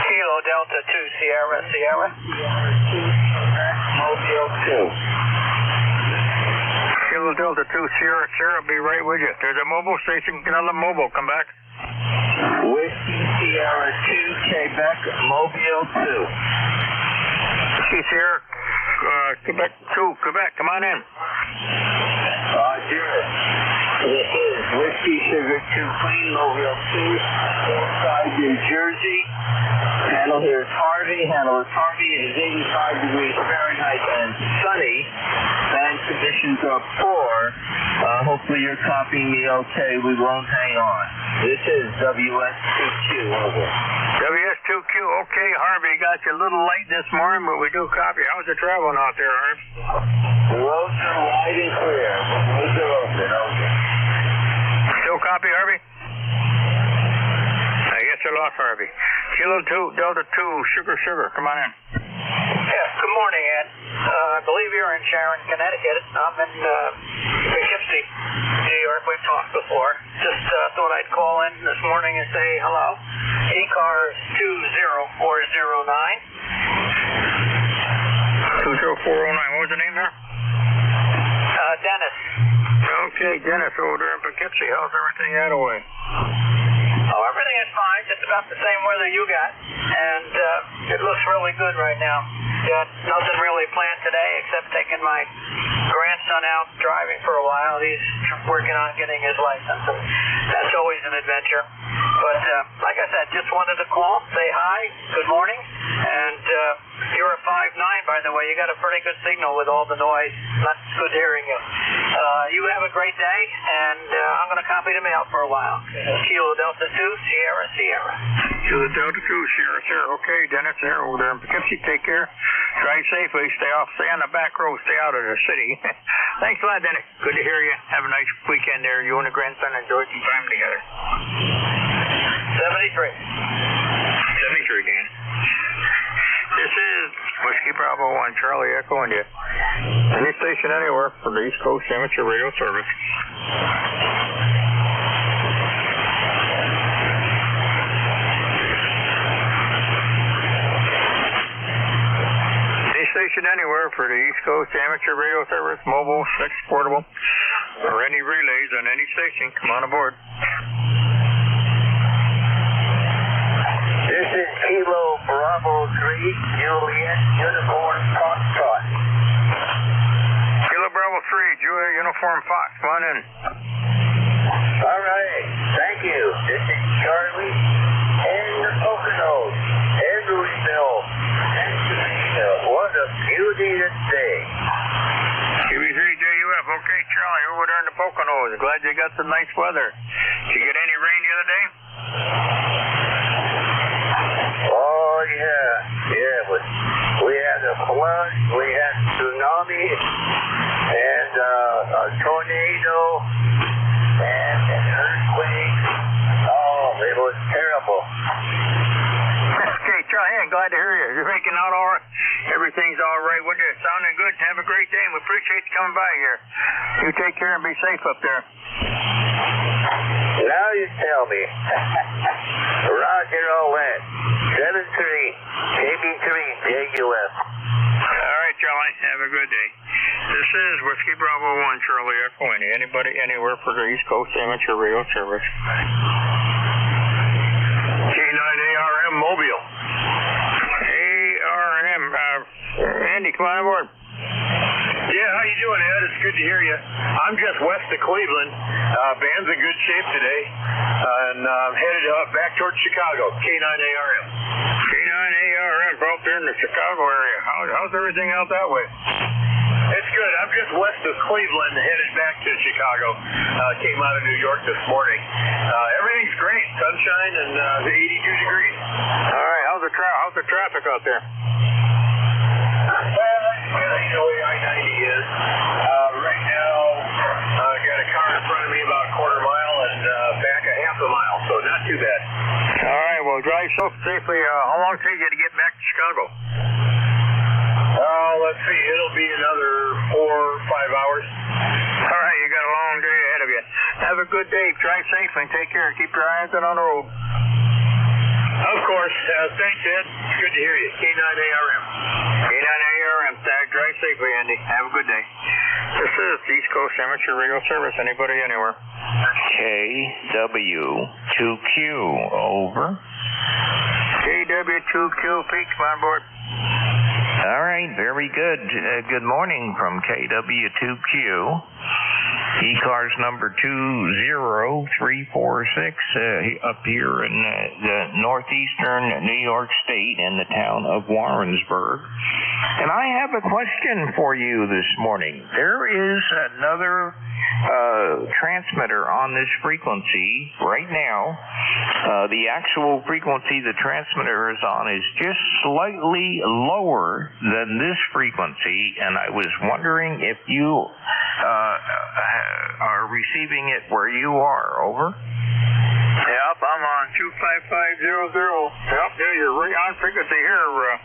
Kilo Delta 2 Sierra Sierra. Mobile 2. Kilo Delta 2 Sierra Sierra, be right with you. There's a mobile station, another mobile. Come back. Whiskey Sierra 2 Quebec, Mobile 2. Whiskey Sierra, Quebec 2, Quebec. Come on in. Roger. This is Whiskey Sugar 2 Queen, Mobile 2, 45 New Jersey. Handle here is Harvey. Handle is Harvey. It is 85 degrees Fahrenheit and sunny. And conditions are poor. Hopefully you're copying me okay. We won't hang on. This is WS2Q. Over. WS2Q, okay, Harvey, got you a little late this morning, but we do copy. How's the traveling out there, Harvey? The roads are wide and clear. Roads are open. Over. Still copy, Harvey? I guess I lost Harvey. Kilo 2, Delta 2, Sugar, come on in. Yes, good morning, Ed. I believe you're in Sharon, Connecticut. I'm in Poughkeepsie, New York. We've talked before. Just thought I'd call in this morning and say hello. ECARS 20409. 20409, what was the name there? Dennis. Okay, Dennis over there in Poughkeepsie. How's everything that away? Oh, everything is fine. Just about the same weather you got. And it looks really good right now. Got nothing really planned today except taking my grandson out driving for a while. He's working on getting his license. And that's always an adventure. But like I said, just wanted to call, say hi, good morning. And you're a 5'9", by the way. You got a pretty good signal with all the noise. Not good hearing you. You have a great day, and I'm going to copy the mail for a while. Kilo Delta 2, Sierra. Kilo Delta 2, Sierra. Okay, Dennis, there over there in Poughkeepsie. Take care. Drive safely. Stay on the back road. Stay out of the city. Thanks a lot, Dennis. Good to hear you. Have a nice weekend there. You and the grandson enjoy some time together. 73, Dan. This is Whiskey Bravo 1, Charlie Echo India. Any station anywhere for the East Coast Amateur Radio Service. Any station anywhere for the East Coast Amateur Radio Service, mobile, sex, portable, or any relays on any station. Come on aboard. This is Kilo Bravo 3, Juliet, Uniform Foxtrot. Kilo Bravo 3, Juliet, Uniform Fox. Come on in. All right. Thank you. This is Charlie and the Poconos and Louisville and Toledo. What a beauty this day. QB3JUF. Okay, Charlie, over there in the Poconos. Glad you got some nice weather. Did you get any rain the other day? Oh, yeah. We had a flood, we had tsunami, and a tornado, and an earthquake. Oh, it was terrible. Okay, Charlie, I'm glad to hear you. You're making out all right. Everything's all right with you. Sounding good. Have a great day, and we appreciate you coming by here. You take care and be safe up there. Now you tell me. Roger all that. 73, KB3, JUF. All right, Charlie. Have a good day. This is Whiskey Bravo 1, Charlie Echo India. Anybody, anywhere for the East Coast Amateur Radio Service. K9ARM Mobile. ARM. Andy, come on aboard. Yeah, how you doing, Ed? It's good to hear you. I'm just west of Cleveland. Band's in good shape today, and I'm headed back towards Chicago. K9ARM. K9ARM, out there in the Chicago area. How's everything out that way? It's good. I'm just west of Cleveland, headed back to Chicago. Came out of New York this morning. Everything's great. Sunshine and 82 degrees. All right. How's the traffic out there? Well, you know where I-90 is. Right now, I got a car in front of me about a quarter mile and back a half a mile, so not too bad. All right. Well, drive safely. How long take you to get back to Chicago? Let's see. It'll be another 4 or 5 hours. All right. You got a long day ahead of you. Have a good day. Drive safe and take care. Keep your eyes on the road. Of course. Thanks, Ed. It's good to hear you. K9ARM. K9ARM. Drive safely, Andy. Have a good day. This is East Coast Amateur Radio Service. Anybody, anywhere. KW2Q. Over. KW2Q. Pete, come on board. All right. Very good. Good morning from KW2Q. ECARS number 20346 up here in the northeastern New York State in the town of Warrensburg. And I have a question for you this morning. There is another transmitter on this frequency right now. The actual frequency the transmitter is on is just slightly lower than this frequency, and I was wondering if you are receiving it where you are. Over. Yep, I'm on 25500. Yep, yeah, you're right on frequency here.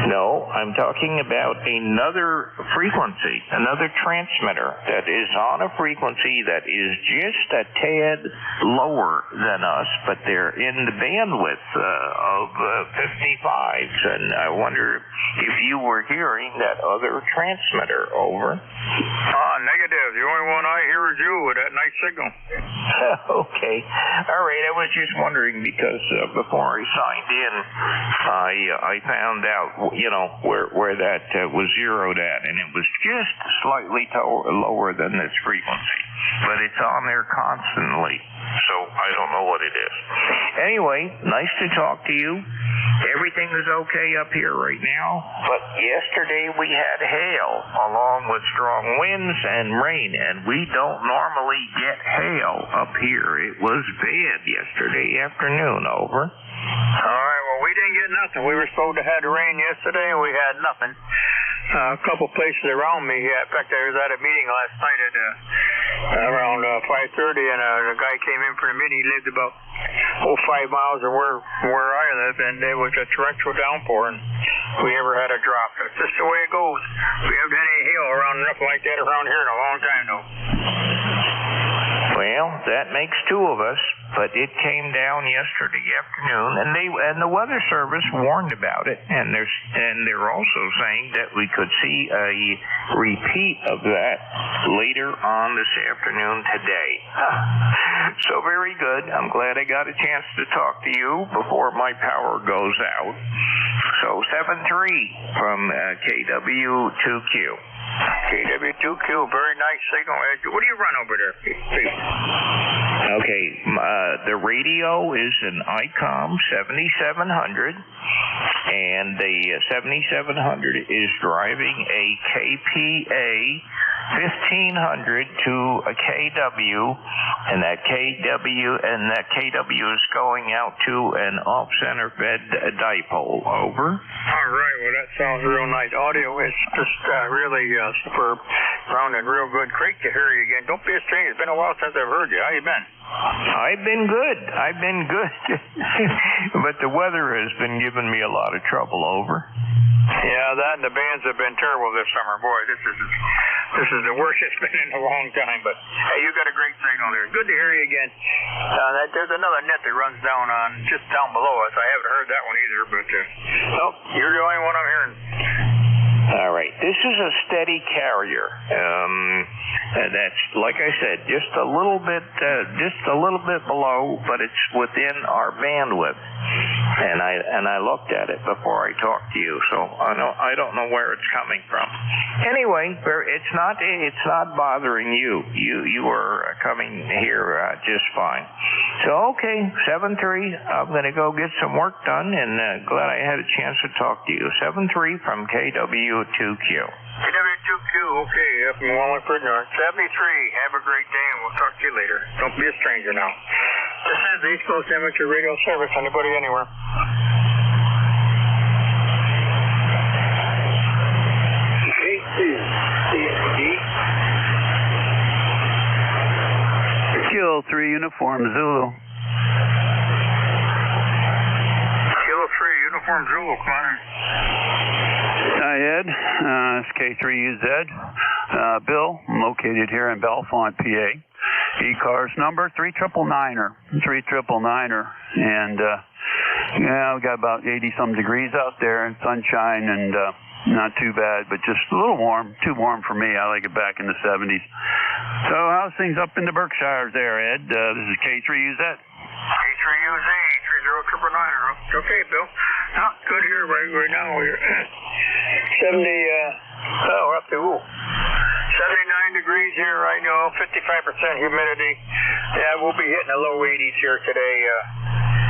No, I'm talking about another frequency, another transmitter that is on a frequency that is just a tad lower than us, but they're in the bandwidth of 55s, and I wonder if you were hearing that other transmitter. Over. Negative. The only one I hear is you with that nice signal. Okay. All right. I was just wondering because before I signed in, I found out, where that was zeroed at, and it was just slightly lower than this frequency. But it's on there constantly, so I don't know what it is. Anyway, nice to talk to you. Everything is okay up here right now, but yesterday we had hail along with strong winds and rain, and we don't normally get hail up here. It was bad yesterday afternoon. Over. All right, well, we didn't get nothing. We were supposed to have rain yesterday, and we had nothing. A couple places around me. In fact, I was at a meeting last night at around 5:30, and a guy came in for the meeting. He lived about 5 miles of where I live, and there was a torrential downpour, and we never had a drop. That's just the way it goes. We haven't had any hail around nothing like that around here in a long time, though. Well, that makes two of us, but it came down yesterday afternoon, and the Weather Service warned about it, and they're also saying that we could see a repeat of that later on this afternoon today. So very good. I'm glad I got a chance to talk to you before my power goes out. So 7-3 from KW2Q. KW2Q, very nice signal. What do you run over there? Okay, the radio is an ICOM 7700, and the 7700 is driving a KPA 1500 to a KW, and that KW is going out to an off-center fed dipole. Over. All right, well, that sounds real nice. Audio is just really superb. Sounding real good. Great to hear you again. Don't be a stranger. It's been a while since I've heard you. How you been? I've been good. But the weather has been giving me a lot of trouble. Over. Yeah, that and the bands have been terrible this summer. Boy, this is the worst it's been in a long time. But hey, you got a great signal there. Good to hear you again. There's another net that runs down just down below us. I haven't heard that one either, but nope, you're the only one I'm hearing. All right. This is a steady carrier. That's, like I said, just a little bit below, but it's within our bandwidth. And I looked at it before I talked to you, so I don't know where it's coming from. Anyway, it's not bothering you. You are coming here just fine. So okay, 7-3. I'm going to go get some work done, and glad I had a chance to talk to you. 7-3 from KW2Q. KW2Q, okay, up in Wallingford, North. 73. Have a great day, and we'll talk to you later. Don't be a stranger now. This is the East Coast Amateur Radio Service. Anybody, anywhere. Kilo 3 Uniform Zulu. Kilo 3 Uniform Zulu, come on. Hi, Ed. It's K3UZ. Bill, I'm located here in Bellefonte, PA. ECARS number 3999er. And, we got about 80-some degrees out there and sunshine and not too bad, but just a little warm. Too warm for me. I like it back in the 70s. So how's things up in the Berkshires there, Ed? This is K3UZ. K3UZ, 30999er. Okay, Bill. Good here right now. We're 70 Oh, we're up to 79 degrees here right now, 55% humidity. Yeah, we'll be hitting the low 80s here today.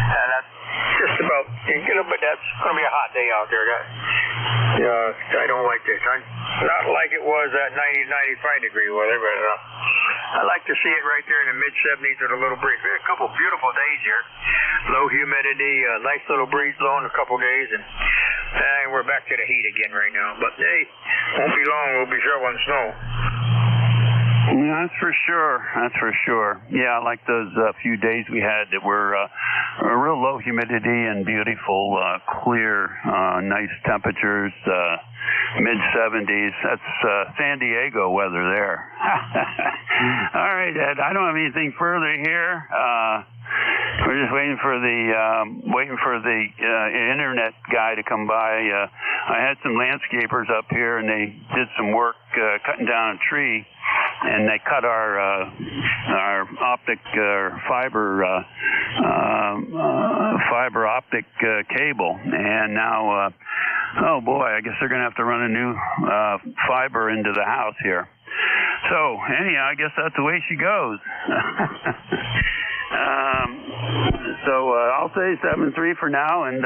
And that's just about, but that's going to be a hot day out there. I don't like this. Not like it was at 90, 95 degree weather, but I like to see it right there in the mid-70s with a little breeze. We had a couple beautiful days here. Low humidity, nice little breeze blowing a couple days, and we're back to the heat again right now. But hey, won't be long. We'll be shoveling snow. Yeah, that's for sure. That's for sure. Yeah, I like those few days we had that were real low humidity and beautiful, clear, nice temperatures, mid-70s. That's San Diego weather there. All right, Ed, I don't have anything further here. We're just waiting for the internet guy to come by. I had some landscapers up here, and they did some work cutting down a tree, and they cut our optic fiber optic cable, and now oh boy, I guess they're going to have to run a new fiber into the house here. So anyhow, I guess that's the way she goes. I'll say 7-3 for now, and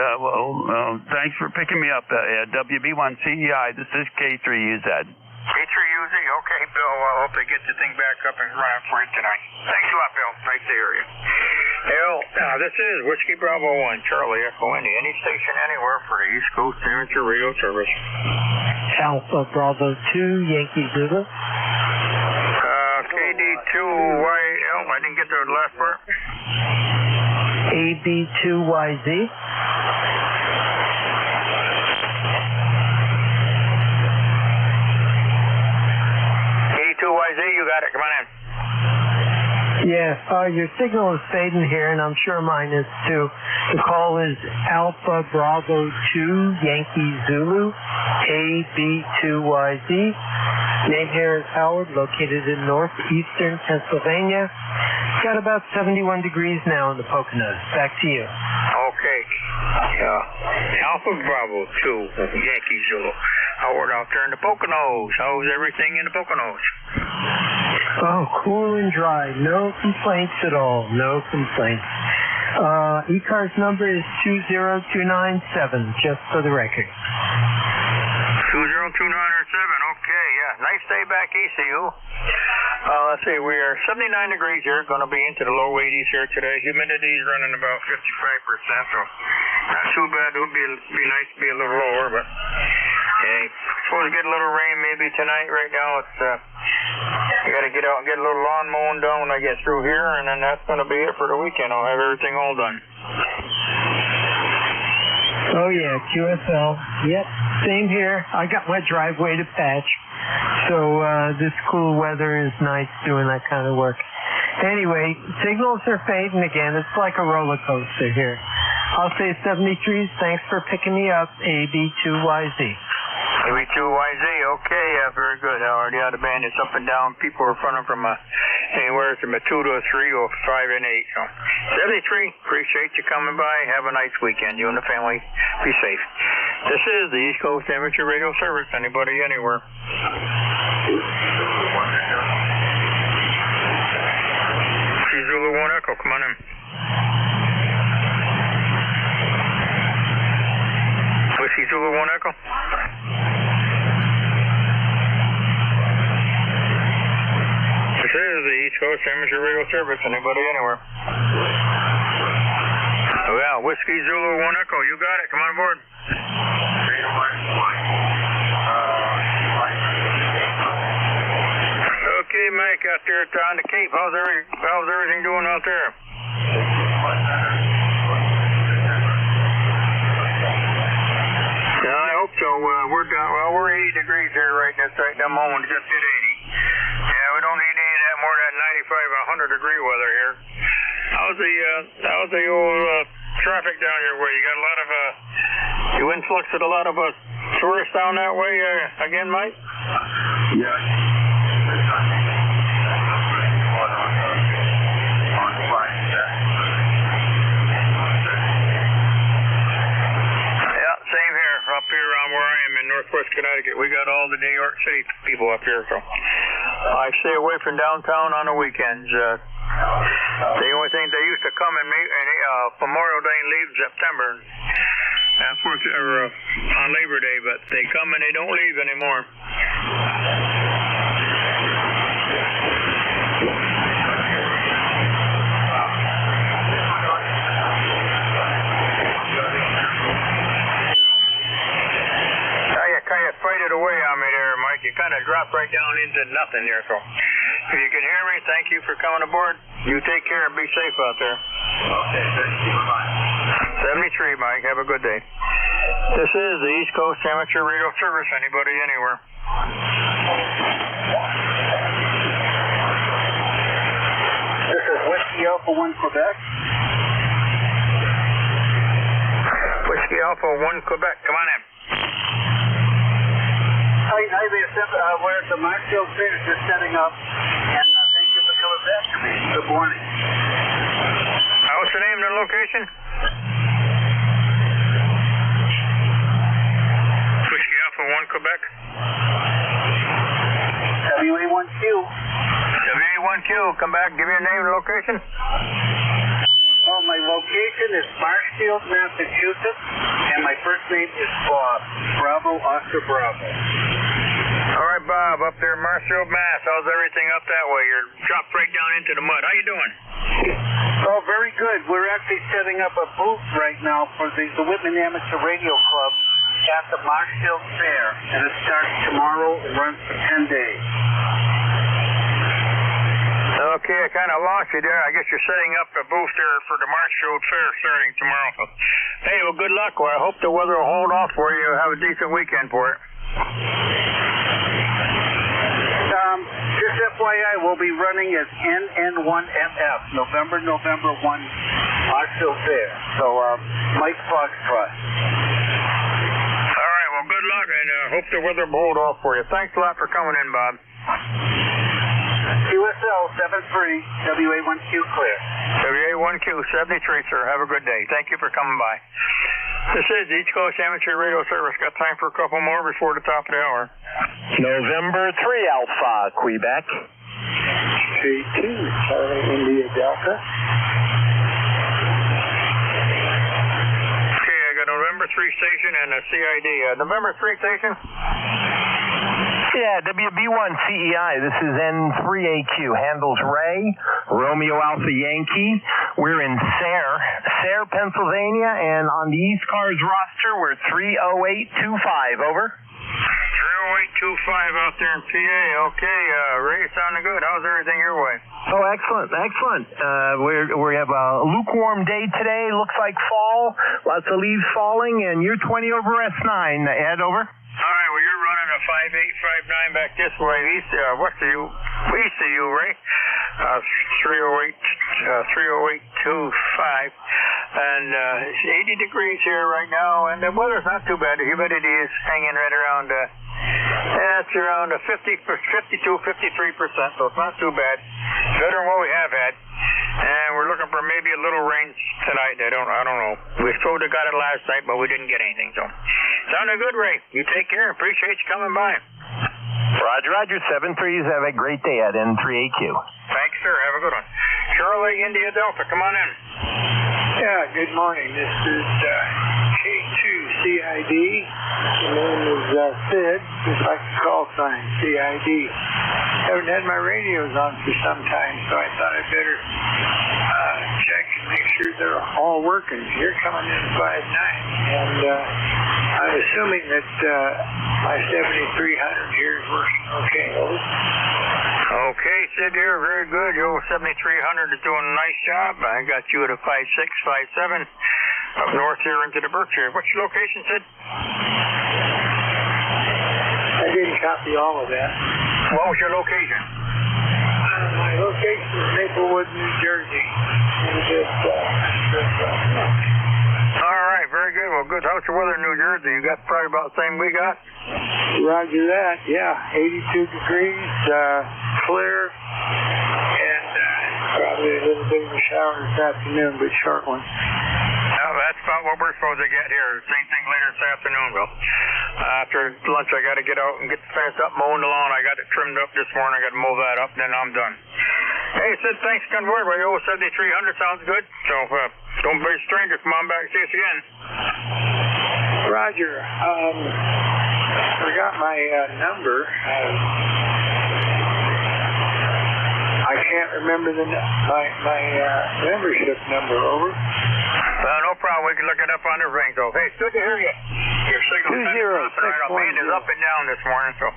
thanks for picking me up at WB1CEI. This is K3UZ. K3UZ, okay, Bill. I hope they get the thing back up and running for you tonight. Thanks a lot, Bill. Nice to hear you. This is Whiskey Bravo 1, Charlie Echo Indy. Any station anywhere for the East Coast Amateur Radio Service. Alpha Bravo 2, Yankee Zulu. KD2YL, I didn't get the last part. AB2YZ. KD2YZ, you got it. Come on in. Yeah, your signal is fading here, and I'm sure mine is too. The call is Alpha Bravo 2, Yankee Zulu, AB2YZ. Name here is Howard, located in northeastern Pennsylvania. Got about 71 degrees now in the Poconos. Back to you. Okay. Alpha Bravo 2, Yankee Zulu. Howard out there in the Poconos. How's everything in the Poconos? Oh, cool and dry. No complaints at all. No complaints. ECARS number is 20297, just for the record. 20297, okay, yeah. Nice day back ECU. Let's see, we are 79 degrees here, going to be into the low 80s here today. Humidity is running about 55%, so not too bad. It would be nice to be a little lower, but hey, supposed to get a little rain maybe tonight. Right now, it's I got to get out and get a little lawn mowing done when I get through here, and then that's going to be it for the weekend. I'll have everything all done. Oh yeah, QSL. Yep, same here. I got my driveway to patch, so this cool weather is nice doing that kind of work. Anyway, signals are fading again. It's like a roller coaster here. I'll say 73s. Thanks for picking me up, AB2YZ. AB2YZ, okay, yeah, very good, Howard. Yeah, the band is up and down. People are running from anywhere from a 2 to a 3 or 5 and 8. So 73, appreciate you coming by. Have a nice weekend. You and the family, be safe. This is the East Coast Amateur Radio Service. Anybody, anywhere. Zulu 1 Echo, come on in. Whiskey Zulu 1 Echo. This is the East Coast Amateur Radio Service. Anybody, anywhere. Well, Whiskey Zulu 1 Echo, you got it. Come on board. Okay, Mike, out there on the Cape. How's everything doing out there? I hope so. We're 80 degrees here right now moment. Just hit 80. Yeah, we don't need any of that more than 95, 100 degree weather here. How's the old traffic down your way? You got a lot of you influx of a lot of tourists down that way again, Mike? Yeah. Up here where I am in Northwest Connecticut, we got all the day York City people up here, so I stay away from downtown on the weekends. The only thing they used to come and meet, Memorial Day and leave September, or on Labor Day, but they come and they don't leave anymore. Kind of faded away on me there, Mike. You kind of dropped right down into nothing there. So if you can hear me, thank you for coming aboard. You take care and be safe out there. Okay, 73, Mike. Have a good day. This is the East Coast Amateur Radio Service. Anybody, anywhere. This is Whiskey Alpha 1 Quebec. Whiskey Alpha 1 Quebec. Come on in. Hi, we're at the Marshfield Fair just setting up, and thank you for coming back to me. Good morning. What's the name of the location? Whiskey Alpha 1 Quebec. WA1Q. WA1Q. Come back. Give me your name and location. Well, my location is Marshfield, Massachusetts, and my first name is Bob. Bravo, Oscar Bravo. All right, Bob, up there in Marshfield, Mass. How's everything up that way? You're dropped right down into the mud. How you doing? Oh, very good. We're actually setting up a booth right now for the Whitman Amateur Radio Club at the Marshfield Fair, and it starts tomorrow and runs for 10 days. Okay, I kind of lost you there. I guess you're setting up a booth there for the Marshfield Fair starting tomorrow. So, hey, well, good luck. Well, I hope the weather will hold off for you. Have a decent weekend for it. Just FYI, we'll be running as NN1MF, November 1, Marshfield Fair. So, Mike Foxtrot. All right, well, good luck, and hope the weather will hold off for you. Thanks a lot for coming in, Bob. QSL 73, WA1Q clear. WA1Q 73, sir. Have a good day. Thank you for coming by. This is East Coast Amateur Radio Service. Got time for a couple more before the top of the hour. November 3 Alpha, Quebec. J2, Charlie India Delta. Okay, I got November 3 station and a CID. November 3 station? Yeah, WB1 CEI. This is N3AQ. Handles Ray, Romeo Alpha Yankee. We're in Sayre, Pennsylvania, and on the ECARS roster, we're 30825. Over. 30825 out there in PA. Okay, Ray, sounding good. How's everything your way? Oh, excellent. We have a lukewarm day today. Looks like fall. Lots of leaves falling, and you're 20 over S9. Ed, over. All right, well, you're running a 5859 back this way, east of you, Ray. 30825. And it's 80 degrees here right now, and the weather's not too bad. The humidity is hanging right around, it's around 52, 53%, so it's not too bad. Better than what we have had. And we're looking for maybe a little rain tonight. I don't know. We supposed to got it last night, but we didn't get anything. So, sounded good, Ray. You take care. Appreciate you coming by. Roger. 7-3s. Have a great day at N3AQ. Thanks, sir. Have a good one. Charlie India Delta, come on in. Yeah, good morning. This is K2CID. My name is Sid, just like the call sign, CID. Haven't had my radios on for some time, so I thought I'd better check and make sure they're all working. You're coming in 5-9, and I'm assuming that my 7300 here is working okay. Okay, Sid here, very good. Your 7300 is doing a nice job. I got you at a 56, 57 up north here into the Berkshire. What's your location, Sid? I didn't copy all of that. What was your location? My location is Maplewood, New Jersey. All right, very good. Well, good. How's the weather in New Jersey? You got probably about the same we got? Roger that, yeah. 82 degrees, clear, and probably a little bit of a shower this afternoon, but short one. Now, that's about what we're supposed to get here. Same thing later this afternoon, Bill. After lunch, I got to get out and get the fence up, mowing the lawn. I got it trimmed up this morning. I got to mow that up, and then I'm done. Hey, Sid, thanks. Good word. Radio 7300 sounds good. So don't be a stranger. Come on back and see us again. Roger. Forgot my number. I can't remember my membership number. Over. No problem. We can look it up on the ring. So, hey, it's good to hear you. Your signal's kind of dropping right off. Mine is up and down this morning. So,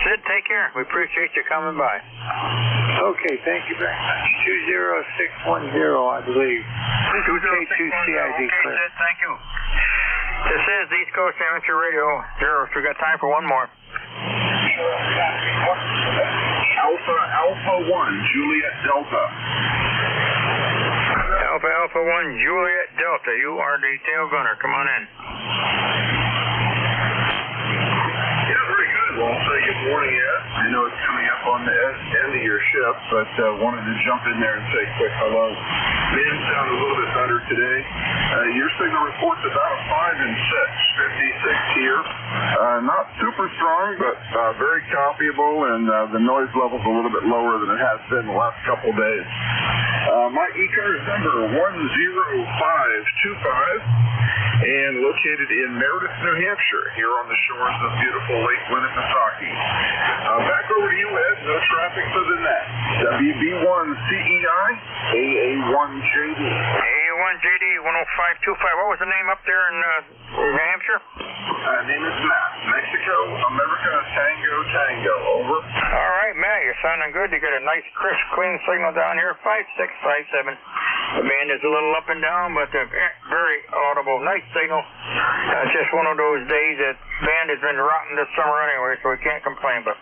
Sid, take care. We appreciate you coming by. Okay, thank you very much. 20610, I believe. 2K2CID. Okay, Sid, thank you. This is the East Coast Amateur Radio. We got time for one more. Alpha 1, Juliet Delta. Alpha 1, Juliet Delta. You are the tail gunner. Come on in. Yeah, very good. Well, I'll say good morning, Ed. I know it's coming up on the end of your shift, but wanted to jump in there and say a quick hello. Band sound a little bit better today. Your signal report's about a 5 and 6, 56 here. Not super strong, but very copyable, and the noise level's a little bit lower than it has been the last couple days. My ECARS number 10525 and located in Meredith, New Hampshire, here on the shores of beautiful Lake Winnipesaukee. Back over to you, Ed. No traffic further than that. WB1CEI, AA1JD. AA1JD 10525. What was the name up there in New Hampshire? Name is Matt. Mexico, America, Tango. Over. All right, Matt. You're sounding good. You got a nice, crisp, clean signal down here. 5657. The band is a little up and down, but very audible. Nice signal. It's just one of those days that band has been rotten this summer anyway, so we can't complain. But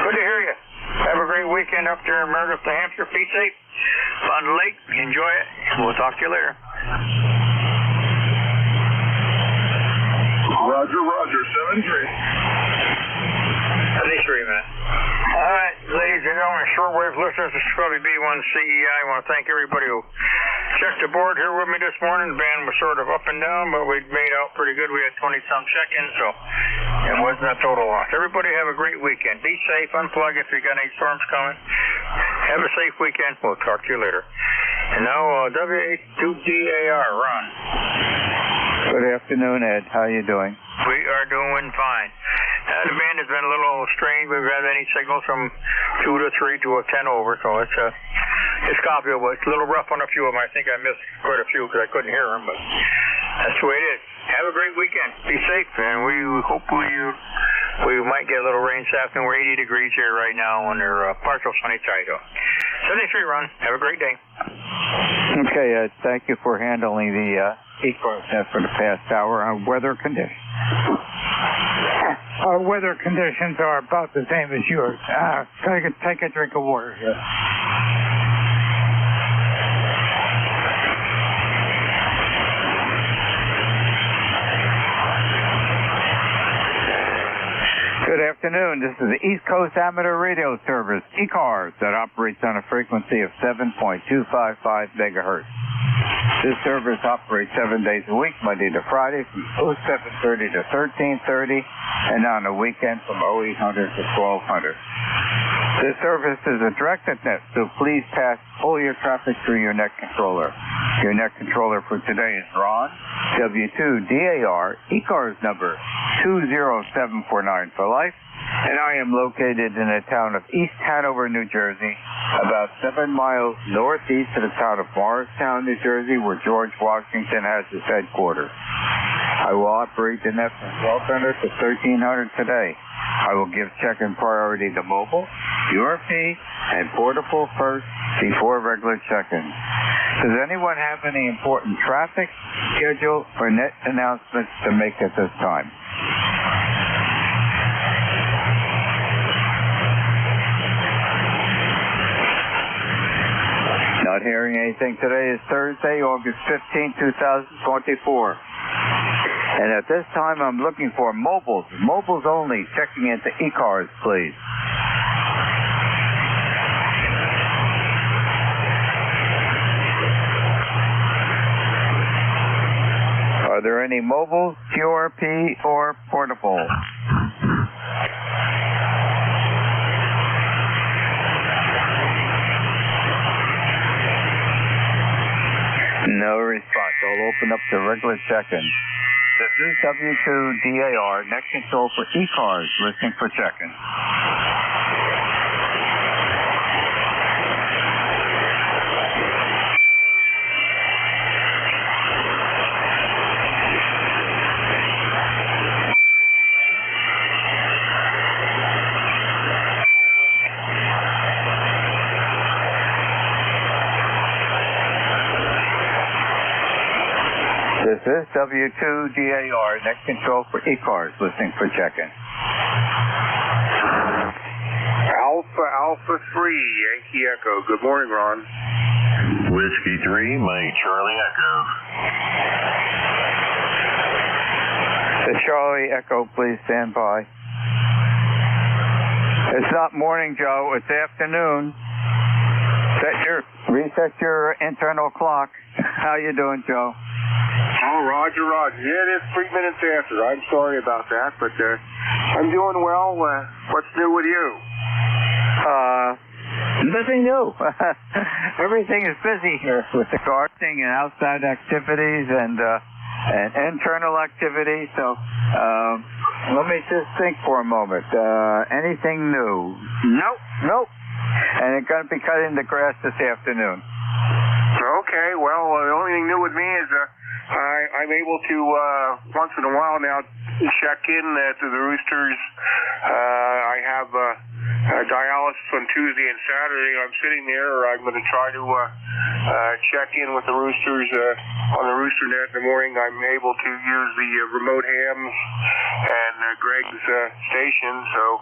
good to hear you. Have a great weekend up there in Meredith, New Hampshire. Be safe on the lake. Enjoy it. We'll talk to you later. Roger. 73. 73, man. All right, ladies and gentlemen, shortwave listeners, this is probably B1CEI. I want to thank everybody who checked the board here with me this morning. The band was sort of up and down, but we made out pretty good. We had 20-some check-ins, so it wasn't a total loss. Everybody have a great weekend. Be safe. Unplug if you got any storms coming. Have a safe weekend. We'll talk to you later. And now, WH2DAR, Ron. Good afternoon, Ed. How are you doing? We are doing fine. The band has been a little strange. We've had any signals from 2 to 3 to a 10 over, so it's copyable. It's a little rough on a few of them. I think I missed quite a few because I couldn't hear them, but that's the way it is. Have a great weekend. Be safe, and we hope we might get a little rain this afternoon. We're 80 degrees here right now under partial sunny side. 73, Ron. Have a great day. Okay, Ed. Thank you for handling the ECARS for the past hour on weather conditions. Our weather conditions are about the same as yours. Take a drink of water here. Good afternoon. This is the East Coast Amateur Radio Service, ECARS, that operates on a frequency of 7.255 megahertz. This service operates 7 days a week, Monday to Friday, from 0730 to 1330, and on the weekend from 0800 to 1200. This service is a directed net, so please pass all your traffic through your net controller. Your net controller for today is Ron, W2DAR, ECARS number 20749 for life, and I am located in the town of East Hanover, New Jersey, about 7 miles northeast of the town of Morristown, New Jersey, where George Washington has his headquarters. I will operate the net from 1200 to 1300 today. I will give check-in priority to mobile, URP, and portable first before regular check-in. Does anyone have any important traffic, schedule, or net announcements to make at this time? Not hearing anything. Today is Thursday, August 15, 2024. And at this time, I'm looking for mobiles. Mobiles only. Checking into ECARS, please. there any mobiles, QRP, or portable? No response. I'll open up the regular check-in. This is W2DAR, net control for ECARS, listening for check-in. This is W2DAR, net control for ECARS, listening for check-in. Alpha 3, Yankee Echo. Good morning, Ron. Whiskey 3, Mike Charlie Echo. The Charlie Echo, please stand by. It's not morning, Joe. It's afternoon. Reset your internal clock. How you doing, Joe? Oh, Roger. Yeah, it is 3 minutes after. I'm sorry about that, but I'm doing well. What's new with you? Nothing new. Everything is busy here with the gardening and outside activities and internal activities. So let me just think for a moment. Anything new? Nope. And it's going to be cutting the grass this afternoon. Okay, well, the only thing new with me is I'm able to, once in a while now, check in to the roosters. I have dialysis on Tuesday and Saturday. I'm sitting there. I'm going to try to check in with the roosters on the rooster net in the morning. I'm able to use the remote hams and Greg's station, so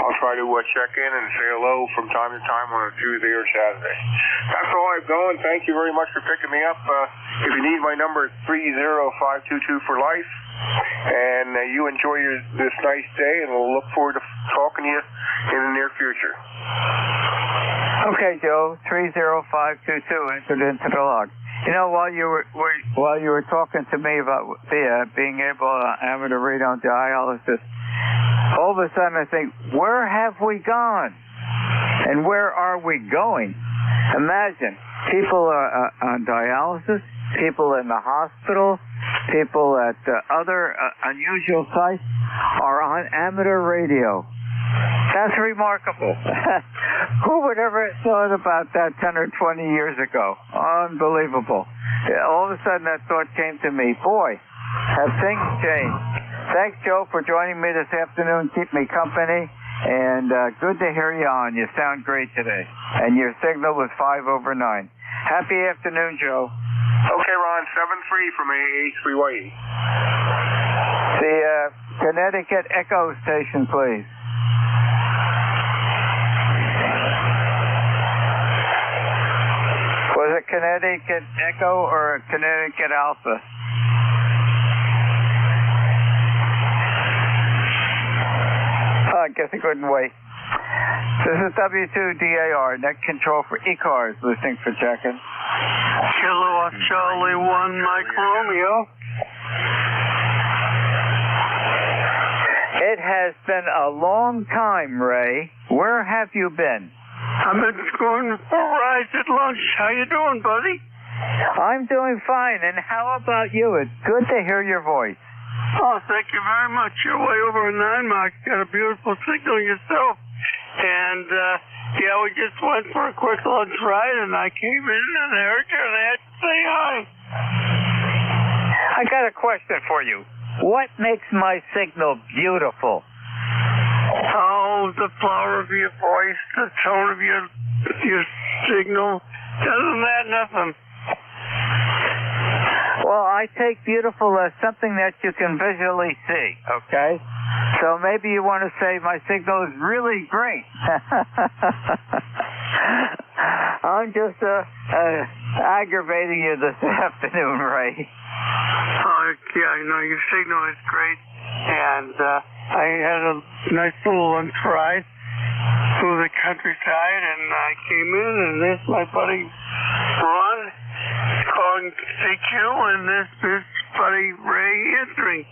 I'll try to check in and say hello from time to time on a Tuesday or Saturday. That's all I've going. Thank you very much for picking me up. If you need my number, it's 30522 for life. And you enjoy this nice day, and we'll look forward to talking to you in the near future. Okay, Joe. 30522 entered into the log. You know, while you were talking to me about being able to amateur read on dialysis, all of a sudden I think, where have we gone? And where are we going? Imagine, people are on dialysis, people in the hospital, people at other unusual sites are on amateur radio. That's remarkable. Who would ever have thought about that 10 or 20 years ago? Unbelievable. All of a sudden that thought came to me. Boy, have things changed. Thanks, Joe, for joining me this afternoon. Keep me company. And good to hear you on. You sound great today. And your signal was 5 over 9. Happy afternoon, Joe. Okay, Ron, 7-3 from AH3YE. The Connecticut Echo station, please. Was it Connecticut Echo or Connecticut Alpha? I guess I couldn't wait. This is W2DAR, net control for ECARS, listening for check-in. Kilo Charlie 1, Mike Romeo. It has been a long time, Ray. Where have you been? I've been going for rides at lunch. How you doing, buddy? I'm doing fine, and how about you? It's good to hear your voice. Oh, thank you very much. You're way over a 9 mark. You got a beautiful signal yourself. And, yeah, we just went for a quick lunch ride, and I came in and I heard you, and I had to say hi. I got a question for you. What makes my signal beautiful? Oh, the flower of your voice, the tone of your signal. Other than that, nothing. Well, I take beautiful as something that you can visually see, okay? So maybe you want to say my signal is really great. I'm just aggravating you this afternoon, Ray. Oh, yeah, I know your signal is great. And I had a nice little lunch ride through the countryside, and I came in, and there's my buddy Ron calling CQ and this buddy Ray answering.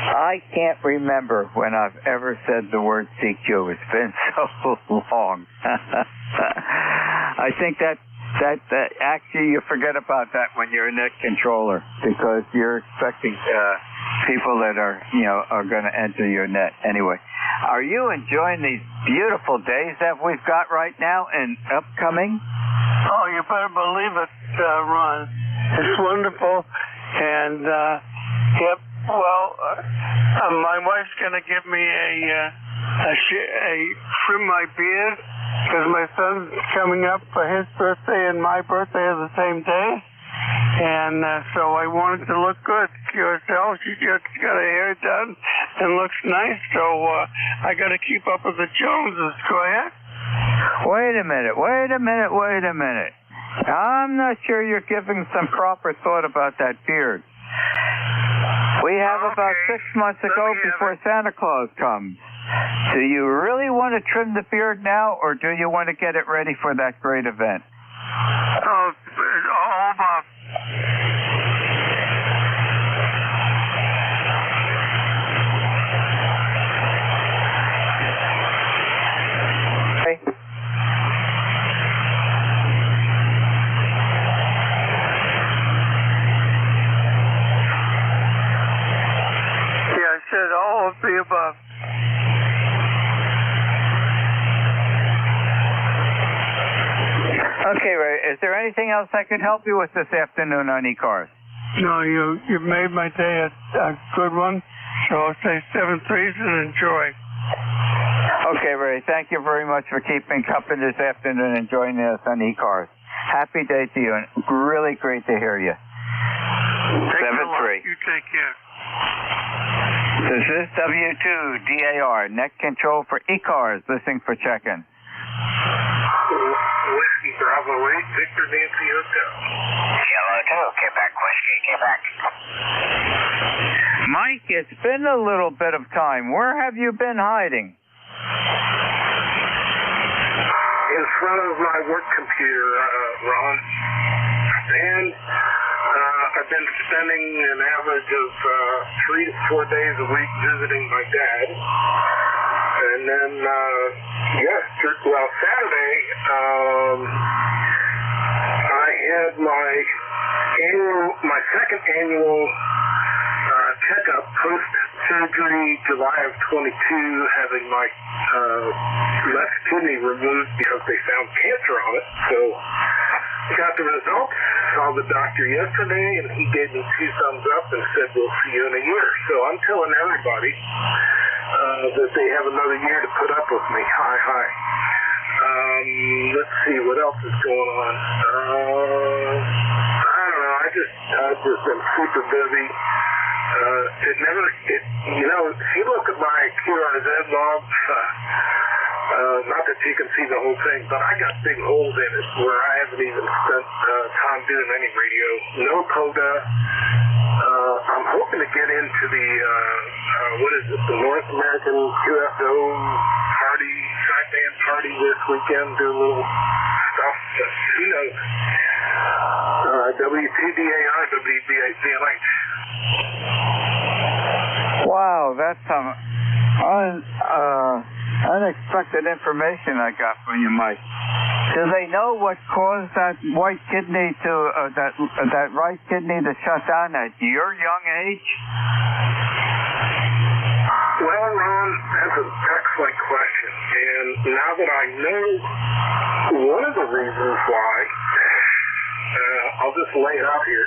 I can't remember when I've ever said the word CQ. It's been so long. I think that actually you forget about that when you're a net controller, because you're expecting people that are going to enter your net. Anyway, are you enjoying these beautiful days that we've got right now and upcoming? Oh, you better believe it, Ron. It's wonderful, and yep. Well, my wife's gonna give me a trim my beard, because my son's coming up for his birthday and my birthday are the same day, and so I wanted to look good. QSL, she just got her hair done and looks nice, so I got to keep up with the Joneses. Go ahead. Wait a minute. I'm not sure you're giving some proper thought about that beard. We have about 6 months to go before Santa Claus comes. Do you really want to trim the beard now, or do you want to get it ready for that great event? Oh, hold on. Said all of the above. Okay, Ray, is there anything else I can help you with this afternoon on ECARS? No, you made my day a good one, so I'll say 7 threes and enjoy. Okay, Ray, thank you very much for keeping company this afternoon and joining us on ECARS. Happy day to you, and really great to hear you. 7-3. You take care. This is W2DAR, net control for ECARS, listening for check-in. Whiskey Bravo 8, Victor Nancy Hotel. Yellow 2, Quebec Whiskey, Quebec. Mike, it's been a little bit of time. Where have you been hiding? In front of my work computer, Ron. And I've been spending an average of 3 to 4 days a week visiting my dad. And then, Saturday, I had my second annual checkup post-surgery, July of 22, having my left kidney removed because they found cancer on it. So got the results, saw the doctor yesterday, and he gave me 2 thumbs up and said, we'll see you in a year. So I'm telling everybody that they have another year to put up with me. Hi. Let's see, what else is going on? I don't know, I've just been super busy. If you look at my QRZ log, not that you can see the whole thing, but I got big holes in it where I haven't even spent time doing any radio. No coda. I'm hoping to get into the North American QFO party, sideband party this weekend, do a little stuff. But who knows? W2DAR, WBACLH. Wow, that's some unexpected information I got from you, Mike. Do they know what caused that white kidney that right kidney to shut down at your young age? Well, Ron, that's an excellent question. And now that I know one of the reasons why, I'll just lay it out here.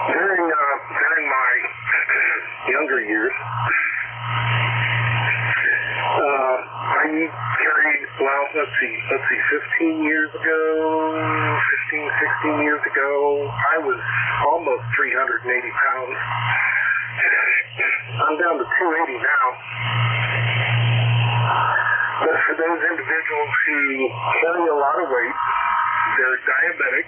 During my younger years, I carried, 16 years ago, I was almost 380 pounds. I'm down to 280 now. But for those individuals who carry a lot of weight, they're diabetic,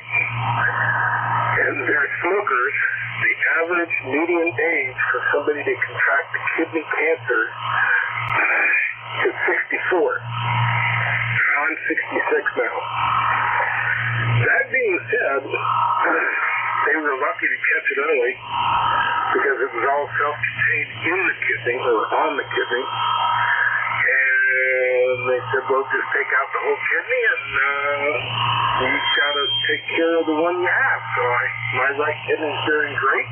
and they're smokers, the average median age for somebody to contract kidney cancer is 64. I'm 66 now. That being said, they were lucky to catch it early because it was all self-contained in the kidney or on the kidney. And they said, well, just take out the whole kidney and you've got to take care of the one you have. So my right kidney's doing great.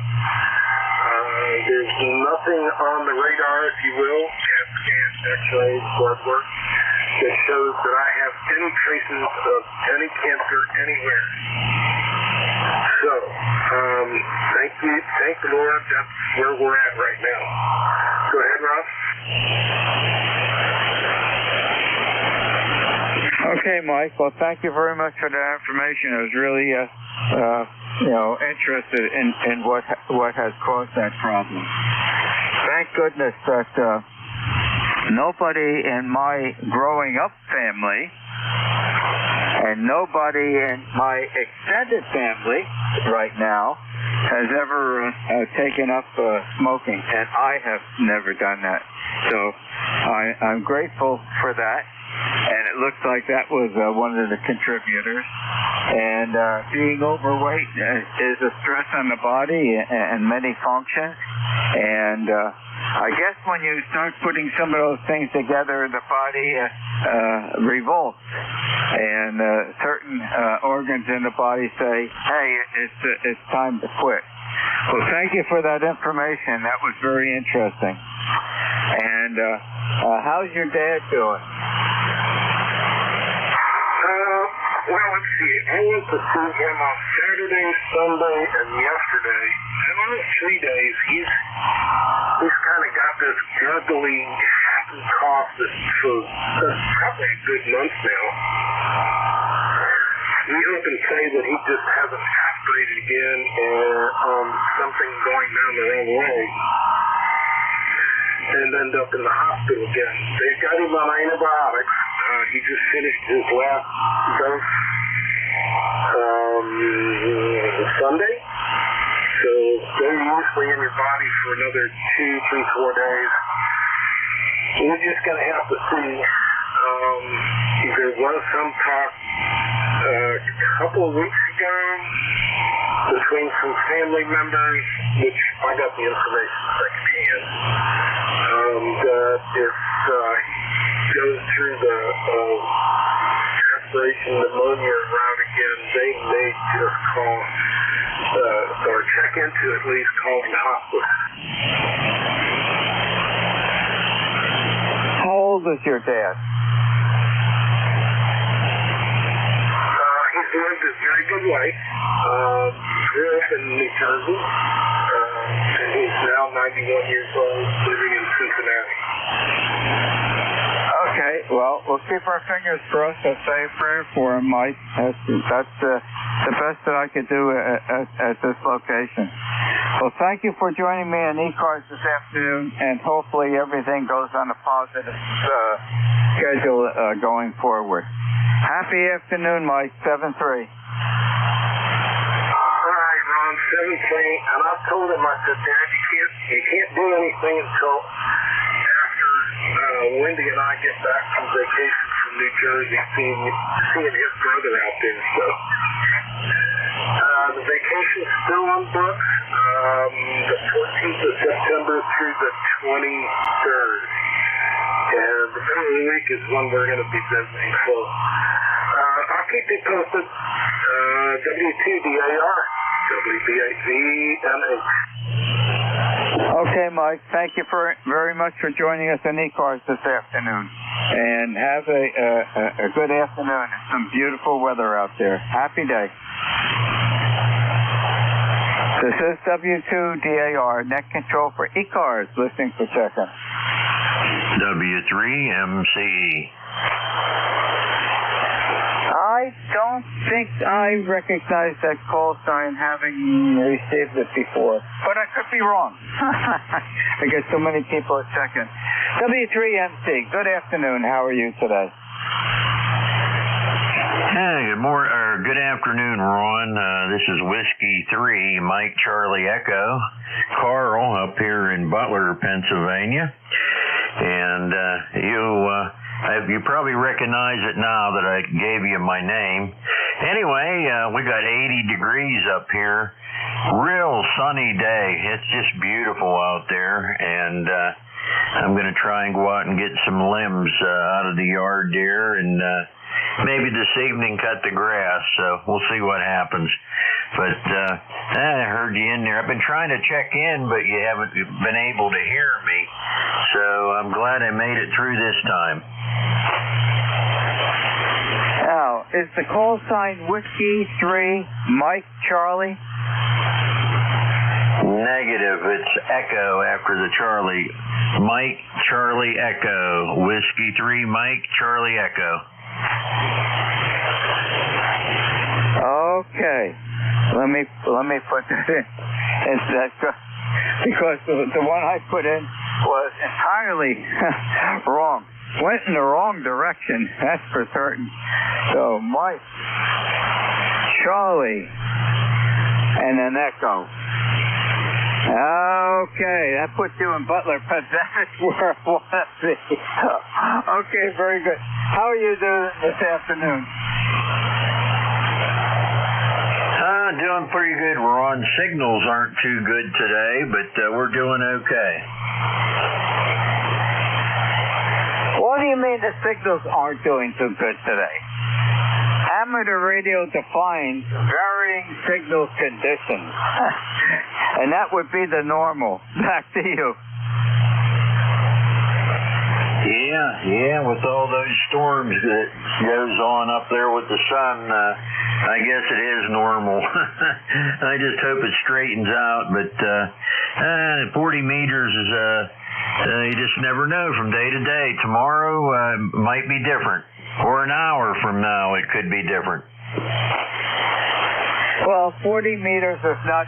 There's nothing on the radar, if you will, CAT scan, x-rays, blood work, that shows that I have any traces of any cancer anywhere. So, thank the Lord, that's where we're at right now. Go ahead, Rob. Okay, Mike. Well, thank you very much for that information. I was really, interested in what has caused that problem. Thank goodness that nobody in my growing up family and nobody in my extended family right now has ever taken up smoking, and I have never done that. So I'm grateful for that. And it looks like that was one of the contributors. And being overweight is a stress on the body and many functions. And I guess when you start putting some of those things together, the body revolts. And certain organs in the body say, hey, it's time to quit. Well, thank you for that information. That was very interesting. And how's your dad doing? Well, let's see. I went to see him on Saturday, Sunday, and yesterday. And on those 3 days, he's kind of got this gurgly, happy cough for probably a good month now. We hope and say that he just hasn't aspirated again or something going down the wrong way and end up in the hospital again. They've got him on antibiotics. He just finished his last dose Sunday. So they're usually in your body for another 2, 3, 4 days. We're just going to have to see. There was some talk a couple of weeks ago between some family members, which I got the information secondhand, that if goes through the aspiration pneumonia route again, they may just call or check into at least calling the hospital. How old is your dad? He's lived a very good life. Grew up in New Jersey, and he's now 91 years old, living in Cincinnati. Okay, well, we'll keep our fingers crossed. I'll say a prayer for him, Mike. That's the best that I could do at this location. Well, thank you for joining me on ECARS this afternoon, and hopefully everything goes on a positive schedule going forward. Happy afternoon, Mike. 7-3. All right, Ron. 7-3. And I told him, I said, Dad, you can't do anything until Wendy and I get back from vacation from New Jersey, seeing his brother out there. So the vacation's still on books, the 14th of September through the 23rd. And the middle of the week is when we're going to be visiting. So I'll keep you posted. W2DAR, WBAZNH. Okay, Mike. Thank you very much for joining us on ECARS this afternoon. And have a good afternoon and some beautiful weather out there. Happy day. This is W2DAR, net control for ECARS, listening for check-in. W3MCE. I don't think I recognize that call sign having received it before, but I could be wrong. I get so many people at check-in. W3MC, good afternoon. How are you today? Hey, good afternoon, Ron. This is Whiskey 3, Mike Charlie Echo, Carl up here in Butler, Pennsylvania. And you probably recognize it now that I gave you my name. Anyway, we got 80 degrees up here. Real sunny day. It's just beautiful out there, and I'm going to try and go out and get some limbs out of the yard there, and maybe this evening cut the grass, so we'll see what happens. But I heard you in there. I've been trying to check in, but you haven't been able to hear me, so I'm glad I made it through this time. Now, is the call sign Whiskey 3 Mike Charlie? Negative. It's Echo after the Charlie. Mike Charlie Echo. Whiskey 3 Mike Charlie Echo. Okay. Let me put that in. Because the one I put in was entirely wrong. Went in the wrong direction, that's for certain. So Mike Charlie and an Echo. Okay, that puts you in Butler, but that's where I want to be. Okay, very good. How are you doing this afternoon? Doing pretty good, Ron. Signals aren't too good today, but we're doing okay. What do you mean the signals aren't doing too good today? Amateur radio defines varying signal conditions. And that would be the normal. Back to you. Yeah, with all those storms that goes on up there with the sun, I guess it is normal. I just hope it straightens out, but 40 meters is, you just never know from day to day. Tomorrow might be different, or an hour from now it could be different. Well, 40 meters is not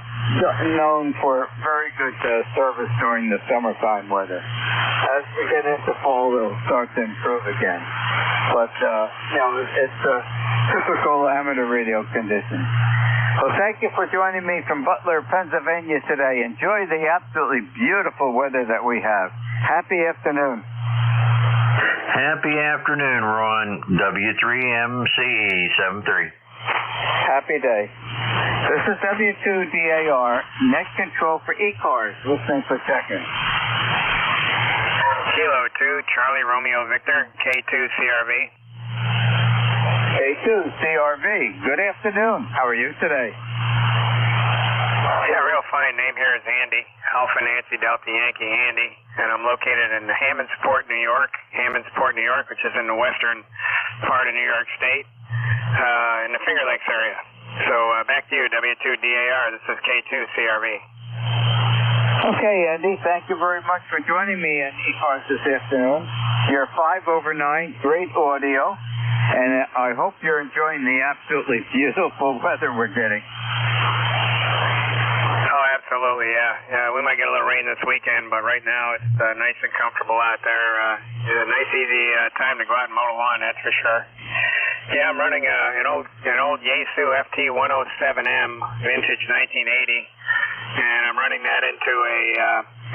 known for very good service during the summertime weather. As we get into fall, it'll start to improve again. But, it's a typical amateur radio condition. Well, thank you for joining me from Butler, Pennsylvania today. Enjoy the absolutely beautiful weather that we have. Happy afternoon. Happy afternoon, Ron. W3MCE 73. Happy day. This is W2DAR, net control for ECARS, listening for checking. Kilo 2, Charlie Romeo Victor, K2 CRV. K2 CRV, good afternoon. How are you today? Yeah, real fine name here is Andy, Alpha Nancy Delta Yankee Andy, and I'm located in Hammondsport, New York, which is in the western part of New York State, in the Finger Lakes area. So back to you, W2DAR. This is K2 CRV. Okay, Andy, thank you very much for joining me in ECARS this afternoon. You're 5 over 9, great audio, and I hope you're enjoying the absolutely beautiful weather we're getting. Oh, absolutely, yeah. We might get a little rain this weekend, but right now it's nice and comfortable out there. It's a nice, easy time to go out and mow the lawn, that's for sure. Yeah, I'm running an old Yaesu FT107M, vintage 1980, and I'm running that into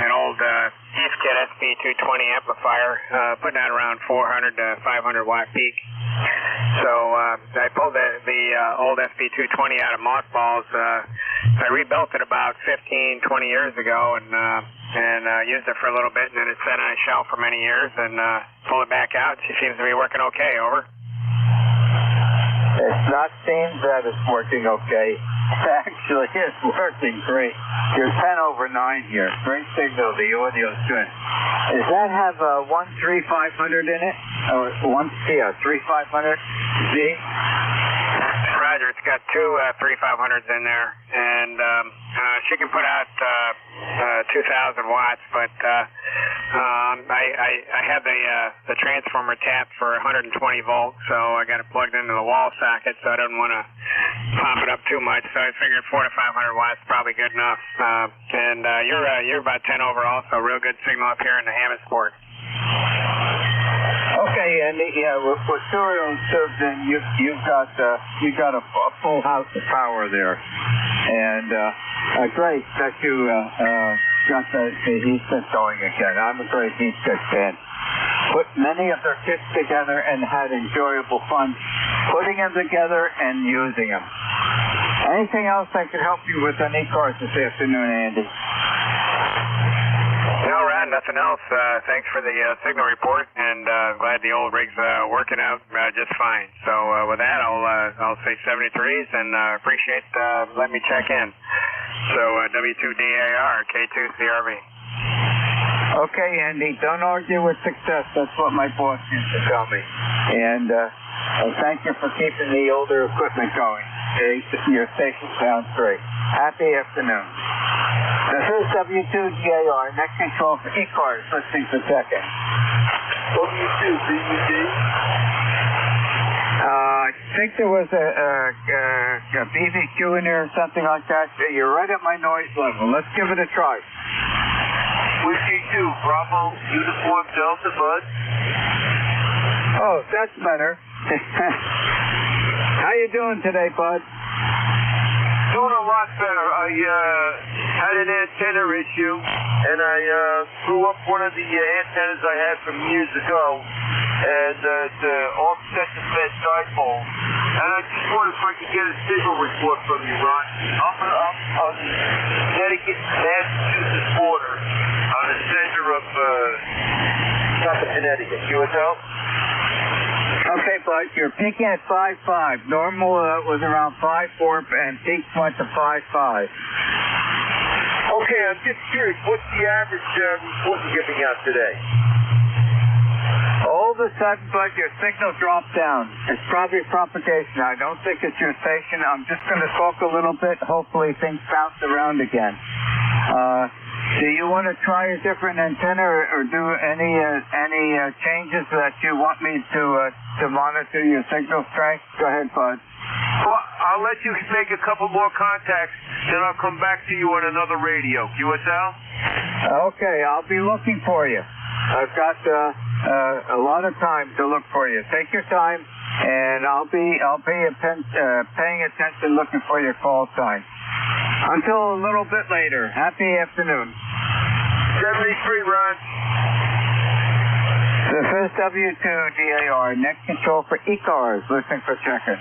an old ESCARS SB220 amplifier, putting out around 400 to 500 watt peak. So I pulled the old SB220 out of mothballs. I rebuilt it about 15, 20 years ago, and used it for a little bit, and then it sat on a shelf for many years, and pulled it back out. She seems to be working okay. Over. It's not seems that it's working okay. Actually, it's working great. You're 10 over 9 here. Great signal. The audio's good. Does that have a 13500 in it? Or 3500 Z? Roger. It's got two 3500s in there, and she can put out 2,000 watts, but I have the transformer tapped for 120 volts, so I got it plugged into the wall socket, so I didn't want to pump it up too much. So I figured 400 to 500 watts is probably good enough. And you're about 10 over also. Real good signal up here in the Hammondsport. Okay, Andy. Yeah, with serial served in, you got a full house of power there, and great that you got the heat set going again. I'm a great heat set fan. put many of their kits together and had enjoyable fun putting them together and using them. Anything else I could help you with on ECARS this afternoon, Andy? No, Ron, nothing else. Thanks for the signal report, and glad the old rig's working out just fine. So with that, I'll say 73s, and appreciate letting me check in. So W2DAR, K2CRV. Okay, Andy, don't argue with success. That's what my boss used to tell me. And thank you for keeping the older equipment going. Your station sounds great. Happy afternoon. This is W2DAR, next control for ECARS, listening for second. W2BUD? I think there was a BVQ in there or something like that. You're right at my noise level. Let's give it a try. Whiskey 2, Bravo, Uniform Delta, Bud. Oh, that's better. How you doing today, Bud? Doing a lot better. I had an antenna issue, and I threw up one of the antennas I had from years ago, and it offset the fed dipole. And I just wondered if I could get a signal report from you, Ron. I'm on the Connecticut-Massachusetts border on the center of top of Connecticut. QSL? Okay, Bud, you're peaking at 5.5. Normal was around 5.4, and peaks went to 5.5. Okay, I'm just curious, what's the average report you're giving out today? All of a sudden, Bud, your signal dropped down. It's probably propagation. I don't think it's your station. I'm just going to talk a little bit. Hopefully things bounce around again. Do you want to try a different antenna or do any changes that you want me to monitor your signal strength? Go ahead, Bud. Well, I'll let you make a couple more contacts, then I'll come back to you on another radio. QSL? Okay, I'll be looking for you. I've got a lot of time to look for you. Take your time, and I'll be paying attention, looking for your call sign. Until a little bit later. Happy afternoon. 73, Ron. This is W2DAR, next control for ECARS, listening for check-in.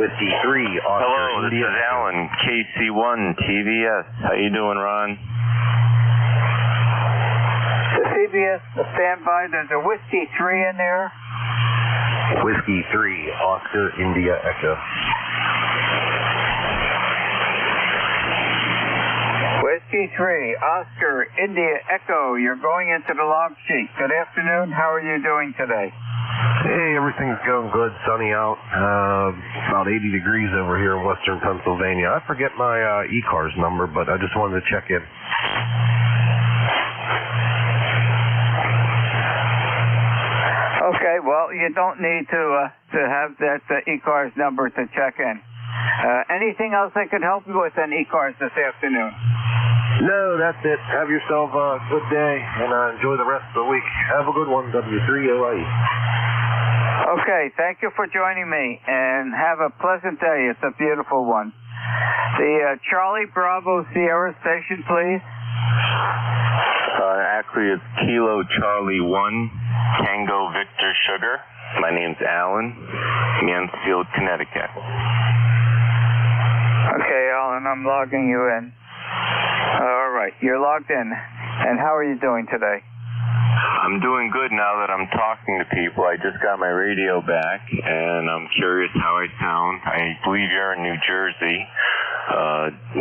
Whiskey 3, Oscar. Hello, this is Alan, KC1 TVS. How you doing, Ron? The CBS, stand by. There's a Whiskey 3 in there. Whiskey 3, Oscar, India, Echo. Whiskey 3, Oscar, India, Echo. You're going into the log sheet. Good afternoon. How are you doing today? Hey, everything's going good. Sunny out. About 80 degrees over here in western Pennsylvania. I forget my ECARS number, but I just wanted to check in. Okay, well, you don't need to have that ECARS number to check in. Anything else I could help you with on ECARS this afternoon? No, that's it. Have yourself a good day, and enjoy the rest of the week. Have a good one, W3OIE. Okay, thank you for joining me, and have a pleasant day. It's a beautiful one. The Charlie Bravo Sierra station, please. Actually, it's Kilo Charlie 1, Tango Victor Sugar. My name's Alan, Mansfield, Connecticut. Okay, Alan, I'm logging you in. All right, you're logged in. And how are you doing today? I'm doing good now that I'm talking to people. I just got my radio back, and I'm curious how I sound. I believe you're in New Jersey.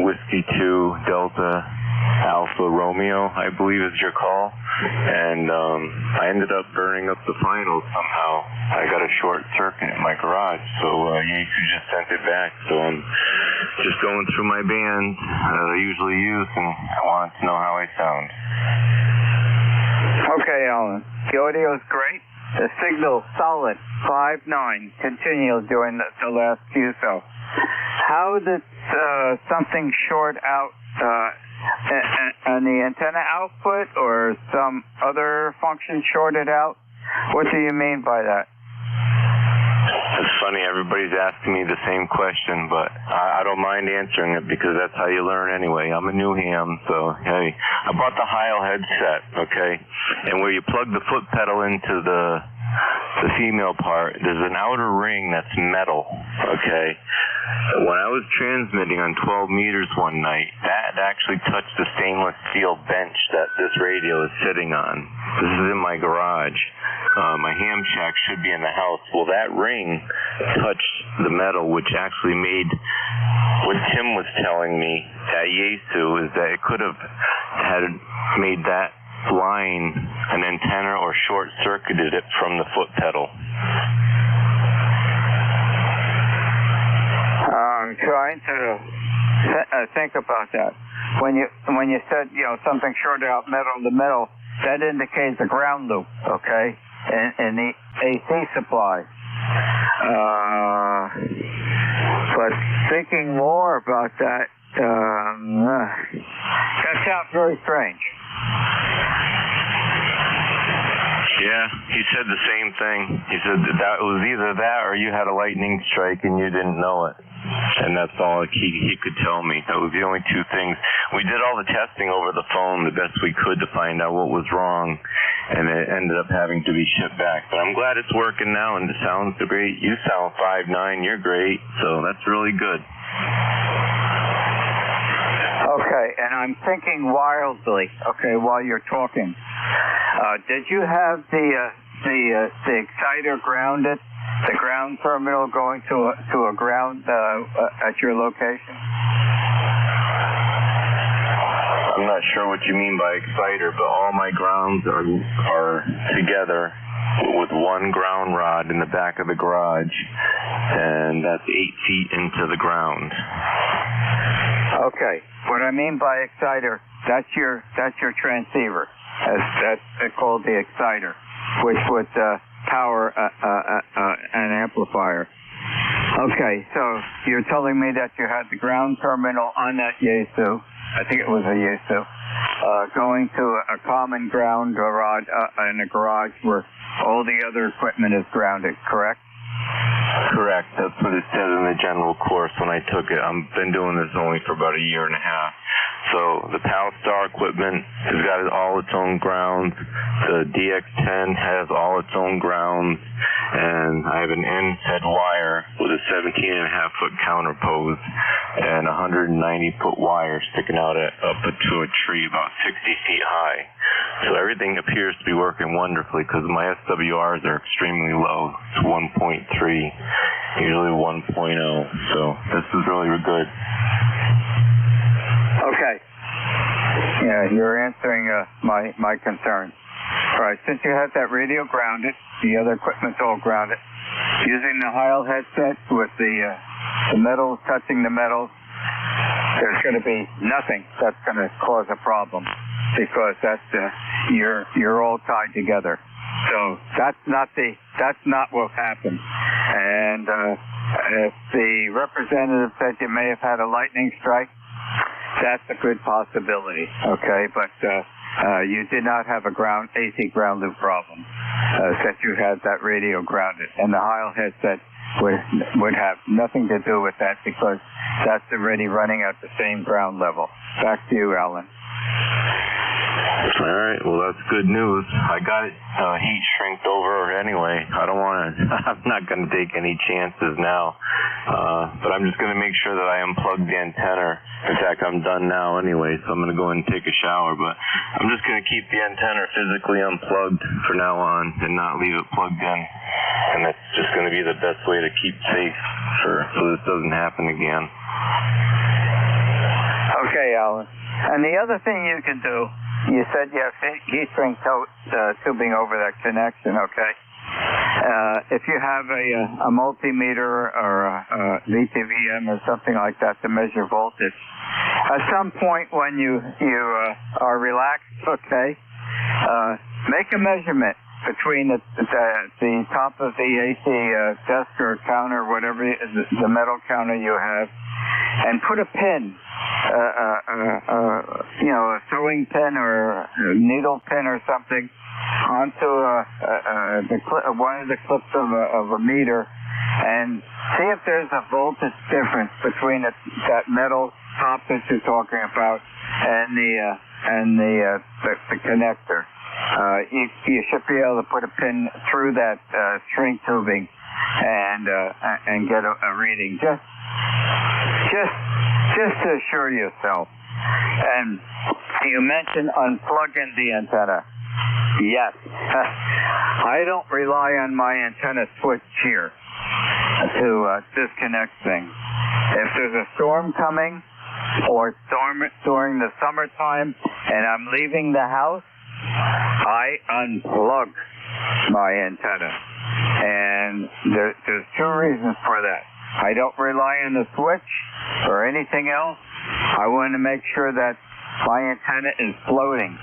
Whiskey 2, Delta, Alpha Romeo, I believe is your call. And I ended up burning up the finals somehow. I got a short circuit in my garage, so Yaesu just sent it back. So I'm just going through my bands that I usually use, and I wanted to know how I sound. Okay, Alan. The audio's great. The signal solid. 5.9. Continued during the last QSO. How did something short out on the antenna output, or some other function shorted out? What do you mean by that? It's funny, everybody's asking me the same question, but I don't mind answering it because that's how you learn anyway. I'm a new ham, so hey, I bought the Heil headset, okay? And where you plug the foot pedal into the female part, there's an outer ring that's metal, okay? When I was transmitting on 12 meters one night, that actually touched the stainless steel bench that this radio is sitting on. This is in my garage. My ham shack should be in the house. Well, that ring touched the metal, which actually made what Tim was telling me at Yesu is that it could have had made that line an antenna or short-circuited it from the foot pedal. I'm trying to think about that. When you said something shorted out metal to metal, that indicates a ground loop, okay, in the AC supply. But thinking more about that, that sounds very strange. Yeah, he said the same thing. He said that it was either that or you had a lightning strike and you didn't know it. And that's all he could tell me. That was the only two things. We did all the testing over the phone the best we could to find out what was wrong, and it ended up having to be shipped back. But I'm glad it's working now, and it sounds great. You sound 5'9", you're great, so that's really good. Okay, and I'm thinking wildly, okay, while you're talking. Did you have the exciter grounded? The ground terminal going to a ground at your location? I'm not sure what you mean by exciter, but all my grounds are together with one ground rod in the back of the garage, and that's 8 feet into the ground. Okay, what I mean by exciter, that's your transceiver. That's called the exciter, which would power an amplifier. Okay, so you're telling me that you had the ground terminal on that Yesu, I think it was a Yesu, going to a common ground rod in a garage where all the other equipment is grounded, correct? Correct. That's what it said in the general course when I took it. I've been doing this only for about a year and a half. So the PalStar equipment has got all its own grounds. The DX10 has all its own grounds. And I have an end-fed wire with a 17.5-foot counterpose and 190-foot wire sticking out up to a tree about 60 feet high. So everything appears to be working wonderfully because my SWRs are extremely low. It's 1.3, usually 1.0. So this is really good. Okay. Yeah, you're answering my concerns. All right, since you have that radio grounded, the other equipment's all grounded, using the Heil headset with the metals touching the metals, there's going to be nothing that's going to cause a problem because that's you're all tied together. So that's not what happened. And if the representative said you may have had a lightning strike, that's a good possibility. Okay, but you did not have a AC ground loop problem since you had that radio grounded, and the Heil headset would have nothing to do with that because that's already running at the same ground level. Back to you, Alan. All right, well, that's good news. I got it heat shrinked over anyway. I'm not going to take any chances now. But I'm just going to make sure that I unplug the antenna. In fact, I'm done now anyway, so I'm going to go and take a shower. But I'm just going to keep the antenna physically unplugged for now on and not leave it plugged in. And that's just going to be the best way to keep safe so this doesn't happen again. Okay, Alan. And the other thing you can do, you said you have heat shrink tubing over that connection, okay? If you have a multimeter or a VTVM or something like that to measure voltage, at some point when you are relaxed, okay, make a measurement between the top of the AC desk or counter, whatever the metal counter you have, and put a pin, a sewing pin or a needle pin or something onto one of the clips of a meter and see if there's a voltage difference between that metal top that you're talking about and the connector. You should be able to put a pin through that string tubing and get a reading. Just to assure yourself. And you mentioned unplugging the antenna. Yes. I don't rely on my antenna switch here to disconnect things. If there's a storm coming or storm during the summertime and I'm leaving the house, I unplug my antenna. And there's two reasons for that. I don't rely on the switch or anything else. I want to make sure that my antenna is floating.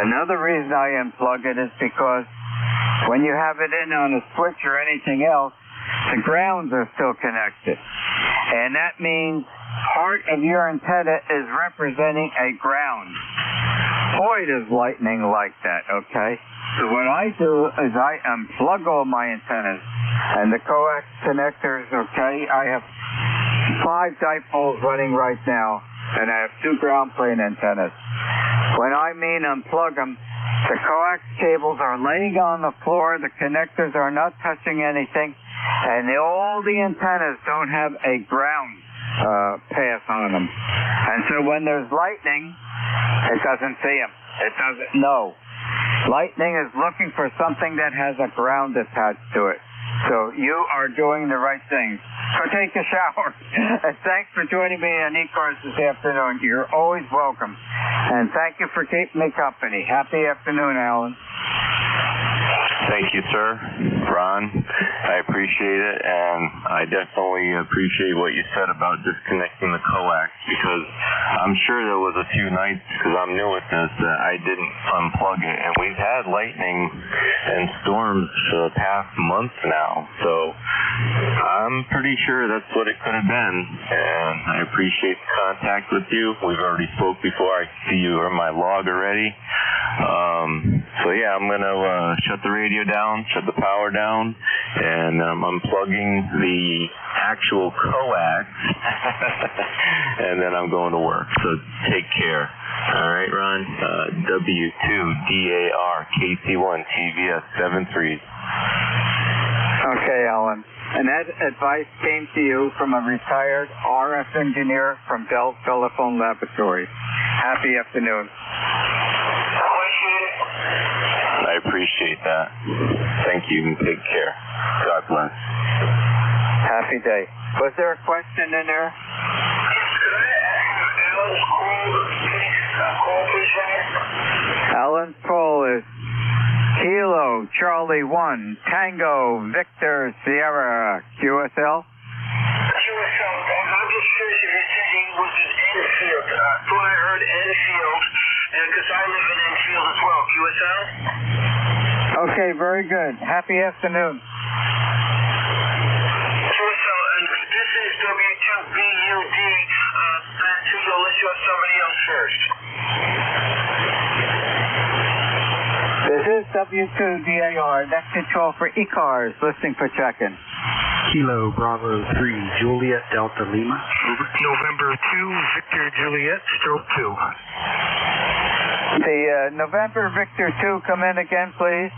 Another reason I unplug it is because when you have it in on a switch or anything else, the grounds are still connected. And that means part of your antenna is representing a ground. Boy, does lightning like that, okay? So what I do is I unplug all my antennas and the coax connectors, okay? I have 5 dipoles running right now, and I have 2 ground plane antennas. When I mean unplug them, the coax cables are laying on the floor, the connectors are not touching anything, and all the antennas don't have a ground path on them. And so when there's lightning, it doesn't see them. It doesn't know. Lightning is looking for something that has a ground attached to it. So you are doing the right thing. Go take a shower. And thanks for joining me on ECARS this afternoon. You're always welcome. And thank you for keeping me company. Happy afternoon, Alan. Thank you, sir. Ron, I appreciate it, and I definitely appreciate what you said about disconnecting the coax, because I'm sure there was a few nights, because I'm new at this, that I didn't unplug it, and we've had lightning and storms for the past month now, so I'm pretty sure that's what it could have been, and I appreciate the contact with you. We've already spoke before. I see you are in my log already. So yeah, I'm going to shut the radio down, shut the power down, and I'm unplugging the actual coax, and then I'm going to work. So take care. All right, Ron. W2DAR KC1 TVS 73. Okay, Alan. And that advice came to you from a retired RF engineer from Bell Telephone Laboratories. Happy afternoon. I appreciate that. Thank you and take care. God bless. Happy day. Was there a question in there? Alan's call is Kilo Charlie 1 Tango Victor Sierra QSL. QSL. I'm just curious if you're thinking was it Enfield. I thought I heard Enfield, and because I live in Enfield as well. QSL. Okay, very good. Happy afternoon. QSL, and this is W2BUD. Back to you. Let's have somebody else first. This is W2DAR, next control for ECARS, listening for check-in. Kilo Bravo 3, Juliet Delta Lima. November 2, Victor Juliet, stroke 2. The November Victor 2, come in again, please.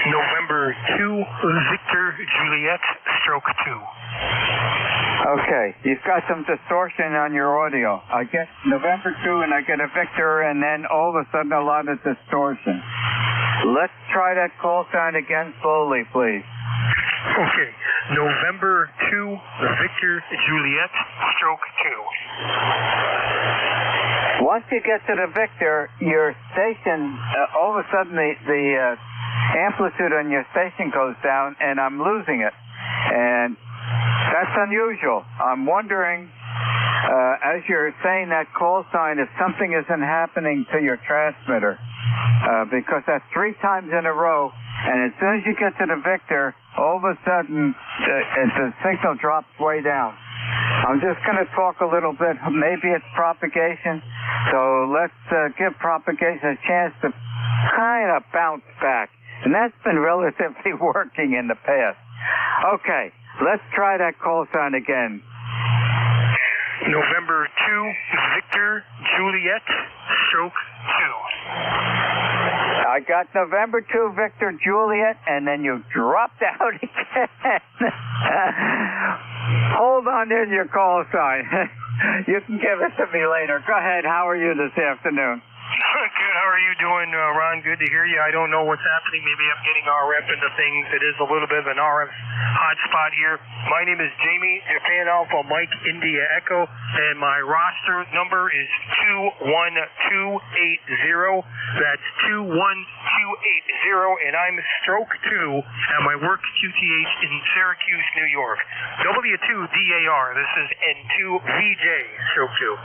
November 2, Victor Juliet, stroke 2. Okay, you've got some distortion on your audio. I get November 2 and I get a Victor, and then all of a sudden a lot of distortion. Let's try that call sign again slowly, please. Okay, November 2, Victor Juliet, stroke 2. Once you get to the Victor, your station, all of a sudden the amplitude on your station goes down, and I'm losing it. And that's unusual. I'm wondering, as you're saying that call sign, if something isn't happening to your transmitter, because that's 3 times in a row, and as soon as you get to the Victor, all of a sudden the signal drops way down. I'm just going to talk a little bit. Maybe it's propagation, so let's give propagation a chance to kind of bounce back. And that's been relatively working in the past. Okay, let's try that call sign again. November 2, Victor Juliet, stroke 2. I got November 2, Victor Juliet, and then you dropped out again. Hold on, there's your call sign. You can give it to me later. Go ahead. How are you this afternoon? Good. How are you doing, Ron? Good to hear you. I don't know what's happening. Maybe I'm getting RF into things. It is a little bit of an RF hotspot here. My name is Jamie, Japan Alpha Mike India Echo, and my roster number is 21280. That's 21280, and I'm stroke 2 at my work QTH in Syracuse, New York. W2DAR. This is N2VJ, stroke 2.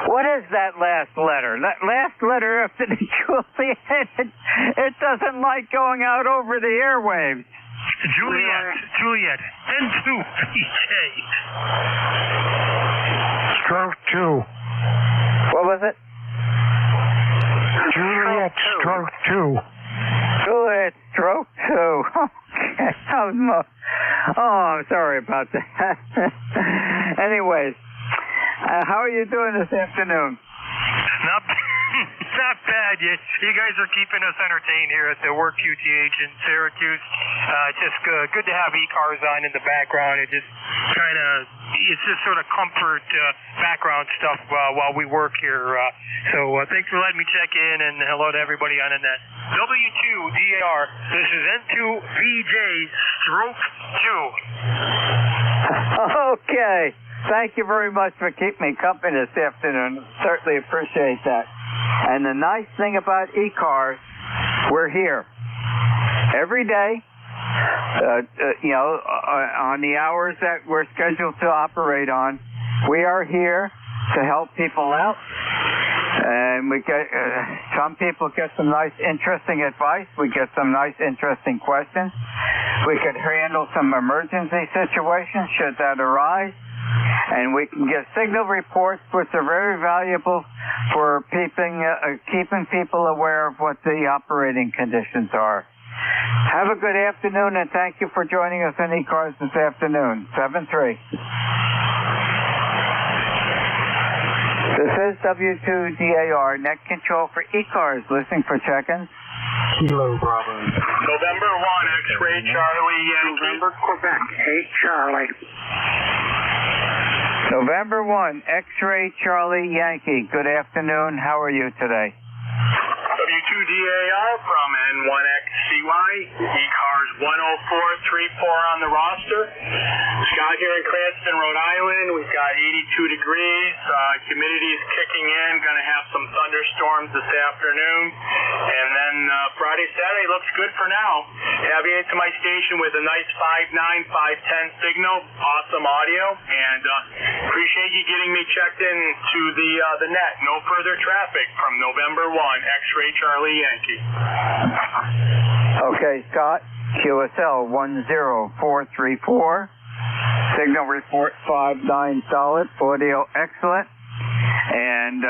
What is that last letter? That last letter after the Juliet, it doesn't like going out over the airwaves. Juliet, N2VJ. Stroke 2. What was it? Juliet, stroke 2. Juliet, stroke 2. Okay. Oh, I'm sorry about that. Anyways. How are you doing this afternoon? Not bad. You guys are keeping us entertained here at the Work QTH in Syracuse. Just good to have ECARS on in the background. It's just sort of comfort background stuff while we work here. So thanks for letting me check in, and hello to everybody on the net. W2DAR. This is N2VJ stroke 2. Okay. Thank you very much for keeping me company this afternoon. Certainly appreciate that. And the nice thing about ECARS, we're here every day, on the hours that we're scheduled to operate on. We are here to help people out. And we get some people get some nice, interesting advice. We get some nice, interesting questions. We could handle some emergency situations should that arise. And we can get signal reports, which are very valuable for keeping people aware of what the operating conditions are. Have a good afternoon, and thank you for joining us on ECARS this afternoon. 7-3. This is W2DAR, net control for ECARS. Listening for check-ins. Kilo Bravo. November 1, X-ray Charlie, November Quebec, 8 Charlie. November 1, X-ray Charlie Yankee. Good afternoon. How are you today? W2DAR from N1XCY, ECARS 10434 on the roster. Scott here in Cranston, Rhode Island. We've got 82 degrees. Humidity is kicking in. Going to have some thunderstorms this afternoon. And then Friday, Saturday looks good for now. Having into my station with a nice 5.9, 5.10 signal. Awesome audio. And appreciate you getting me checked in to the net. No further traffic from November 1, X-ray Charlie Yankee. Okay, Scott, QSL 10434. Signal report 5.9 solid. Audio excellent. And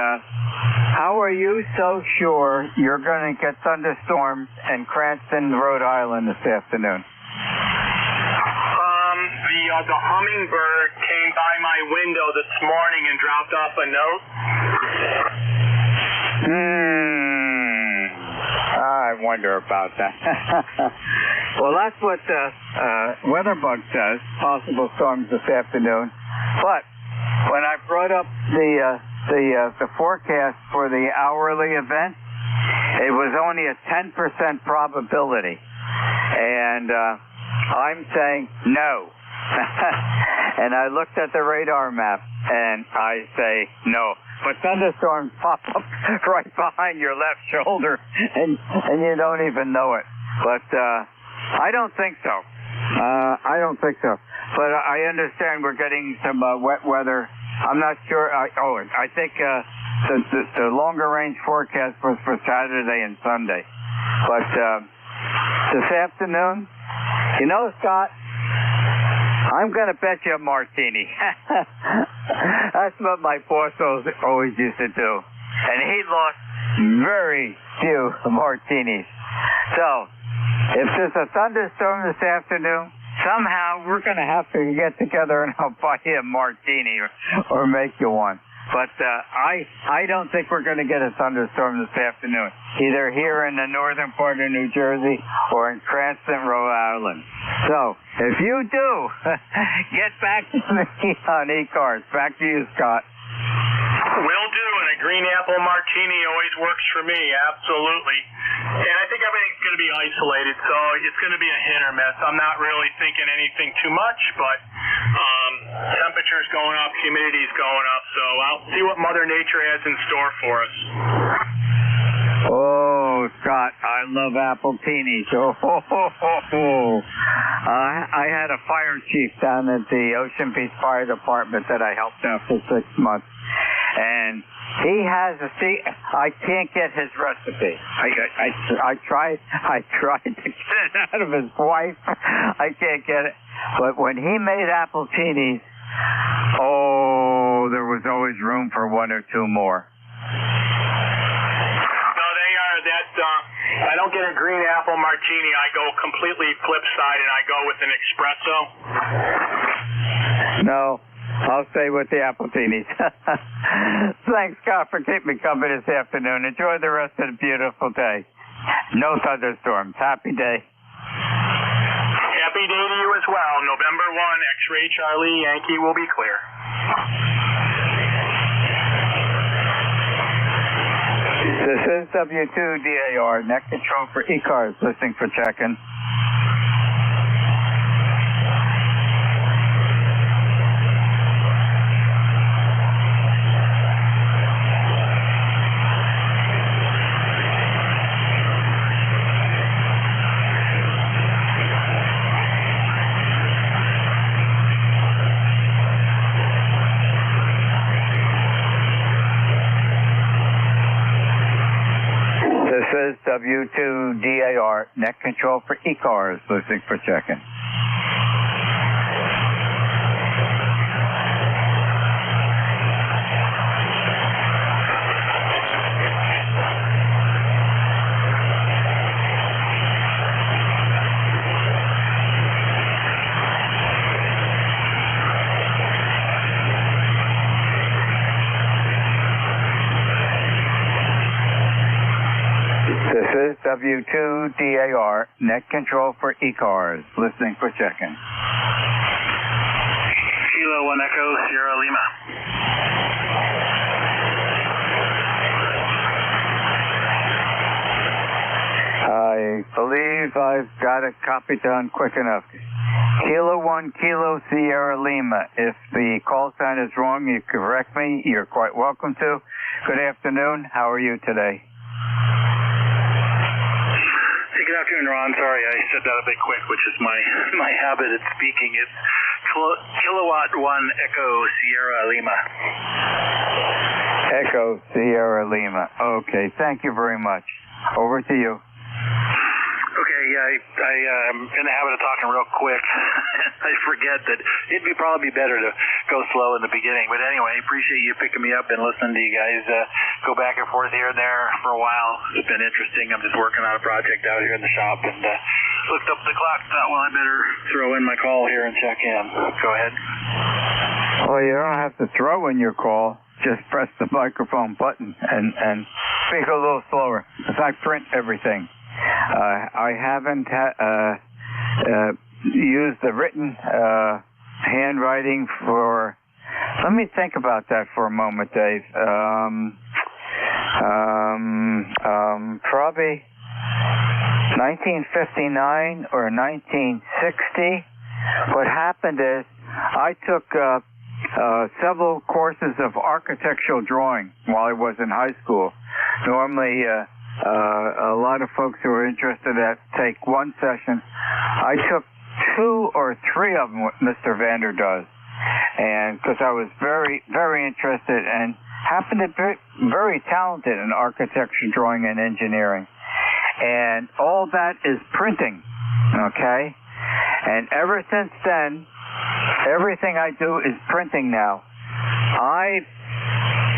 how are you so sure you're going to get thunderstorms in Cranston, Rhode Island this afternoon? The hummingbird came by my window this morning and dropped off a note. I wonder about that. Well, that's what WeatherBug says, possible storms this afternoon. But when I brought up the forecast for the hourly event, it was only a 10% probability. And I'm saying no. And I looked at the radar map, and I say no. But thunderstorms pop up right behind your left shoulder, and you don't even know it. But I don't think so. I don't think so. But I understand we're getting some wet weather. I'm not sure. I think the longer range forecast was for Saturday and Sunday. But this afternoon, you know, Scott, I'm going to bet you a martini. That's what my boss always used to do. And he lost very few martinis. So, If there's a thunderstorm this afternoon, somehow we're going to have to get together and I'll buy you a martini or make you one. But I don't think we're going to get a thunderstorm this afternoon, either here in the northern part of New Jersey or in Cranston, Rhode Island. So, if you do, get back to me on ECARS. Back to you, Scott. Will do, and a green apple martini always works for me, absolutely. And I think everything's going to be isolated, so it's going to be a hit or miss. I'm not really thinking anything too much, but temperature's going up, humidity's going up, so I'll see what Mother Nature has in store for us. Oh, Scott, I love appletinis. I had a fire chief down at the Ocean Beach Fire Department that I helped out for 6 months. And he has I can't get his recipe. I tried to get it out of his wife. I can't get it. But when he made appletinis, oh, there was always room for one or two more. I don't get a green apple martini. I go completely flip side and I go with an espresso. No, I'll stay with the appletinis. Thanks, Scott, for keeping me company this afternoon. Enjoy the rest of the beautiful day. No thunderstorms. Happy day. Happy day to you as well. November 1, X-Ray Charlie Yankee will be clear. This is W2DAR, net control for ECARS, listening for check-in. This is W2DAR, net control for ECARS, listening for check-in. This is W2DAR, net control for ECARS, listening for check-in. Kilo 1 Echo, Sierra Lima. I believe I've got a copy done quick enough. Kilo 1 Kilo Sierra Lima. If the call sign is wrong, you correct me. You're quite welcome to. Good afternoon. How are you today? Good afternoon, Ron. Sorry, I said that a bit quick, which is my habit at speaking. It's Kilowatt 1 Echo Sierra Lima. Echo Sierra Lima. Okay, thank you very much. Over to you. Okay, I'm in the habit of talking real quick. I forget that it'd probably be better to go slow in the beginning. But anyway, I appreciate you picking me up and listening to you guys go back and forth here and there for a while. It's been interesting. I'm just working on a project out here in the shop and looked up the clock. Thought, well, I better throw in my call here and check in. Go ahead. Well, you don't have to throw in your call. Just press the microphone button and speak a little slower, because I print everything. I haven't used the written handwriting for... Let me think about that for a moment, Dave. Probably 1959 or 1960. What happened is I took several courses of architectural drawing while I was in high school. Normally, a lot of folks who are interested take one session. I took 2 or 3 of them what Mr. Vander does, and because I was very, very interested and happened to be very talented in architecture, drawing, and engineering. And all that is printing, okay? And ever since then, everything I do is printing now. I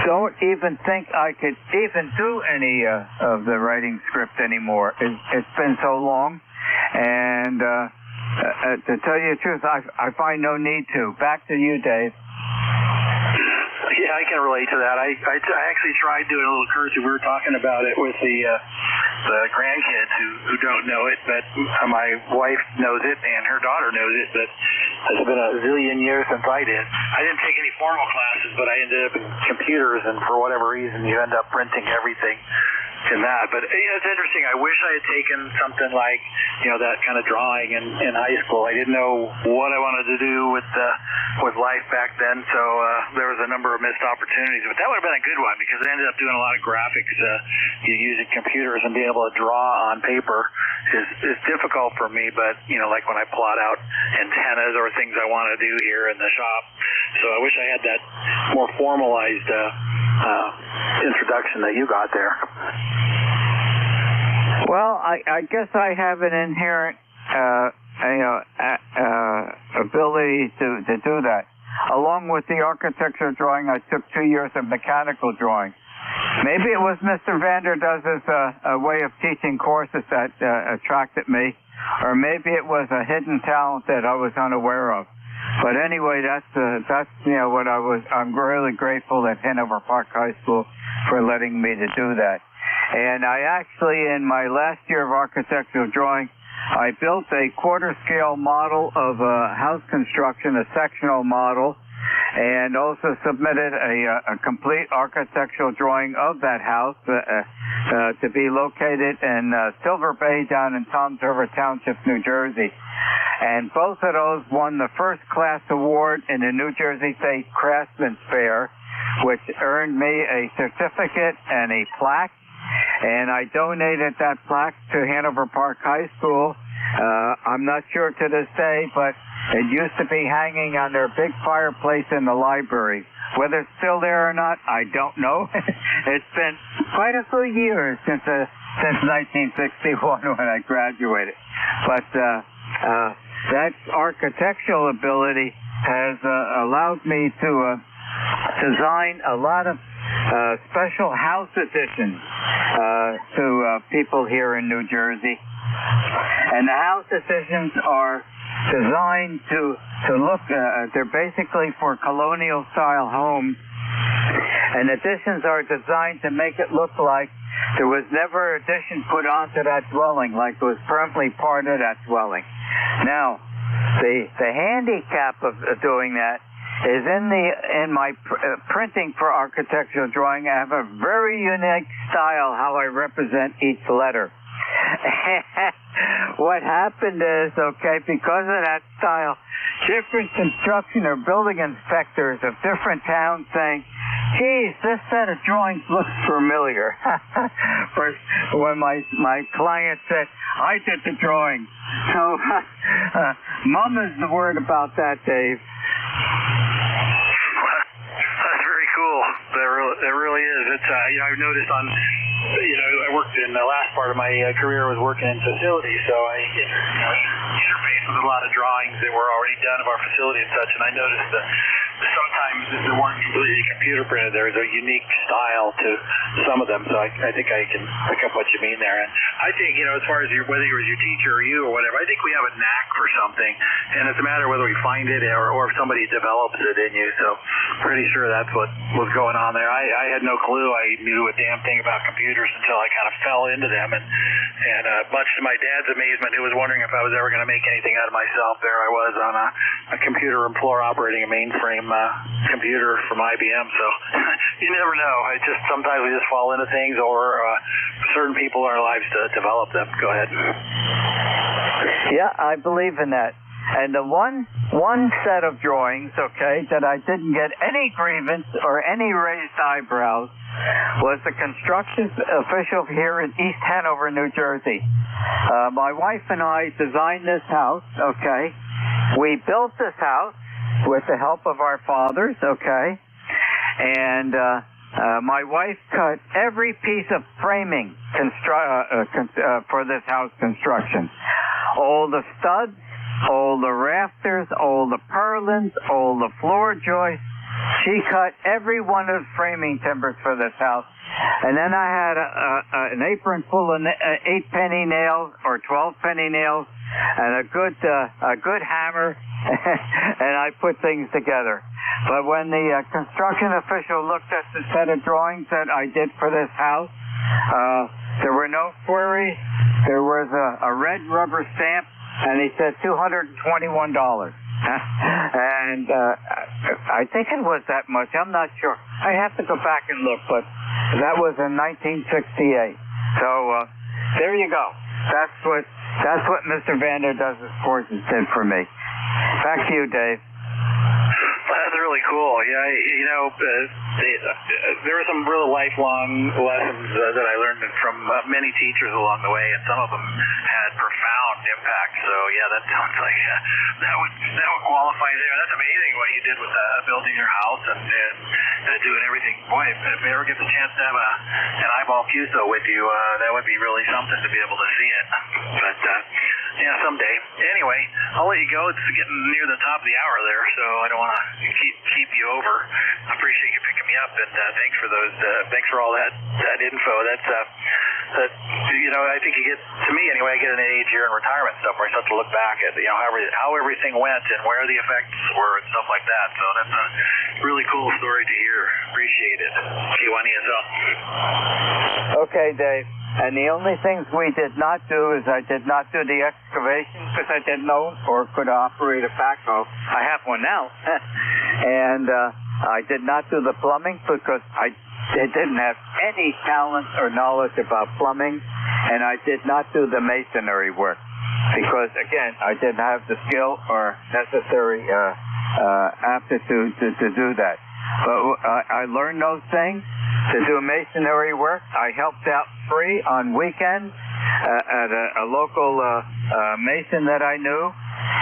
don't even think I could even do any of the writing script anymore. It's been so long. And to tell you the truth, I find no need to. Back to you, Dave. Yeah, I can relate to that. I actually tried doing a little cursive. We were talking about it with the grandkids who don't know it, but my wife knows it and her daughter knows it, but it's been a zillion years since I did. I didn't take any formal classes, but I ended up in computers, and for whatever reason, you end up printing everything in that. But it's interesting. I wish I had taken something like, that kind of drawing in high school. I didn't know what I wanted to do with life back then, so there was a number of missed opportunities. But that would have been a good one because I ended up doing a lot of graphics using computers, and being able to draw on paper is difficult for me. But like when I plot out antennas or things I want to do here in the shop. So I wish I had that more formalized introduction that you got there. Well, I guess I have an inherent, ability to do that. Along with the architecture drawing, I took 2 years of mechanical drawing. Maybe it was Mr. Vanderdoes's way of teaching courses that attracted me, or maybe it was a hidden talent that I was unaware of. But anyway, that's what I'm really grateful at Hanover Park High School for letting me to do that. And I actually, in my last year of architectural drawing, I built a quarter-scale model of house construction, a sectional model, and also submitted a complete architectural drawing of that house to be located in Silver Bay down in Toms River Township, New Jersey. And both of those won the first class award in the New Jersey State Craftsman's Fair, which earned me a certificate and a plaque. And I donated that plaque to Hanover Park High School. I'm not sure to this day, but it used to be hanging on their big fireplace in the library. Whether it's still there or not, I don't know. It's been quite a few years since 1961 when I graduated. But that architectural ability has allowed me to design a lot of special house additions to people here in New Jersey. And the house additions are designed to look, they're basically for colonial style homes. And additions are designed to make it look like there was never addition put onto that dwelling, like it was permanently part of that dwelling. Now, the handicap of doing that is in my printing for architectural drawing. I have a very unique style how I represent each letter. What happened is, because of that style, different construction or building inspectors of different towns saying, geez, this set of drawings looks familiar. When my client said, I did the drawing. So, mum is the word about that, Dave. That's very cool. That really is. It's I've noticed I worked in the last part of my career was working in facilities, so I interfaced with a lot of drawings that were already done of our facility and such, and I noticed that sometimes they weren't completely computer printed. There's a unique style to some of them, so I think I can pick up what you mean there. And I think, as far as whether it was your teacher or you or whatever, I think we have a knack for something, and it's a matter of whether we find it or if somebody develops it in you. So pretty sure that's what was going on there. I had no clue I knew a damn thing about computers until I kind of fell into them, and much to my dad's amazement, who was wondering if I was ever going to make anything out of myself, there I was on a computer room floor operating a mainframe computer from IBM. So you never know. Sometimes we just fall into things, or certain people in our lives to develop them. Go ahead. Yeah, I believe in that. And the one set of drawings, that I didn't get any grievance or any raised eyebrows was the construction official here in East Hanover, New Jersey. My wife and I designed this house, We built this house with the help of our fathers, And my wife cut every piece of framing for this house construction. All the studs, all the rafters, all the purlins, all the floor joists. She cut every one of the framing timbers for this house. And then I had an apron full of 8-penny nails or 12-penny nails and a good hammer, and I put things together. But when the construction official looked at the set of drawings that I did for this house, there were no queries. There was a red rubber stamp, and he said $221. And I think it was that much. I'm not sure. I have to go back and look, but that was in 1968. So there you go. That's what Mr. Vander does as courses did for me. Back to you, Dave. That's really cool. Yeah, there were some really lifelong lessons that I learned from many teachers along the way, and some of them had profound impact. So yeah, that sounds like that would qualify there. That's amazing what you did with building your house and doing everything. Boy, if you ever get the chance to have an eyeball Cuso with you, that would be really something to be able to see it. But yeah, someday. Anyway, I'll let you go. It's getting near the top of the hour there, so I don't want to keep you over. I appreciate you picking me up, and thanks for those. Thanks for all that info. That's I think you get, to me anyway, I get an age here in retirement stuff where I start to look back at how everything went and where the effects were and stuff like that. So that's a really cool story to hear. Appreciate it. K1ESL. Okay, Dave. And the only things we did not do is I did not do the excavation because I didn't know or could operate a backhoe. I have one now. And I did not do the plumbing because I didn't have any talent or knowledge about plumbing. And I did not do the masonry work because, again, I didn't have the skill or necessary aptitude to do that. But I learned those things to do masonry work. I helped out free on weekends at a local mason that I knew.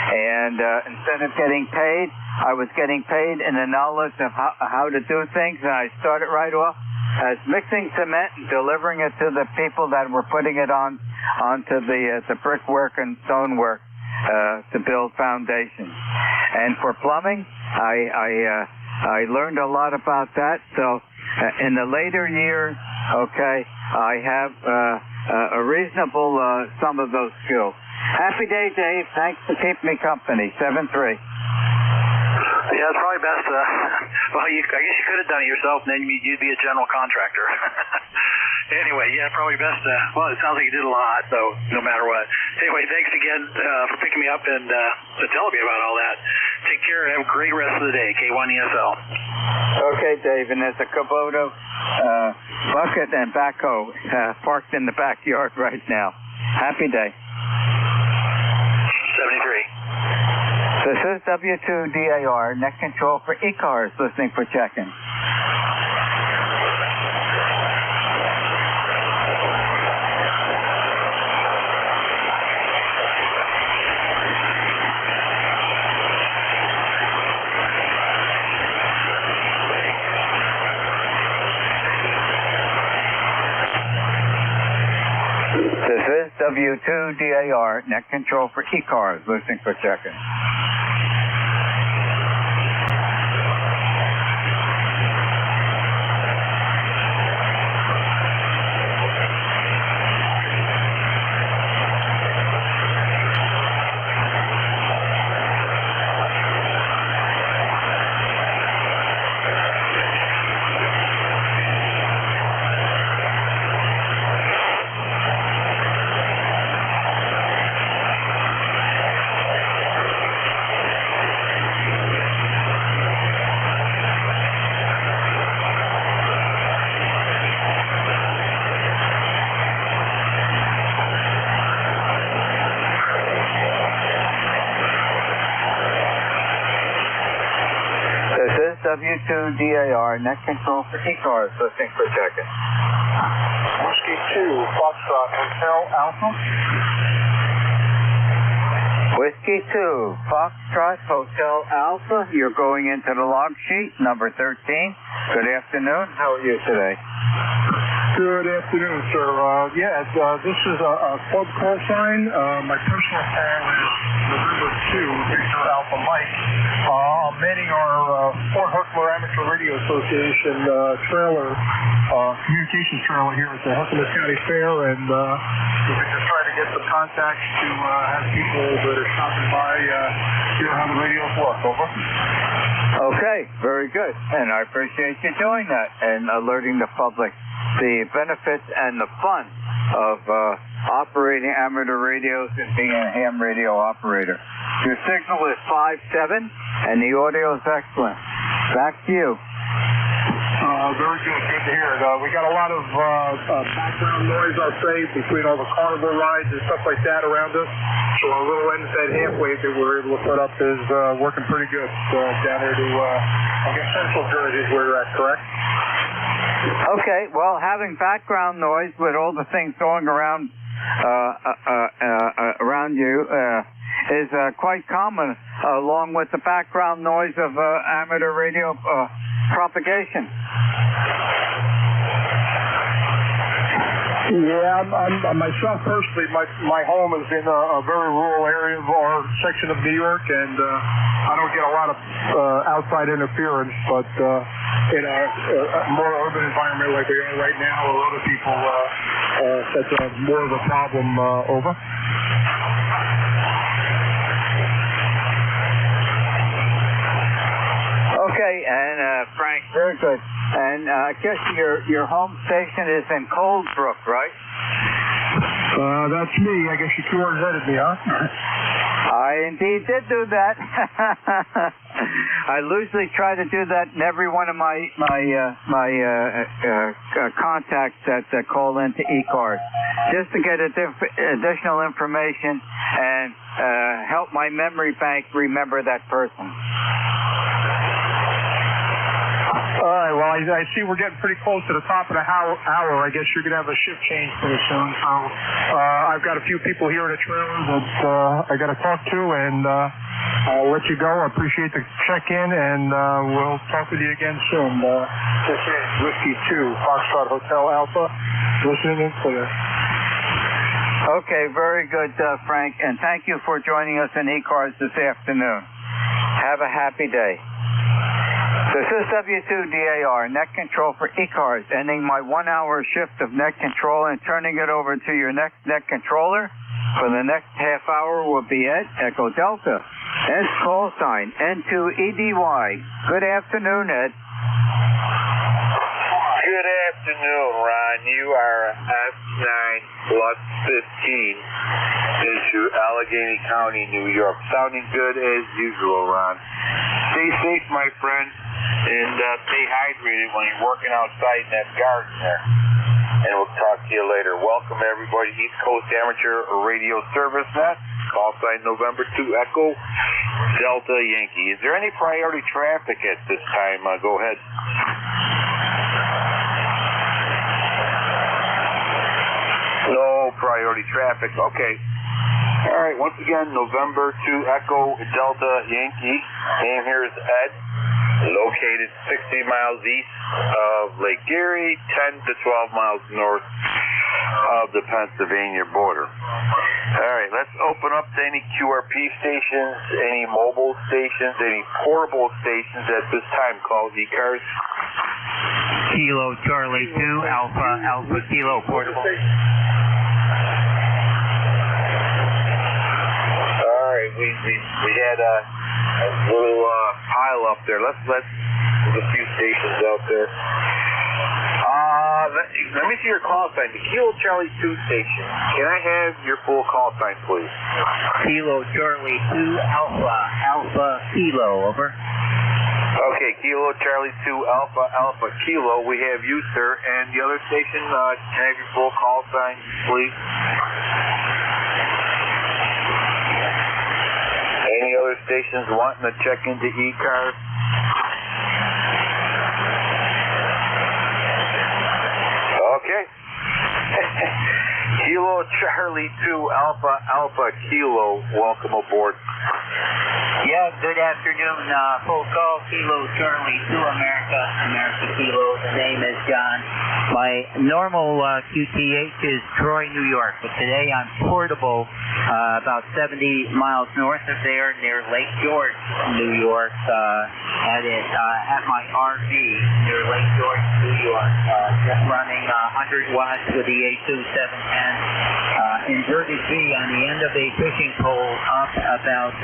And instead of getting paid, I was getting paid in the knowledge of how to do things. And I started right off as mixing cement and delivering it to the people that were putting it onto the brickwork and stonework to build foundations. And for plumbing, I learned a lot about that. So in the later years, okay, I have a reasonable some of those skills. Happy day, Dave. Thanks for keeping me company. 7-3. Yeah, it's probably best. I guess you could have done it yourself, and then you'd be a general contractor. Anyway, yeah, probably best. Well, it sounds like you did a lot, so no matter what. Anyway, thanks again for picking me up and telling me about all that. Take care and have a great rest of the day. K1ESL. Okay, Dave, and there's a Kubota bucket and backhoe parked in the backyard right now. Happy day. 73. This is W2DAR, net control for ECARS, listening for check-in. This is W2DAR, net control for ECARS, listening for check-in. W2DAR, net control for ECARS, listening for check-in. Whiskey 2, Foxtrot, Hotel Alpha. Whiskey 2, Foxtrot, Hotel Alpha. You're going into the log sheet, number 13. Good afternoon. How are you today? Good afternoon, sir. This is a club call sign. My personal call is November 2, Victor Alpha Mike. I'm manning our Fort Huckler Amateur Radio Radio Association trailer, communications trailer here at the Huffman County Fair, and we're just trying to get some contacts to have people that are stopping by hear how the radios work. Over. Okay, very good. And I appreciate you doing that and alerting the public the benefits and the fun of operating amateur radios and being a ham radio operator. Your signal is 5.7 and the audio is excellent. Back to you. Very good. Good to hear it. We got a lot of background noise, I'll say, between all the carnival rides and stuff like that around us. So our little NSAID half wave that we're able to put up is working pretty good down here to, I guess, Central Jersey is where you're at, correct? Okay, well, having background noise with all the things going around around you is quite common, along with the background noise of amateur radio propagation. Yeah, I'm myself personally, my home is in a very rural area of our section of New York, and I don't get a lot of outside interference, but in a more urban environment like we are right now, a lot of people, that's more of a problem. Over. Okay, and Frank, very good. And I guess your home station is in Colesbrook, right? That's me. I guess you QRZ'd me, huh? I indeed did do that. I usually try to do that in every one of my contacts that call into ECARS, just to get additional information and help my memory bank remember that person. All right, well, I see we're getting pretty close to the top of the hour. I guess you're going to have a shift change pretty soon. So I've got a few people here in the trailer that I got to talk to, and I'll let you go. I appreciate the check-in, and we'll talk with you again soon. This is Whiskey 2, Foxtrot Hotel Alpha, listening in clear. Okay, very good, Frank, and thank you for joining us in ECARS this afternoon. Have a happy day. This is W2DAR, net control for ECARS, ending my 1 hour shift of net control and turning it over to your next net controller. For the next half hour will be Ed, Echo Delta, S call sign, N2EDY. Good afternoon, Ed. Good afternoon, Ron. You are S9 plus 15 into Allegheny County, New York. Sounding good as usual, Ron. Stay safe, my friend, and stay hydrated when you're working outside in that garden there. And we'll talk to you later. Welcome, everybody. East Coast Amateur Radio Service Net. Call sign November 2 Echo Delta Yankee. Is there any priority traffic at this time? Go ahead. No priority traffic. Okay. All right. Once again, November 2 Echo Delta Yankee. Name here is Ed. Located 60 miles east of Lake Erie, 10 to 12 miles north of the Pennsylvania border. All right, let's open up to any QRP stations, any mobile stations, any portable stations at this time. Call ECARS. Kilo Charlie 2, Alpha Kilo portable. All right, we had a little pile up there. There's a few stations out there. Let me see your call sign. The Kilo Charlie 2 station. Can I have your full call sign, please? Kilo Charlie 2, Alpha Kilo, over. Okay, Kilo Charlie 2, Alpha Kilo. We have you, sir. And the other station, can I have your full call sign, please? Any other stations wanting to check into ECARS? Okay. Kilo Charlie 2 Alpha Kilo, welcome aboard. Yeah, good afternoon. Full call, Kilo Charlie 2 America Kilo. The name is John. My normal QTH is Troy, New York, but today I'm portable about 70 miles north of there near Lake George, New York, at my RV near Lake George, New York, just running 100 watts with the A2 710, inverted V on the end of a fishing pole up about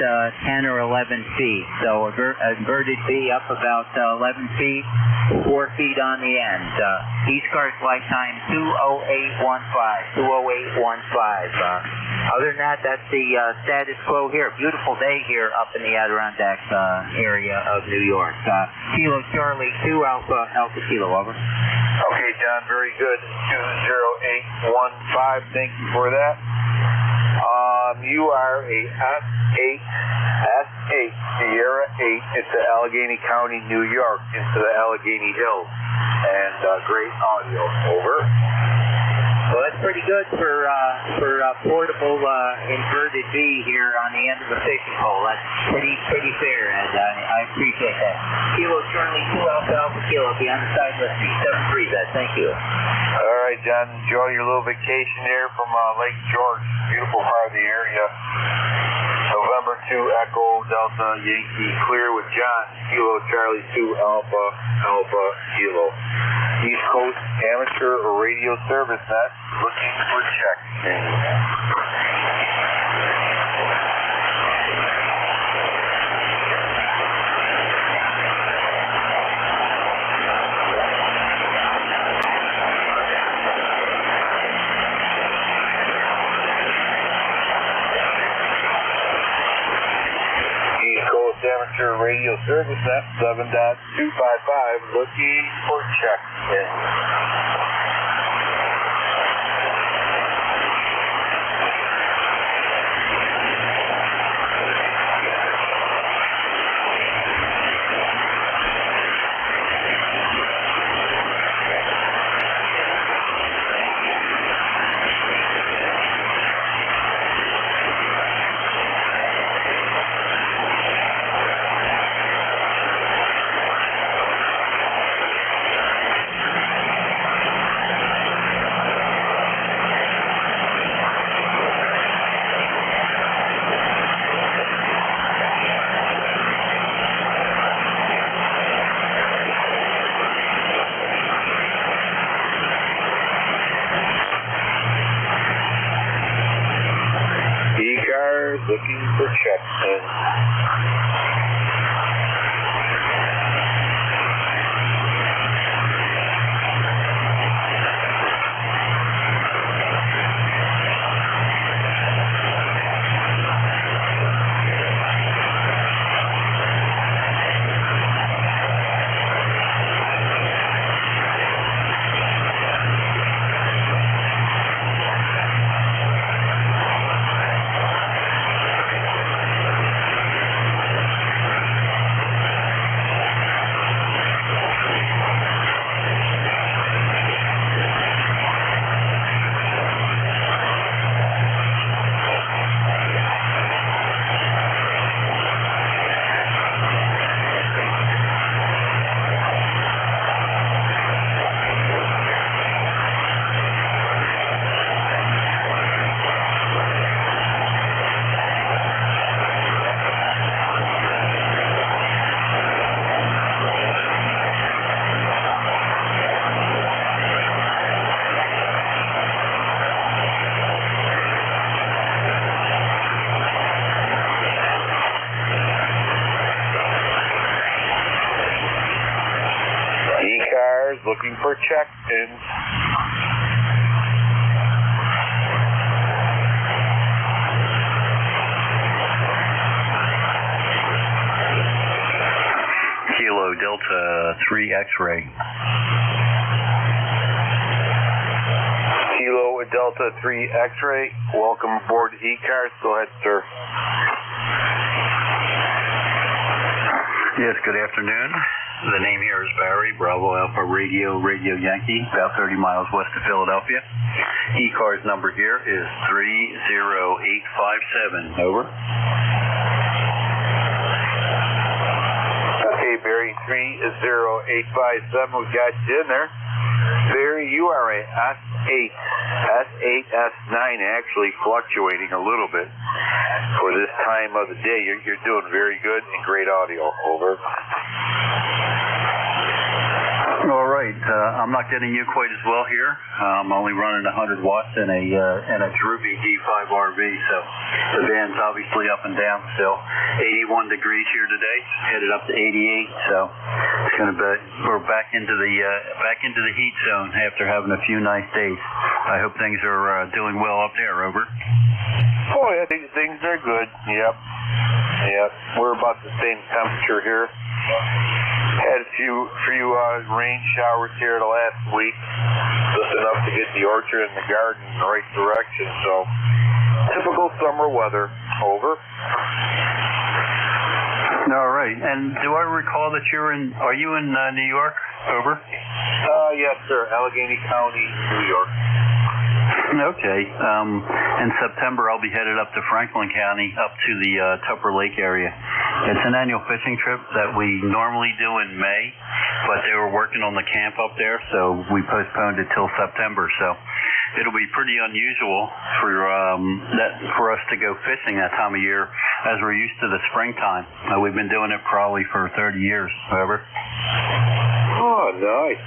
10 or 11 feet. So inverted V up about 11 feet, 4 feet on the end. ECARS lifetime 20815, 20815. Other than that, that's the status quo here. Beautiful day here up in the Adirondacks area of New York. Kilo Charlie 2 Alpha Kilo, over. Okay, John, very good. 20815, thank you for that. You are a S8 Sierra 8 into Allegheny County, New York, into the Allegheny Hills. And great audio, over. Well, that's pretty good for portable inverted V here on the end of a fishing pole. That's pretty fair, Ed. I appreciate that. Kilo Charlie 2 Alpha Kilo, be on the side listening. 7-3, Ed. Thank you. All right, John. Enjoy your little vacation there from Lake George. Beautiful part of the area. November 2 Echo Delta Yankee clear with John. Kilo Charlie 2 Alpha Kilo. East Coast Amateur Radio Service Net looking for check. Amateur Radio Service Net 7.255 looking for check. ECARS looking for check. Looking for check-ins. Kilo Delta 3 X-ray. Kilo Delta 3 X-ray. Welcome aboard ECARS. Go ahead, sir. Yes, good afternoon. The name here is Barry, Bravo Alpha Radio Yankee, about 30 miles west of Philadelphia. ECARS number here is 30857. Over. Okay, Barry, 30857. We got you in there. Barry, you are a S8, S9 actually fluctuating a little bit for this time of the day. You're doing very good and great audio. Over. All right. I'm not getting you quite as well here. I'm only running 100 watts in a Droopy D5 RV, so the band's obviously up and down still. 81 degrees here today, headed up to 88, so it's going to be we're back into the heat zone after having a few nice days. I hope things are doing well up there. Over. Oh yeah, things are good. Yep. We're about the same temperature here. Had a few rain showers here the last week, just enough to get the orchard and the garden in the right direction. So, typical summer weather. Over. All right. And do I recall that are you in New York? Over. Yes, sir. Allegheny County, New York. Okay. In September, I'll be headed up to Franklin County, up to the Tupper Lake area. It's an annual fishing trip that we normally do in May, but they were working on the camp up there, so we postponed it till September. So it'll be pretty unusual for us to go fishing that time of year, as we're used to the springtime. We've been doing it probably for 30 years, however. Oh, nice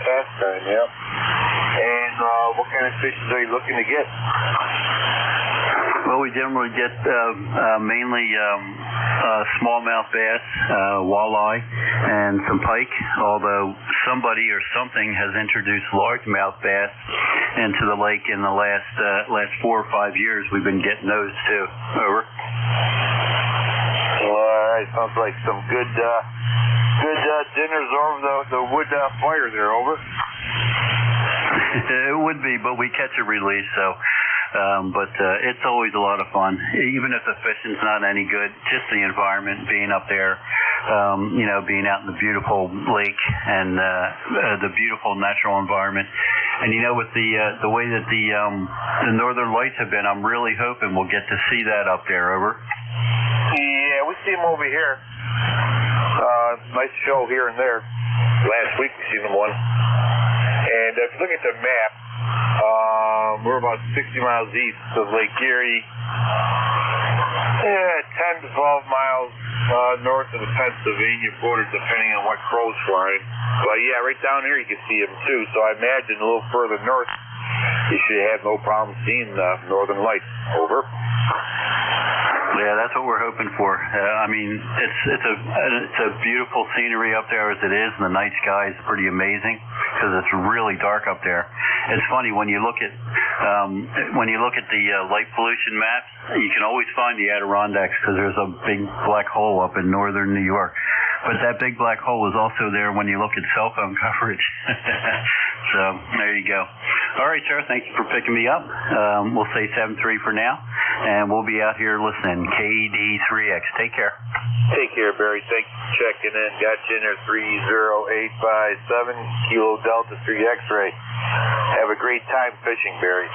pastime. Yep. And what kind of fishes are you looking to get? Well, we generally get mainly smallmouth bass, walleye, and some pike, although somebody or something has introduced largemouth bass into the lake in the last 4 or 5 years. We've been getting those too. Over. All right, sounds like some good dinners over the wood fire there. Over. It would be, but we catch a release, so. But it's always a lot of fun, even if the fishing's not any good. Just the environment, being up there, being out in the beautiful lake and the beautiful natural environment. And with the way that the northern lights have been, I'm really hoping we'll get to see that up there. Over. Yeah, we see them over here. Nice show here and there. Last week we seen them one. And if you look at the map, we're about 60 miles east of Lake Erie, 10 to 12 miles north of the Pennsylvania border, depending on what crow's flying. But yeah, right down here you can see them too. So I imagine a little further north, you should have no problem seeing the northern lights. Over. Yeah, that's what we're hoping for. It's a beautiful scenery up there as it is, and the night sky is pretty amazing because it's really dark up there. It's funny when you look at the light pollution maps, you can always find the Adirondacks because there's a big black hole up in northern New York. But that big black hole is also there when you look at cell phone coverage. So there you go. All right, sir. Thank you for picking me up. We'll say 7-3 for now, and we'll be out here listening. KD3X. Take care. Take care, Barry. Thanks for checking in. Got you in there 30857 Kilo Delta 3 X-ray. Have a great time fishing, Barry.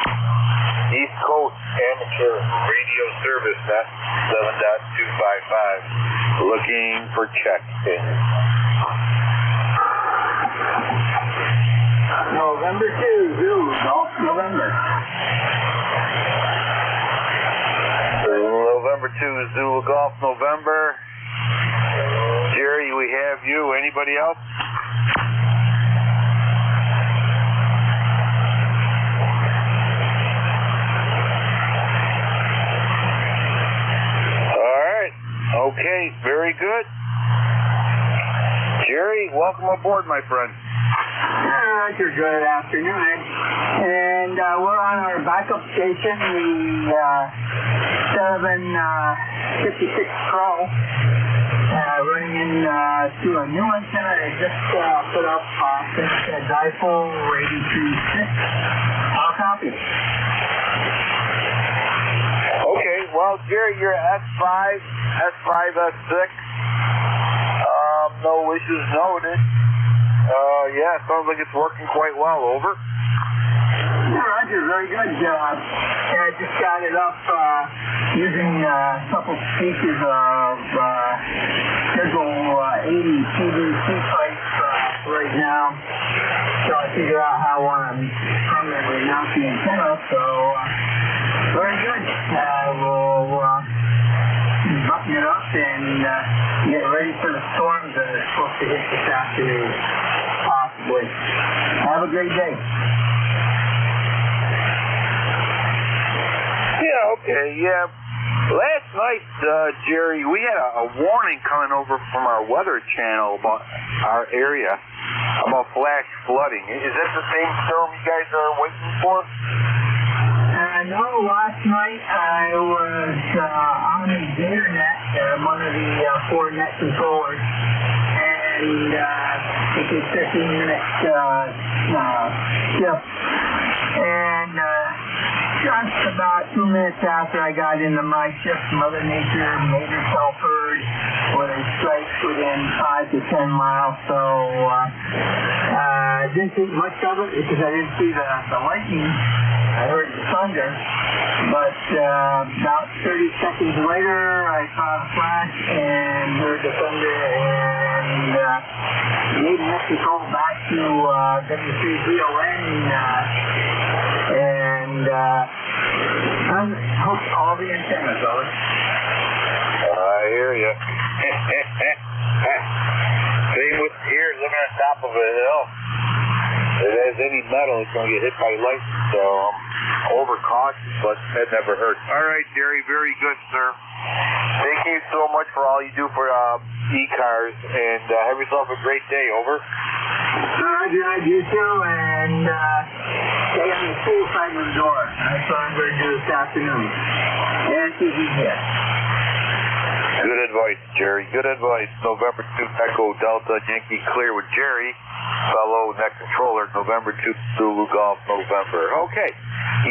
East Coast Amateur Radio Service, that's 7.255. Looking for check-in. November 2, Zulu, Golf, November. November 2, Zulu Golf, November. Jerry, we have you. Anybody else? Okay, very good. Jerry, welcome aboard, my friend. Roger, good afternoon. And we're on our backup station, the 756 Pro, running into a new antenna I just put up, dipole rated to 6. I'll copy. Okay, well, Jerry, you're S5, S6. No issues noted. Yeah, sounds like it's working quite well. Over. Roger, very good. I just got it up using a couple pieces of Schedule 80 PVC pipe right now. until I figure out how I want to permanently mount the antenna. So, very good. We'll button it up and get ready for the storms that are supposed to hit this afternoon, possibly. Have a great day. Yeah, okay, yeah. Last night, Jerry, we had a warning coming over from our weather channel about our area about flash flooding. Is that the same storm you guys are waiting for? No, last night I was on the internet, one of the 4 net controllers, and it did 15-minute shift. And just about 2 minutes after I got into my shift, Mother Nature made herself heard with a strike within 5 to 10 miles. So I didn't think much of it because I didn't see the lightning. I heard the thunder, but about 30 seconds later, I saw the flash and heard the thunder and made net control back to W3ZON and unhooked all the antennas, over. I hear you. Same with here, living on top of a hill. If it has any metal, it's going to get hit by lightning, so I'm overcautious, but that never hurts. All right, Jerry, very good, sir. Thank you so much for all you do for ECARS, and have yourself a great day, over. Good, you too, and stay on the safe side of the door. That's what I'm going to do this afternoon. And see if you get. Good advice, Jerry. Good advice. November 2 Echo Delta Yankee Clear with Jerry, fellow net controller. November 2 Zulu Golf November. Okay.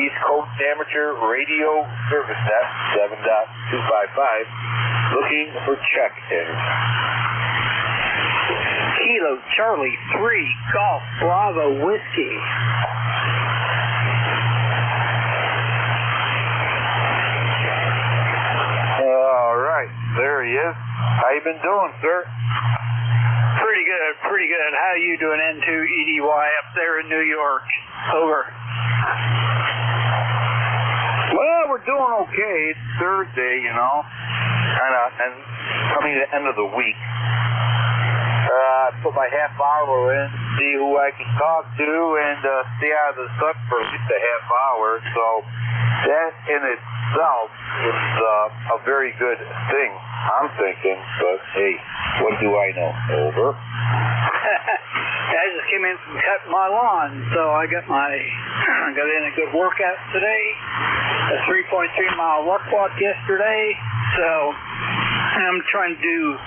East Coast Amateur Radio Service Net 7.255. Looking for check-in. Kilo Charlie 3 Golf Bravo Whiskey. All right. There he is. How you been doing, sir? Pretty good, pretty good. How you doing, N2EDY up there in New York? Over. Well, we're doing okay. It's Thursday, you know, and coming to the end of the week. I put my half hour in, see who I can talk to, and stay out of the sun for at least a half hour. So that in itself is a very good thing, I'm thinking. But hey, what do I know? Over. I just came in from cutting my lawn, so I got in a good workout today. A 3.3-mile walk yesterday. So I'm trying to do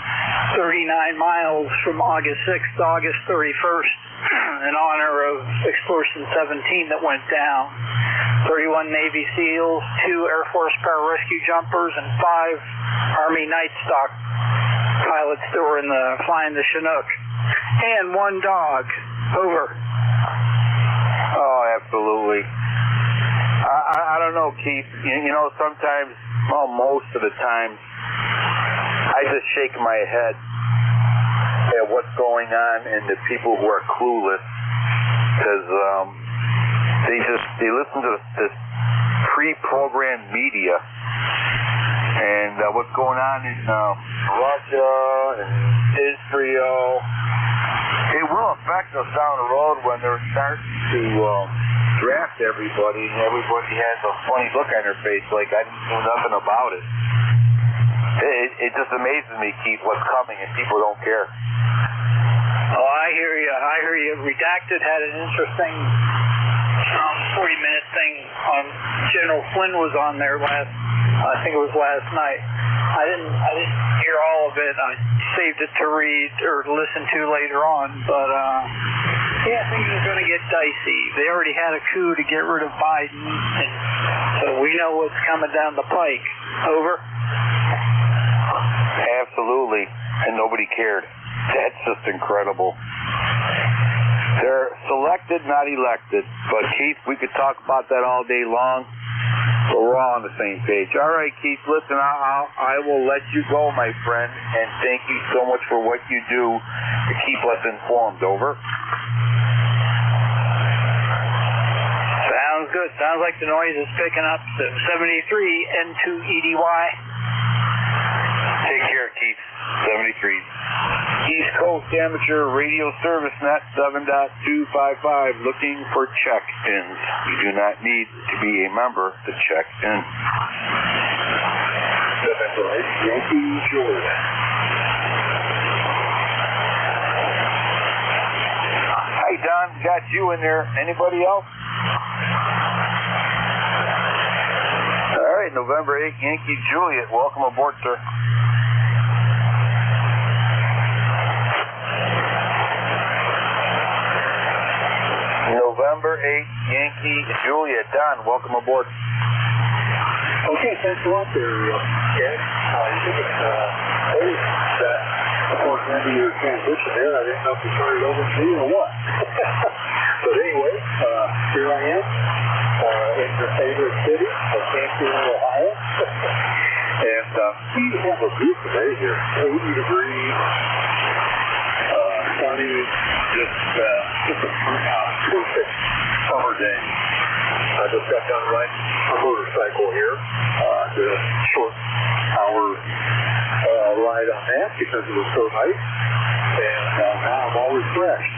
39 miles from August 6th to August 31st in honor of Explosion 17 that went down. 31 Navy SEALs, 2 Air Force pararescue jumpers, and 5 Army Night Stock pilots that were flying the Chinook. And 1 dog. Over. Oh, absolutely. I don't know, Keith. You know, sometimes, well, most of the time, I just shake my head at what's going on and the people who are clueless, because they listen to this pre-programmed media and what's going on in Russia and Israel. It will affect us down the road when they're starting to draft everybody, and everybody has a funny look on their face like I didn't know nothing about it. It just amazes me, Keith, what's coming, and people don't care. Oh, I hear you. Redacted had an interesting 40-minute thing on General Flynn was on there I think it was last night. I didn't hear all of it. I saved it to read or listen to later on, but yeah, things are going to get dicey. They already had a coup to get rid of Biden, and so we know what's coming down the pike. Over. Absolutely, and nobody cared. That's just incredible. They're selected, not elected. But Keith, we could talk about that all day long, but we're all on the same page. All right, Keith, listen, I will let you go, my friend, and thank you so much for what you do to keep us informed. Over. good. Sounds like the noise is picking up. 73 N2EDY. Take care, Keith. 73. East Coast Amateur Radio Service Net 7.255. Looking for check-ins. You do not need to be a member to check in. Yankee Julia. Hi, Don. Got you in there. Anybody else? All right, November 8th, Yankee Juliet. Welcome aboard, sir. November 8th, Yankee Juliet. Don, welcome aboard. Okay, thanks a lot there, Ed. You think it's late before the end of your transition there. I didn't know if you turned it over to me or what. But anyway, here I am in your favorite city of Canfield, Ohio. And we have a view today here, 80 degrees, sunny, just a terrific summer day. I just got done riding a motorcycle here. Did a short hour ride on that because it was so nice. And now I'm all refreshed.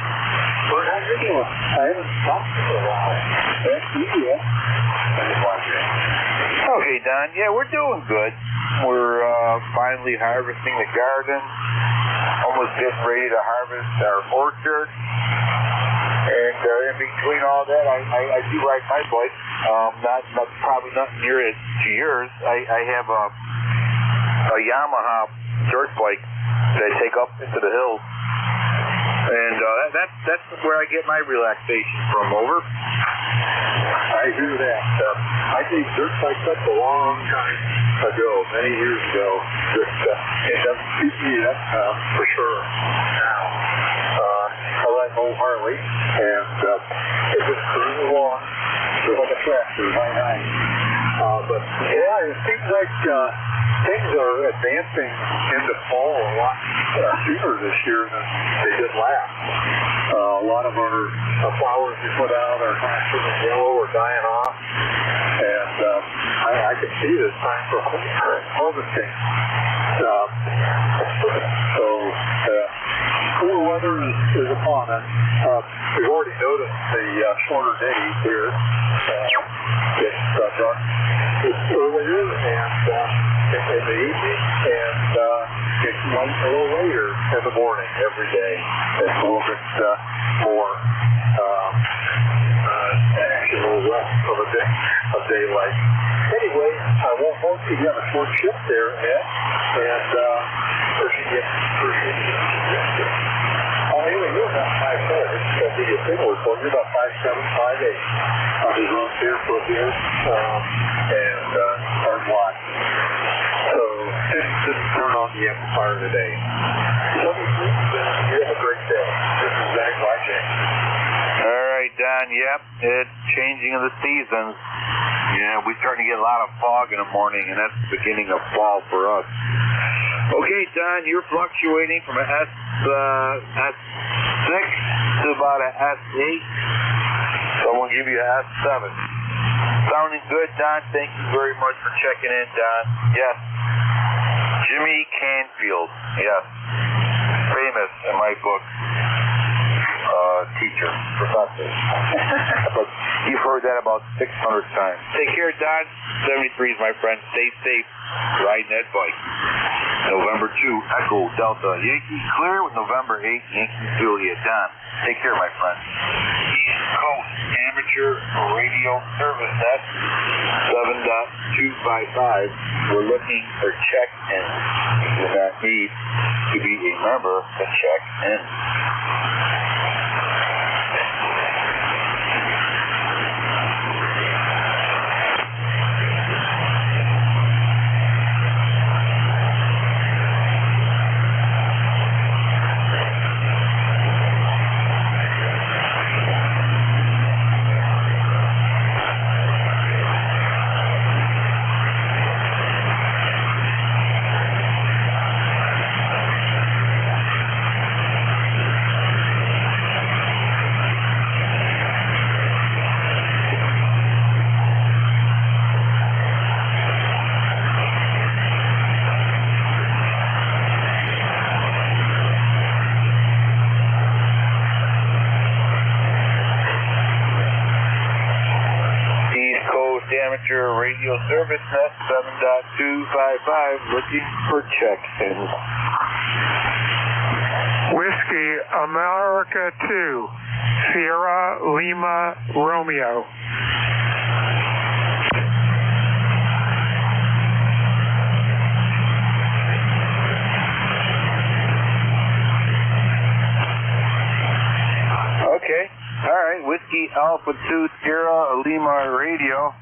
Bert, how you doing? I haven't talked to you for a while. Thank you. Okay, Don. Yeah, we're doing good. We're finally harvesting the garden. Almost getting ready to harvest our orchard. And in between all that, I do ride my bike. Not probably not near it to yours. I have a Yamaha dirt bike that I take up into the hills, and that's where I get my relaxation from. Over. I hear that. I think dirt bikes up a long time ago, many years ago. Just it doesn't suit me for sure now. I ride an old Harley, and it just cruises along, just like a tractor, nice. But yeah, it seems like things are advancing into fall a lot sooner this year than they did last. A lot of our flowers we put out are kind of turning yellow or dying off, and I can see that it's time for harvesting. So cool weather is upon us. We've already noticed the shorter days here. It's dark earlier and in the evening, and it's light a little later in the morning every day. It's a little bit more action, a little less of daylight. Anyway, I won't hold you. You have a short shift there, Ed, and anyway, you're about 5'4". I'll give you a signal report. You're about 5'7", 5'8". I'll be running here for a beer and hard watch. So just turn on the amplifier today. So you have a great day. This is Zach watching. All right, Don. Yep, it's changing of the seasons. Yeah, we're starting to get a lot of fog in the morning, and that's the beginning of fall for us. Okay, Don, you're fluctuating from a S6 to about a S8. So I'm going to give you a S7. Sounding good, Don. Thank you very much for checking in, Don. Yes. Jimmy Canfield. Yes. Famous in my book. Teacher, professor. But you've heard that about 600 times. Take care, Don. 73 is my friend. Stay safe. Riding that bike. November 2, Echo Delta Yankee clear with November 8, Yankee Juliet. Don, take care, my friend. East Coast Amateur Radio Service Net 7.255. We're looking for check-in. You do not need to be a member to check in. Amateur Radio Service Net 7.255, looking for check ins. Whiskey America 2, Sierra Lima Romeo. Okay. All right. Whiskey Alpha 2 Sierra Lima Radio.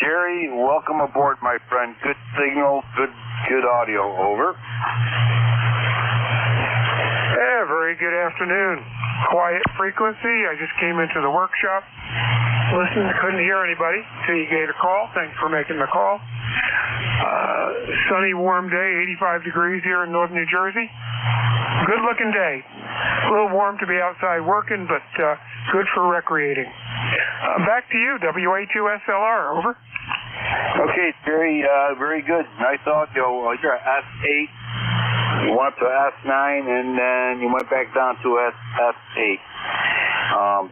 Jerry, welcome aboard, my friend. Good signal, good audio. Over. Yeah, very good afternoon. Quiet frequency. I just came into the workshop. Listened, couldn't hear anybody until you gave a call. Thanks for making the call. Sunny, warm day, 85 degrees here in northern New Jersey. Good looking day. A little warm to be outside working, but good for recreating. Back to you, WA2SLR, over. Okay, Jerry, very good. Nice audio. You're at S8. You went up to S9, and then you went back down to S8.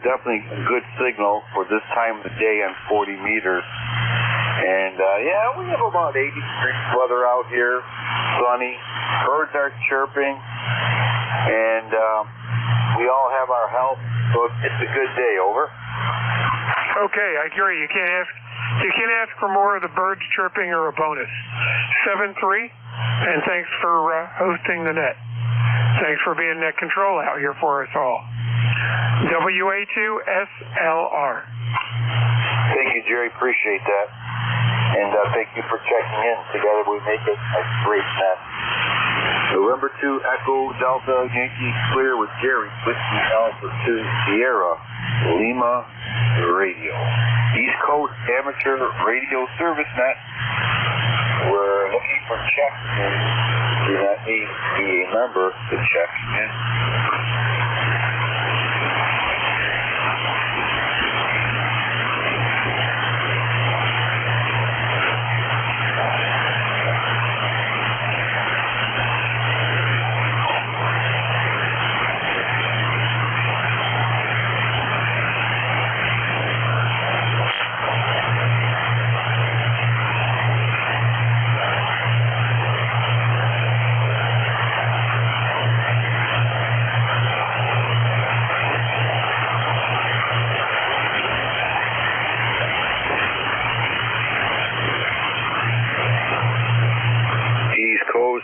Definitely a good signal for this time of the day on 40 meters. And, yeah, we have about 80 degrees weather out here. Sunny. Birds are chirping. And we all have our health, so it's a good day. Over. Okay, I agree. You can't ask for more of the birds chirping or a bonus. 7-3, and thanks for hosting the net. Thanks for being net control out here for us all. WA2SLR. Thank you, Jerry. Appreciate that. And thank you for checking in. Together we make it a great net. November 2 Echo Delta Yankee clear with Jerry. Whiskey Alpha 2 Sierra Lima Radio. East Coast Amateur Radio Service Net. We're looking for check in. Do not need to be a member to check in.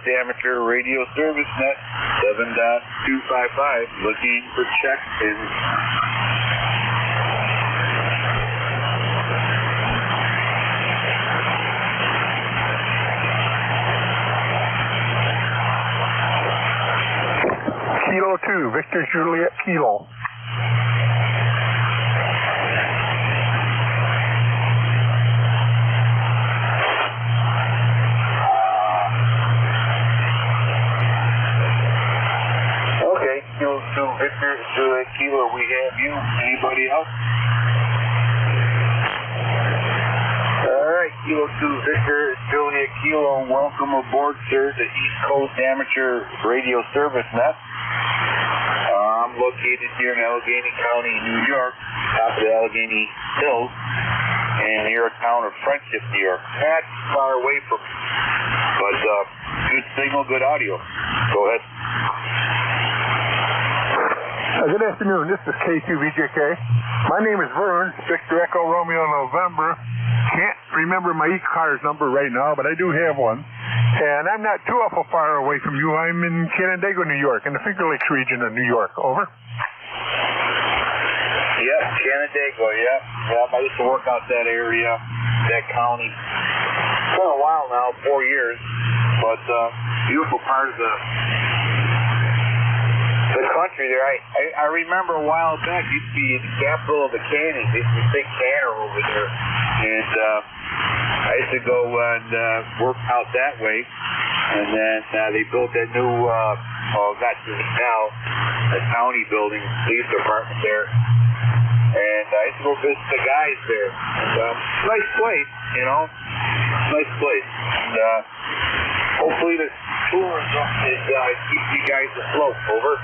Amateur Radio Service Net 7.255, looking for check-ins. Kilo 2, Victor Juliet Kilo. Victor Juliet Kilo, we have you. Anybody else? Alright, Kilo 2 Victor Juliet Kilo, welcome aboard, sir, the East Coast Amateur Radio Service Net. I'm located here in Allegheny County, New York, top of the Allegheny Hills, and near a town of Friendship, New York. Not far away from me, but good signal, good audio. Go ahead. Good afternoon. This is K2VJK. My name is Vern, Victor Echo Romeo November. Can't remember my ECARS number right now, but I do have one. And I'm not too awful far away from you. I'm in Canandaigua, New York, in the Finger Lakes region of New York. Over. Yep, Canandaigua, yeah. I used to work out that area, that county. It's been a while now, 4 years. But beautiful part of the country there. I remember a while back, it used to be the capital of the canning. They used to be big canner over there. And I used to go and work out that way. And then they built that new, not now, a county building, police department there. And I used to go visit the guys there. And, nice place, you know. Nice place. And hopefully the tourism is keeps you guys afloat. Over.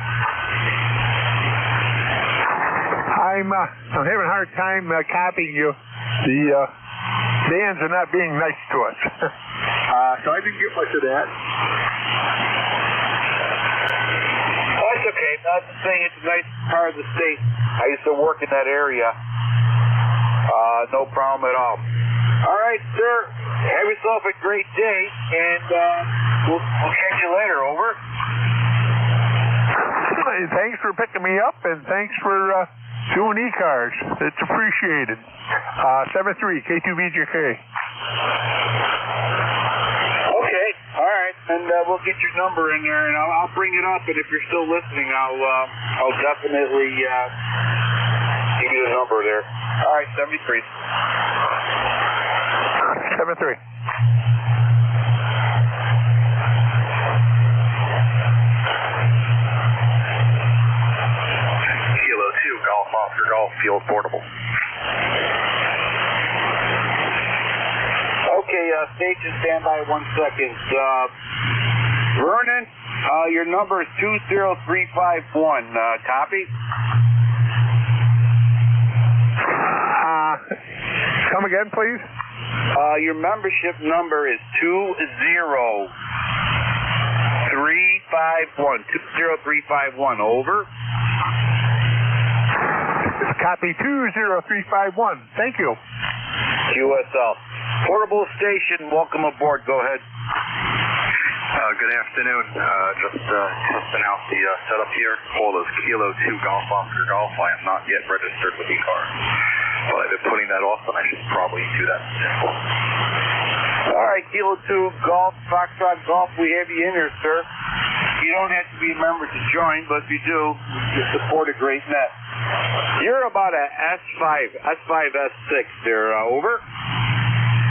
I'm having a hard time copying you. The Dan's are not being nice to us. So I didn't get much of that. Oh, it's okay. That's the thing. It's a nice part of the state. I used to work in that area. No problem at all. All right, sir. Have yourself a great day, and we'll catch you later. Over. Thanks for picking me up, and thanks for doing ECARS. It's appreciated. 7-3, K2VJK. Okay, all right, and we'll get your number in there, and I'll bring it up. And if you're still listening, I'll definitely give you the number there. All right, 73. 7-3. Kilo 2, Golf Oscar Golf, Field Portable. Okay, station standby 1 second. Vernon, your number is 20351. Copy? Come again, please? Your membership number is 20351. 20351. Over. Copy 20351. Thank you. QSL. Portable station, welcome aboard. Go ahead. Good afternoon. Just testing out the setup here. All those Kilo 2 Golf Oscar Golf. I am not yet registered with ECARS. But I've been putting that off, and I should probably do that soon. All right, Kilo 2 Golf, Foxtrot Golf, we have you in here, sir. You don't have to be a member to join, but if you do, you support a great net. You're about a S5, S6 there. Over.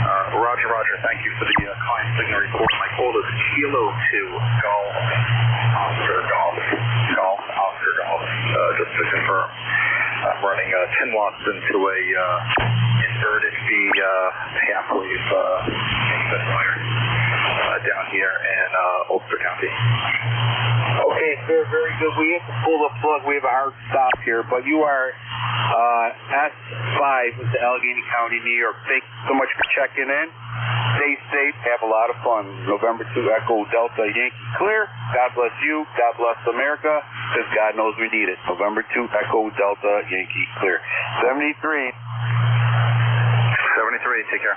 Roger. Thank you for the client signal report. My call is Kilo 2 Golf Oscar Golf. Just to confirm. I'm running 10 watts into a inverted V half-wave wire down here in Ulster County. Okay, sir, very good. We have to pull the plug. We have a hard stop here, but you are S5 with the Allegheny County, New York. Thanks so much for checking in. Stay safe. Have a lot of fun. November 2 Echo Delta Yankee clear. God bless you. God bless America, because God knows we need it. November 2 Echo Delta Yankee clear. 73. 73. Take care.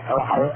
Red.